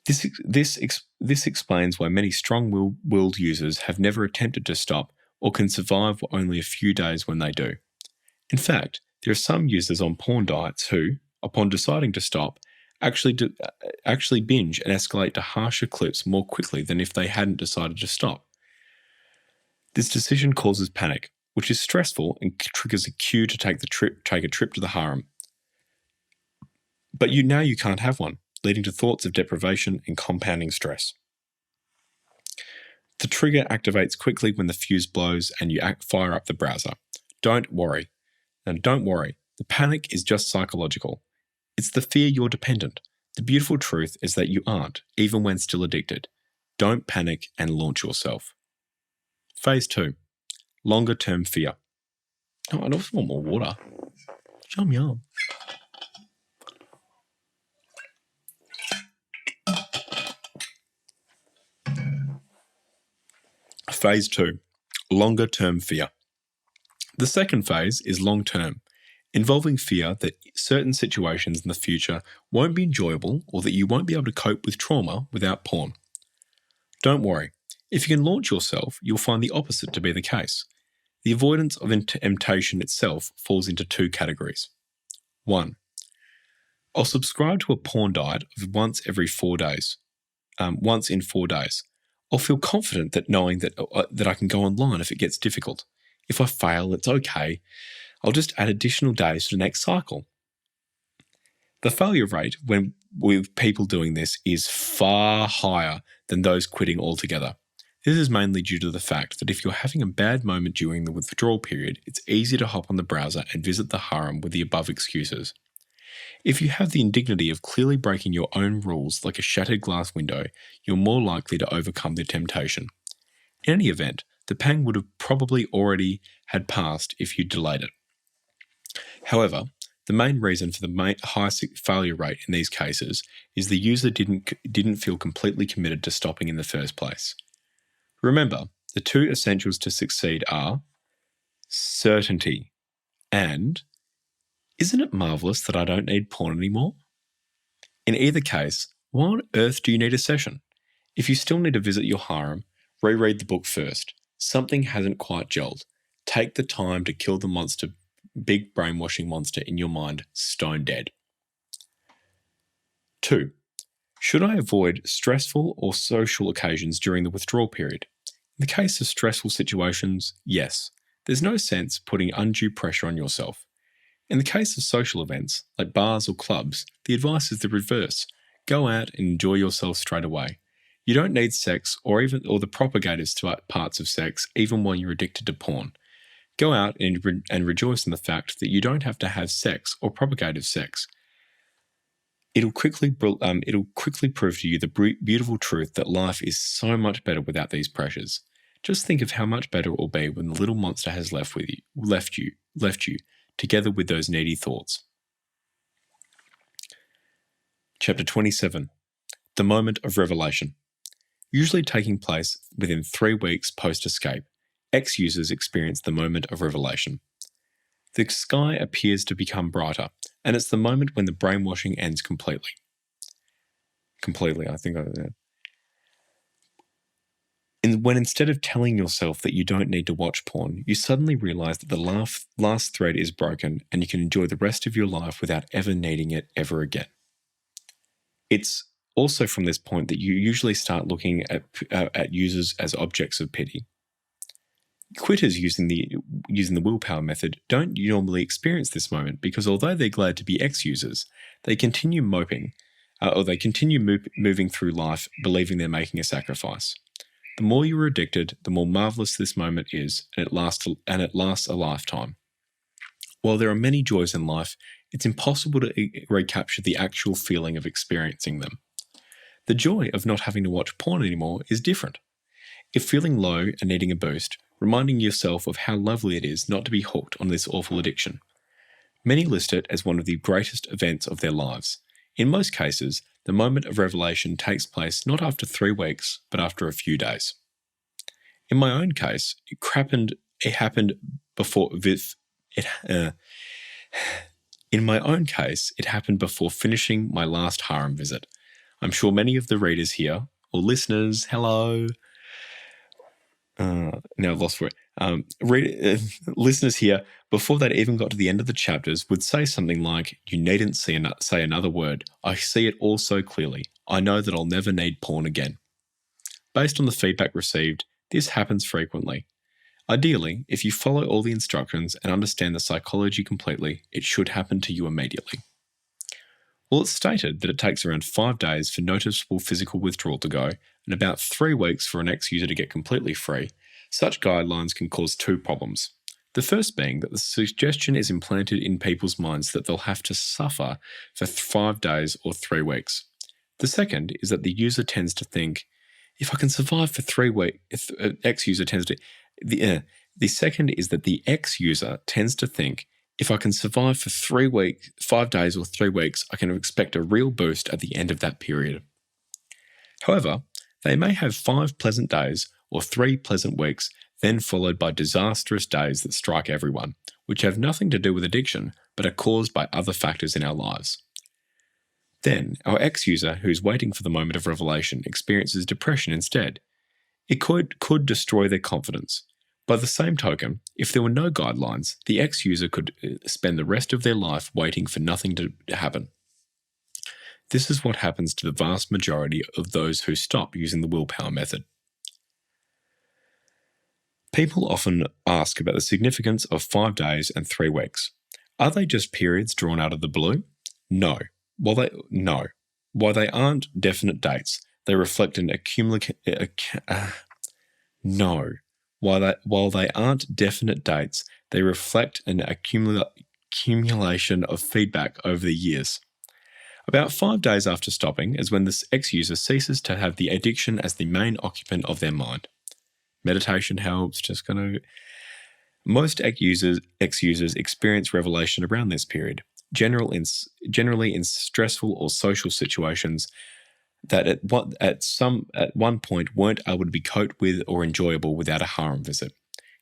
This explains why many strong-willed users have never attempted to stop or can survive for only a few days when they do. In fact, there are some users on porn diets who, upon deciding to stop, actually binge and escalate to harsher clips more quickly than if they hadn't decided to stop. This decision causes panic, which is stressful and triggers a cue to take a trip to the harem. But you can't have one, leading to thoughts of deprivation and compounding stress. The trigger activates quickly when the fuse blows and you fire up the browser. Don't worry. The panic is just psychological. It's the fear you're dependent. The beautiful truth is that you aren't, even when still addicted. Don't panic and launch yourself. Phase 2. Longer-term fear. Oh, I just want more water. Yum. Phase 2. Longer-term fear. The second phase is long-term, involving fear that certain situations in the future won't be enjoyable or that you won't be able to cope with trauma without porn. Don't worry. If you can launch yourself, you'll find the opposite to be the case. The avoidance of temptation itself falls into 2 categories. 1. I'll subscribe to a porn diet of once in 4 days. I'll feel confident that knowing that I can go online if it gets difficult. If I fail, it's okay. I'll just add additional days to the next cycle. The failure rate with people doing this is far higher than those quitting altogether. This is mainly due to the fact that if you're having a bad moment during the withdrawal period, it's easy to hop on the browser and visit the harem with the above excuses. If you have the indignity of clearly breaking your own rules like a shattered glass window, you're more likely to overcome the temptation. In any event, the pang would have probably already had passed if you delayed it. However, the main reason for the high failure rate in these cases is the user didn't feel completely committed to stopping in the first place. Remember, the 2 essentials to succeed are certainty and isn't it marvelous that I don't need porn anymore? In either case, why on earth do you need a session? If you still need to visit your harem, reread the book first. Something hasn't quite gelled. Take the time to kill the monster, big brainwashing monster in your mind, stone dead. 2. Should I avoid stressful or social occasions during the withdrawal period? In the case of stressful situations, yes. There's no sense putting undue pressure on yourself. In the case of social events, like bars or clubs, the advice is the reverse. Go out and enjoy yourself straight away. You don't need sex or the propagative parts of sex even while you're addicted to porn. Go out and rejoice in the fact that you don't have to have sex or propagative sex. It'll quickly prove to you the beautiful truth that life is so much better without these pressures. Just think of how much better it will be when the little monster has left you, together with those needy thoughts. Chapter 27. The Moment of Revelation. Usually taking place within 3 weeks post-escape, ex-users experience the moment of revelation. The sky appears to become brighter, and it's the moment when the brainwashing ends completely. When instead of telling yourself that you don't need to watch porn, you suddenly realize that the last thread is broken and you can enjoy the rest of your life without ever needing it ever again. It's also from this point that you usually start looking at users as objects of pity. Quitters using the willpower method don't normally experience this moment because although they're glad to be ex-users, they continue moving through life believing they're making a sacrifice. The more you are addicted, the more marvelous this moment is, and it lasts a lifetime. While there are many joys in life, it's impossible to recapture the actual feeling of experiencing them. The joy of not having to watch porn anymore is different. If feeling low and needing a boost, reminding yourself of how lovely it is not to be hooked on this awful addiction. Many list it as one of the greatest events of their lives. In most cases, the moment of revelation takes place not after 3 weeks, but after a few days. In my own case, it happened before finishing my last harem visit. I'm sure many of the readers here, or listeners, hello. Now I've lost for it. Listeners here, before they'd even got to the end of the chapters, would say something like, "You needn't say another word. I see it all so clearly. I know that I'll never need porn again." Based on the feedback received, this happens frequently. Ideally, if you follow all the instructions and understand the psychology completely, it should happen to you immediately. Well, it's stated that it takes around 5 days for noticeable physical withdrawal to go, and about 3 weeks for an ex-user to get completely free. Such guidelines can cause 2 problems. The first being that the suggestion is implanted in people's minds that they'll have to suffer for 5 days or 3 weeks. The second is that the user tends to think, if I can survive for 3 weeks, ex-user tends to... The second is that the ex-user tends to think, if I can survive for 5 days or 3 weeks, I can expect a real boost at the end of that period. However, they may have 5 pleasant days or 3 pleasant weeks, then followed by disastrous days that strike everyone, which have nothing to do with addiction, but are caused by other factors in our lives. Then, our ex-user who's waiting for the moment of revelation experiences depression instead. It could destroy their confidence. By the same token, if there were no guidelines, the ex-user could spend the rest of their life waiting for nothing to happen. This is what happens to the vast majority of those who stop using the willpower method. People often ask about the significance of 5 days and 3 weeks. Are they just periods drawn out of the blue? No. While they aren't definite dates, they reflect an While they aren't definite dates, they reflect an accumulation of feedback over the years. About 5 days after stopping is when this ex-user ceases to have the addiction as the main occupant of their mind. Meditation helps, Most ex-users experience revelation around this period, generally in stressful or social situations that at one point weren't able to be coped with or enjoyable without a harem visit.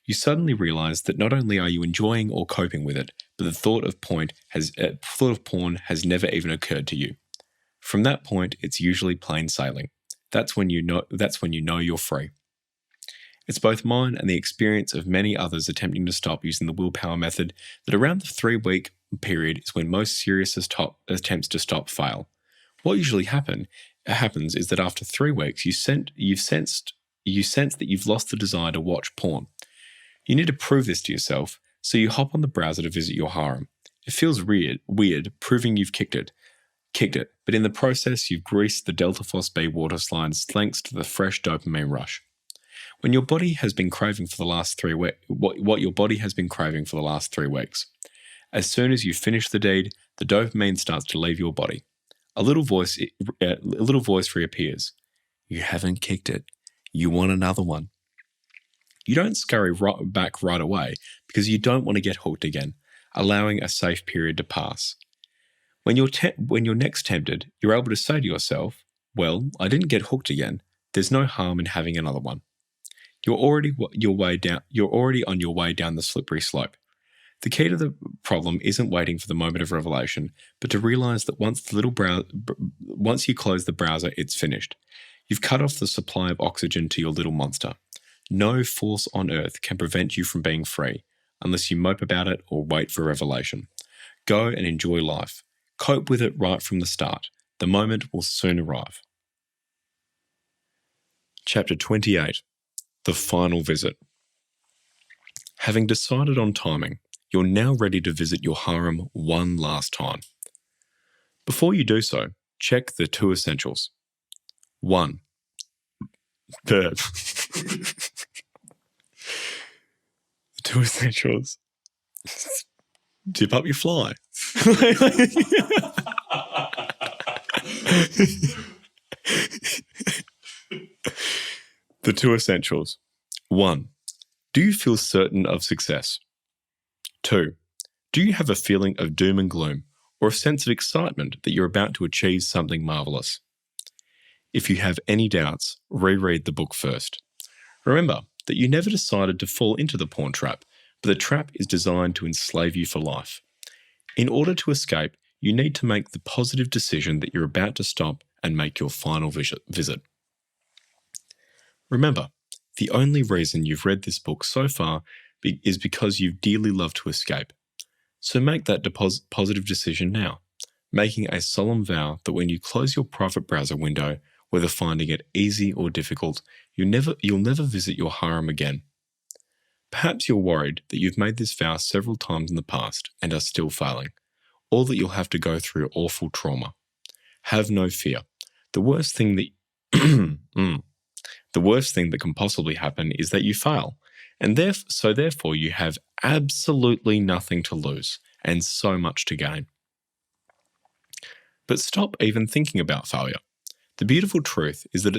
You suddenly realize that not only are you enjoying or coping with it, but the thought of porn has never even occurred to you. From that point, it's usually plain sailing. That's when you know you're free. It's both mine and the experience of many others attempting to stop using the willpower method that around the 3-week period is when most serious attempts to stop fail. What usually happens is that after 3 weeks, you sense that you've lost the desire to watch porn. You need to prove this to yourself, so you hop on the browser to visit your harem. It feels weird proving you've kicked it. kicked it, but in the process, you've greased the Delta Phos B water slides thanks to the fresh dopamine rush. When your body has been craving for the last 3 weeks, what your body has been craving for the last 3 weeks. As soon as you finish the deed, the dopamine starts to leave your body. A little voice reappears. You haven't kicked it. You want another one. You don't scurry back right away because you don't want to get hooked again, allowing a safe period to pass. When you're next tempted, you're able to say to yourself, well, I didn't get hooked again. There's no harm in having another one. You're already on your way down the slippery slope. The key to the problem isn't waiting for the moment of revelation, but to realize that once you close the browser, it's finished. You've cut off the supply of oxygen to your little monster. No force on earth can prevent you from being free, unless you mope about it or wait for revelation. Go and enjoy life. Cope with it right from the start. The moment will soon arrive. Chapter 28. The Final Visit. Having decided on timing, you're now ready to visit your harem one last time. Before you do so, check the 2 essentials. 1. The 2 essentials. Dip up your fly. The 2 essentials. 1. Do you feel certain of success? 2. Do you have a feeling of doom and gloom or a sense of excitement that you're about to achieve something marvelous? If you have any doubts, reread the book first. Remember that you never decided to fall into the porn trap, but the trap is designed to enslave you for life. In order to escape, you need to make the positive decision that you're about to stop and make your final visit. Remember, the only reason you've read this book so far is because you dearly love to escape. So make that positive decision now, making a solemn vow that when you close your private browser window, whether finding it easy or difficult, you'll never visit your harem again. Perhaps you're worried that you've made this vow several times in the past and are still failing, or that you'll have to go through awful trauma. Have no fear. The worst thing that can possibly happen is that you fail, and therefore you have absolutely nothing to lose and so much to gain. But stop even thinking about failure. The beautiful truth is that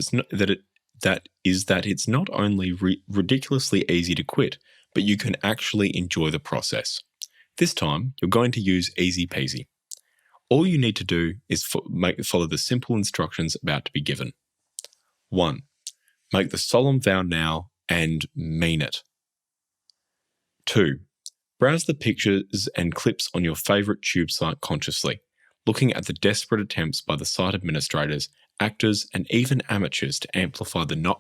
it's not only ridiculously easy to quit, but you can actually enjoy the process. This time, you're going to use easy peasy. All you need to do is follow the simple instructions about to be given. 1. Make the solemn vow now and mean it. 2. Browse the pictures and clips on your favorite tube site consciously, looking at the desperate attempts by the site administrators, actors, and even amateurs to amplify the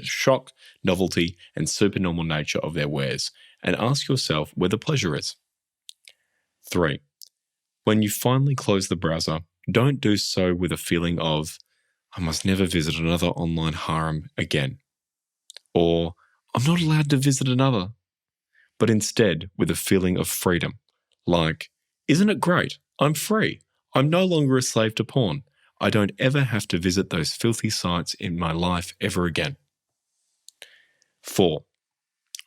shock, novelty, and supernormal nature of their wares, and ask yourself where the pleasure is. 3. When you finally close the browser, don't do so with a feeling of, I must never visit another online harem again, or I'm not allowed to visit another, but instead with a feeling of freedom, like, isn't it great? I'm free. I'm no longer a slave to porn. I don't ever have to visit those filthy sites in my life ever again. 4.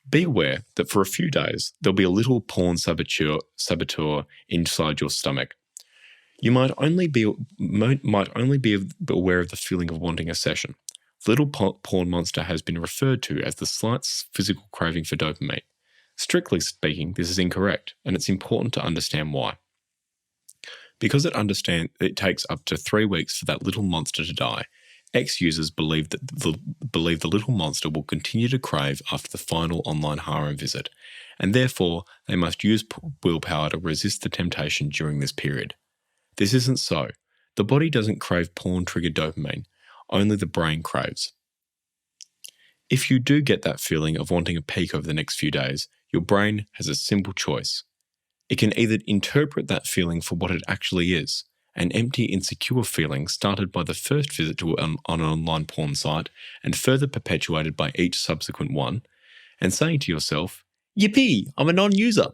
Be aware that for a few days, there'll be a little porn saboteur inside your stomach. You might only be aware of the feeling of wanting a session. The little porn monster has been referred to as the slight physical craving for dopamine. Strictly speaking, this is incorrect, and it's important to understand why. Because it takes up to 3 weeks for that little monster to die, ex-users believe the little monster will continue to crave after the final online harem visit, and therefore they must use willpower to resist the temptation during this period. This isn't so. The body doesn't crave porn-triggered dopamine, only the brain craves. If you do get that feeling of wanting a peak over the next few days, your brain has a simple choice. It can either interpret that feeling for what it actually is, an empty, insecure feeling started by the first visit to an online porn site and further perpetuated by each subsequent one, and saying to yourself, yippee, I'm a non-user.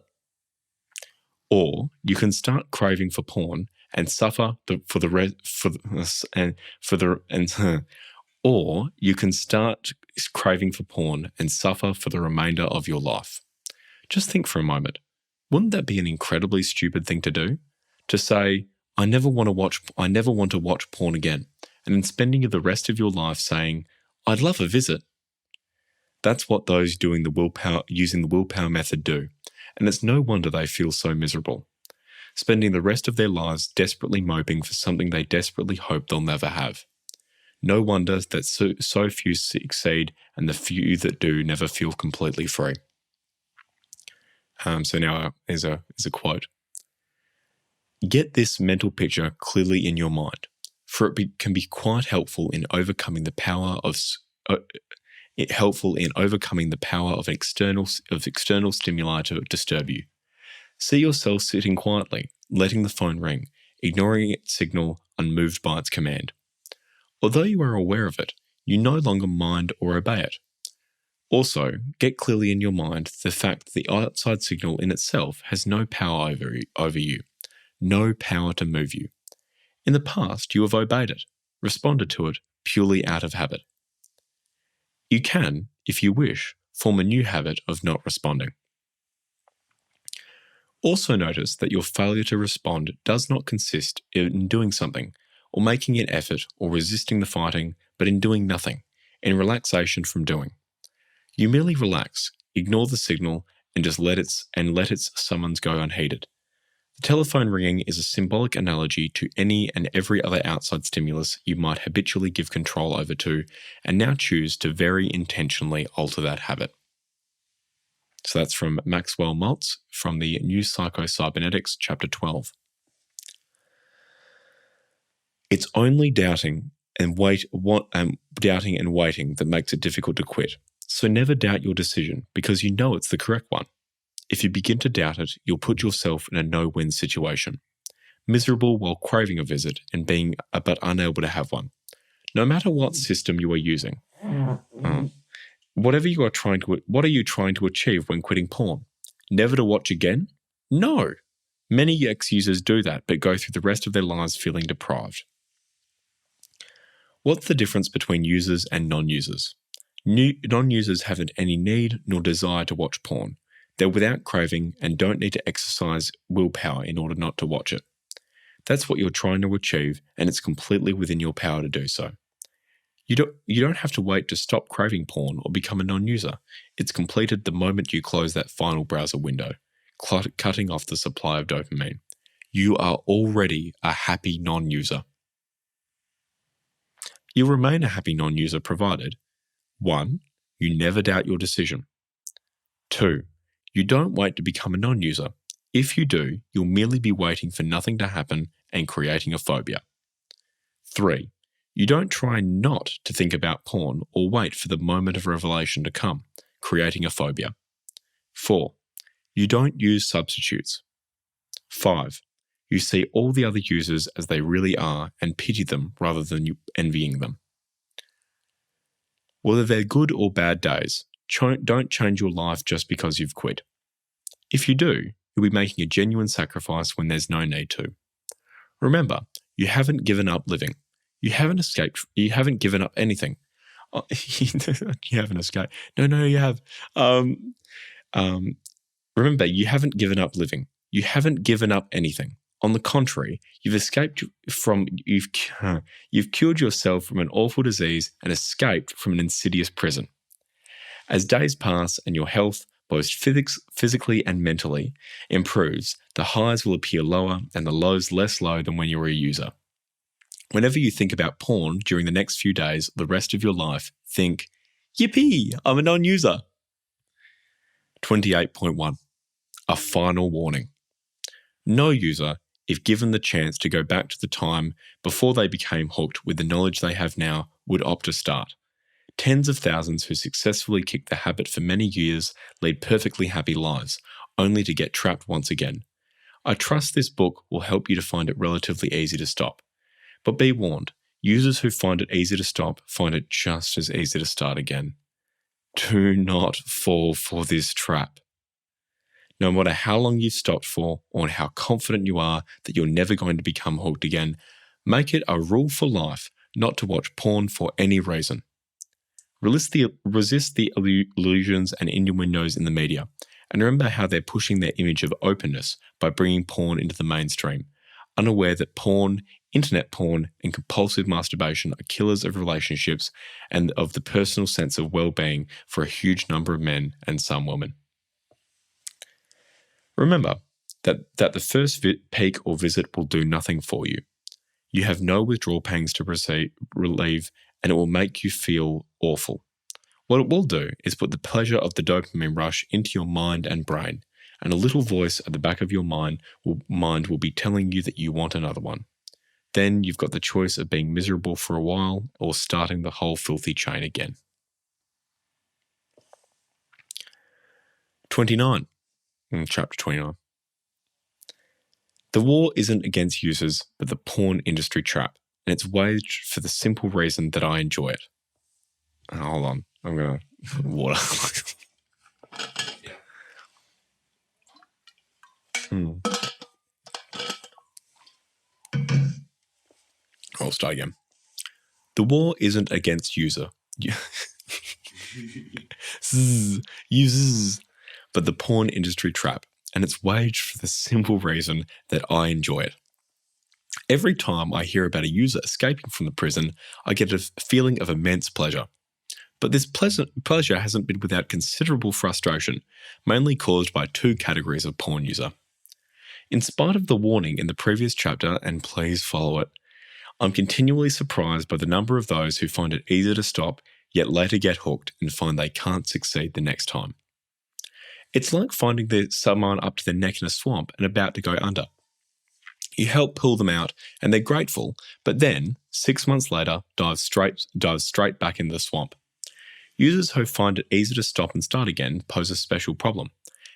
Or you can start craving for porn and suffer or you can start craving for porn and suffer for the remainder of your life. Just think for a moment. Wouldn't that be an incredibly stupid thing to do? To say, I never want to watch porn again, and then spending the rest of your life saying, I'd love a visit. That's what those using the willpower method do, and it's no wonder they feel so miserable, spending the rest of their lives desperately moping for something they desperately hope they'll never have. No wonder that so few succeed and the few that do never feel completely free. So now is a quote. Get this mental picture clearly in your mind, for it can be quite helpful in overcoming the power of external stimuli to disturb you. See yourself sitting quietly, letting the phone ring, ignoring its signal, unmoved by its command. Although you are aware of it, you no longer mind or obey it. Also, get clearly in your mind the fact that the outside signal in itself has no power over you, no power to move you. In the past, you have obeyed it, responded to it purely out of habit. You can, if you wish, form a new habit of not responding. Also notice that your failure to respond does not consist in doing something, or making an effort, or resisting the fighting, but in doing nothing, in relaxation from doing. You merely relax, ignore the signal, and just let its summons go unheeded. The telephone ringing is a symbolic analogy to any and every other outside stimulus you might habitually give control over to, and now choose to very intentionally alter that habit. So that's from Maxwell Maltz from the New Psycho-Cybernetics, Chapter 12. It's only doubting and waiting that makes it difficult to quit. So never doubt your decision because you know it's the correct one. If you begin to doubt it, you'll put yourself in a no-win situation. Miserable while craving a visit and being but unable to have one. No matter what system you are using. What are you trying to achieve when quitting porn? Never to watch again? No. Many ex-users do that, but go through the rest of their lives feeling deprived. What's the difference between users and non-users? Non-users haven't any need nor desire to watch porn. They're without craving and don't need to exercise willpower in order not to watch it. That's what you're trying to achieve, and it's completely within your power to do so. You don't have to wait to stop craving porn or become a non-user. It's completed the moment you close that final browser window, cutting off the supply of dopamine. You are already a happy non-user. You'll remain a happy non-user provided 1. You never doubt your decision. 2. You don't wait to become a non-user. If you do, you'll merely be waiting for nothing to happen and creating a phobia. 3. You don't try not to think about porn or wait for the moment of revelation to come, creating a phobia. 4. You don't use substitutes. 5. You see all the other users as they really are and pity them rather than you envying them. Whether they're good or bad days, don't change your life just because you've quit. If you do, you'll be making a genuine sacrifice when there's no need to. Remember, you haven't given up living. You haven't escaped. You haven't given up anything. You haven't escaped. No, you have. Remember, you haven't given up living. You haven't given up anything. On the contrary, you've cured yourself from an awful disease and escaped from an insidious prison. As days pass and your health, both physically and mentally, improves, the highs will appear lower and the lows less low than when you were a user. Whenever you think about porn during the next few days, the rest of your life, think, yippee, I'm a non-user. 28.1. A final warning. No user, if given the chance to go back to the time before they became hooked with the knowledge they have now, would opt to start. Tens of thousands who successfully kicked the habit for many years lead perfectly happy lives, only to get trapped once again. I trust this book will help you to find it relatively easy to stop. But be warned, users who find it easy to stop find it just as easy to start again. Do not fall for this trap. No matter how long you've stopped for or how confident you are that you're never going to become hooked again, make it a rule for life not to watch porn for any reason. Resist the illusions and innuendos in the media, and remember how they're pushing their image of openness by bringing porn into the mainstream, unaware that porn, internet porn, and compulsive masturbation are killers of relationships and of the personal sense of well-being for a huge number of men and some women. Remember that the first peak or visit will do nothing for you. You have no withdrawal pangs to relieve, and it will make you feel awful. What it will do is put the pleasure of the dopamine rush into your mind and brain, and a little voice at the back of your mind will be telling you that you want another one. Then you've got the choice of being miserable for a while or starting the whole filthy chain again. 29. Chapter 29. The war isn't against users, but the porn industry trap, and it's waged for the simple reason that I enjoy it. Hold on, I'm going to water. I'll start again. The war isn't against users, but the porn industry trap, and it's waged for the simple reason that I enjoy it. Every time I hear about a user escaping from the prison, I get a feeling of immense pleasure. But this pleasure hasn't been without considerable frustration, mainly caused by two categories of porn user. In spite of the warning in the previous chapter, and please follow it, I'm continually surprised by the number of those who find it easy to stop, yet later get hooked and find they can't succeed the next time. It's like finding someone up to their neck in a swamp and about to go under. You help pull them out and they're grateful, but then, 6 months later, dive straight back into the swamp. Users who find it easy to stop and start again pose a special problem.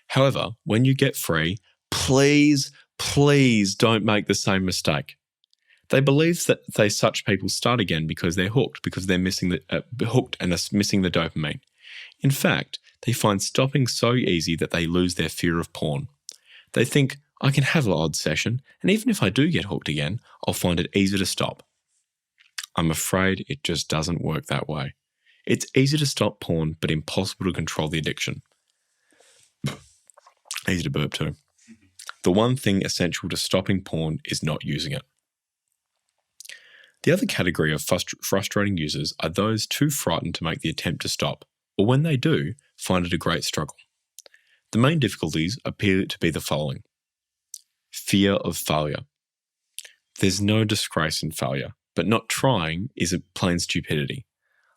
However, when you get free, please don't make the same mistake. They believe that such people start again because they're hooked, because they're hooked and are missing the dopamine. In fact, they find stopping so easy that they lose their fear of porn. They think, I can have an odd session, and even if I do get hooked again, I'll find it easy to stop. I'm afraid it just doesn't work that way. It's easy to stop porn, but impossible to control the addiction. Easy to burp too. The one thing essential to stopping porn is not using it. The other category of frustrating users are those too frightened to make the attempt to stop, or when they do, find it a great struggle. The main difficulties appear to be the following. Fear of failure. There's no disgrace in failure, but not trying is a plain stupidity.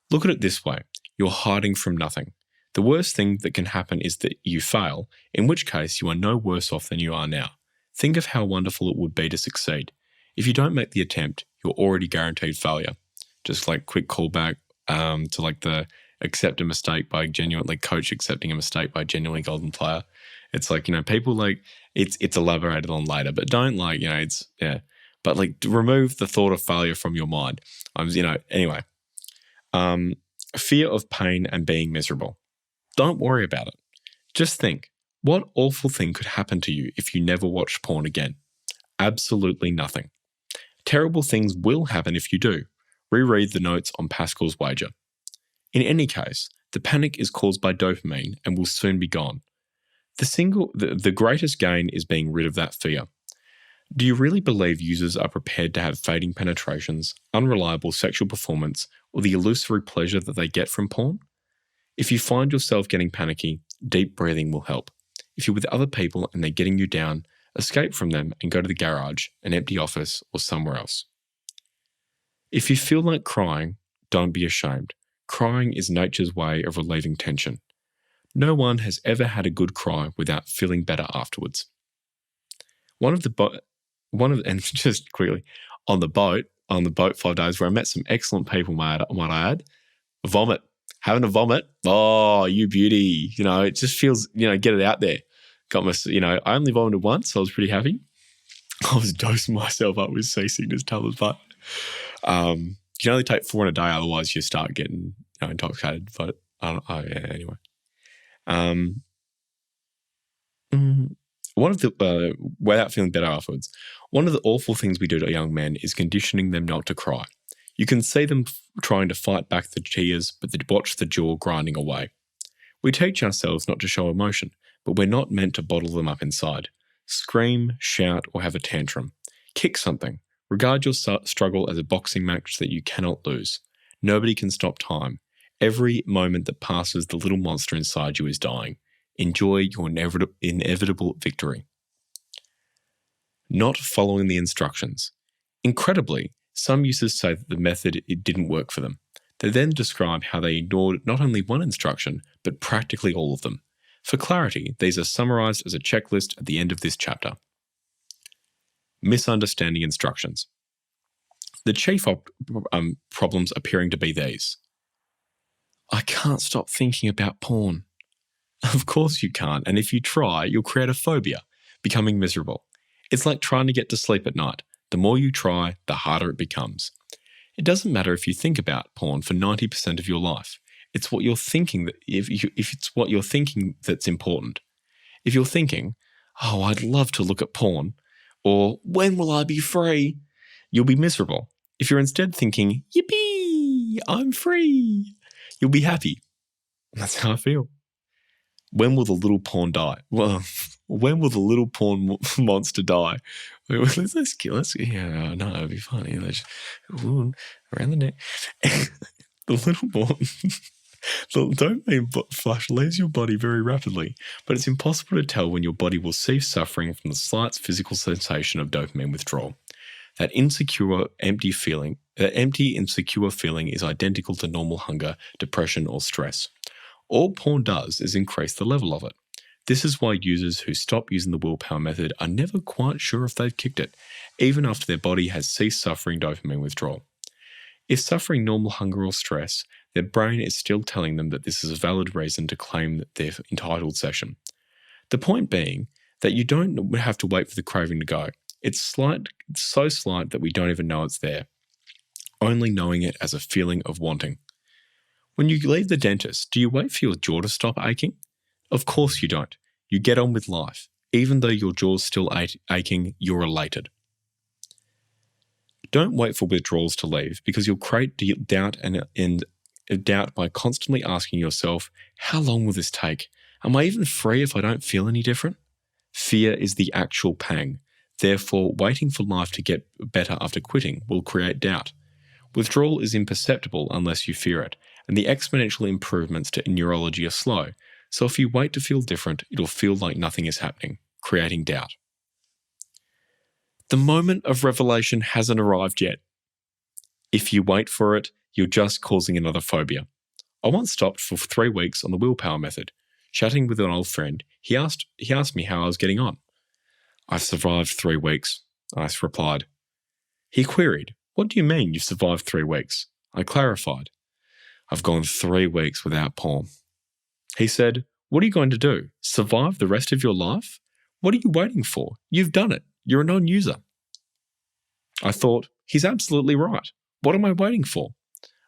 Look at it this way. You're hiding from nothing. The worst thing that can happen is that you fail, in which case you are no worse off than you are now. Think of how wonderful it would be to succeed. If you don't make the attempt, you're already guaranteed failure. Just like quick callback to like the accept a mistake by genuinely coach accepting a mistake by genuinely golden player. It's like, people like it's elaborated on later, but don't but like remove the thought of failure from your mind. Anyway. Fear of pain and being miserable. Don't worry about it. Just think, what awful thing could happen to you if you never watched porn again? Absolutely nothing. Terrible things will happen if you do. Reread the notes on Pascal's wager. In any case, the panic is caused by dopamine and will soon be gone. The greatest gain is being rid of that fear. Do you really believe users are prepared to have fading penetrations, unreliable sexual performance, or the illusory pleasure that they get from porn? If you find yourself getting panicky, deep breathing will help. If you're with other people and they're getting you down, escape from them and go to the garage, an empty office, or somewhere else. If you feel like crying, don't be ashamed. Crying is nature's way of relieving tension. No one has ever had a good cry without feeling better afterwards. And just quickly, on the boat 5 days where I met some excellent people, might I add, having a vomit. Oh, you beauty. It just feels, get it out there. Got my, I only vomited once, so I was pretty happy. I was dosing myself up with seasickness tablets, but you can only take 4 in a day, otherwise you start getting intoxicated. But anyway. One of the, without feeling better afterwards, one of the awful things we do to young men is conditioning them not to cry. You can see them trying to fight back the tears, but they watch the jaw grinding away. We teach ourselves not to show emotion, but we're not meant to bottle them up inside. Scream, shout, or have a tantrum. Kick something. Regard your struggle as a boxing match that you cannot lose. Nobody can stop time. Every moment that passes, the little monster inside you is dying. Enjoy your inevitable victory. Not following the instructions. Incredibly, some users say that the method didn't work for them. They then describe how they ignored not only one instruction, but practically all of them. For clarity, these are summarized as a checklist at the end of this chapter. Misunderstanding instructions. The chief problems appearing to be these. I can't stop thinking about porn. Of course you can't, and if you try, you'll create a phobia, becoming miserable. It's like trying to get to sleep at night. The more you try, the harder it becomes. It doesn't matter if you think about porn for 90% of your life. It's what you're thinking that if it's what you're thinking that's important. If you're thinking, oh, I'd love to look at porn, or when will I be free? You'll be miserable. If you're instead thinking, yippee, I'm free, you'll be happy. That's how I feel. When will the little porn die? Well, when will the little porn monster die? Let's yeah, no, it'd be funny. Around the neck. The little porn, the dopamine flush leaves your body very rapidly, but it's impossible to tell when your body will cease suffering from the slight physical sensation of dopamine withdrawal. That empty, insecure feeling is identical to normal hunger, depression, or stress. All porn does is increase the level of it. This is why users who stop using the willpower method are never quite sure if they've kicked it, even after their body has ceased suffering dopamine withdrawal. If suffering normal hunger or stress, their brain is still telling them that this is a valid reason to claim their entitled session. The point being that you don't have to wait for the craving to go. It's so slight that we don't even know it's there, only knowing it as a feeling of wanting. When you leave the dentist, do you wait for your jaw to stop aching? Of course you don't. You get on with life. Even though your jaw's still aching, you're elated. Don't wait for withdrawals to leave, because you'll create doubt and doubt by constantly asking yourself, how long will this take? Am I even free if I don't feel any different? Fear is the actual pang. Therefore, waiting for life to get better after quitting will create doubt. Withdrawal is imperceptible unless you fear it, and the exponential improvements to neurology are slow, so if you wait to feel different, it'll feel like nothing is happening, creating doubt. The moment of revelation hasn't arrived yet. If you wait for it, you're just causing another phobia. I once stopped for 3 weeks on the willpower method. Chatting with an old friend, he asked me how I was getting on. I've survived 3 weeks, I replied. He queried, what do you mean you've survived 3 weeks? I clarified. I've gone 3 weeks without porn. He said, what are you going to do? Survive the rest of your life? What are you waiting for? You've done it. You're a non-user. I thought, he's absolutely right. What am I waiting for?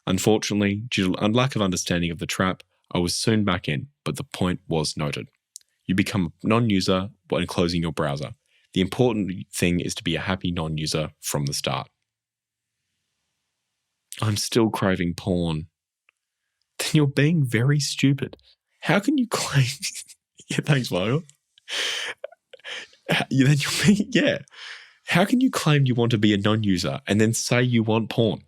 Unfortunately, due to lack of understanding of the trap, I was soon back in, but the point was noted. You become a non-user when closing your browser. The important thing is to be a happy non-user from the start. I'm still craving porn. Then you're being very stupid. How can you claim... Yeah, thanks, Michael. How can you claim you want to be a non-user and then say you want porn?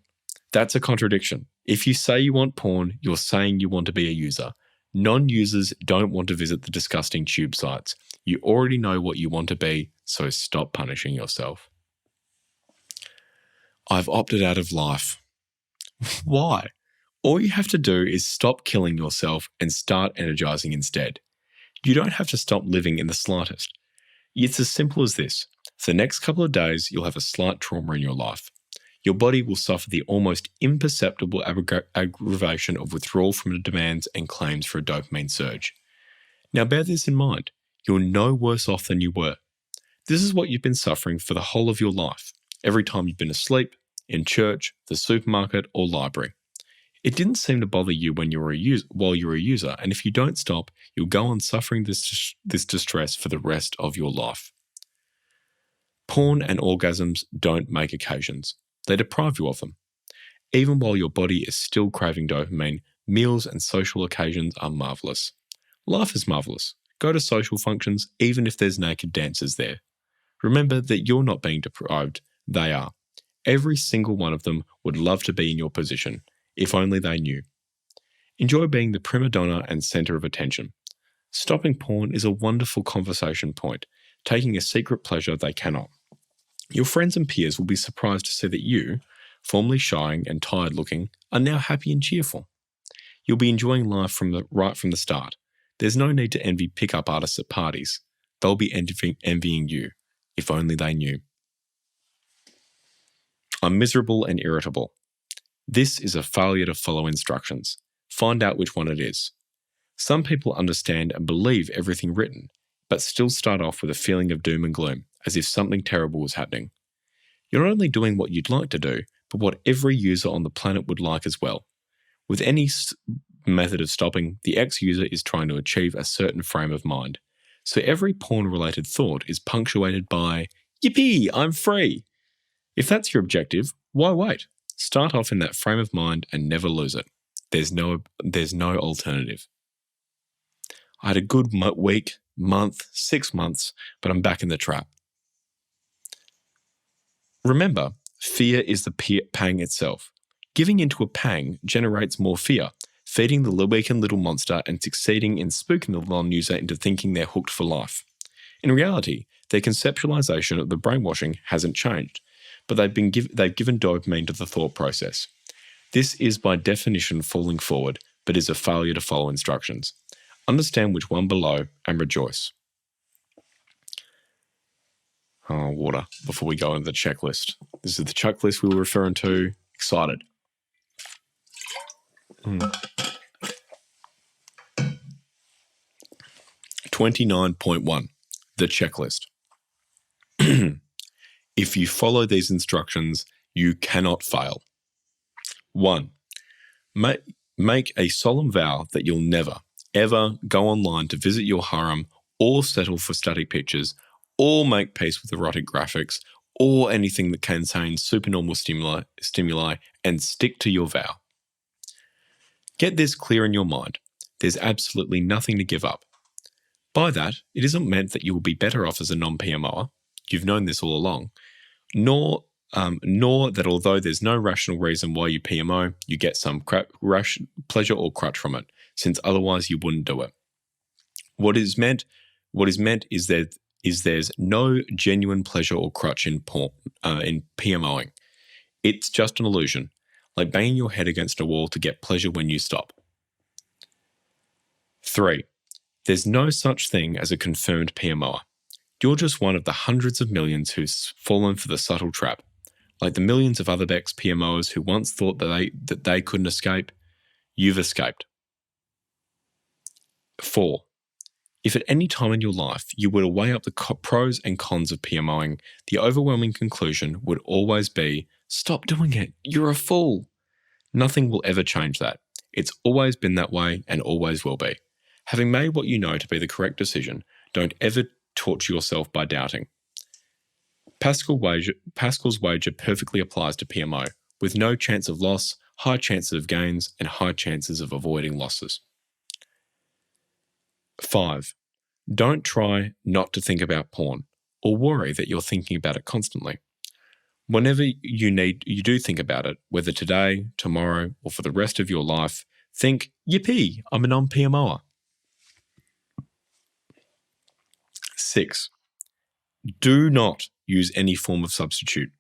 That's a contradiction. If you say you want porn, you're saying you want to be a user. Non-users don't want to visit the disgusting tube sites. You already know what you want to be, so stop punishing yourself. I've opted out of life. Why? All you have to do is stop killing yourself and start energizing instead. You don't have to stop living in the slightest. It's as simple as this. For the next couple of days, you'll have a slight trauma in your life. Your body will suffer the almost imperceptible aggravation of withdrawal from the demands and claims for a dopamine surge. Now bear this in mind. You're no worse off than you were. This is what you've been suffering for the whole of your life, every time you've been asleep, in church, the supermarket, or library. It didn't seem to bother you when you were while you were a user, and if you don't stop, you'll go on suffering this distress for the rest of your life. Porn and orgasms don't make occasions. They deprive you of them. Even while your body is still craving dopamine, meals and social occasions are marvelous. Life is marvelous. Go to social functions even if there's naked dancers there. Remember that you're not being deprived, they are. Every single one of them would love to be in your position, if only they knew. Enjoy being the prima donna and centre of attention. Stopping porn is a wonderful conversation point, taking a secret pleasure they cannot. Your friends and peers will be surprised to see that you, formerly shy and tired looking, are now happy and cheerful. You'll be enjoying life right from the start. There's no need to envy pickup artists at parties. They'll be envying you, if only they knew. I'm miserable and irritable. This is a failure to follow instructions. Find out which one it is. Some people understand and believe everything written, but still start off with a feeling of doom and gloom, as if something terrible was happening. You're not only doing what you'd like to do, but what every user on the planet would like as well. With any method of stopping, the ex-user is trying to achieve a certain frame of mind. So every porn-related thought is punctuated by, "Yippee, I'm free." If that's your objective, why wait? Start off in that frame of mind and never lose it. There's no alternative. I had a good week, month, 6 months, but I'm back in the trap. Remember, fear is the pang itself. Giving into a pang generates more fear, feeding the weakened little monster and succeeding in spooking the non-user into thinking they're hooked for life. In reality, their conceptualization of the brainwashing hasn't changed, but they've given dopamine to the thought process. This is by definition falling forward, but is a failure to follow instructions. Understand which one below and rejoice. Oh, water, before we go into the checklist. This is the checklist we were referring to. Excited. 29.1, the checklist. If you follow these instructions, you cannot fail. 1. Make a solemn vow that you'll never, ever go online to visit your harem or settle for static pictures or make peace with erotic graphics or anything that contains supernormal stimuli and stick to your vow. Get this clear in your mind. There's absolutely nothing to give up. By that, it isn't meant that you will be better off as a non-PMOer. You've known this all along. Nor that although there's no rational reason why you PMO, you get some pleasure or crutch from it, since otherwise you wouldn't do it. What is meant is there's no genuine pleasure or crutch in PMOing. It's just an illusion, like banging your head against a wall to get pleasure when you stop. 3. There's no such thing as a confirmed PMOer. You're just one of the hundreds of millions who's fallen for the subtle trap. Like the millions of other ex-PMOers who once thought that they couldn't escape, you've escaped. 4. If at any time in your life you were to weigh up the pros and cons of PMOing, the overwhelming conclusion would always be, stop doing it, you're a fool. Nothing will ever change that. It's always been that way and always will be. Having made what you know to be the correct decision, don't ever torture yourself by doubting. Pascal's wager perfectly applies to PMO, with no chance of loss, high chances of gains, and high chances of avoiding losses. 5. Don't try not to think about porn, or worry that you're thinking about it constantly. Whenever you do think about it, whether today, tomorrow, or for the rest of your life, think, yippee, I'm a non-PMOer. 6. Do not use any form of substitute.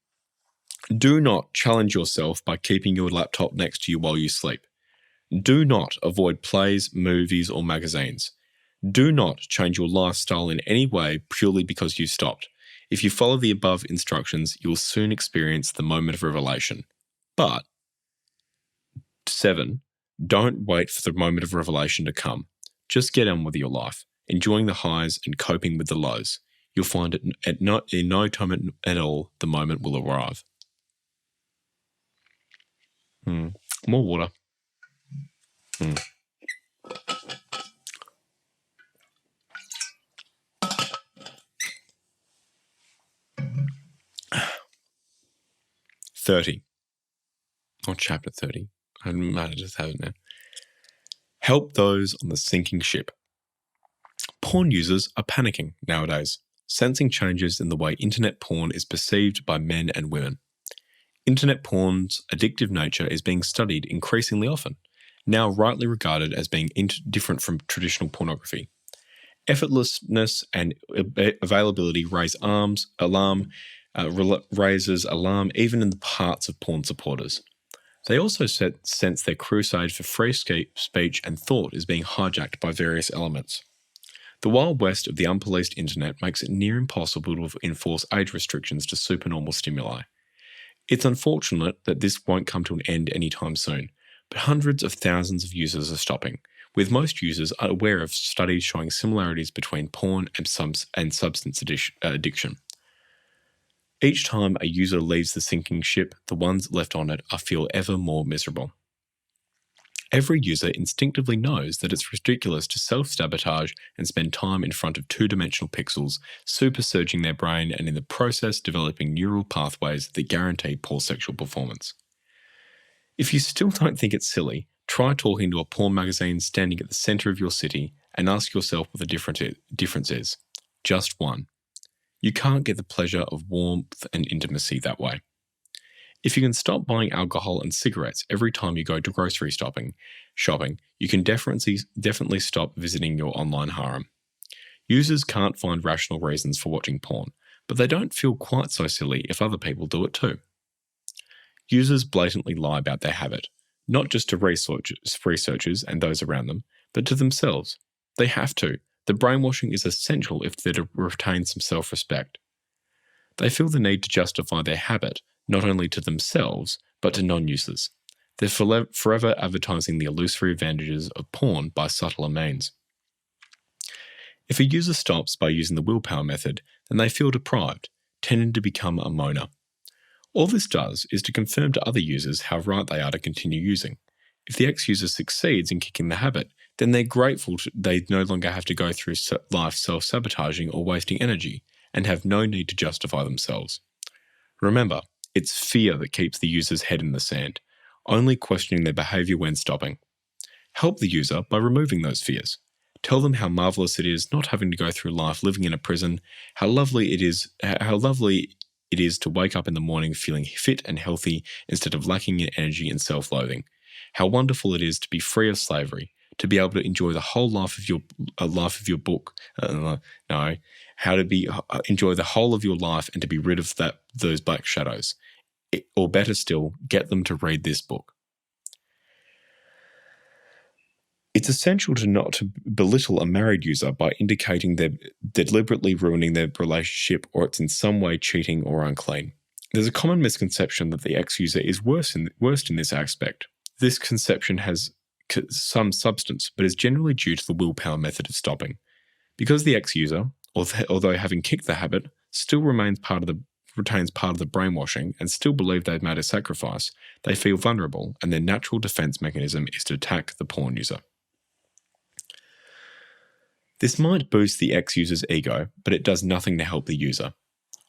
Do not challenge yourself by keeping your laptop next to you while you sleep. Do not avoid plays, movies, or magazines. Do not change your lifestyle in any way purely because you stopped. If you follow the above instructions, you will soon experience the moment of revelation. But 7. Don't wait for the moment of revelation to come. Just get on with your life, enjoying the highs and coping with the lows. You'll find it in no time at all, the moment will arrive. More water. Mm. $30. Or chapter 30. I might just have it now. Help those on the sinking ship. Porn users are panicking nowadays, sensing changes in the way internet porn is perceived by men and women. Internet porn's addictive nature is being studied increasingly often, now rightly regarded as being different from traditional pornography. Effortlessness and availability raises alarm even in the hearts of porn supporters. They also sense their crusade for free speech and thought is being hijacked by various elements. The Wild West of the unpoliced internet makes it near impossible to enforce age restrictions to supernormal stimuli. It's unfortunate that this won't come to an end anytime soon, but hundreds of thousands of users are stopping, with most users aware of studies showing similarities between porn and substance addiction. Each time a user leaves the sinking ship, the ones left on it feel ever more miserable. Every user instinctively knows that it's ridiculous to self-sabotage and spend time in front of two-dimensional pixels, supersurging their brain and in the process developing neural pathways that guarantee poor sexual performance. If you still don't think it's silly, try talking to a porn magazine standing at the centre of your city and ask yourself what the difference is. Just one. You can't get the pleasure of warmth and intimacy that way. If you can stop buying alcohol and cigarettes every time you go to grocery shopping, you can definitely stop visiting your online harem. Users can't find rational reasons for watching porn, but they don't feel quite so silly if other people do it too. Users blatantly lie about their habit, not just to researchers and those around them, but to themselves. They have to. The brainwashing is essential if they're to retain some self-respect. They feel the need to justify their habit, not only to themselves, but to non-users. They're forever advertising the illusory advantages of porn by subtler means. If a user stops by using the willpower method, then they feel deprived, tending to become a moaner. All this does is to confirm to other users how right they are to continue using. If the ex-user succeeds in kicking the habit, then they're grateful they no longer have to go through life self-sabotaging or wasting energy, and have no need to justify themselves. Remember, it's fear that keeps the user's head in the sand, only questioning their behaviour when stopping. Help the user by removing those fears. Tell them how marvellous it is not having to go through life living in a prison, how lovely it is to wake up in the morning feeling fit and healthy instead of lacking in energy and self-loathing, how wonderful it is to be free of slavery, to be able to enjoy the whole life of your book. How to enjoy the whole of your life and to be rid of those black shadows. Or better still, get them to read this book. It's essential not to belittle a married user by indicating they're deliberately ruining their relationship or it's in some way cheating or unclean. There's a common misconception that the ex-user is worst in this aspect. This conception has some substance, but is generally due to the willpower method of stopping. Because the ex-user, although having kicked the habit, still retains part of the brainwashing and still believe they've made a sacrifice, they feel vulnerable and their natural defense mechanism is to attack the porn user. This might boost the ex-user's ego, but it does nothing to help the user.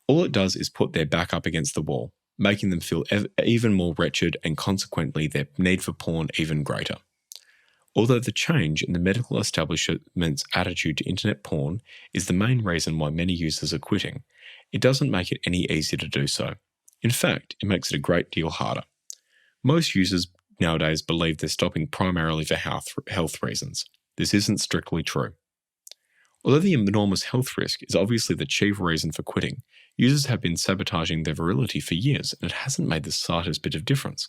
All it does is put their back up against the wall, making them feel even more wretched and consequently their need for porn even greater. Although the change in the medical establishment's attitude to internet porn is the main reason why many users are quitting, it doesn't make it any easier to do so. In fact, it makes it a great deal harder. Most users nowadays believe they're stopping primarily for health reasons. This isn't strictly true. Although the enormous health risk is obviously the chief reason for quitting, users have been sabotaging their virility for years and it hasn't made the slightest bit of difference.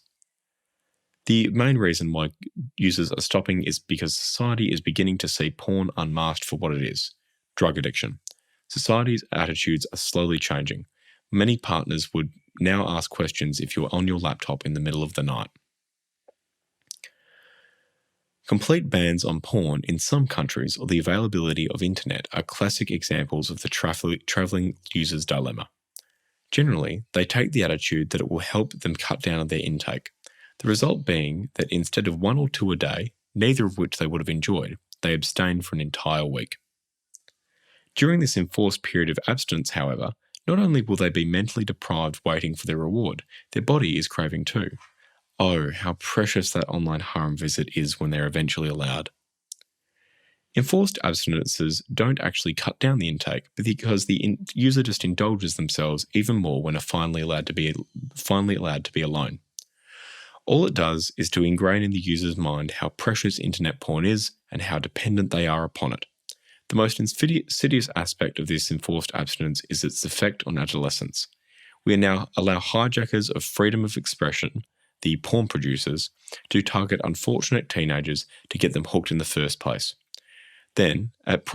The main reason why users are stopping is because society is beginning to see porn unmasked for what it is, drug addiction. Society's attitudes are slowly changing. Many partners would now ask questions if you're on your laptop in the middle of the night. Complete bans on porn in some countries or the availability of internet are classic examples of the travelling user's dilemma. Generally, they take the attitude that it will help them cut down on their intake. The result being that instead of 1 or 2 a day, neither of which they would have enjoyed, they abstain for an entire week. During this enforced period of abstinence, however, not only will they be mentally deprived waiting for their reward, their body is craving too. Oh, how precious that online harem visit is when they're eventually allowed. Enforced abstinences don't actually cut down the intake, but because the user just indulges themselves even more when are finally allowed to be alone. All it does is to ingrain in the user's mind how precious internet porn is and how dependent they are upon it. The most insidious aspect of this enforced abstinence is its effect on adolescents. We now allow hijackers of freedom of expression, the porn producers, to target unfortunate teenagers to get them hooked in the first place. Then, at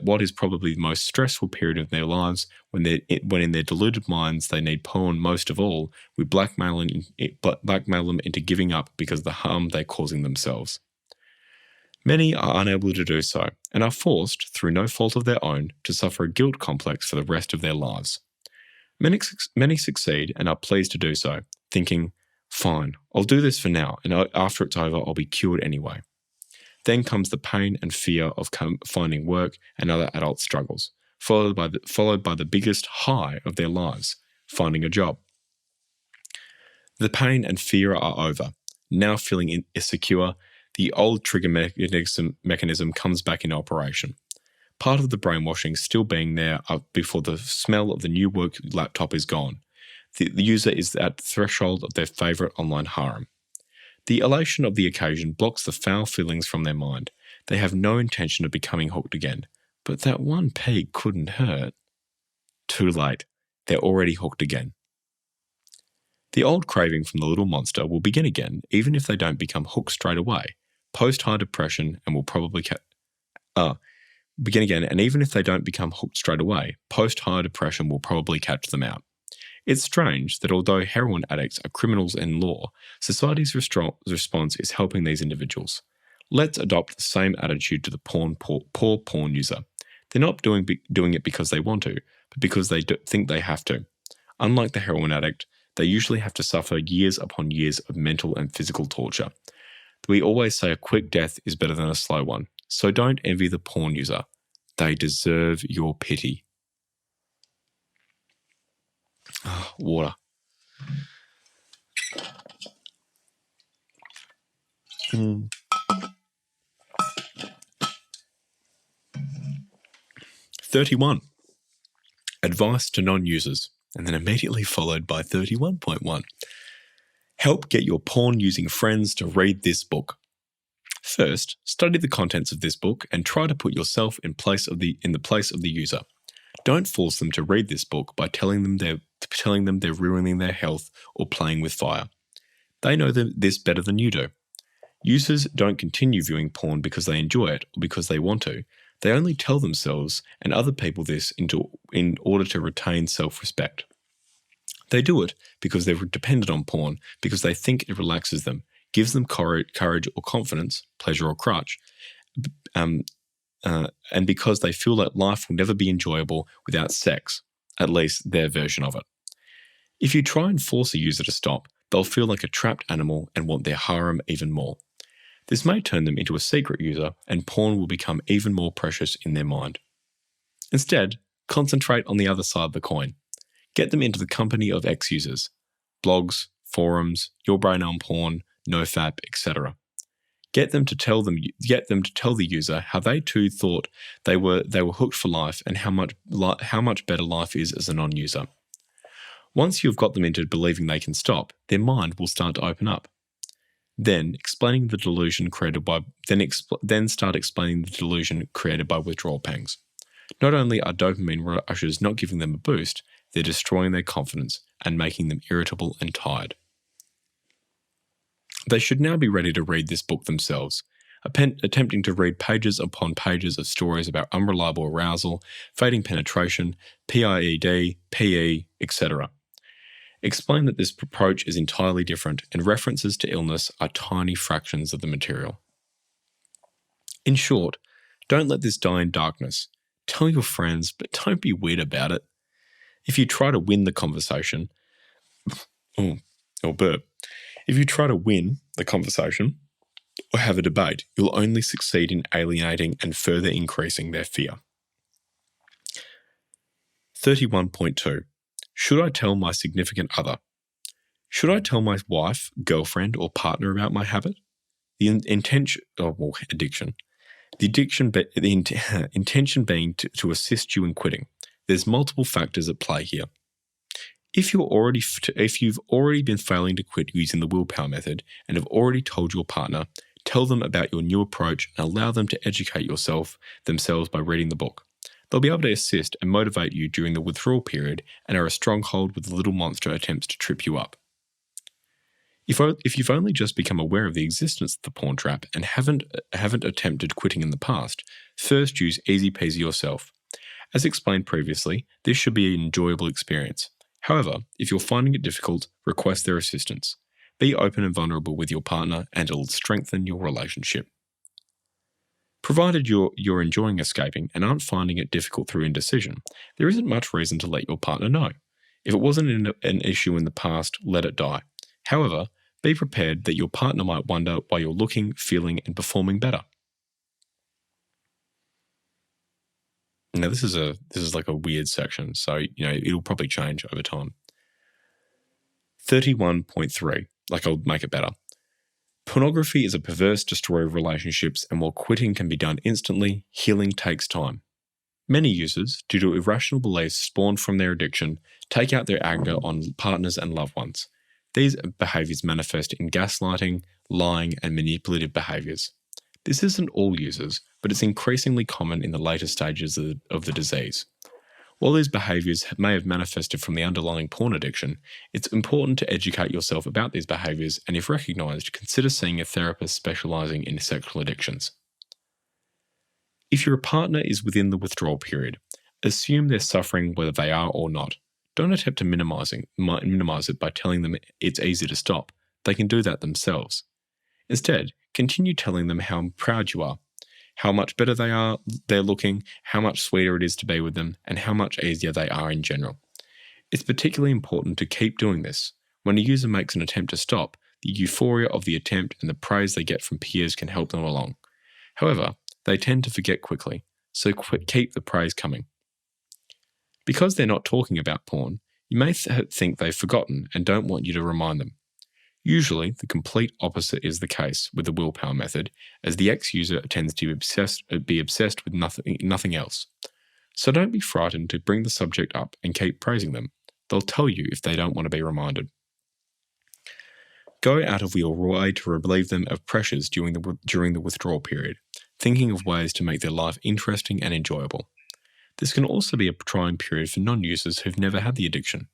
what is probably the most stressful period of their lives, when in their deluded minds they need porn most of all, we blackmail them into giving up because of the harm they're causing themselves. Many are unable to do so, and are forced, through no fault of their own, to suffer a guilt complex for the rest of their lives. Many succeed and are pleased to do so, thinking, fine, I'll do this for now, and after it's over, I'll be cured anyway. Then comes the pain and fear of finding work and other adult struggles, followed by the biggest high of their lives, finding a job. The pain and fear are over. Now feeling insecure, the old trigger mechanism comes back in operation. Part of the brainwashing still being there before the smell of the new work laptop is gone. The user is at the threshold of their favourite online harem. The elation of the occasion blocks the foul feelings from their mind. They have no intention of becoming hooked again. But that one peg couldn't hurt. Too late. They're already hooked again. The old craving from the little monster will begin again, even if they don't become hooked straight away. Post-high depression and will probably begin again, and even if they don't become hooked straight away, post-high depression will probably catch them out. It's strange that although heroin addicts are criminals in law, society's response is helping these individuals. Let's adopt the same attitude to the poor porn user. They're not doing it because they want to, but because they think they have to. Unlike the heroin addict, they usually have to suffer years upon years of mental and physical torture. We always say a quick death is better than a slow one, so don't envy the porn user. They deserve your pity. Water. Mm. 31. Advice to non-users, and then immediately followed by 31.1. Help get your porn-using friends to read this book. First, study the contents of this book and try to put yourself in the place of the user. Don't force them to read this book by telling them they're ruining their health or playing with fire. They know this better than you do. Users don't continue viewing porn because they enjoy it or because they want to. They only tell themselves and other people this in order to retain self-respect. They do it because they're dependent on porn, because they think it relaxes them, gives them courage or confidence, pleasure or crutch, and because they feel that life will never be enjoyable without sex, at least their version of it. If you try and force a user to stop, they'll feel like a trapped animal and want their harem even more. This may turn them into a secret user, and porn will become even more precious in their mind. Instead, concentrate on the other side of the coin. Get them into the company of ex-users, blogs, forums, Your Brain on Porn, NoFap, etc. Get them to tell the user how they too thought they were hooked for life and how much better life is as a non-user. Once you've got them into believing they can stop, their mind will start to open up. Then start explaining the delusion created by withdrawal pangs. Not only are dopamine rushes not giving them a boost, they're destroying their confidence and making them irritable and tired. They should now be ready to read this book themselves, attempting to read pages upon pages of stories about unreliable arousal, fading penetration, PIED, PE, etc. Explain that this approach is entirely different and references to illness are tiny fractions of the material. In short, don't let this die in darkness. Tell your friends, but don't be weird about it. If you try to win the conversation, If you try to win the conversation, or have a debate, you'll only succeed in alienating and further increasing their fear. 31.2. Should I tell my significant other? Should I tell my wife, girlfriend, or partner about my habit? The intention being to assist you in quitting. There's multiple factors at play here. If you've already been failing to quit using the willpower method and have already told your partner, tell them about your new approach and allow them to educate themselves by reading the book. They'll be able to assist and motivate you during the withdrawal period and are a stronghold with the little monster attempts to trip you up. If you've only just become aware of the existence of the porn trap and haven't attempted quitting in the past, first use easy peasy yourself. As explained previously, this should be an enjoyable experience. However, if you're finding it difficult, request their assistance. Be open and vulnerable with your partner and it'll strengthen your relationship. Provided you're enjoying escaping and aren't finding it difficult through indecision, there isn't much reason to let your partner know. If it wasn't an issue in the past, let it die. However, be prepared that your partner might wonder why you're looking, feeling, and performing better. Now, this is like a weird section, so it'll probably change over time. 31.3, I'll make it better. Pornography is a perverse destroyer of relationships, and while quitting can be done instantly, healing takes time. Many users, due to irrational beliefs spawned from their addiction, take out their anger on partners and loved ones. These behaviours manifest in gaslighting, lying, and manipulative behaviours. This isn't all users, but it's increasingly common in the later stages of the disease. While these behaviours may have manifested from the underlying porn addiction, it's important to educate yourself about these behaviours and, if recognised, consider seeing a therapist specialising in sexual addictions. If your partner is within the withdrawal period, assume they're suffering whether they are or not. Don't attempt to minimise it by telling them it's easy to stop. They can do that themselves. Instead, continue telling them how proud you are, how much better they're looking, how much sweeter it is to be with them, and how much easier they are in general. It's particularly important to keep doing this. When a user makes an attempt to stop, the euphoria of the attempt and the praise they get from peers can help them along. However, they tend to forget quickly, so keep the praise coming. Because they're not talking about porn, you may think they've forgotten and don't want you to remind them. Usually, the complete opposite is the case with the willpower method, as the ex-user tends to be obsessed with nothing else. So don't be frightened to bring the subject up and keep praising them. They'll tell you if they don't want to be reminded. Go out of your way to relieve them of pressures during the withdrawal period, thinking of ways to make their life interesting and enjoyable. This can also be a trying period for non-users who've never had the addiction.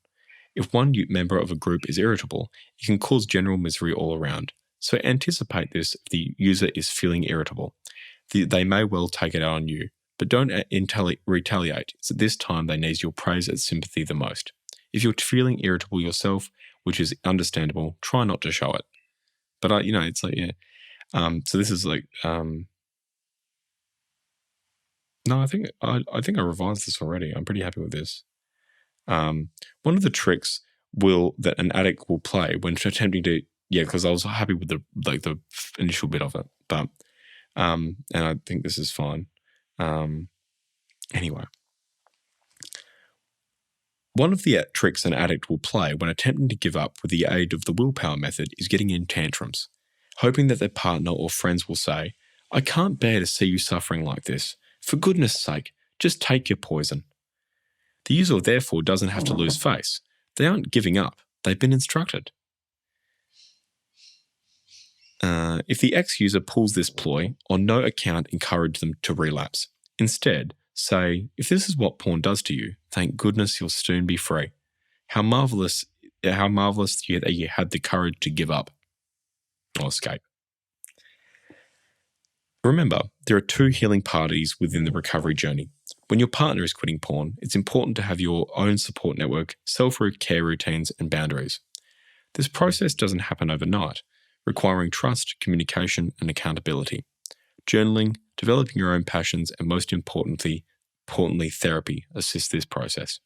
If one member of a group is irritable, it can cause general misery all around. So anticipate this if the user is feeling irritable. They may well take it out on you, but don't retaliate. It's at this time they need your praise and sympathy the most. If you're feeling irritable yourself, which is understandable, try not to show it. But it's like, yeah. So this is like, no, I think I revised this already. I'm pretty happy with this. One of the tricks that an addict will play when attempting to, because I was happy with the initial bit of it, but and I think this is fine. Anyway, one of the tricks an addict will play when attempting to give up with the aid of the willpower method is getting in tantrums, hoping that their partner or friends will say, "I can't bear to see you suffering like this. For goodness sake, just take your poison." The user therefore doesn't have to lose face. They aren't giving up. They've been instructed. If the ex-user pulls this ploy, on no account encourage them to relapse. Instead, say, "If this is what porn does to you, thank goodness you'll soon be free. How marvelous that you had the courage to give up or escape." Remember, there are two healing parties within the recovery journey. When your partner is quitting porn, it's important to have your own support network, self-care routines, and boundaries. This process doesn't happen overnight, requiring trust, communication, and accountability. Journaling, developing your own passions, and most importantly, therapy assists this process.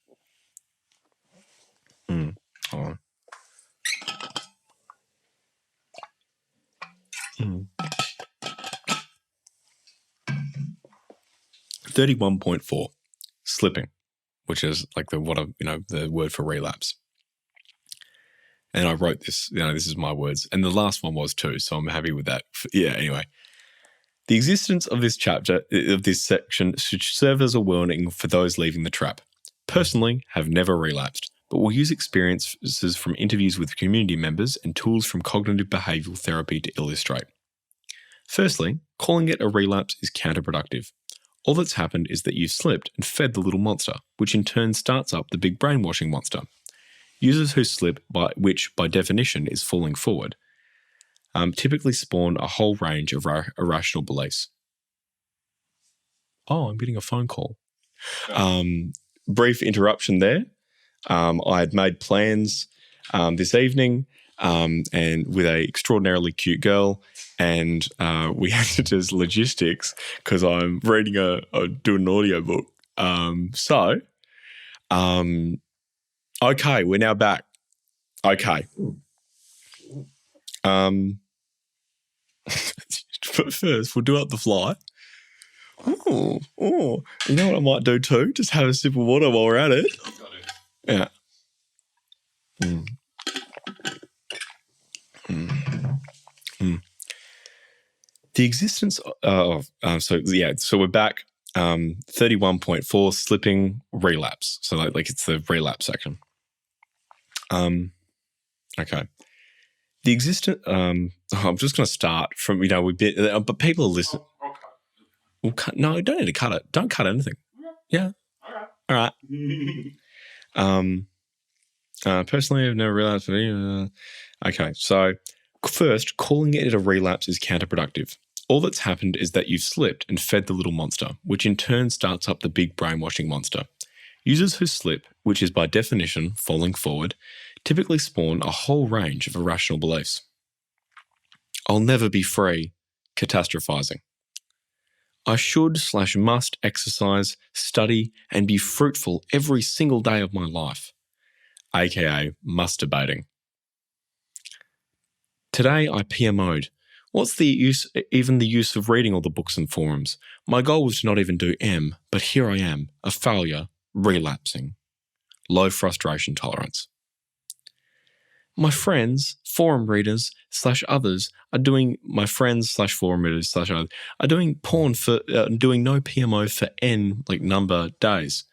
31.4, slipping, which is like the word for relapse. And I wrote this, this is my words. And the last one was too, so I'm happy with that. Yeah, anyway. The existence of this chapter, of this section, should serve as a warning for those leaving the trap. Personally, have never relapsed, but will use experiences from interviews with community members and tools from cognitive behavioural therapy to illustrate. Firstly, calling it a relapse is counterproductive. All that's happened is that you've slipped and fed the little monster, which in turn starts up the big brainwashing monster. Users who slip, which by definition is falling forward, typically spawn a whole range of irrational beliefs. Oh, I'm getting a phone call. Brief interruption there. I had made plans this evening and with a extraordinarily cute girl, and we had to do logistics because I'm reading doing an audiobook. Okay, we're now back. Okay. But first, we'll do up the fly. Oh, you know what I might do too? Just have a sip of water while we're at it. Yeah. The existence of, so we're back. 31.4, slipping, relapse. So like it's the relapse section. Okay. The existence, I'm just going to start from, but people are listening. No, don't need to cut it. Don't cut anything. Yeah. All right. Personally, I've never relapsed. Okay, so first, calling it a relapse is counterproductive. All that's happened is that you've slipped and fed the little monster, which in turn starts up the big brainwashing monster. Users who slip, which is by definition falling forward, typically spawn a whole range of irrational beliefs. I'll never be free, catastrophizing. I should/must exercise, study, and be fruitful every single day of my life, aka masturbating. Today I PMO'd. What's the use of reading all the books and forums? My goal was to not even do M, but here I am, a failure, relapsing. Low frustration tolerance. My friends, forum readers /others are doing porn for doing no PMO for N number days.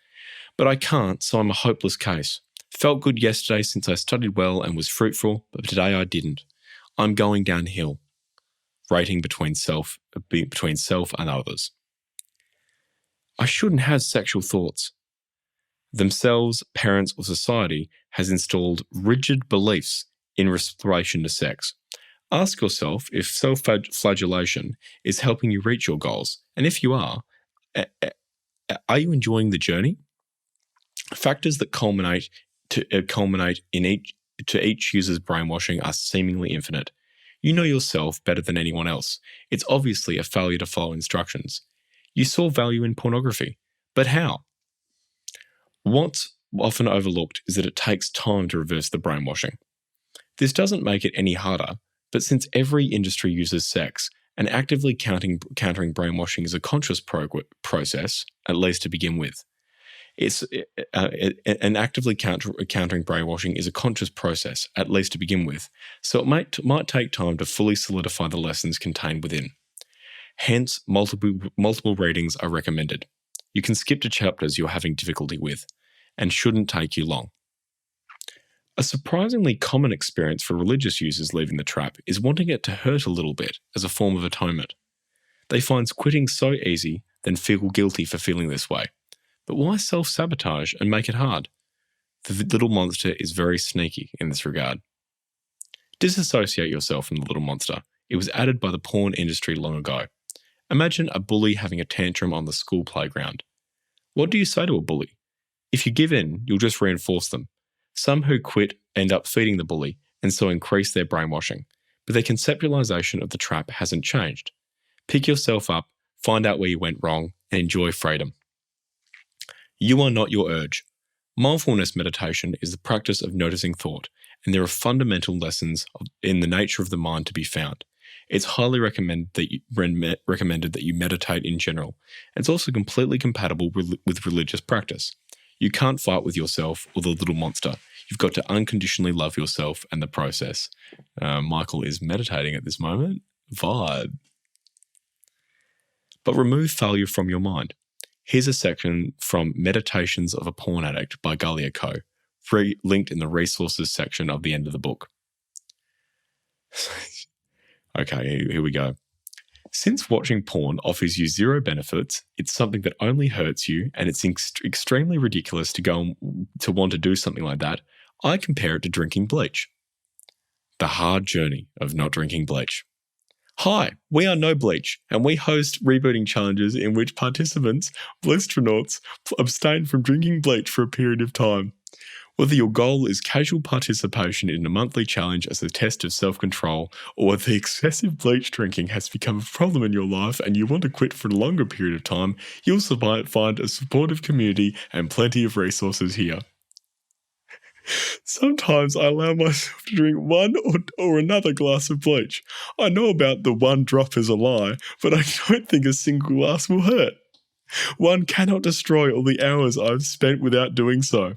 But I can't, so I'm a hopeless case. Felt good yesterday since I studied well and was fruitful, but today I didn't. I'm going downhill. Rating between self and others. I shouldn't have sexual thoughts. Themselves, parents, or society has installed rigid beliefs in relation to sex. Ask yourself if self-flagellation is helping you reach your goals, and if you are you enjoying the journey? Factors that culminate in each user's brainwashing are seemingly infinite. You know yourself better than anyone else. It's obviously a failure to follow instructions. You saw value in pornography, but how? What's often overlooked is that it takes time to reverse the brainwashing. This doesn't make it any harder, but since every industry uses sex, and actively countering brainwashing is a conscious process, at least to begin with. Actively countering brainwashing is a conscious process, at least to begin with, so it might take time to fully solidify the lessons contained within. Hence, multiple readings are recommended. You can skip to chapters you're having difficulty with, and shouldn't take you long. A surprisingly common experience for religious users leaving the trap is wanting it to hurt a little bit as a form of atonement. They find quitting so easy, then feel guilty for feeling this way. But why self-sabotage and make it hard? The little monster is very sneaky in this regard. Disassociate yourself from the little monster. It was added by the porn industry long ago. Imagine a bully having a tantrum on the school playground. What do you say to a bully? If you give in, you'll just reinforce them. Some who quit end up feeding the bully and so increase their brainwashing, but their conceptualization of the trap hasn't changed. Pick yourself up, find out where you went wrong, and enjoy freedom. You are not your urge. Mindfulness meditation is the practice of noticing thought, and there are fundamental lessons in the nature of the mind to be found. It's highly recommended that you meditate in general. It's also completely compatible with religious practice. You can't fight with yourself or the little monster. You've got to unconditionally love yourself and the process. Michael is meditating at this moment. Vibe. But remove failure from your mind. Here's a section from Meditations of a Porn Addict by Gallia Co., linked in the resources section of the end of the book. Okay, here we go. Since watching porn offers you zero benefits, it's something that only hurts you, and it's extremely ridiculous to want to do something like that, I compare it to drinking bleach. The hard journey of not drinking bleach. Hi, we are No Bleach, and we host rebooting challenges in which participants, blistronauts, abstain from drinking bleach for a period of time. Whether your goal is casual participation in a monthly challenge as a test of self-control, or whether excessive bleach drinking has become a problem in your life and you want to quit for a longer period of time, you'll find a supportive community and plenty of resources here. Sometimes I allow myself to drink one or another glass of bleach. I know about the one drop is a lie, but I don't think a single glass will hurt. One cannot destroy all the hours I've spent without doing so.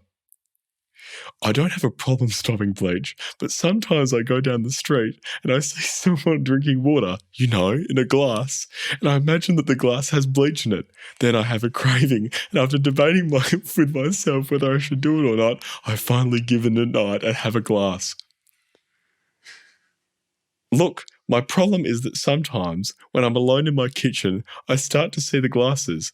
I don't have a problem stopping bleach, but sometimes I go down the street and I see someone drinking water, in a glass, and I imagine that the glass has bleach in it. Then I have a craving, and after debating with myself whether I should do it or not, I finally give in a night and have a glass. Look, my problem is that sometimes when I'm alone in my kitchen, I start to see the glasses.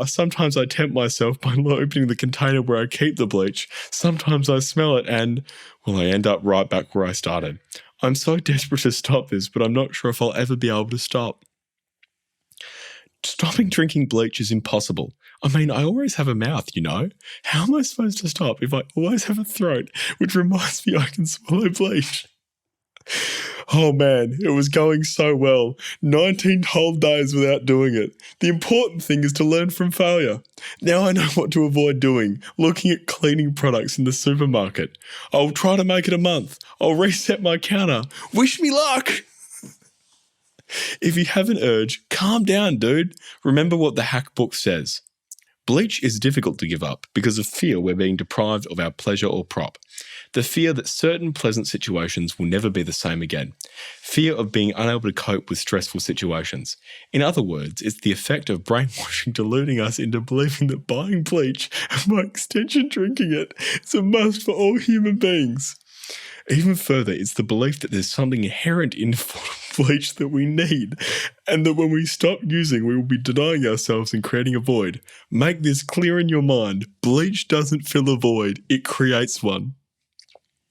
Sometimes I tempt myself by opening the container where I keep the bleach. Sometimes I smell it and, I end up right back where I started. I'm so desperate to stop this, but I'm not sure if I'll ever be able to stop. Stopping drinking bleach is impossible. I mean, I always have a mouth, How am I supposed to stop if I always have a throat, which reminds me I can swallow bleach? Oh man, it was going so well. 19 whole days without doing it. The important thing is to learn from failure. Now I know what to avoid doing, looking at cleaning products in the supermarket. I'll try to make it a month. I'll reset my counter. Wish me luck! If you have an urge, calm down, dude. Remember what the hack book says. Bleach is difficult to give up because of fear we're being deprived of our pleasure or prop. The fear that certain pleasant situations will never be the same again. Fear of being unable to cope with stressful situations. In other words, it's the effect of brainwashing deluding us into believing that buying bleach, and by extension drinking it, is a must for all human beings. Even further, it's the belief that there's something inherent in bleach that we need, and that when we stop using, we will be denying ourselves and creating a void. Make this clear in your mind. Bleach doesn't fill a void, it creates one.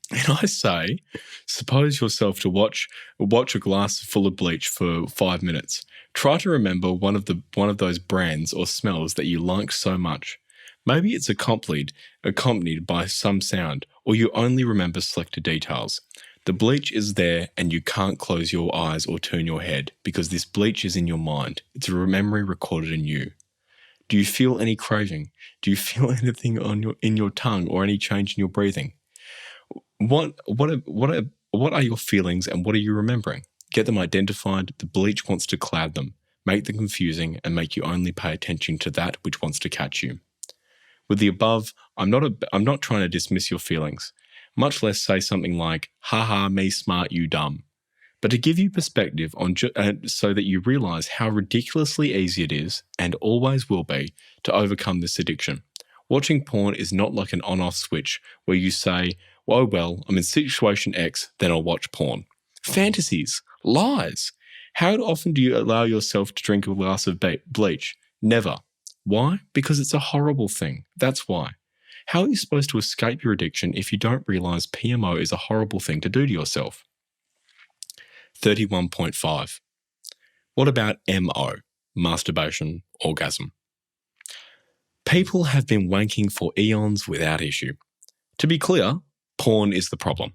And I say, suppose yourself to watch a glass full of bleach for 5 minutes. Try to remember one of those brands or smells that you liked so much. Maybe it's accompanied by some sound, or you only remember selected details. The bleach is there and you can't close your eyes or turn your head because this bleach is in your mind. It's a memory recorded in you. Do you feel any craving? Do you feel anything in your tongue or any change in your breathing? What are your feelings and what are you remembering? Get them identified. The bleach wants to cloud them, make them confusing, and make you only pay attention to that which wants to catch you. With the above, I'm not trying to dismiss your feelings, much less say something like, haha, me smart, you dumb, but to give you perspective on so that you realize how ridiculously easy it is, and always will be, to overcome this addiction. Watching porn is not like an on-off switch where you say, oh well, I'm in situation X, then I'll watch porn. Fantasies, lies. How often do you allow yourself to drink a glass of bleach? Never. Why? Because it's a horrible thing. That's why. How are you supposed to escape your addiction if you don't realize PMO is a horrible thing to do to yourself? 31.5. What about MO? Masturbation, orgasm. People have been wanking for eons without issue. To be clear, porn is the problem.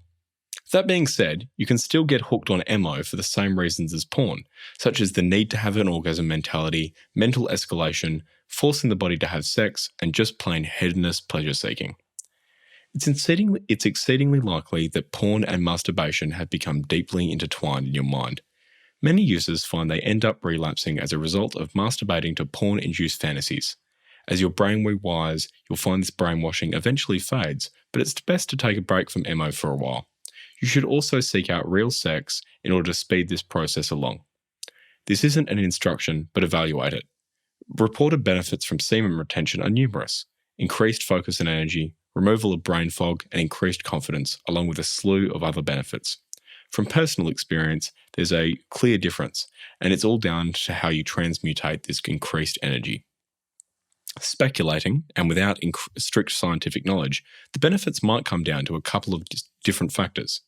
That being said, you can still get hooked on MO for the same reasons as porn, such as the need to have an orgasm mentality, mental escalation, forcing the body to have sex, and just plain hedonist pleasure seeking. It's exceedingly likely that porn and masturbation have become deeply intertwined in your mind. Many users find they end up relapsing as a result of masturbating to porn-induced fantasies. As your brain rewires, you'll find this brainwashing eventually fades, but it's best to take a break from MO for a while. You should also seek out real sex in order to speed this process along. This isn't an instruction, but evaluate it. Reported benefits from semen retention are numerous: increased focus and energy, removal of brain fog, and increased confidence, along with a slew of other benefits. From personal experience, there's a clear difference, and it's all down to how you transmutate this increased energy. Speculating, and without strict scientific knowledge, the benefits might come down to a couple of different factors.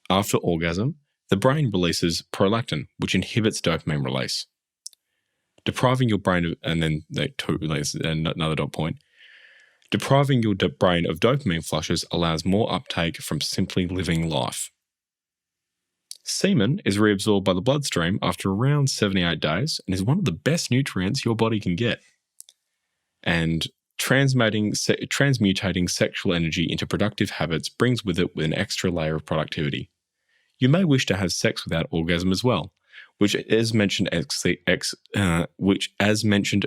After orgasm, the brain releases prolactin, which inhibits dopamine release. Depriving your brain of, and then another dot point, depriving your brain of dopamine flushes allows more uptake from simply living life. Semen is reabsorbed by the bloodstream after around 78 days and is one of the best nutrients your body can get. And transmutating sexual energy into productive habits brings with it an extra layer of productivity. You may wish to have sex without orgasm as well, which, as mentioned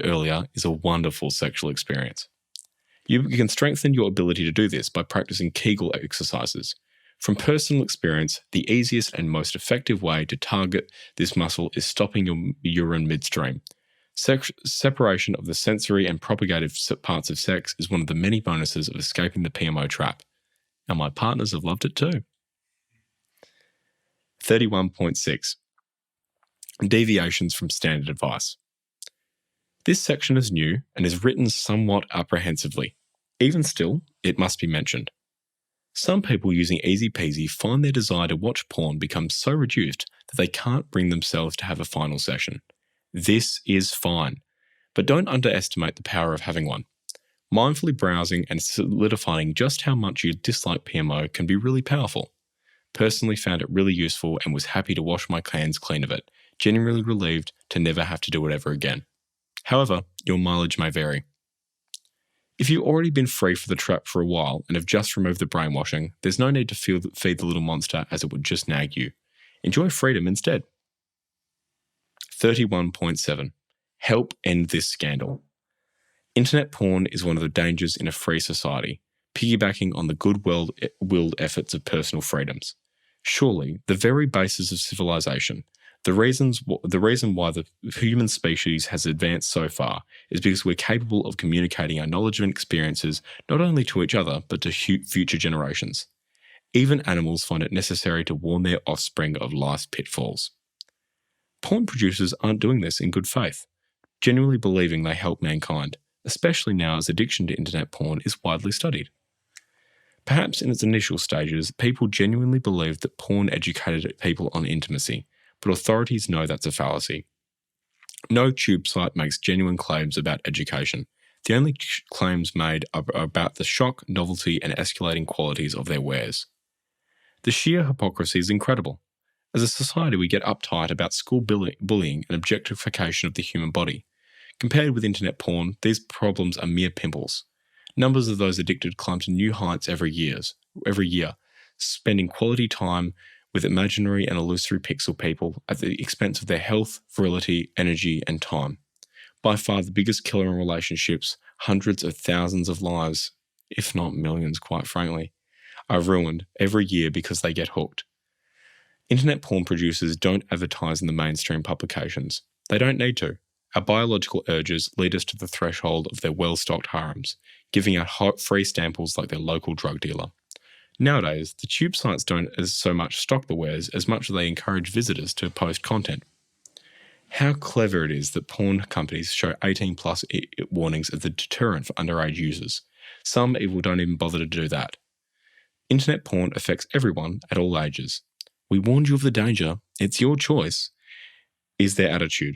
earlier, is a wonderful sexual experience. You can strengthen your ability to do this by practicing Kegel exercises. From personal experience, the easiest and most effective way to target this muscle is stopping your urine midstream. Separation of the sensory and propagative parts of sex is one of the many bonuses of escaping the PMO trap. And my partners have loved it too. 31.6. Deviations from standard advice. This section is new and is written somewhat apprehensively. Even still, it must be mentioned. Some people using Easy Peasy find their desire to watch porn become so reduced that they can't bring themselves to have a final session. This is fine, but don't underestimate the power of having one. Mindfully browsing and solidifying just how much you dislike PMO can be really powerful. Personally found it really useful and was happy to wash my hands clean of it, genuinely relieved to never have to do it ever again. However, your mileage may vary. If you've already been free for the trap for a while and have just removed the brainwashing, there's no need to feed the little monster, as it would just nag you. Enjoy freedom instead. 31.7. Help end this scandal. Internet porn is one of the dangers in a free society, piggybacking on the good-willed efforts of personal freedoms. Surely, the very basis of civilization, the reason why the human species has advanced so far is because we're capable of communicating our knowledge and experiences not only to each other but to future generations. Even animals find it necessary to warn their offspring of life's pitfalls. Porn producers aren't doing this in good faith, genuinely believing they help mankind, especially now as addiction to internet porn is widely studied. Perhaps in its initial stages, people genuinely believed that porn educated people on intimacy, but authorities know that's a fallacy. No tube site makes genuine claims about education. The only claims made are about the shock, novelty, and escalating qualities of their wares. The sheer hypocrisy is incredible. As a society, we get uptight about school bullying and objectification of the human body. Compared with internet porn, these problems are mere pimples. Numbers of those addicted climb to new heights every year, spending quality time with imaginary and illusory pixel people at the expense of their health, virility, energy, and time. By far the biggest killer in relationships, hundreds of thousands of lives, if not millions, quite frankly, are ruined every year because they get hooked. Internet porn producers don't advertise in the mainstream publications. They don't need to. Our biological urges lead us to the threshold of their well-stocked harems, giving out free samples like their local drug dealer. Nowadays, the tube sites don't so much stock the wares as much as they encourage visitors to post content. How clever it is that porn companies show 18+ warnings as a deterrent for underage users. Some even don't even bother to do that. Internet porn affects everyone at all ages. We warned you of the danger. It's your choice, is their attitude.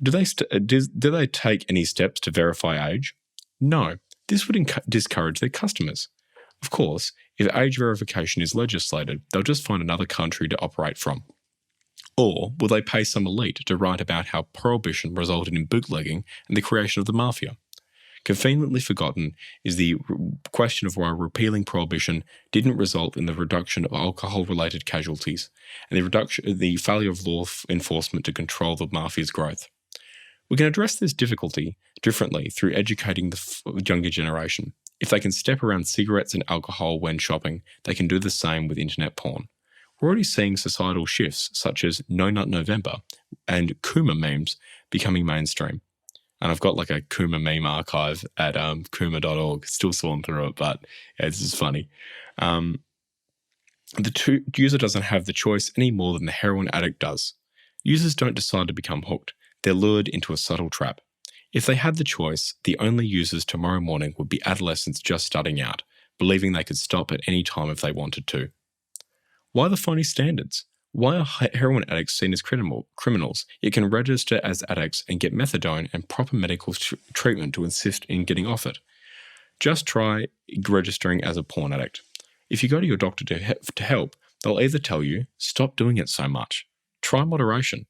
Do they take any steps to verify age? No. This would discourage their customers. Of course, if age verification is legislated, they'll just find another country to operate from. Or will they pay some elite to write about how prohibition resulted in bootlegging and the creation of the mafia? Conveniently forgotten is the question of why repealing prohibition didn't result in the reduction of alcohol-related casualties and the failure of law enforcement to control the mafia's growth. We can address this difficulty differently through educating the younger generation. If they can step around cigarettes and alcohol when shopping, they can do the same with internet porn. We're already seeing societal shifts such as No Nut November and Kuma memes becoming mainstream. And I've got like a Kuma meme archive at kuma.org. Still sawing through it, but yeah, this is funny. The user doesn't have the choice any more than the heroin addict does. Users don't decide to become hooked. They're lured into a subtle trap. If they had the choice, the only users tomorrow morning would be adolescents just starting out, believing they could stop at any time if they wanted to. Why the phony standards? Why are heroin addicts seen as criminals, yet can register as addicts and get methadone and proper medical treatment to insist in getting off it? Just try registering as a porn addict. If you go to your doctor to help, they'll either tell you, stop doing it so much, try moderation,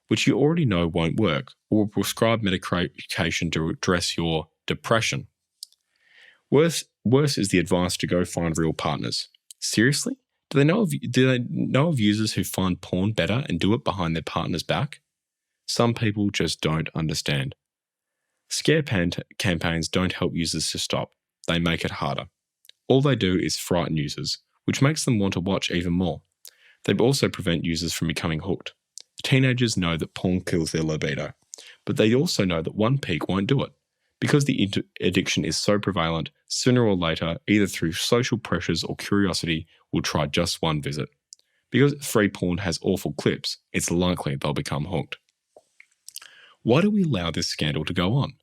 which you already know won't work, or prescribe medication to address your depression. Worse is the advice to go find real partners. Seriously? Do they know of users who find porn better and do it behind their partner's back? Some people just don't understand. Scare campaigns don't help users to stop. They make it harder. All they do is frighten users, which makes them want to watch even more. They also prevent users from becoming hooked. Teenagers know that porn kills their libido, but they also know that one peek won't do it. Because the addiction is so prevalent, sooner or later, either through social pressures or curiosity, we'll try just one visit. Because free porn has awful clips, it's likely they'll become hooked. Why do we allow this scandal to go on?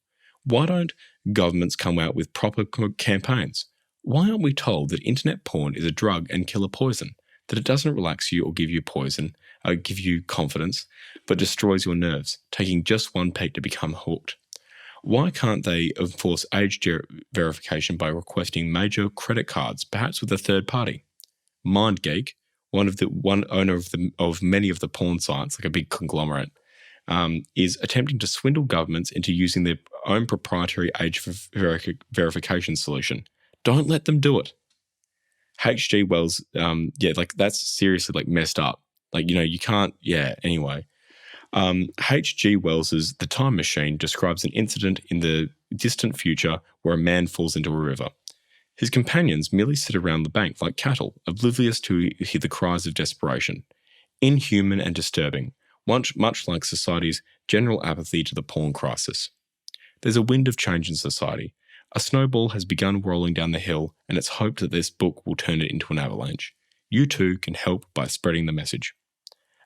Why don't governments come out with proper campaigns? Why aren't we told that internet porn is a drug and killer poison, that it doesn't relax you or give you confidence, but destroys your nerves, taking just one peek to become hooked? Why can't they enforce age verification by requesting major credit cards, perhaps with a third party? MindGeek, one owner of many of the porn sites, like a big conglomerate, is attempting to swindle governments into using their own proprietary age verification solution. Don't let them do it. H.G. Wells, that's seriously messed up. You can't, anyway. H.G. Wells's The Time Machine describes an incident in the distant future where a man falls into a river. His companions merely sit around the bank like cattle, oblivious to hear the cries of desperation. Inhuman and disturbing, much like society's general apathy to the porn crisis. There's a wind of change in society. A snowball has begun rolling down the hill, and it's hoped that this book will turn it into an avalanche. You too can help by spreading the message.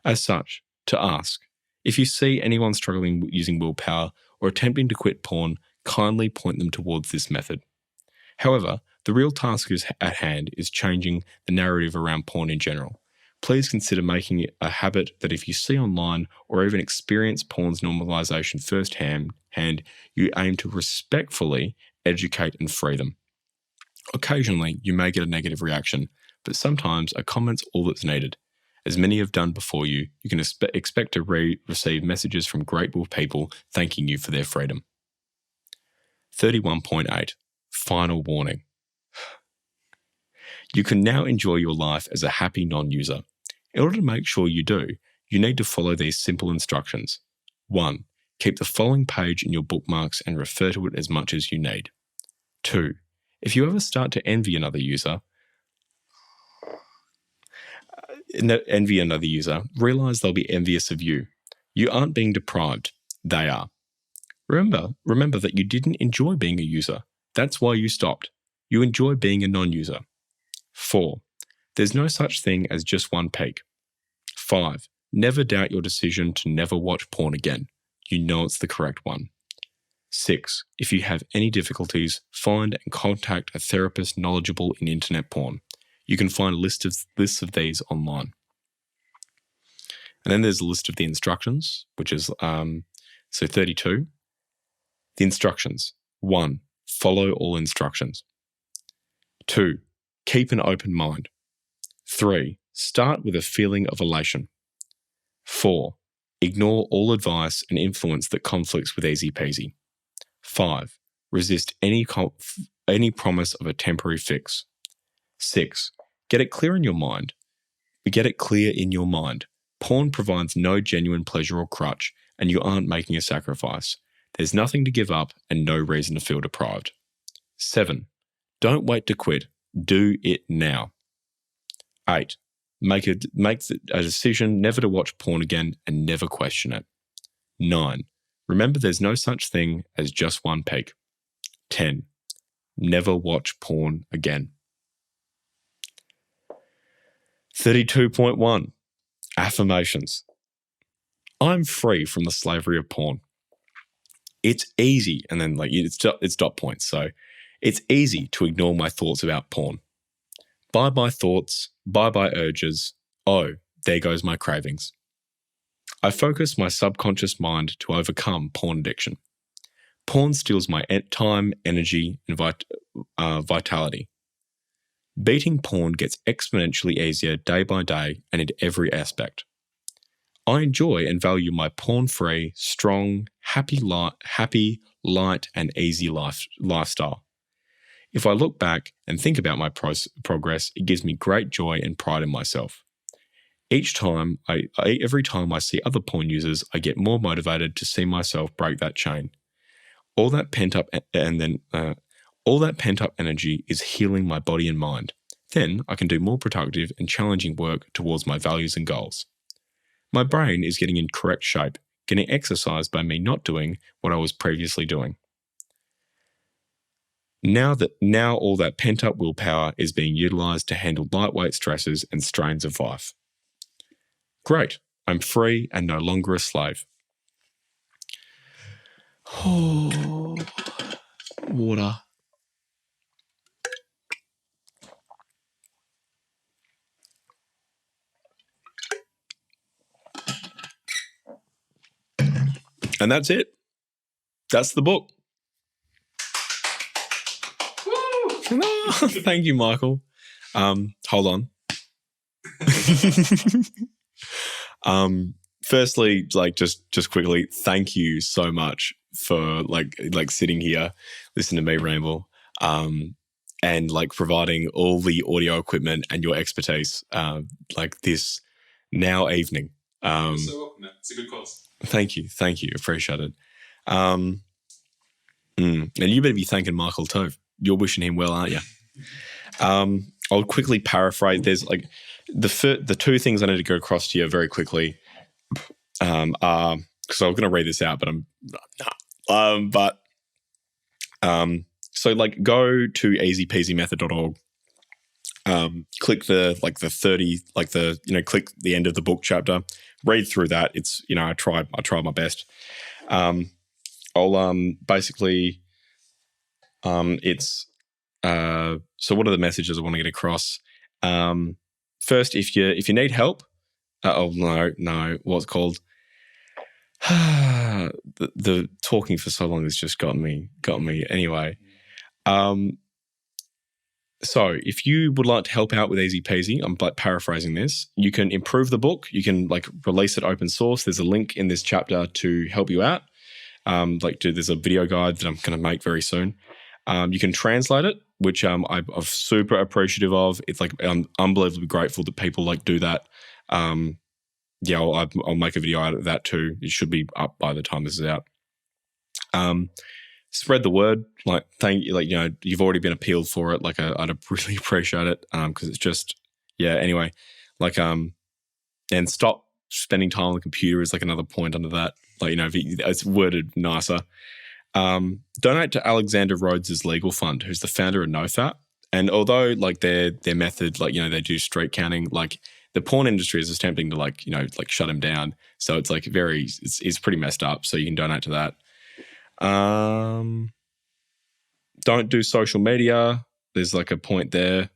As such, to ask, if you see anyone struggling using willpower or attempting to quit porn, kindly point them towards this method. However, the real task at hand is changing the narrative around porn in general. Please consider making it a habit that if you see online or even experience porn's normalization firsthand, you aim to respectfully educate and free them. Occasionally, you may get a negative reaction, but sometimes a comment's all that's needed. As many have done before you, you can expect to receive messages from grateful people thanking you for their freedom. 31.8. Final warning. You can now enjoy your life as a happy non-user. In order to make sure you do, you need to follow these simple instructions. 1. Keep the following page in your bookmarks and refer to it as much as you need. 2. If you ever start to envy another user, realize they'll be envious of you. You aren't being deprived. They are. Remember that you didn't enjoy being a user. That's why you stopped. You enjoy being a non-user. 4. There's no such thing as just one peek. 5. Never doubt your decision to never watch porn again. You know it's the correct one. 6. If you have any difficulties, find and contact a therapist knowledgeable in internet porn. You can find lists of these online. And then there's a list of the instructions, which is 32. The instructions. 1. Follow all instructions. 2. Keep an open mind. 3. Start with a feeling of elation. 4. Ignore all advice and influence that conflicts with easy peasy. 5. Resist any promise of a temporary fix. 6. Get it clear in your mind. Porn provides no genuine pleasure or crutch, and you aren't making a sacrifice. There's nothing to give up and no reason to feel deprived. 7. Don't wait to quit. Do it now. 8. Make a decision never to watch porn again and never question it. 9. Remember there's no such thing as just one peak. 10. Never watch porn again. 32.1. Affirmations. I'm free from the slavery of porn. It's easy, and then it's dot points, so it's easy to ignore my thoughts about porn. Bye-bye thoughts, bye-bye urges. Oh, there goes my cravings. I focus my subconscious mind to overcome porn addiction. Porn steals my time, energy, and vitality. Beating porn gets exponentially easier day by day and in every aspect. I enjoy and value my porn-free, strong, happy, light, and easy lifestyle. If I look back and think about my progress, it gives me great joy and pride in myself. Every time I see other porn users, I get more motivated to see myself break that chain. All that pent-up energy is healing my body and mind. Then I can do more productive and challenging work towards my values and goals. My brain is getting in correct shape, getting exercised by me not doing what I was previously doing. Now all that pent-up willpower is being utilised to handle lightweight stresses and strains of life. Great, I'm free and no longer a slave. Oh, water. And that's it. That's the book. Thank you, Michael. Hold on. Firstly, just quickly, thank you so much for sitting here, listening to me ramble, and providing all the audio equipment and your expertise, this now evening. You're so welcome, man. It's a good cause. Thank you. Appreciate it. And you better be thanking Michael too. You're wishing him well, aren't you? I'll quickly paraphrase. There's the two things I need to go across to you very quickly. Are because I was going to read this out, but I'm not. So go to easypeasymethod.org. Click the 30, click the end of the book chapter. Read through that. It's I tried my best. I'll basically it's so what are the messages I want to get across? First, if you need help, what's it called? the talking for so long has just got me anyway. So if you would like to help out with Easy Peasy, I'm paraphrasing this, you can improve the book. You can release it open source. There's a link in this chapter to help you out. There's a video guide that I'm going to make very soon. You can translate it, which I'm super appreciative of. It's I'm unbelievably grateful that people do that. I'll make a video out of that too. It should be up by the time this is out. Spread the word. Thank you. You've already been appealed for it. I'd really appreciate it. Because it's just, anyway, and stop spending time on the computer is another point under that. If it's worded nicer. Donate to Alexander Rhodes's legal fund, who's the founder of NoFap. And although their method, they do street counting, the porn industry is attempting to shut him down. So it's it's pretty messed up. So you can donate to that. Don't do social media. There's a point there.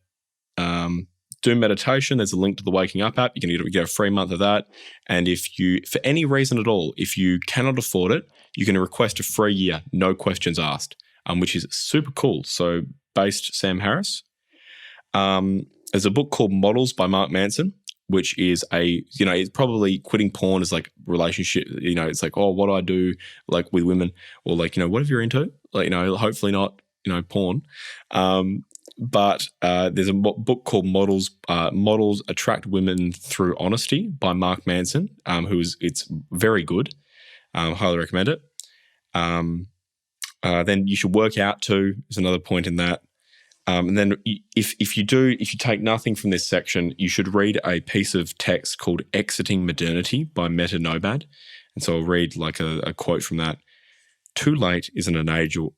Do meditation. There's a link to the Waking Up app. You can get a free month of that. And if you, for any reason at all, if you cannot afford it, you can request a free year, no questions asked, which is super cool. So based Sam Harris. There's a book called Models by Mark Manson, which is it's probably quitting porn is like relationship. It's like, oh, what do I do like with women, or like, whatever you're into, like, hopefully not, porn. But there's a book called Models Attract Women Through Honesty by Mark Manson, it's very good. Highly recommend it. Then you should work out too, is another point in that. And then if you take nothing from this section, you should read a piece of text called Exiting Modernity by Meta Nomad. And so I'll read like a quote from that. Too late isn't an age or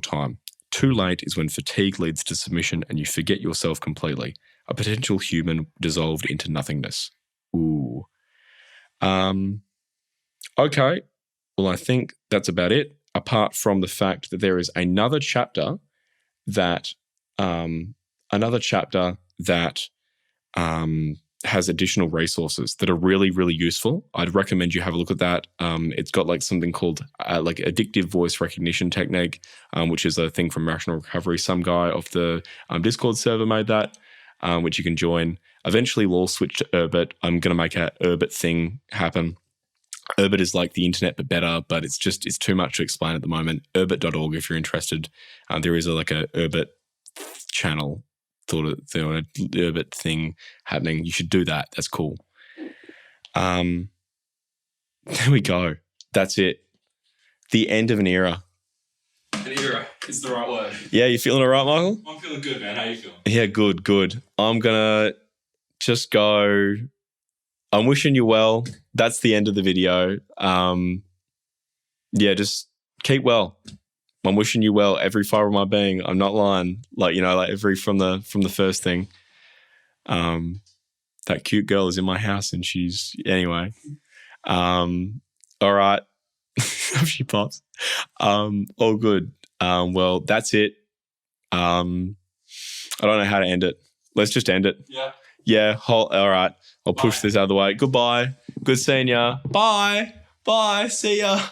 time. Too late is when fatigue leads to submission and you forget yourself completely. A potential human dissolved into nothingness. Ooh. Okay. Well, I think that's about it. Apart from the fact that there is another chapter that has additional resources that are really, really useful. I'd recommend you have a look at that. It's got like something called like addictive voice recognition technique, which is a thing from Rational Recovery. Some guy off the Discord server made that, which you can join. Eventually we'll all switch to Urbit. I'm going to make a Urbit thing happen. Urbit is like the internet but better, but it's too much to explain at the moment. Urbit.org if you're interested. There is a Urbit channel, Urbit thing happening. You should do that. That's cool. There we go. That's it. The end of an era. An era is the right word. Yeah, you feeling all right, Michael? I'm feeling good, man. How you feeling? Yeah, good. I'm going to just go... I'm wishing you well. That's the end of the video. Just keep well. I'm wishing you well, every fiber of my being. I'm not lying. Like, every from the first thing. That cute girl is in my house and she's anyway. All right. She pops. All good. Well, that's it. I don't know how to end it. Let's just end it. Yeah. Yeah. All right. I'll push this out of the way. Goodbye. Good seeing ya. Bye. See ya.